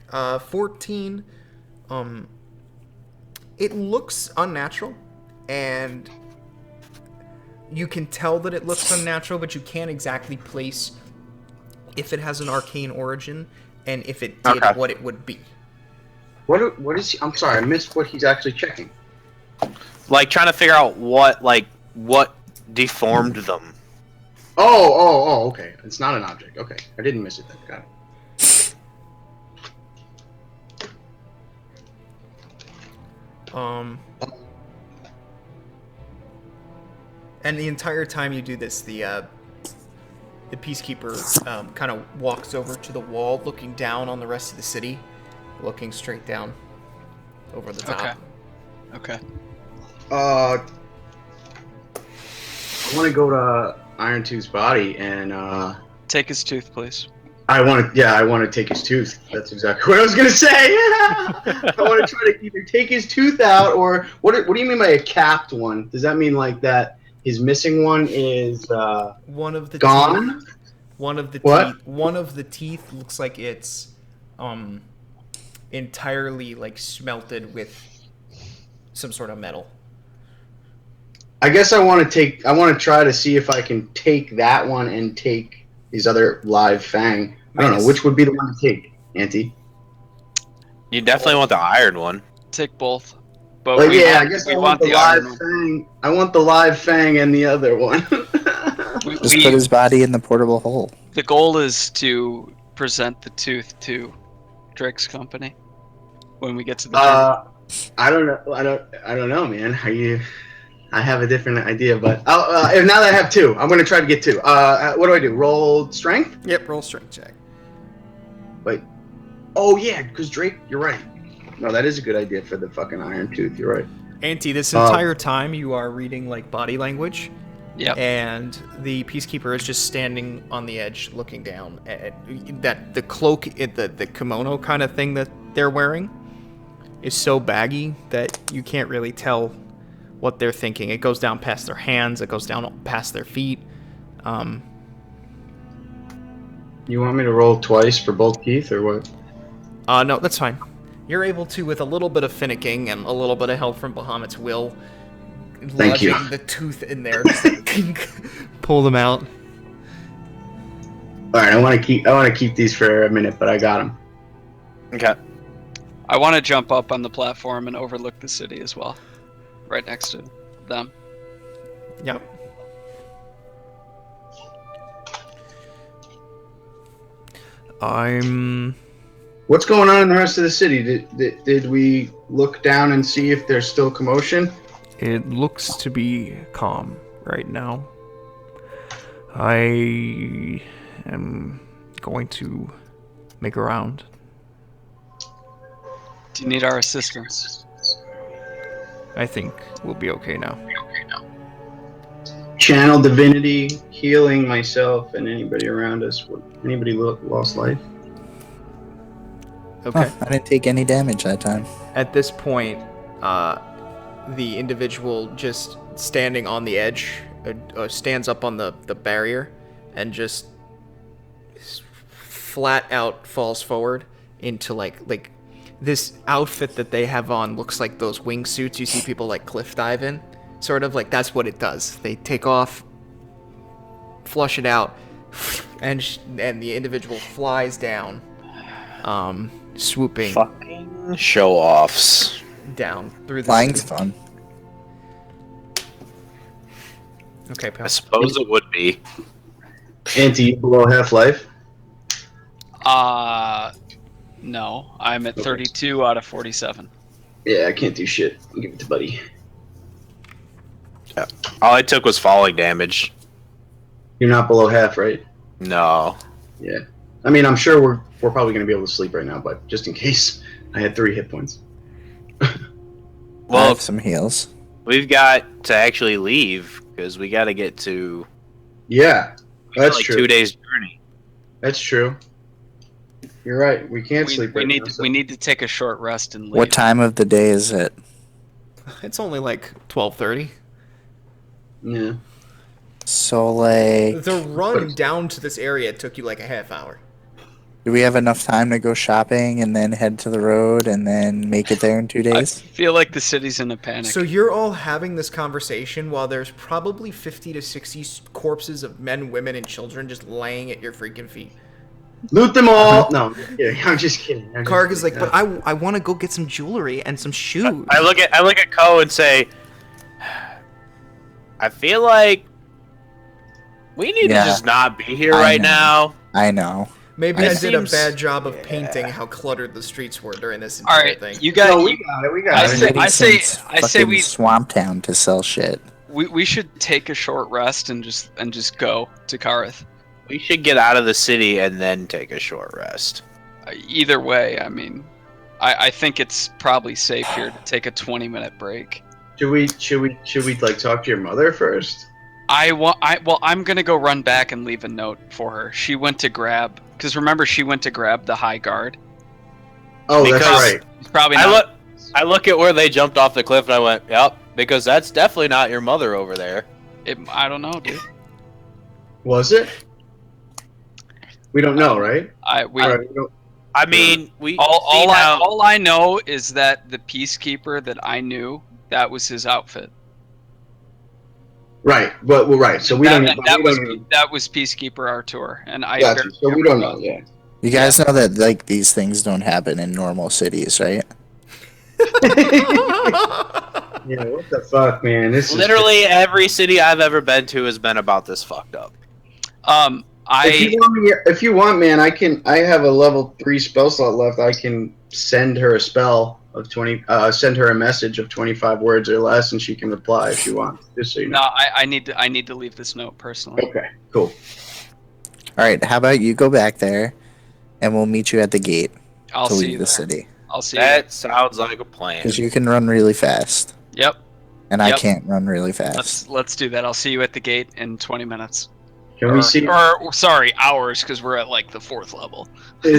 14. It looks unnatural, and you can tell that it looks unnatural, but you can't exactly place if it has an arcane origin and if it did what it would be. What is he? I'm sorry, I missed what he's actually checking. Like, trying to figure out what deformed them. Oh, okay. It's not an object. Okay, I didn't miss it then. Got it. And the entire time you do this, the peacekeeper kind of walks over to the wall, looking down on the rest of the city, looking straight down over the top. Okay. I want to go to Iron Tooth's body and take his tooth, please. I want to take his tooth. That's exactly what I was gonna say. I want to try to either take his tooth out, or what do you mean by a capped one? Does that mean like that his missing one is one of the gone? Teeth, one of the what? Teeth, one of the teeth looks like it's entirely like smelted with some sort of metal. I guess I want to try to see if I can take that one and take his other live fang. I don't know which would be the one to take, Auntie. You definitely want the iron one. Take both. But I guess I want the live fang. I want the live fang and the other one. Just put his body in the portable hole. The goal is to present the tooth to Drake's company when we get to the tournament. I don't know, man. I have a different idea, but now that I have two, I'm gonna try to get two. What do I do? Roll strength? Yep, roll strength check. Wait. Oh yeah, because Drake, you're right. No, that is a good idea for the fucking Iron Tooth. You're right. Auntie, this entire time you are reading like body language. Yep. And the peacekeeper is just standing on the edge, looking down at that. The cloak, the kimono kind of thing that they're wearing, is so baggy that you can't really tell what they're thinking. It goes down past their hands. It goes down past their feet. You want me to roll twice for both teeth, or what? No, that's fine. You're able to, with a little bit of finicking and a little bit of help from Bahamut's will, Thank you. the tooth in there, pull them out. All right, I want to keep these for a minute, but I got them. Okay. I want to jump up on the platform and overlook the city as well, right next to them. Yep. What's going on in the rest of the city? Did we look down and see if there's still commotion? It looks to be calm right now. I am going to make a round. Do you need our assistance? I think we'll be okay now. Channel divinity, healing myself and anybody around us. Anybody lost life? Okay. Huh, I didn't take any damage that time. At this point, the individual just standing on the edge, stands up on the barrier, and just flat out falls forward into like this outfit that they have on looks like those wingsuits you see people like cliff dive in, sort of like that's what it does. They take off, flush it out, and the individual flies down, swooping Fucking show offs. down through the Flying's city. fun. Okay, I pal. suppose it would be. Anti below Half-Life. No, I'm at 32 out of 47. Yeah, I can't do shit. I'll give it to Buddy. All I took was falling damage. You're not below half, right? No. Yeah. I mean, I'm sure we're probably going to be able to sleep right now, but just in case, I had 3 hit points. I Well, have some heals. we've got to actually leave because we got to get to Yeah, that's like true. 2 days journey. That's true. You're right. We can't We, sleep we right need now. So. we need to take a short rest and leave. What time of the day is it? It's only like 12:30. Yeah. So, like, The run down to this area took you like a half hour. do we have enough time to go shopping and then head to the road and then make it there in 2 I days? feel like the city's in a panic. So you're all having this conversation while there's probably 50 to 60 corpses of men, women, and children just laying at your freaking feet. Loot them all. No, I'm just kidding. I'm just kidding. Karg is like, but I want to go get some jewelry and some shoes. I look at Ko and say, I feel like we need Yeah. to just not be here I right know. now. I know. Maybe It I did a seems- bad job of painting how cluttered the streets were during this all entire right, thing. you guys. No, we got it. We got I it. say- Maybe since I say fucking we- Swamp Town to sell shit. We should take a short rest and just go to Kareth. We should get out of the city and then take a short rest. Either way, I mean, I think it's probably safe here to take a 20-minute break. Should we like talk to your mother first? I'm gonna go run back and leave a note for her. She went to grab, because remember she went to grab the high guard. Oh, that's Because- right. It's probably not. I look at where they jumped off the cliff and I went, yep, because that's definitely not your mother over there. I don't know, dude. Was it? We don't know, right? All All right, we don't- I mean, all all I know is that the peacekeeper that I knew, that was his outfit. right, but well, right. So we don't. That was peacekeeper Artur, and I. Gotcha. So we don't know. Yeah. You guys know that, like, these things don't happen in normal cities, right? Yeah. What the fuck, man? This literally every city I've ever been to has been about this fucked up. If you want, man, I have a level 3 spell slot left. I can send her a spell of 20. Send her a message of 25 words or less, and she can reply if she wants. Just so you know. No, I need to leave this note personally. Okay. Cool. All right, how about you go back there, and we'll meet you at the gate I'll to see leave you the there. city. I'll see you. That sounds like a plan. Because you can run really fast, Yep. and I Yep. can't run really fast. Let's do that. I'll see you at the gate in 20 minutes. Can we see? Or sorry, hours, because we're at like the 4th level. I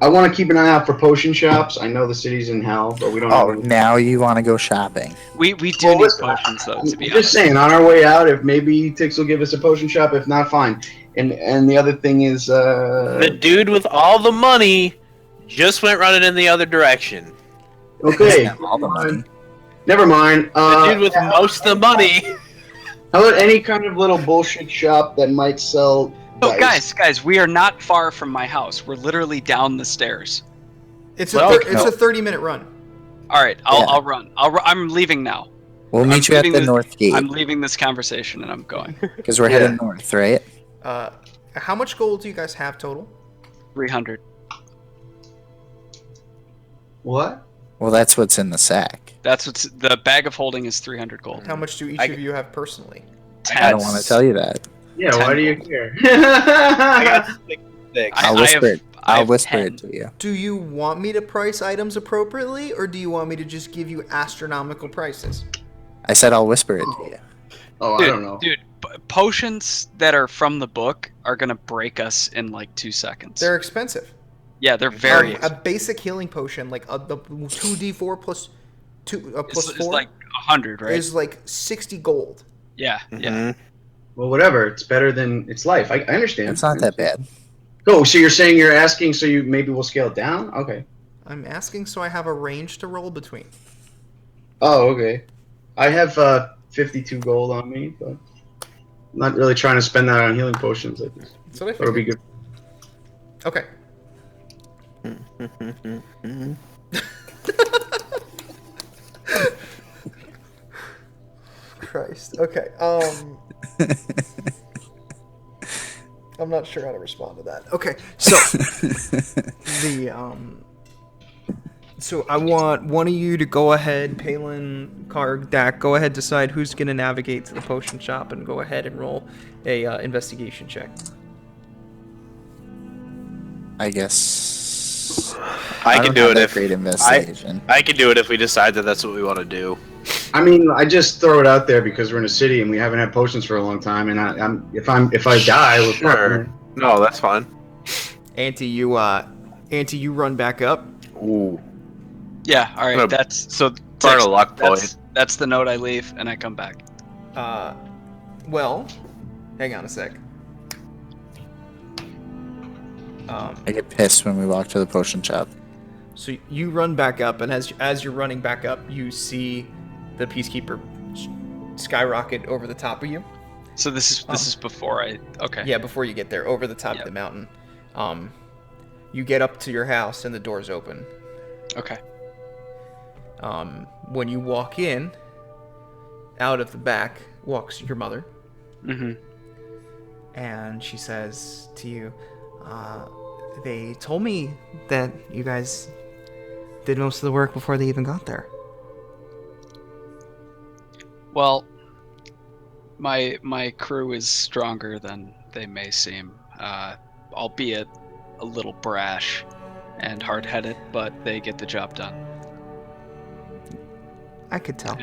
want to keep an eye out for potion shops. I know the city's in hell, but we don't Oh, know. now you want to go shopping? We do Well, need listen, potions though, to be I'm honest. just saying, on our way out, if maybe Tix will give us a potion shop, if not, fine. And the other thing is, The dude with all the money just went running in the other direction. okay, All the money. never mind. The dude with most of the money. How about any kind of little bullshit shop that might sell? Oh, dice? guys, we are not far from my house. We're literally down the stairs. It's Well, a 30-minute run. All right, Yeah. I'll run. I'm leaving now. We'll meet you at leaving the this- north gate I'm leaving this conversation and I'm going. because we're Yeah. heading north, right? How much gold do you guys have total? 300. What? Well, that's what's in the sack. That's what's the bag of holding is 300 gold. How much do each I- of you have personally? I don't want to tell you that. Yeah, why do you care? I got 6. I'll I whisper have- it. I I'll have whisper 10. it to you. Do you want me to price items appropriately, or do you want me to just give you astronomical prices? I said I'll whisper it to you. Oh, I don't know. Dude, potions that are from the book are gonna break us in like 2 seconds. They're expensive. Yeah, they're very. A basic healing potion, like the 2d4 plus plus It's 4 like 100, right? is like 60 gold. Yeah. Well, whatever. It's better than it's life. I understand. It's not that bad. Oh, so you're saying you're asking so you maybe we'll scale it down? Okay. I'm asking so I have a range to roll between. Oh, okay. I have 52 gold on me, but I'm not really trying to spend that on healing potions. I just So I thought it'd be good. Okay. Christ. Okay. I'm not sure how to respond to that. Okay. So so I want one of you to go ahead, Palin, Karg, Dak, go ahead, decide who's going to navigate to the potion shop and go ahead and roll a investigation check. I guess I can don't do have it that if great investigation. I can do it if we decide that that's what we want to do. I mean, I just throw it out there because we're in a city and we haven't had potions for a long time, and if I die, we're Sure. No, that's fine. Auntie, you run back up. Ooh. Yeah. All right. Gonna That's so. burn a Six, luck point. That's the note I leave, and I come back. Well, hang on a sec. I get pissed when we walk to the potion shop. So you run back up, and as you're running back up, you see the Peacekeeper skyrocket over the top of you. So this is before I. Okay. Yeah, before you get there, over the top of the mountain. You get up to your house, and the door's open. Okay. When you walk in, out of the back walks your mother. Mm-hmm. And she says to you, they told me that you guys did most of the work before they even got there. Well, my crew is stronger than they may seem, albeit a little brash and hard-headed, but they get the job done. I could tell.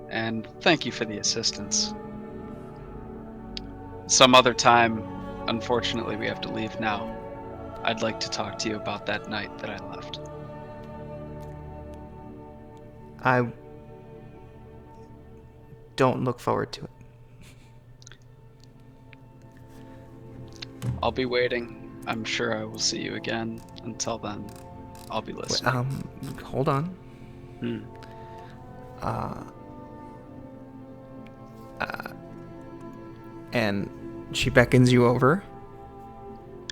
And thank you for the assistance. Some other time, unfortunately, we have to leave now. I'd like to talk to you about that night that I left. I don't look forward to it. I'll be waiting. I'm sure I will see you again. Until then, I'll be listening. Hold on. And she beckons you over.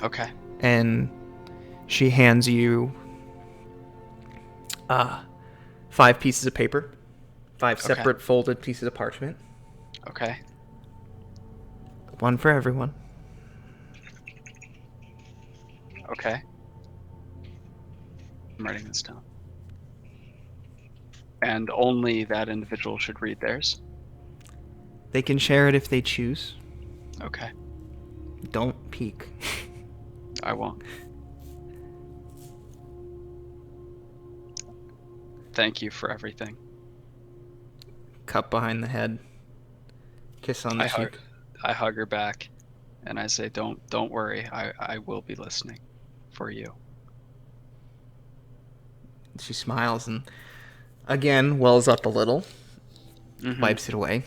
Okay. And she hands you 5 pieces of paper, 5 separate folded pieces of parchment. Okay. One for everyone. Okay. I'm writing this down. And only that individual should read theirs? They can share it if they choose. Okay. Don't peek. I won't. Thank you for everything. Cup behind the head. Kiss on the cheek. I hug her back, and I say, "Don't worry. I will be listening for you." She smiles and again wells up a little. Wipes it away.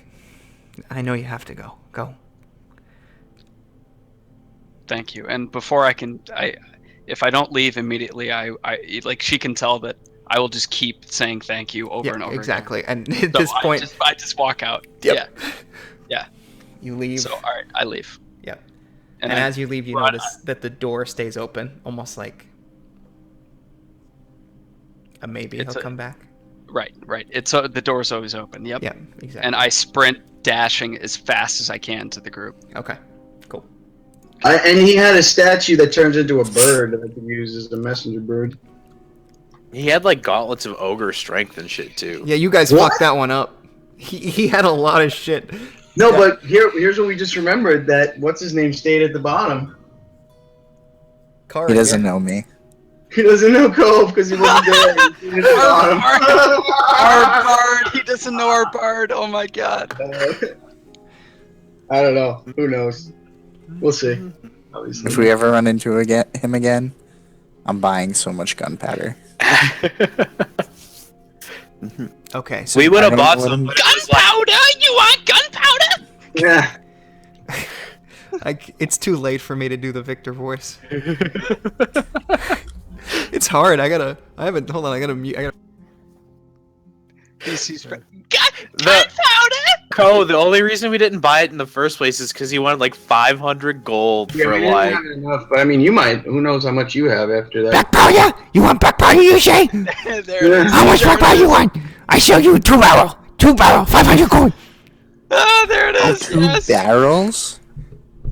I know you have to go. Go. Thank you. And before if I don't leave immediately, I like she can tell that I will just keep saying thank you over and over. Exactly. Again. And at this point, I just walk out. Yep. Yeah. You leave. So all right, I leave. Yep. And as you leave, you notice that the door stays open, almost like a maybe he'll come back. Right. It's the door's always open. Yep. Yeah, exactly. And I sprint, dashing as fast as I can to the group. Okay. Cool. And he had a statue that turns into a bird that I could use as a messenger bird. He had like gauntlets of ogre strength and shit too. Yeah, you guys fucked that one up. He had a lot of shit. No, but here's what we just remembered, that what's his name stayed at the bottom. He doesn't know me. He doesn't know Cove because he wasn't there. Our bard. He doesn't know our bard. Oh my god. I don't know. Who knows? We'll see. Obviously. If we ever run into him again, I'm buying so much gunpowder. Okay, so We would have I don't bought know what some I'm- but it was like- Gunpowder? You want gunpowder? Yeah. it's too late for me to do the Victor voice. It's hard. I haven't. Hold on. I gotta mute. Gunpowder? The only reason we didn't buy it in the first place is because he wanted like 500 gold Yeah, for we didn't like. have enough, but I mean, you might. Who knows how much you have after that? Black powder? You want black powder, you say? There it is. How much black powder you want? I sell you 2 barrel. 2 barrel, 500 gold. Ah, there it is. 2 Yes. barrels?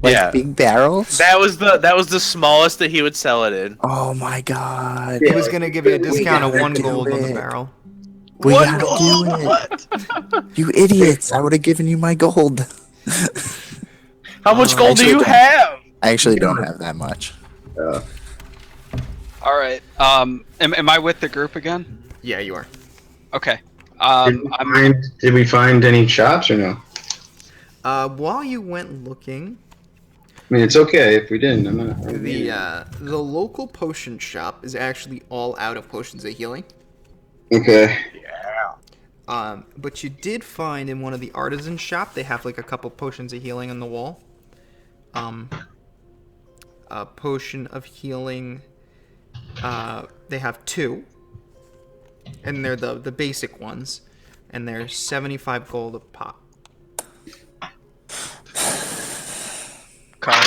Like Yeah. big barrels? That was the smallest that he would sell it in. Oh my god. He was gonna give you a discount of gotta 1 do gold on the it. barrel. We What gotta gold? do it. What? You idiots. I would have given you my gold. How much gold do actually you don't. have? I actually don't have that much. All right. Am I with the group again? Yeah, you are. Okay. Did we find any shops or no? While you went looking, I mean, it's okay if we didn't. I'm not. the local potion shop is actually all out of potions of healing. Okay. But you did find in one of the artisan shop they have like a couple potions of healing on the wall. A potion of healing. They have 2, and they're the basic ones, and they're 75 gold a pop. Carl,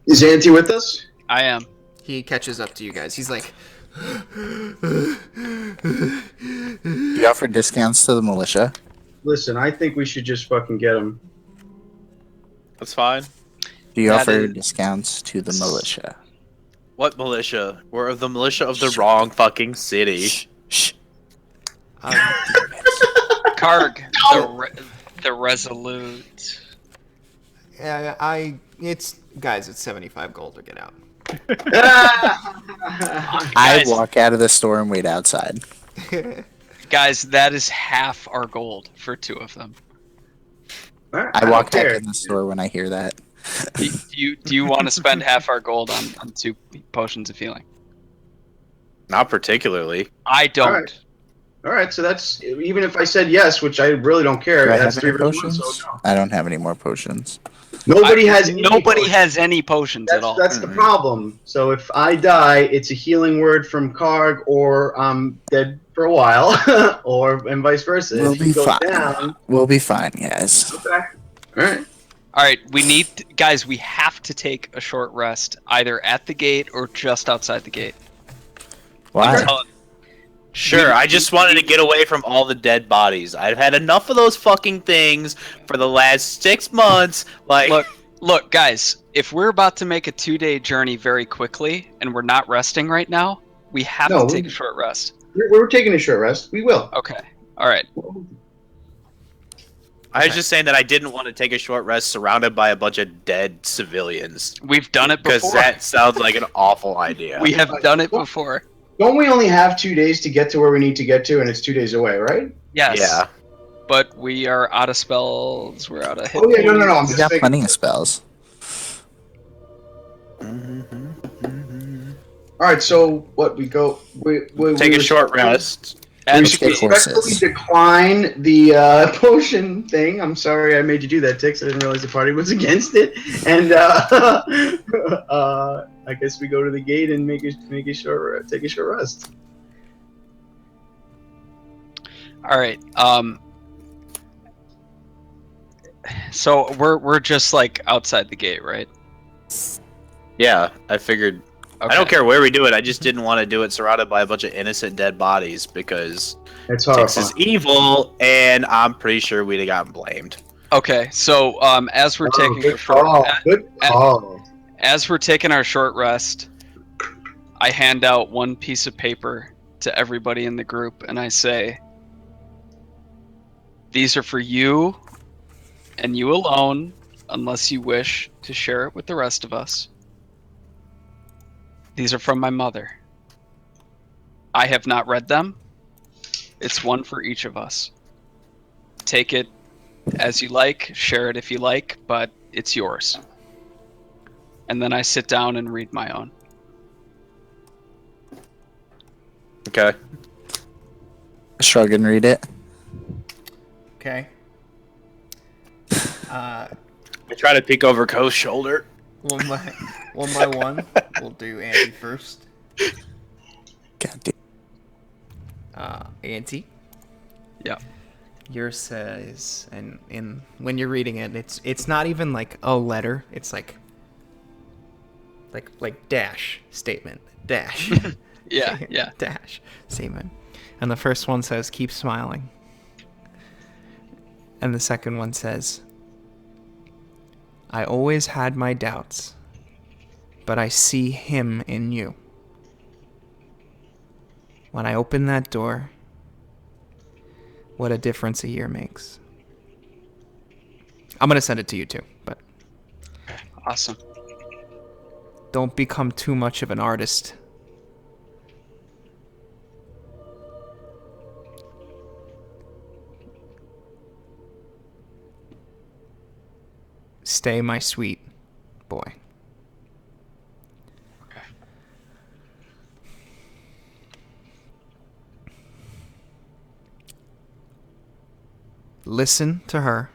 Is Auntie with us? I am. He catches up to you guys. He's like, Do you offer discounts to the militia? Listen, I think we should just fucking get him. That's fine. Do you That offer is- discounts to the militia? What militia? We're the militia of the wrong fucking city. Shh. Karg, the resolute. it's 75 gold to get out. I Guys. walk out of the store and wait outside. Guys, that is half our gold for 2 of them. I walk back in the store when I hear that. Do you want to spend half our gold on 2 potions of healing? Not particularly. I don't. Alright. All right, so that's even if I said yes, which I really don't care. Do I That's have 3 any versus 1, potions? so no. I don't have any more potions. Nobody has any potions. has any potions at all. That's the problem. So if I die, it's a healing word from Karg, or I'm dead for a while, and vice versa. We'll if be you go fine. down, We'll be fine, guys. okay. All right. All right, guys, we have to take a short rest either at the gate or just outside the gate. Why? Sure, I just wanted to get away from all the dead bodies. I've had enough of those fucking things for the last 6 months. Like, Look, guys, if we're about to make a 2-day journey very quickly and we're not resting right now, we have to take a short rest. We're taking a short rest. We will. Okay. All right. I was just saying that I didn't want to take a short rest surrounded by a bunch of dead civilians. We've done it before. Because that sounds like an awful idea. We have done it before. Don't we only have 2 days to get to where we need to get to, and it's 2 days away, right? Yes. Yeah. But we are out of spells. We're out of hit Oh yeah, no. I'm We just got making- plenty of spells. All right, so what we go? We Take a short rest. We Let's should get respectfully horses. decline the potion thing. I'm sorry I made you do that, Tix. I didn't realize the party was against it. And I guess we go to the gate and take a short rest. All right. So we're just like outside the gate, right? Yeah, I figured. Okay. I don't care where we do it. I just didn't want to do it surrounded by a bunch of innocent dead bodies because It's Tix horrifying. is evil, and I'm pretty sure we'd have gotten blamed. Okay. So as we're taking a Good short call. Good call. as we're taking our short rest, I hand out one piece of paper to everybody in the group, and I say, "These are for you, and you alone, unless you wish to share it with the rest of us. These are from my mother. I have not read them. It's one for each of us. Take it as you like, share it if you like, but it's yours." And then I sit down and read my own. Okay. Shrug and read it. Okay. I try to peek over Co's shoulder. One by one. We'll do Auntie first. God damn. Auntie. Yeah. Yours says, and when you're reading it, it's not even like a letter. It's like dash statement dash. Yeah. Dash statement. And the first one says, "Keep smiling." And the second one says, "I always had my doubts, but I see him in you. When I open that door, what a difference a year makes." I'm going to send it to you too, but Awesome. don't become too much of an artist. Stay my sweet boy. Okay. Listen to her,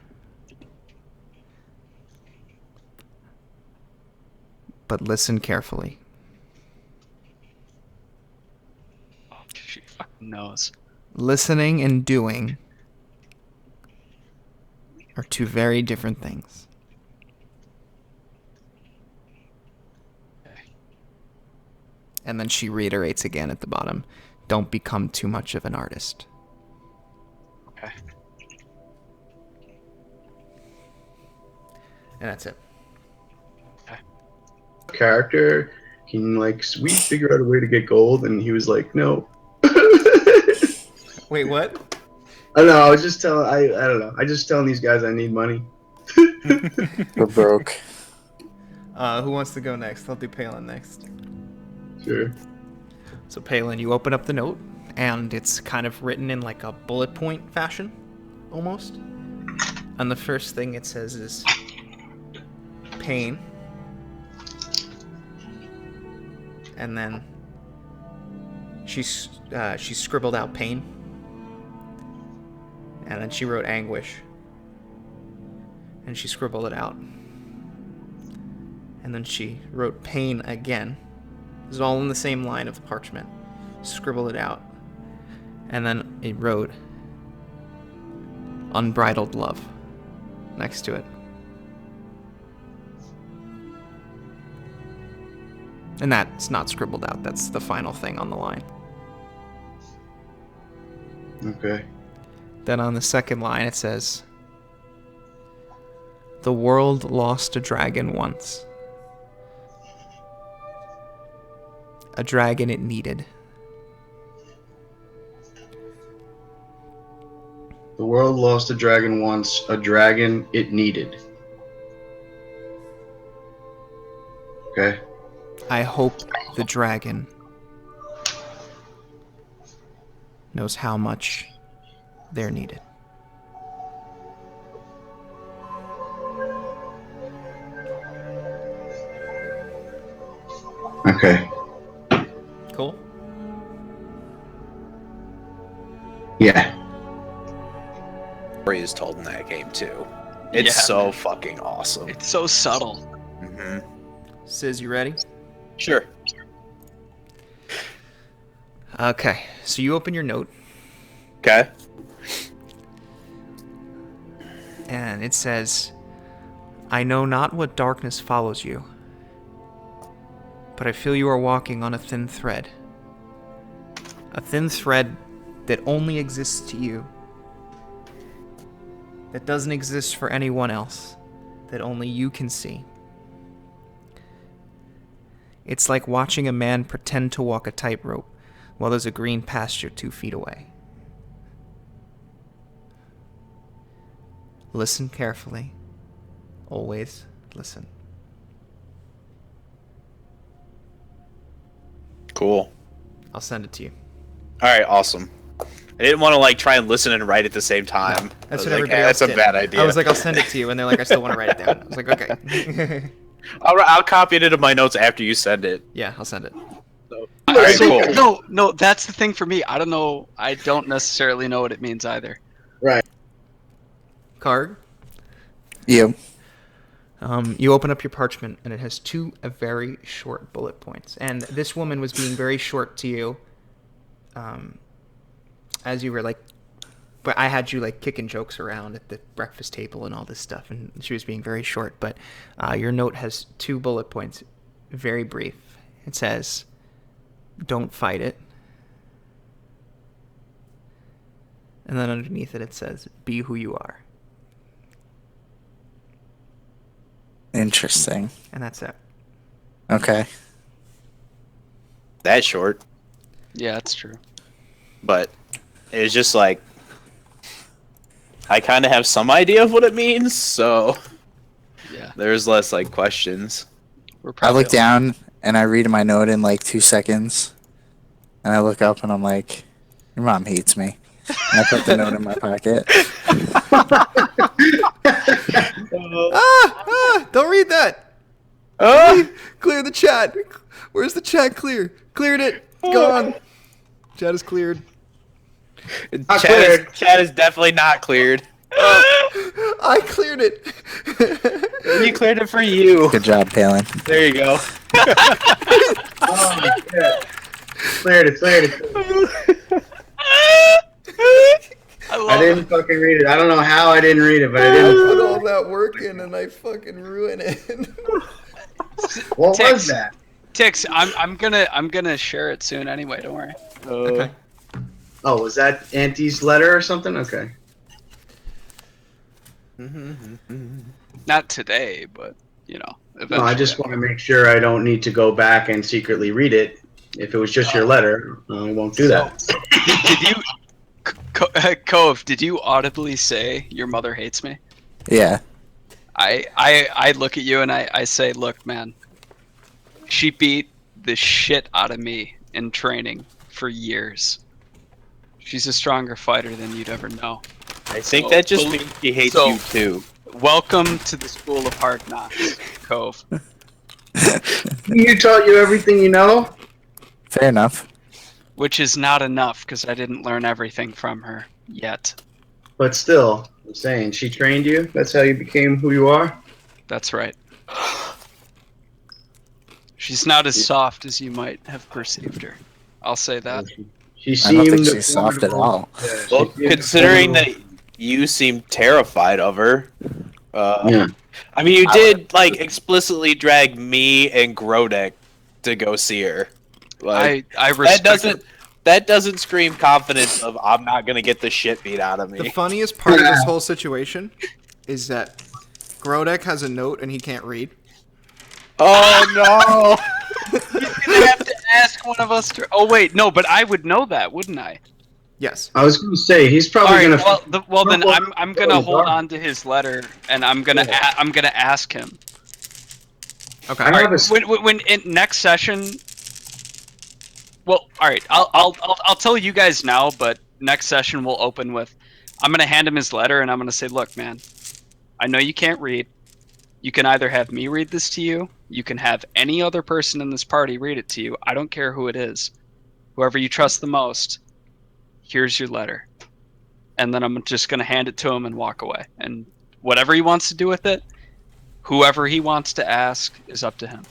but listen carefully. Oh, she fucking knows. Listening and doing are two very different things. And then she reiterates again at the bottom, don't become too much of an artist. Okay. And that's it. Character can like sweet figure out a way to get gold, and he was like, no. Wait, what? I don't know. I was just telling. I don't know. I just telling these guys I need money. We're broke. Who wants to go next? I'll do Palin next. Sure. So Palin, you open up the note, and it's kind of written in like a bullet point fashion, almost. And the first thing it says is pain. And then she scribbled out pain. And then she wrote anguish. And she scribbled it out. And then she wrote pain again. It was all in the same line of parchment. Scribbled it out. And then it wrote unbridled love next to it. And that's not scribbled out. That's the final thing on the line. Okay. Then on the second line it says, the world lost a dragon once. A dragon it needed. The world lost a dragon once, a dragon it needed. Okay. I hope the dragon knows how much they're needed. Okay. Cool. Yeah. Story is told in that game too. It's Yeah, so man. fucking awesome. It's so subtle. hmm Sis, you ready? Sure. Okay, so you open your note, Okay. and it says, I know not what darkness follows you, but I feel you are walking on a thin thread. A thin thread that only exists to you. That doesn't exist for anyone else. That only you can see. It's like watching a man pretend to walk a tightrope while there's a green pasture 2 feet away. Listen carefully. Always listen. Cool. I'll send it to you. All right. Awesome. I didn't want to like try and listen and write at the same time. That's I was what like, everybody that's else a did. bad idea. I was like, I'll send it to you, and they're like, I still want to write it down. I was like, okay. I'll copy it into my notes after you send it. Yeah, I'll send it. All right, cool. No, that's the thing for me. I don't know. I don't necessarily know what it means either. Right. Card. You. You open up your parchment, and it has two very short bullet points. And this woman was being very short to you, as you were like, but I had you like kicking jokes around at the breakfast table and all this stuff, and she was being very short. But your note has two bullet points, very brief. It says, "Don't fight it," and then underneath it says, "Be who you are." Interesting. And that's it. Okay. That short, Yeah, that's true. but it was just like I kind of have some idea of what it means, so Yeah. there's less like questions. I look down and I read my note in like 2 seconds, and I look up and I'm like, "Your mom hates me." And I put the note in my pocket. Don't read that. Clear the chat. Where's the chat? Cleared it. Gone. Chat is cleared. Chat is definitely not cleared. I cleared it. You cleared it for you. Good job, Palin. There you go. Oh, yeah. Cleared it. I didn't fucking read it. I don't know how I didn't read it, but I I didn't. put all that work in and I fucking ruin it. What Tix. was that? Tix, I'm gonna share it soon anyway. Don't worry. Okay. Oh, was that Auntie's letter or something? Okay. Not today, but you know, eventually. No, I just want to make sure I don't need to go back and secretly read it. If it was just your letter, I won't do that. Did you, Cove? Did you audibly say your mother hates me? Yeah. I look at you and I say, look, man. She beat the shit out of me in training for years. She's a stronger fighter than you'd ever know. I think that just means she hates you too. Welcome to the school of hard knocks, Cove. You taught you everything you know? Fair enough. Which is not enough because I didn't learn everything from her yet. But still, I'm saying, she trained you? That's how you became who you are? That's right. She's not as soft as you might have perceived her. I'll say that. She I don't think seemed she's soft at all. Yeah, Well, she seemed considering affordable. that you seem terrified of her, Yeah. I mean, you did like explicitly drag me and Grodek to go see her. Like, I respect that doesn't scream confidence of I'm not gonna get the shit beat out of The me. funniest part of this whole situation is that Grodek has a note and he can't read. Oh You're gonna have to ask one of us to. Oh wait, no, but I would know that, wouldn't I? Yes. I was going to say, he's All probably right. going to... Well, then I'm gonna hold on to his letter and I'm gonna ask him. Okay. I All have right, a... when in next session. Well, all right. I'll tell you guys now, but next session we'll open with. I'm gonna hand him his letter and I'm gonna say, look, man, I know you can't read. You can either have me read this to you. You can have any other person in this party read it to you. I don't care who it is. Whoever you trust the most. Here's your letter. And then I'm just going to hand it to him and walk away. And whatever he wants to do with it, whoever he wants to ask is up to him.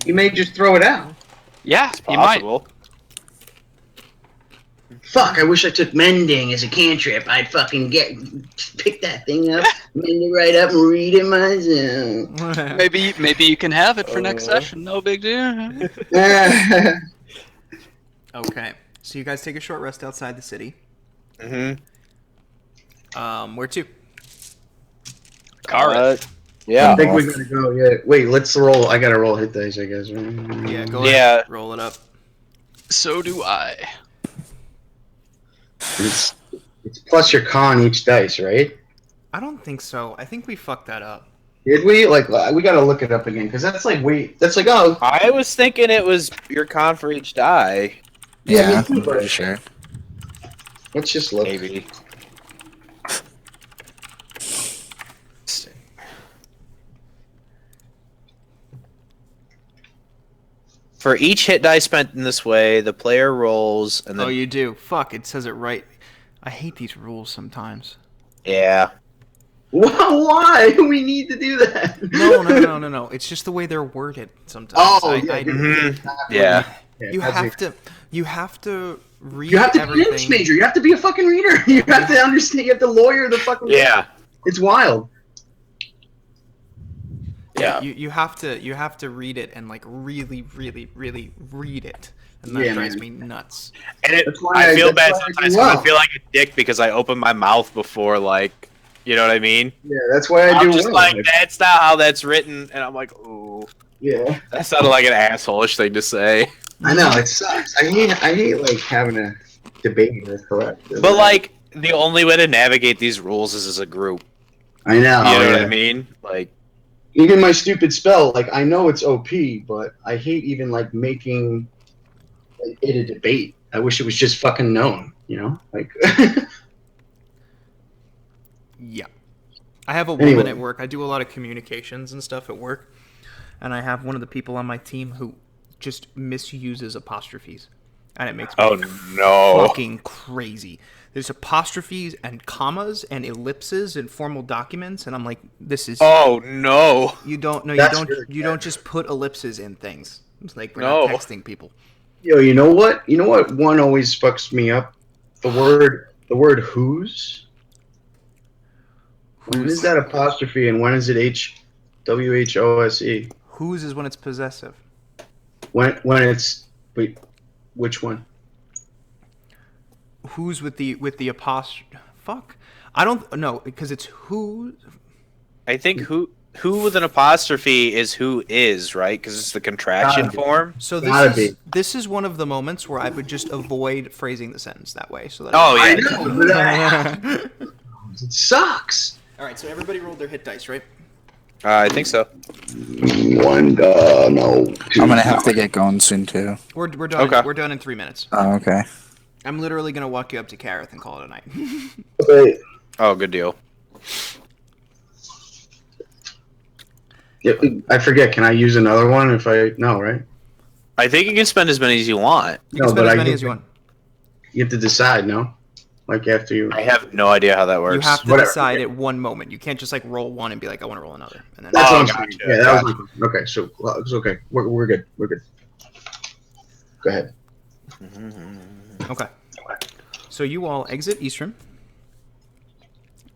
He may just throw it out. Yeah, It's he might. possible. Fuck, I wish I took mending as a cantrip. I'd fucking pick that thing up, mend it right up, and read it myself. Maybe you can have it for next session. No big deal. Okay. So you guys take a short rest outside the city. Mm-hmm. Where to? Alright. Yeah. I think we gotta go. Yeah. Wait, let's roll. I gotta roll hit dice, I guess. Yeah, go Yeah. ahead. Roll it up. So do I. It's plus your con each dice, right? I don't think so. I think we fucked that up. Did we? Like, we gotta look it up again because that's like oh. I was thinking it was your con for each die. Yeah, me I'm too, pretty sure. Let's just look. Maybe. For each hit die spent in this way, the player rolls, and then Oh, you do. Fuck! It says it right. I hate these rules sometimes. yeah. Why do we need to do that? No. It's just the way they're worded sometimes. Oh, yeah. Yeah. You have to. You have to read. You have to everything. be an English major. You have to be a fucking reader. You have to understand. You have to lawyer the fucking. Yeah. It's wild. Yeah. You have to read it and like really read it, and that Yeah, drives man. me nuts. And That's why I feel that's bad why I sometimes do because I well. feel like a dick because I open my mouth before, like, you know what I mean? Yeah, that's why I do I'm just well. like, that's not how that's written, and I'm like, ooh, Yeah, that sounded like an asshole-ish thing to say. I know it sucks. I hate like having a debate that's correct. But like, the only way to navigate these rules is as a group. I know. You know what yeah. I mean? Like, Even my stupid spell, like I know it's OP, but I hate even like making it a debate. I wish it was just fucking known, you know? Like Yeah. I have a Anyway. woman at work. I do a lot of communications and stuff at work. And I have one of the people on my team who just misuses apostrophes. And it makes me oh no. fucking crazy. There's apostrophes and commas and ellipses in formal documents, and I'm like, this is Oh no. you don't know That's really you don't just put ellipses in things. It's like we're No. not texting people. yo, you know what? You know what one always fucks me up? The word whose. When is that apostrophe and when is it HWHOSE? Whose is when it's possessive. When it's wait, which one? Who's with the apostrophe? Fuck. I don't know because it's who. I think who with an apostrophe is who is, right? Because it's the contraction Gotta be. form. So Gotta this is one of the moments where I would just avoid phrasing the sentence that way. So that Oh I yeah. know, but it sucks. All right, so everybody rolled their hit dice, right? I think so. One, no. I'm gonna have to get going soon too. We're done. Okay. We're done in 3 minutes. Oh, okay. I'm literally gonna walk you up to Kareth and call it a night. Okay. Oh, good deal. Yeah, I forget. Can I use another one if I no, right? I think you can spend as many as you want. You can No, spend but as I many get- as you want. You have to decide, no? Like after you. I have no idea how that works. You have to Whatever. decide at one moment. You can't just like roll one and be like, I want to roll another. And then That's Oh, what I'm gotcha, saying. Yeah, that was gotcha. okay. So it's okay. We're good. We're good. Go ahead. Okay. So you all exit Eastern.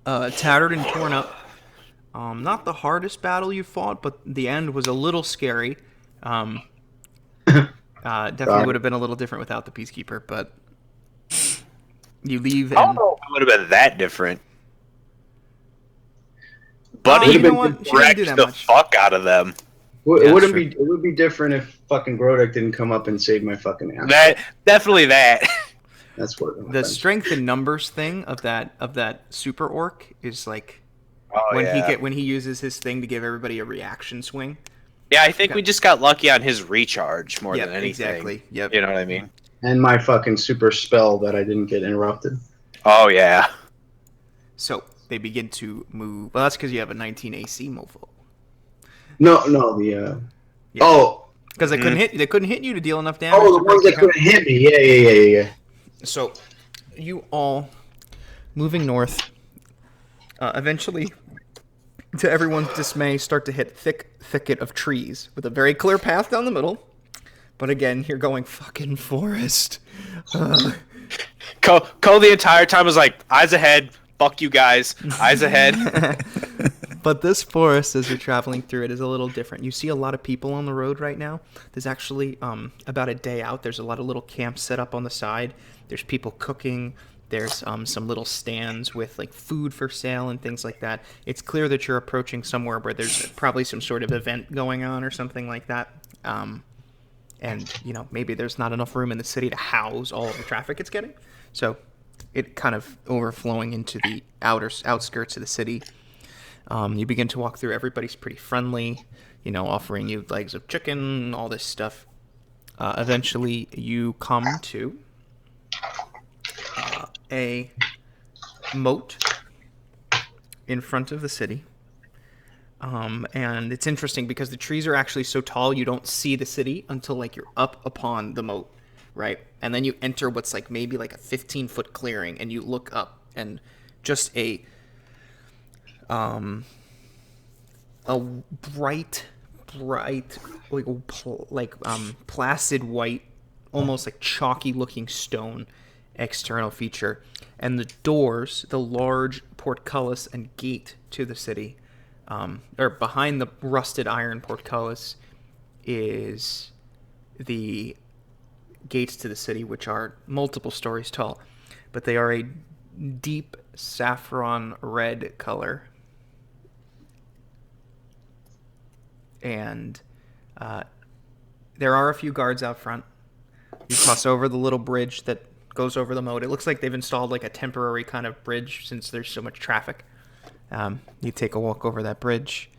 Tattered and torn up. Not the hardest battle you fought, but the end was a little scary. Definitely would have been a little different without the Peacekeeper, but you leave I don't and... know if it would have been that different. Buddy, you you know what? She didn't wrecked do that the much. fuck out of them. Well, Yeah, it wouldn't sure. be. It would be different if fucking Grodek didn't come up and save my fucking ass. That definitely that. That's what. The strength in numbers thing of that super orc is like Oh when he uses his thing to give everybody a reaction swing. Yeah, I think Okay. we just got lucky on his recharge more Yeah, than anything. exactly. Yep. You know what I mean? And my fucking super spell that I didn't get interrupted. Oh yeah. So they begin to move. Well, that's because you have a 19 AC mofo. No, the. Yeah. Oh, Because they couldn't hit. They couldn't hit you to deal enough damage. oh, to the ones break that your couldn't hit me. Yeah. So, you all moving north, eventually, to everyone's dismay, start to hit thicket of trees with a very clear path down the middle. But again, you're going fucking forest. Cole the entire time was like, eyes ahead, fuck you guys, eyes ahead. But this forest, as you're traveling through it, is a little different. You see a lot of people on the road right now. There's actually, about a day out, there's a lot of little camps set up on the side. There's people cooking. There's some little stands with like food for sale and things like that. It's clear that you're approaching somewhere where there's probably some sort of event going on or something like that. And, you know, maybe there's not enough room in the city to house all of the traffic it's getting. So it kind of overflowing into the outskirts of the city. You begin to walk through. Everybody's pretty friendly, you know, offering you legs of chicken, all this stuff. Eventually, you come to a moat in front of the city And it's interesting because the trees are actually so tall you don't see the city until like you're up upon the moat, right? And then you enter what's like maybe like a 15-foot clearing, and you look up, and just a bright, placid white, almost like chalky looking stone external feature, and the doors, the large portcullis and gate to the city, or behind the rusted iron portcullis is the gates to the city, which are multiple stories tall, but they are a deep saffron red color. And there are a few guards out front. You cross over the little bridge that goes over the moat. It looks like they've installed like a temporary kind of bridge since there's so much traffic. You take a walk over that bridge,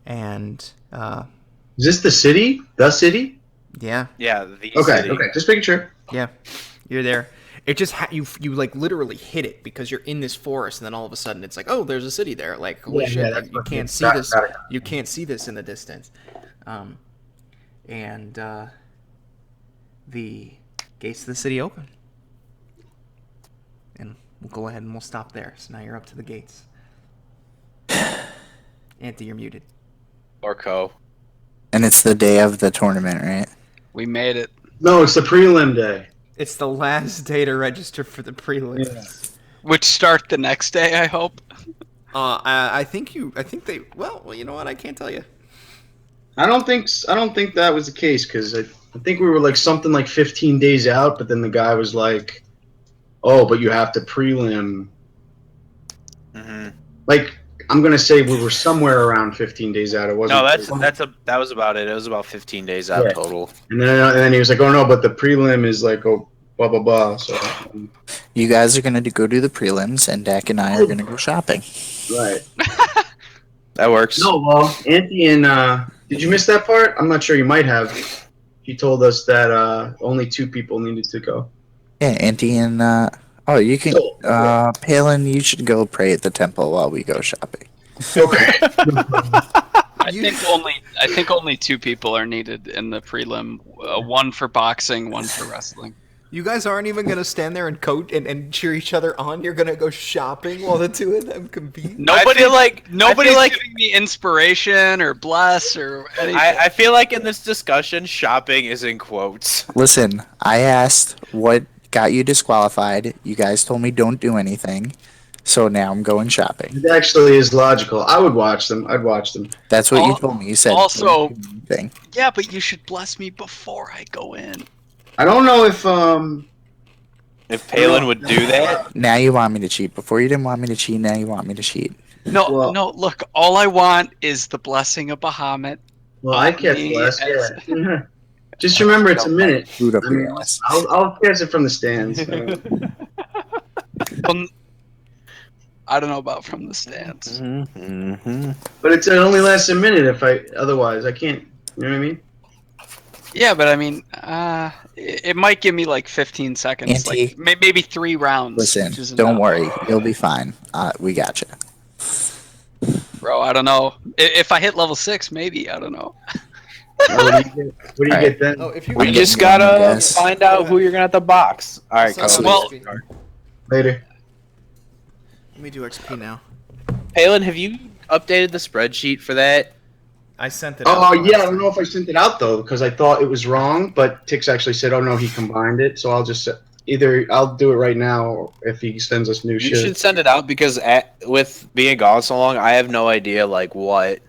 and is this the city? The city? Yeah. Yeah. The Okay. city. Okay. Just making sure. Yeah, you're there. It just you like literally hit it because you're in this forest, and then all of a sudden it's like, oh, there's a city there. Like, holy shit! Yeah, like, you can't see got it, this. got it. You can't see this in the distance. The gates of the city open, and we'll go ahead and we'll stop there. So now you're up to the gates. Anthony, you're muted. Orko. And it's the day of the tournament, right? We made it. No, it's the prelim day. It's the last day to register for the prelims. Yeah. Which start the next day, I hope. I think they. Well, you know what? I can't tell you. I don't think that was the case because I think we were like something like 15 days out, but then the guy was like, "Oh, but you have to prelim." Mm-hmm. Like I'm gonna say we were somewhere around 15 days out. It wasn't. No, that was about it. It was about 15 days out total. And then he was like, "Oh no, but the prelim is like blah blah blah." So you guys are gonna go do the prelims, and Dak and I are gonna go shopping. right. That works. No, well, Auntie and did you miss that part? I'm not sure. You might have. He told us that only 2 people needed to go. Yeah, Auntie and oh, you can. Palin, you should go pray at the temple while we go shopping. Okay. I think only 2 people are needed in the prelim. One for boxing, one for wrestling. You guys aren't even gonna stand there and coach and cheer each other on. You're gonna go shopping while the 2 of them compete. Nobody's giving me inspiration or bless or anything. I feel like in this discussion, shopping is in quotes. Listen, I asked what got you disqualified. You guys told me don't do anything. So now I'm going shopping. It actually is logical. I would watch them. I'd watch them. That's what you told me. You said also, don't do anything. Yeah, but you should bless me before I go in. I don't know if Palin would do that. Now you want me to cheat. Before you didn't want me to cheat. Now you want me to cheat. No, Well- no. Look, all I want is the blessing of Bahamut. well, I catch Me less. as- Yeah. Just remember, it's a minute. Boot up I mean, your ass. I'll catch it from the stands. I don't know about from the stands. Mm-hmm. But it only lasts a minute. Otherwise, I can't. You know what I mean? Yeah, but I mean, it might give me like 15 seconds, Auntie. like maybe 3 rounds. Listen, which is don't enough. worry. You'll be fine. We got you. Bro. I don't know. If I hit level 6, maybe. I don't know. What do you get then? Oh, if you We I'm just getting going, I gotta guess. find out who you're gonna have to box. All right, So- go. Well- Later. let me do XP now. Palin, have you updated the spreadsheet for that? I sent it. Oh out yeah, I don't know if I sent it out though because I thought it was wrong, but Tix actually said, "Oh no, he combined it." So I'll just either I'll do it right now or if he sends us new You shit. should send it out because with being gone so long, I have no idea like what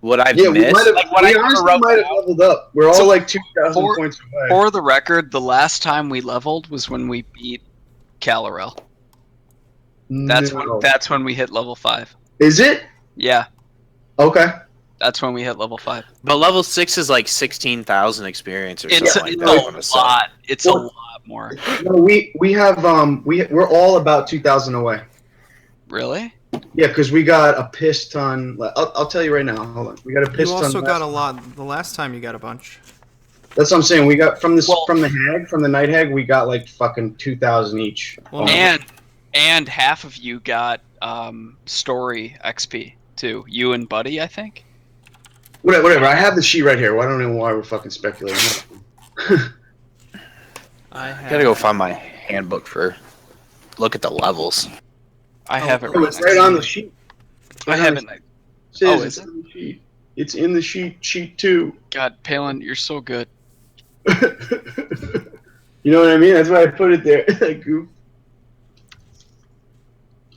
I've Yeah, we missed. might have. Like what We I honestly wrote might have down. leveled up. We're all So, like 2,000 for- points away. For the record, the last time we leveled was when we beat Calorel. No. That's when we hit level 5. Is it? Yeah, Okay. that's when we hit level 5. But level 6 is like 16,000 experience or It's something a like that. I wanna say. lot. It's a Well- lot more. No, we have we're all about 2,000 away. Really? Yeah, because we got a piss ton. I'll tell you right now. Hold on. We got a piss You ton. also got a lot. The last time you got a bunch. That's what I'm saying. We got from Well- the night hag. We got like fucking 2,000 each. Well, And half of you got story XP too. You and Buddy, I think. Whatever. I have the sheet right here. I don't know why we're fucking speculating. I gotta go find my handbook for. Look at the levels. I have it. Oh, it's right on the sheet. I haven't. Says Oh, it's is it? in the sheet. It's in the sheet 2. God, Palin, you're so good. You know what I mean? That's why I put it there. Like goof.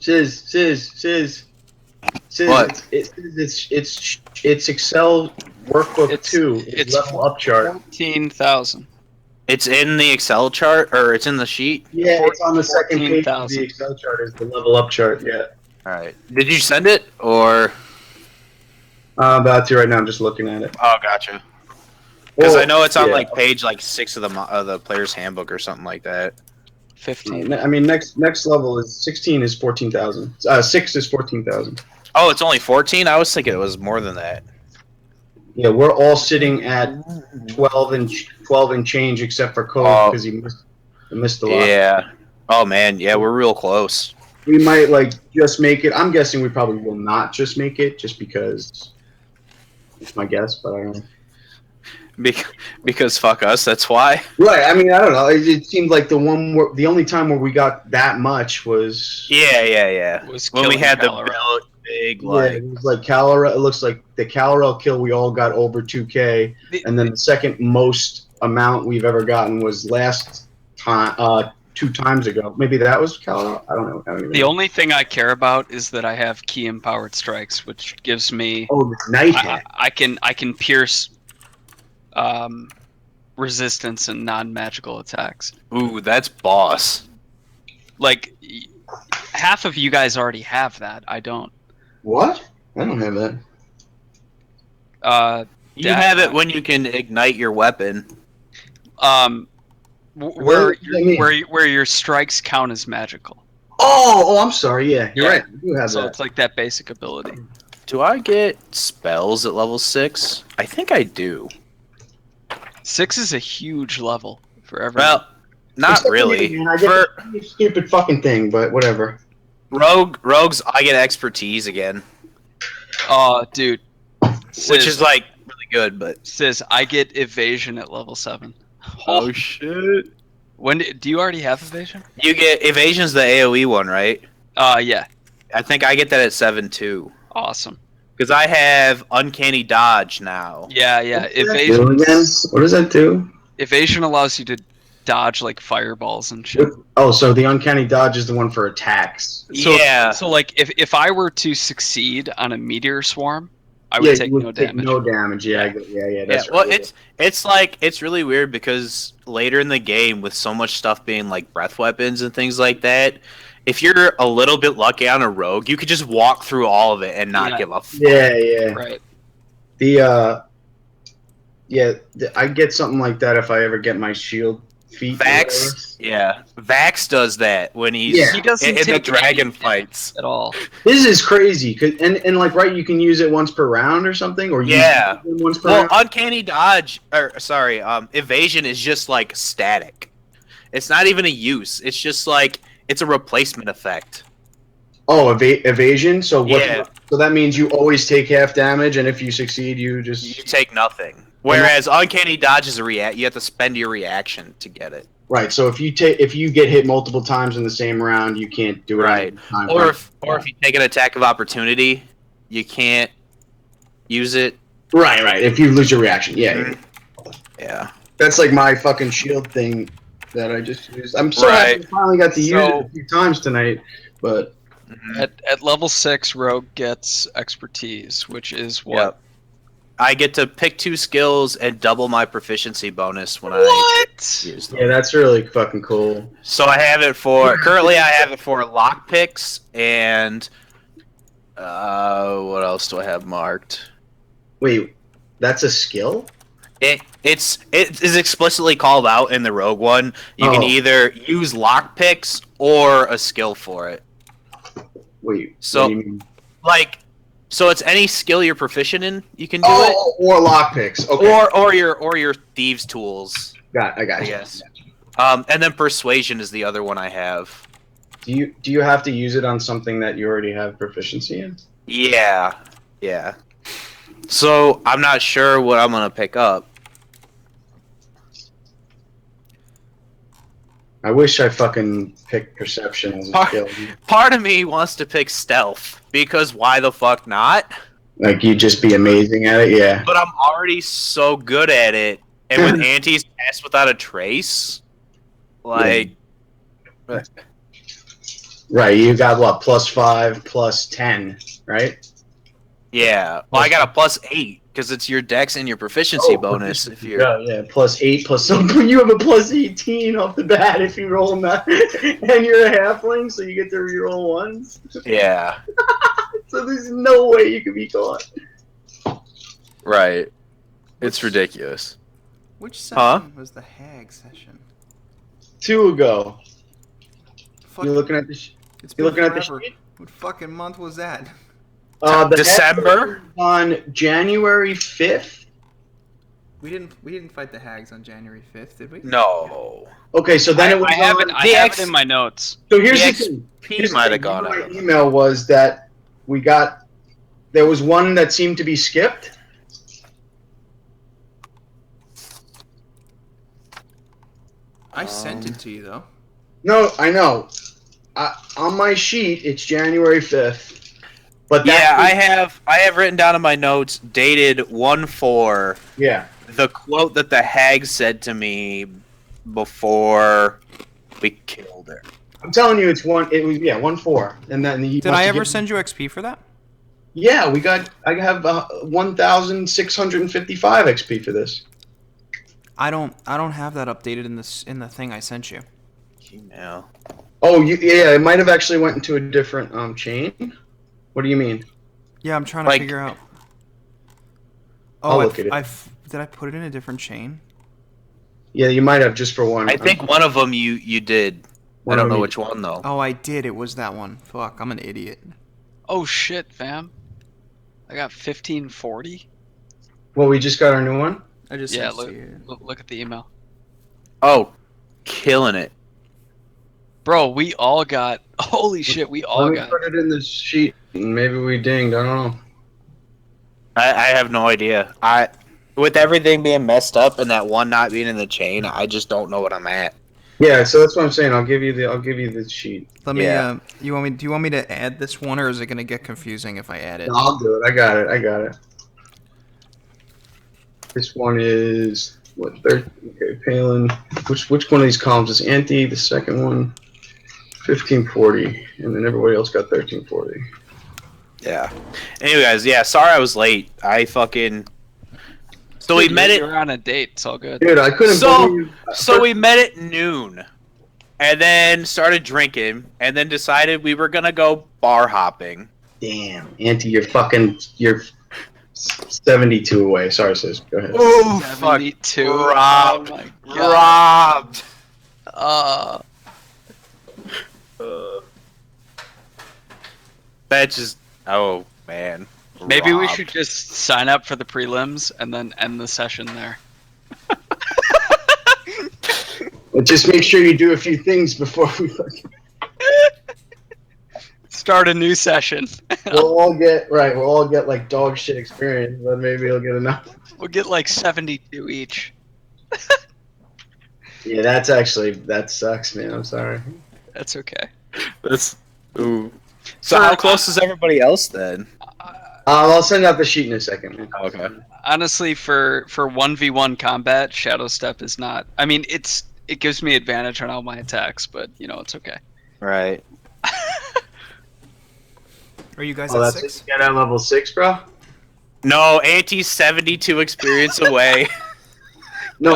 Says. What? It's Excel workbook 2. It's level up chart. 14,000. It's in the Excel chart, or it's in the sheet. Yeah, it's on the second page of 14,000. the Excel chart. Is the level up chart? Yeah. All right. Did you send it, or? I'm about to right now. I'm just looking at it. Oh, gotcha. Because I know it's on yeah. like page 6 of the player's handbook or something like that. 15. I mean, next level is 16 is 14,000. 6 is 14,000. Oh, it's only 14. I was thinking it was more than that. Yeah, we're all sitting at 12 and change, except for Cole because he missed a lot. Yeah. Oh man. Yeah, we're real close. We might just make it. I'm guessing we probably will not just make it, just because. It's my guess, but I don't know. Because fuck us. That's why. Right. I mean, I don't know. It seemed like the only time where we got that much was. Yeah. Was When we killing had Calora. the big It was like Calora. It looks like the Calora kill we all got over 2K, and then the second most amount we've ever gotten was last time, 2 times ago. Maybe that was Calora. I don't know. I don't even The know. only thing I care about is that I have key empowered strikes, which gives me the night hat. I can pierce resistance and non-magical attacks. Ooh, that's boss. Like half of you guys already have that. I don't. What? I don't have that. You have it when you can ignite your weapon. Where does that mean? where your strikes count as magical. Oh, I'm sorry. Yeah, you're Yeah. right. You have So that. it's like that basic ability. Do I get spells at level 6? I think I do. 6 is a huge level for everyone. Well, not Except for really. me, man. I get For the stupid fucking thing, but whatever. rogues, I get expertise again, Oh, dude. which is like really good. But Says I get evasion at level 7. shit! Do you already have evasion? You get evasion's the AOE one, right? Yeah. I think I get that at 7 too. Awesome. Because I have uncanny dodge now. Yeah. What Evasion. does that do? Evasion allows you to dodge like fireballs and shit. Oh, so the uncanny dodge is the one for attacks. So, Yeah. So like if I were to succeed on a meteor swarm, I would take you no damage. No damage. Yeah. That's Well, right. it's really weird because later in the game, with so much stuff being like breath weapons and things like that, if you're a little bit lucky on a rogue, you could just walk through all of it and not give a fuck. Yeah. Right. I get something like that if I ever get my shield feat. Vax, yeah, Vax does that when he's Yeah. He doesn't in the take dragon any fights. at all. This is crazy, and like right, you can use it once per round or something, or Yeah. use it once per Well, round. uncanny dodge, evasion is just like static. It's not even a use. It's just like it's a replacement effect. Oh, evasion. So what? Yeah. So that means you always take half damage, and if you succeed, you just You take nothing. Whereas uncanny dodge is a react. You have to spend your reaction to get it. right. So if you get hit multiple times in the same round, you can't do it. Right. Time. Or if you take an attack of opportunity, you can't use it. Right. If you lose your reaction, yeah. Mm-hmm. Yeah. That's like my fucking shield thing that I just used. I'm so happy I finally got to use it a few times tonight, but At level 6, rogue gets expertise, which is what? Yep. I get to pick 2 skills and double my proficiency bonus when I use them. yeah, that's really fucking cool. So I have it for currently I have it for lockpicks and what else do I have marked? Wait, that's a skill? It is explicitly called out in the rogue one. You can either use lockpicks or a skill for it. Wait, So what do you mean? So it's any skill you're proficient in, you can do it. Or lockpicks. Okay. Or your thieves tools. I got you. Yes. And then persuasion is the other one I have. Do you have to use it on something that you already have proficiency in? Yeah. Yeah. So I'm not sure what I'm gonna pick up. I wish I fucking picked perception as a skill. Part of me wants to pick stealth because why the fuck not? Like you'd just be amazing at it, yeah. But I'm already so good at it, and with Auntie's pass without a trace, like. Right, you got what, +5, +10, right? Yeah. Well, I got a +8 because it's your dex and your proficiency bonus. If you're Yeah, +8 plus something. You have a +18 off the bat if you roll that, and you're a halfling, so you get to reroll ones. yeah, So there's no way you could be caught. right. It's ridiculous. Which session was the hag session? 2 ago. Fuck, You're looking at the. it's You're been looking at the forever. sheet. What fucking month was that? The December? on January 5th. We didn't fight the hags on January 5th, did we? No. Okay, so then it was I have on. it. I have it in my notes. So here's the The thing. XP might have gone My out. email was that we got. There was one that seemed to be skipped. I sent it to you though. No, I know. On my sheet, it's January 5th. But Yeah, that's I have written down in my notes dated 1/4. Yeah. The quote that the hag said to me before we killed her. I'm telling you, it's one. It was 1/4, and then he Did must I have ever given- send you XP for that? Yeah, we got. I have 1,655 XP for this. I don't have that updated in the thing I sent you. Email. Oh, yeah, it might have actually went into a different chain. What do you mean? Yeah, I'm trying to Like- figure out. I'll Oh, look at it. did I put it in a different chain? Yeah, you might have just for one. I think one of them you did. One I don't of know them which one though. Oh, I did. It was that one. Fuck, I'm an idiot. Oh shit, fam! I got 1540. Well, we just got our new one. I just Yeah, sent it to you. look at the email, Oh, killing it. bro. We all got. Holy shit, we all Let me got. put it in the sheet, and maybe we dinged. I don't know. I have no idea. With everything being messed up and that one not being in the chain, I just don't know what I'm at. Yeah, so that's what I'm saying. I'll give you the sheet. Let me. Yeah. Do you want me to add this one, or is it gonna get confusing if I add it? No, I'll do it. I got it. This one is what? Okay, Palin. Which one of these columns is Anti? The second one, 1540, and then everybody else got 1340. Yeah. Anyway, guys, yeah, sorry I was late. I fucking. So we met You're on a date. It's all good. Dude, I couldn't believe. So we met at noon, and then started drinking, and then decided we were gonna go bar hopping. Damn, Anti, you're 72 away. Sorry, sis. Go ahead. Oh, 72. Robbed. Oh my god. Robbed. That just. Oh man. Maybe we Robbed. should just sign up for the prelims and then end the session there. But just make sure you do a few things before we fucking. Start a new session. We'll all get like dog shit experience, but maybe he'll get enough. We'll get like 72 each. Yeah, that sucks, man. I'm sorry. That's okay. That's. Ooh. So how close is everybody else then? I'll send out the sheet in a second, man. Okay. Honestly, for 1v1 combat, Shadow Step is not. I mean, it gives me advantage on all my attacks, but it's okay. Right. Are you guys Oh, at that's 6? it. Get at level 6, bro. No, Auntie's 72 experience away. No,